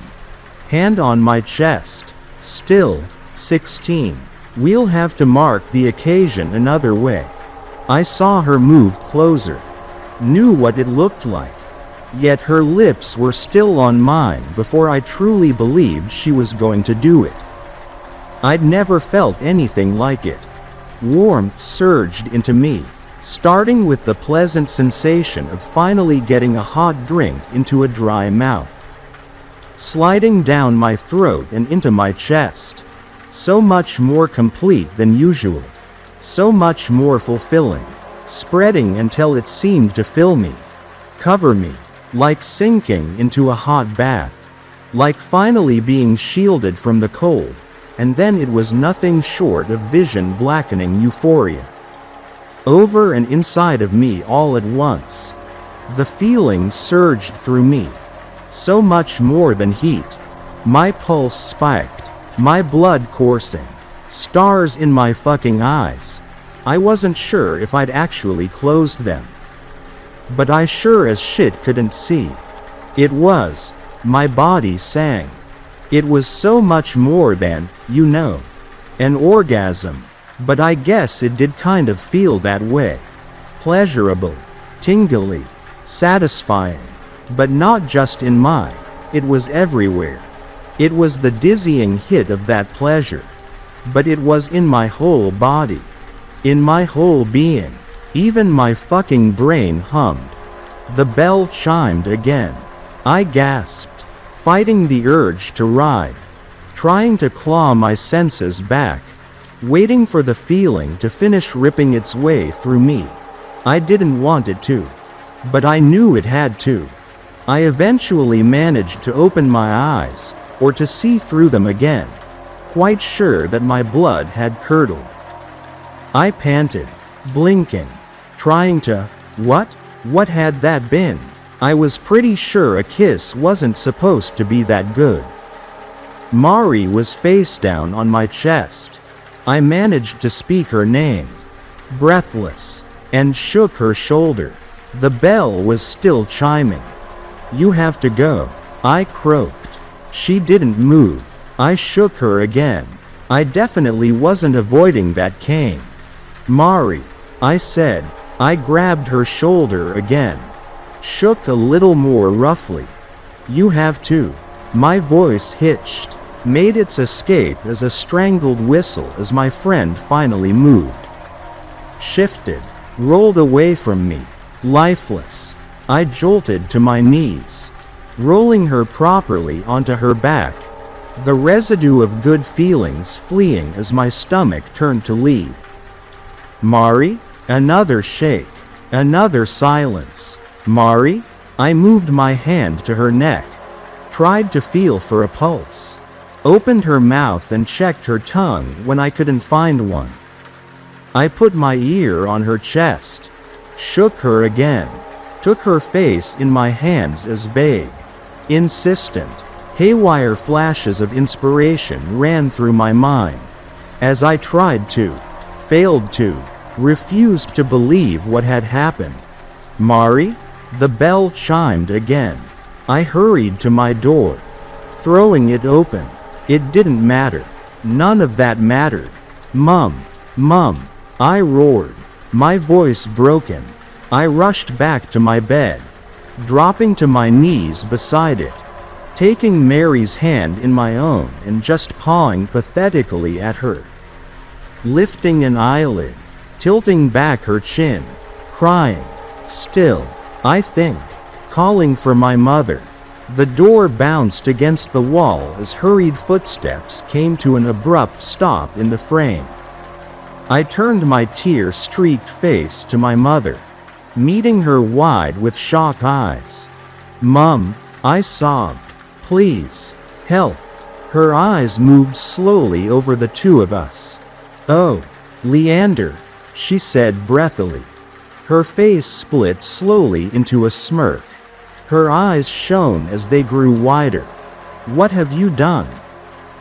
hand on my chest. Still, 16. We'll have to mark the occasion another way. I saw her move closer, knew what it looked like, yet her lips were still on mine before I truly believed she was going to do it. I'd never felt anything like it. Warmth surged into me, starting with the pleasant sensation of finally getting a hot drink into a dry mouth, sliding down my throat and into my chest. So much more complete than usual. So much more fulfilling, spreading until it seemed to fill me, cover me, like sinking into a hot bath, like finally being shielded from the cold, and then it was nothing short of vision-blackening euphoria. Over and inside of me all at once. The feeling surged through me, so much more than heat. My pulse spiked, my blood coursing. Stars in my fucking eyes. I wasn't sure if I'd actually closed them, but I sure as shit couldn't see. It was. My body sang. It was so much more than, an orgasm. But I guess it did kind of feel that way. Pleasurable, tingly, satisfying. But not just in my. It was everywhere. It was the dizzying hit of that pleasure. But it was in my whole body. In my whole being. Even my fucking brain hummed. The bell chimed again. I gasped, fighting the urge to writhe, trying to claw my senses back, waiting for the feeling to finish ripping its way through me. I didn't want it to, but I knew it had to. I eventually managed to open my eyes, or to see through them again, quite sure that my blood had curdled. I panted, blinking, trying to, what had that been? I was pretty sure a kiss wasn't supposed to be that good. Mari was face down on my chest. I managed to speak her name, breathless, and shook her shoulder. The bell was still chiming. "You have to go," I croaked. She didn't move. I shook her again. I definitely wasn't avoiding that cane. "Mari," I said. I grabbed her shoulder again, shook a little more roughly. "You have to." My voice hitched, made its escape as a strangled whistle as my friend finally moved. Shifted, rolled away from me, lifeless. I jolted to my knees, rolling her properly onto her back, the residue of good feelings fleeing as my stomach turned to lead. "Mari?" Another shake, another silence. "Mari?" I moved my hand to her neck, tried to feel for a pulse, opened her mouth and checked her tongue when I couldn't find one. I put my ear on her chest, shook her again, took her face in my hands as vague, insistent, haywire flashes of inspiration ran through my mind, as I tried to, failed to, refused to believe what had happened. "Mari?" The bell chimed again. I hurried to my door, throwing it open. It didn't matter. None of that mattered. "Mum! Mum!" I roared, my voice broken. I rushed back to my bed, dropping to my knees beside it, taking Mary's hand in my own and just pawing pathetically at her. Lifting an eyelid, tilting back her chin, crying, still, I think, calling for my mother. The door bounced against the wall as hurried footsteps came to an abrupt stop in the frame. I turned my tear-streaked face to my mother, meeting her wide with shock eyes. "Mum," I sobbed, "please, help." Her eyes moved slowly over the two of us. "Oh, Leander," she said breathily. Her face split slowly into a smirk. Her eyes shone as they grew wider. "What have you done?"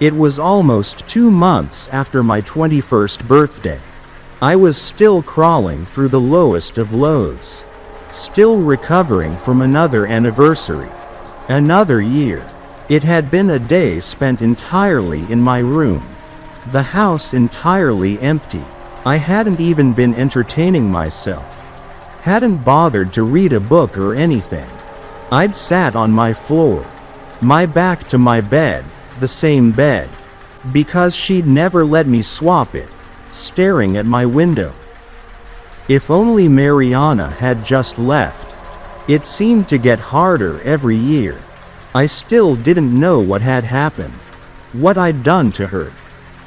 It was almost 2 months after my 21st birthday. I was still crawling through the lowest of lows, still recovering from another anniversary, another year. It had been a day spent entirely in my room, the house entirely empty. I hadn't even been entertaining myself, hadn't bothered to read a book or anything. I'd sat on my floor, my back to my bed, the same bed, because she'd never let me swap it, staring at my window. If only Mariana had just left. It seemed to get harder every year. I still didn't know what had happened, what I'd done to her.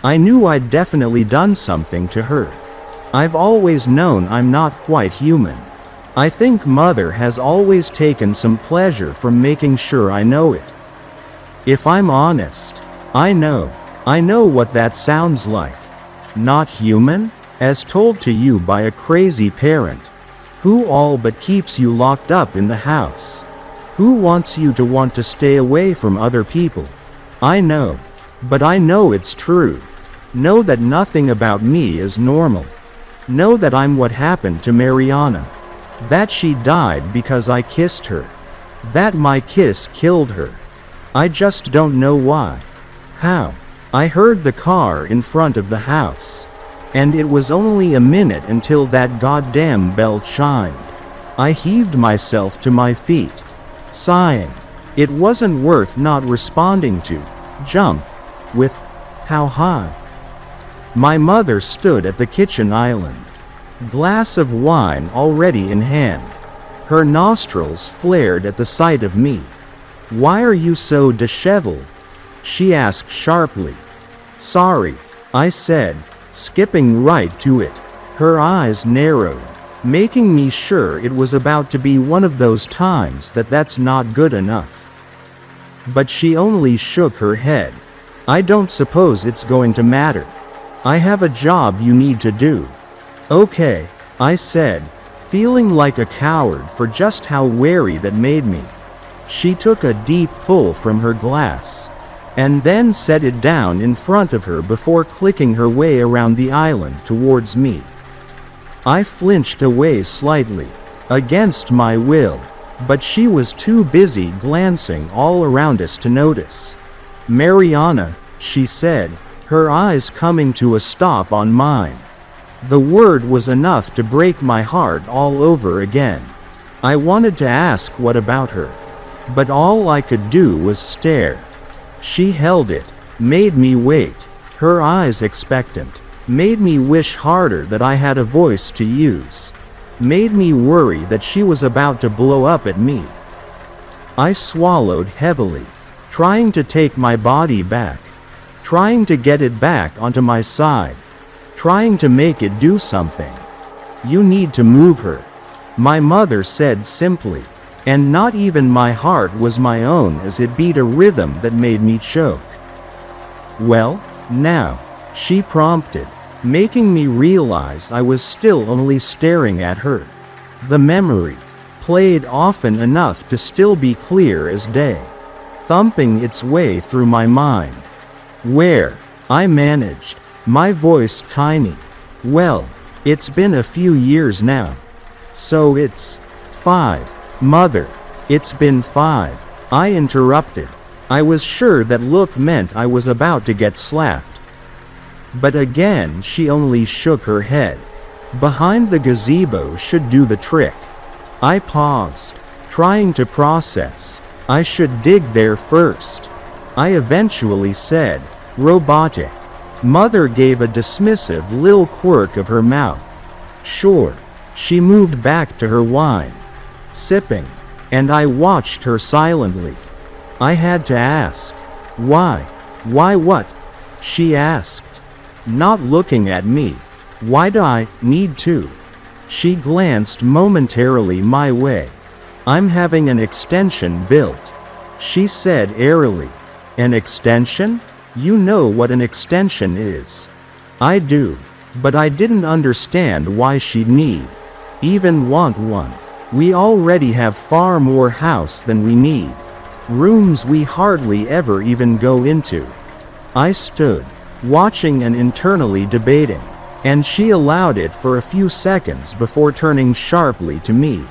I knew I'd definitely done something to her. I've always known I'm not quite human. I think Mother has always taken some pleasure from making sure I know it. If I'm honest, I know what that sounds like. Not human, as told to you by a crazy parent, who all but keeps you locked up in the house, who wants you to want to stay away from other people. I know, but I know it's true. Know that nothing about me is normal. Know that I'm what happened to Mariana. That she died because I kissed her. That my kiss killed her. I just don't know why. How? I heard the car in front of the house, and it was only a minute until that goddamn bell chimed. I heaved myself to my feet, sighing. It wasn't worth not responding to. Jump. With how high? My mother stood at the kitchen island, glass of wine already in hand. Her nostrils flared at the sight of me. "Why are you so disheveled?" she asked sharply. Sorry, I said, skipping right to it. Her eyes narrowed, making me sure it was about to be one of those times that's not good enough. But she only shook her head. I don't suppose it's going to matter. I have a job you need to do. Okay, I said, feeling like a coward for just how wary that made me. She took a deep pull from her glass, and then set it down in front of her before clicking her way around the island towards me. I flinched away slightly, against my will, but she was too busy glancing all around us to notice. Mariana, she said, her eyes coming to a stop on mine. The word was enough to break my heart all over again. I wanted to ask what about her, but all I could do was stare. She held it, made me wait, her eyes expectant, made me wish harder that I had a voice to use, made me worry that she was about to blow up at me. I swallowed heavily, trying to take my body back, trying to get it back onto my side, trying to make it do something. You need to move her, my mother said simply, and not even my heart was my own as it beat a rhythm that made me choke. Well, now, she prompted, making me realize I was still only staring at her. The memory, played often enough to still be clear as day, thumping its way through my mind. Where? I managed, my voice tiny. Well, it's been a few years now. So it's 5. Mother, it's been 5. I interrupted. I was sure that look meant I was about to get slapped. But again she only shook her head. Behind the gazebo should do the trick. I paused, trying to process. I should dig there first. I eventually said, robotic. Mother gave a dismissive little quirk of her mouth. Sure. She moved back to her wine, sipping, and I watched her silently. I had to ask, why? Why what? She asked, not looking at me. Why do I need to? She glanced momentarily my way. I'm having an extension built, she said airily. An extension? You know what an extension is. I do, but I didn't understand why she'd even want one. We already have far more house than we need. Rooms we hardly ever even go into. I stood, watching and internally debating, and she allowed it for a few seconds before turning sharply to me.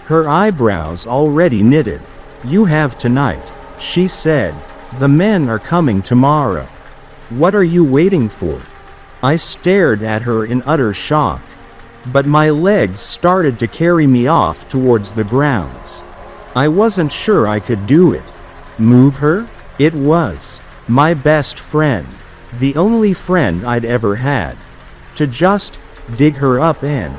Her eyebrows already knitted. You have tonight, she said. The men are coming tomorrow. What are you waiting for? I stared at her in utter shock, but my legs started to carry me off towards the grounds. I wasn't sure I could do it. Move her? It was my best friend, the only friend I'd ever had. To just dig her up and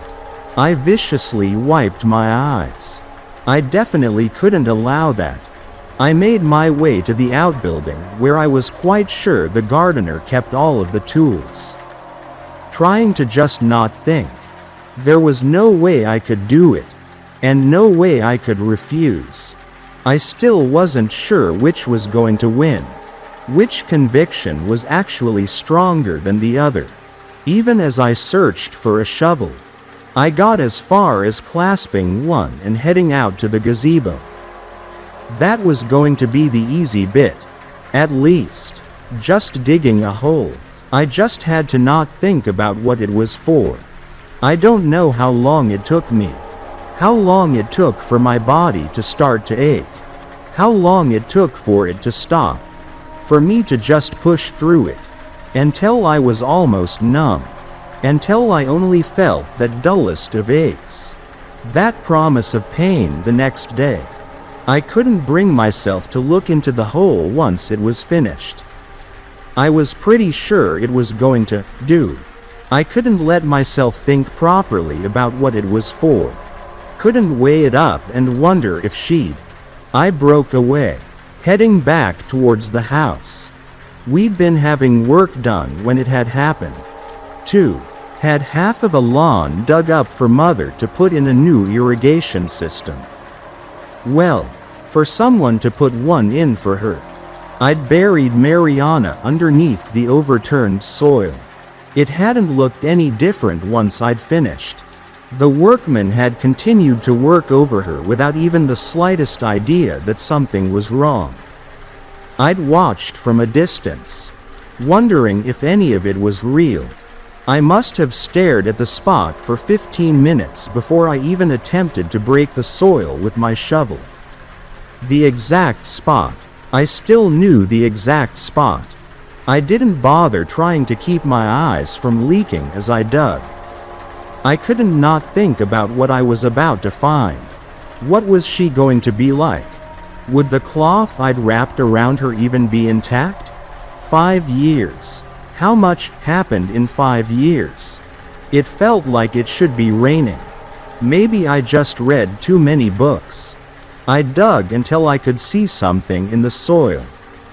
I viciously wiped my eyes. I definitely couldn't allow that. I made my way to the outbuilding where I was quite sure the gardener kept all of the tools. Trying to just not think. There was no way I could do it, and no way I could refuse. I still wasn't sure which was going to win. Which conviction was actually stronger than the other. Even as I searched for a shovel, I got as far as clasping one and heading out to the gazebo. That was going to be the easy bit. At least, just digging a hole. I just had to not think about what it was for. I don't know how long it took me. How long it took for my body to start to ache. How long it took for it to stop. For me to just push through it. Until I was almost numb. Until I only felt that dullest of aches. That promise of pain the next day. I couldn't bring myself to look into the hole once it was finished. I was pretty sure it was going to do. I couldn't let myself think properly about what it was for. Couldn't weigh it up and wonder if she'd. I broke away. heading back towards the house. We'd been having work done when it had happened. 2. Had half of a lawn dug up for Mother to put in a new irrigation system. Well, for someone to put one in for her. I'd buried Mariana underneath the overturned soil. It hadn't looked any different once I'd finished. The workmen had continued to work over her without even the slightest idea that something was wrong. I'd watched from a distance, wondering if any of it was real. I must have stared at the spot for 15 minutes before I even attempted to break the soil with my shovel. The exact spot. I still knew the exact spot. I didn't bother trying to keep my eyes from leaking as I dug. I couldn't not think about what I was about to find. What was she going to be like? Would the cloth I'd wrapped around her even be intact? 5 years. How much happened in 5 years? It felt like it should be raining. Maybe I just read too many books. I dug until I could see something in the soil.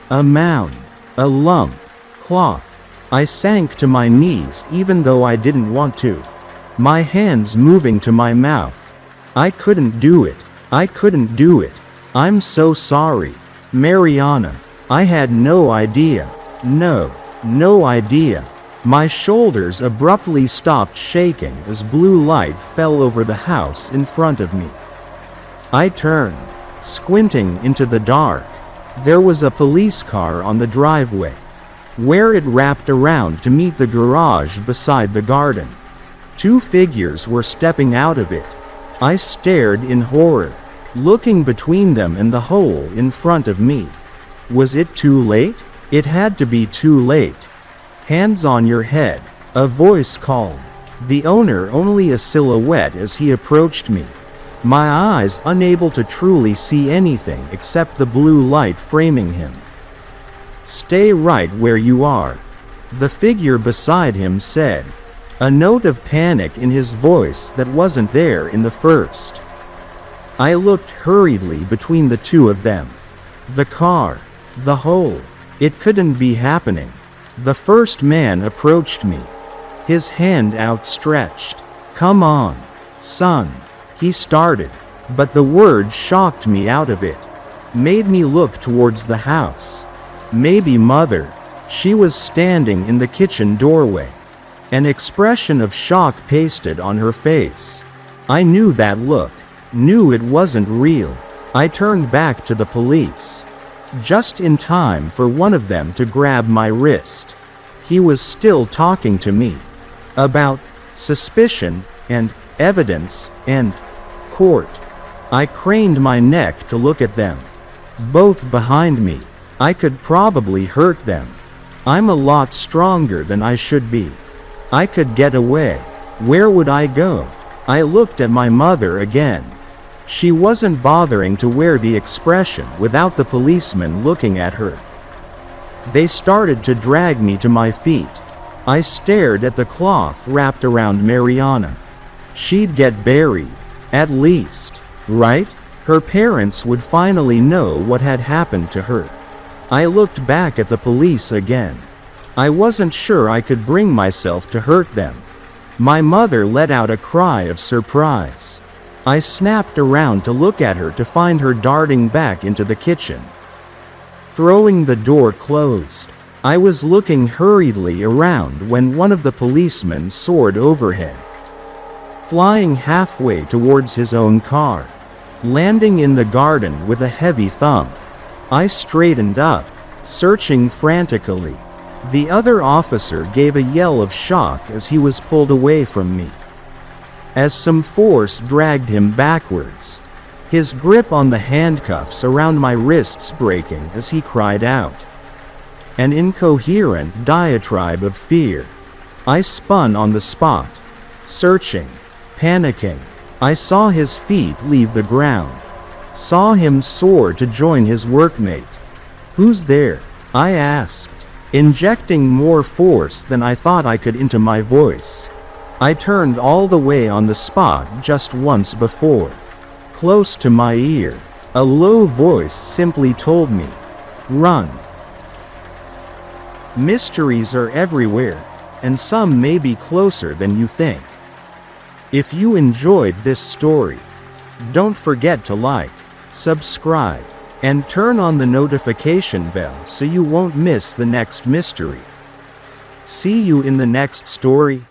A mound. A lump. Cloth. I sank to my knees even though I didn't want to. My hands moving to my mouth. I couldn't do it. I couldn't do it. I'm so sorry, Mariana. I had no idea. No idea. My shoulders abruptly stopped shaking as blue light fell over the house in front of me. I turned, squinting into the dark. There was a police car on the driveway, where it wrapped around to meet the garage beside the garden. 2 figures were stepping out of it. I stared in horror, looking between them and the hole in front of me. Was it too late? It had to be too late. Hands on your head, a voice called. The owner only a silhouette as he approached me. My eyes unable to truly see anything except the blue light framing him. Stay right where you are, the figure beside him said, a note of panic in his voice that wasn't there in the first. I looked hurriedly between the two of them. The car, the hole, it couldn't be happening. The first man approached me, his hand outstretched. Come on, son, he started, but the word shocked me out of it, made me look towards the house. Maybe Mother. She was standing in the kitchen doorway, an expression of shock pasted on her face. I knew that look, knew it wasn't real. I turned back to the police, just in time for one of them to grab my wrist. He was still talking to me about suspicion and evidence and court. I craned my neck to look at them, both behind me. I could probably hurt them. I'm a lot stronger than I should be. I could get away. Where would I go? I looked at my mother again. She wasn't bothering to wear the expression without the policeman looking at her. They started to drag me to my feet. I stared at the cloth wrapped around Mariana. She'd get buried, at least, right? Her parents would finally know what had happened to her. I looked back at the police again. I wasn't sure I could bring myself to hurt them. My mother let out a cry of surprise. I snapped around to look at her to find her darting back into the kitchen, throwing the door closed. I was looking hurriedly around when one of the policemen soared overhead, flying halfway towards his own car, landing in the garden with a heavy thump. I straightened up, searching frantically. The other officer gave a yell of shock as he was pulled away from me, as some force dragged him backwards, his grip on the handcuffs around my wrists breaking as he cried out, an incoherent diatribe of fear. I spun on the spot, searching, panicking. I saw his feet leave the ground, saw him soar to join his workmate. Who's there? I asked, injecting more force than I thought I could into my voice. I turned all the way on the spot just once before, close to my ear. A low voice simply told me, "Run." Mysteries are everywhere, and some may be closer than you think. If you enjoyed this story, don't forget to like, subscribe, and turn on the notification bell so you won't miss the next mystery. See you in the next story.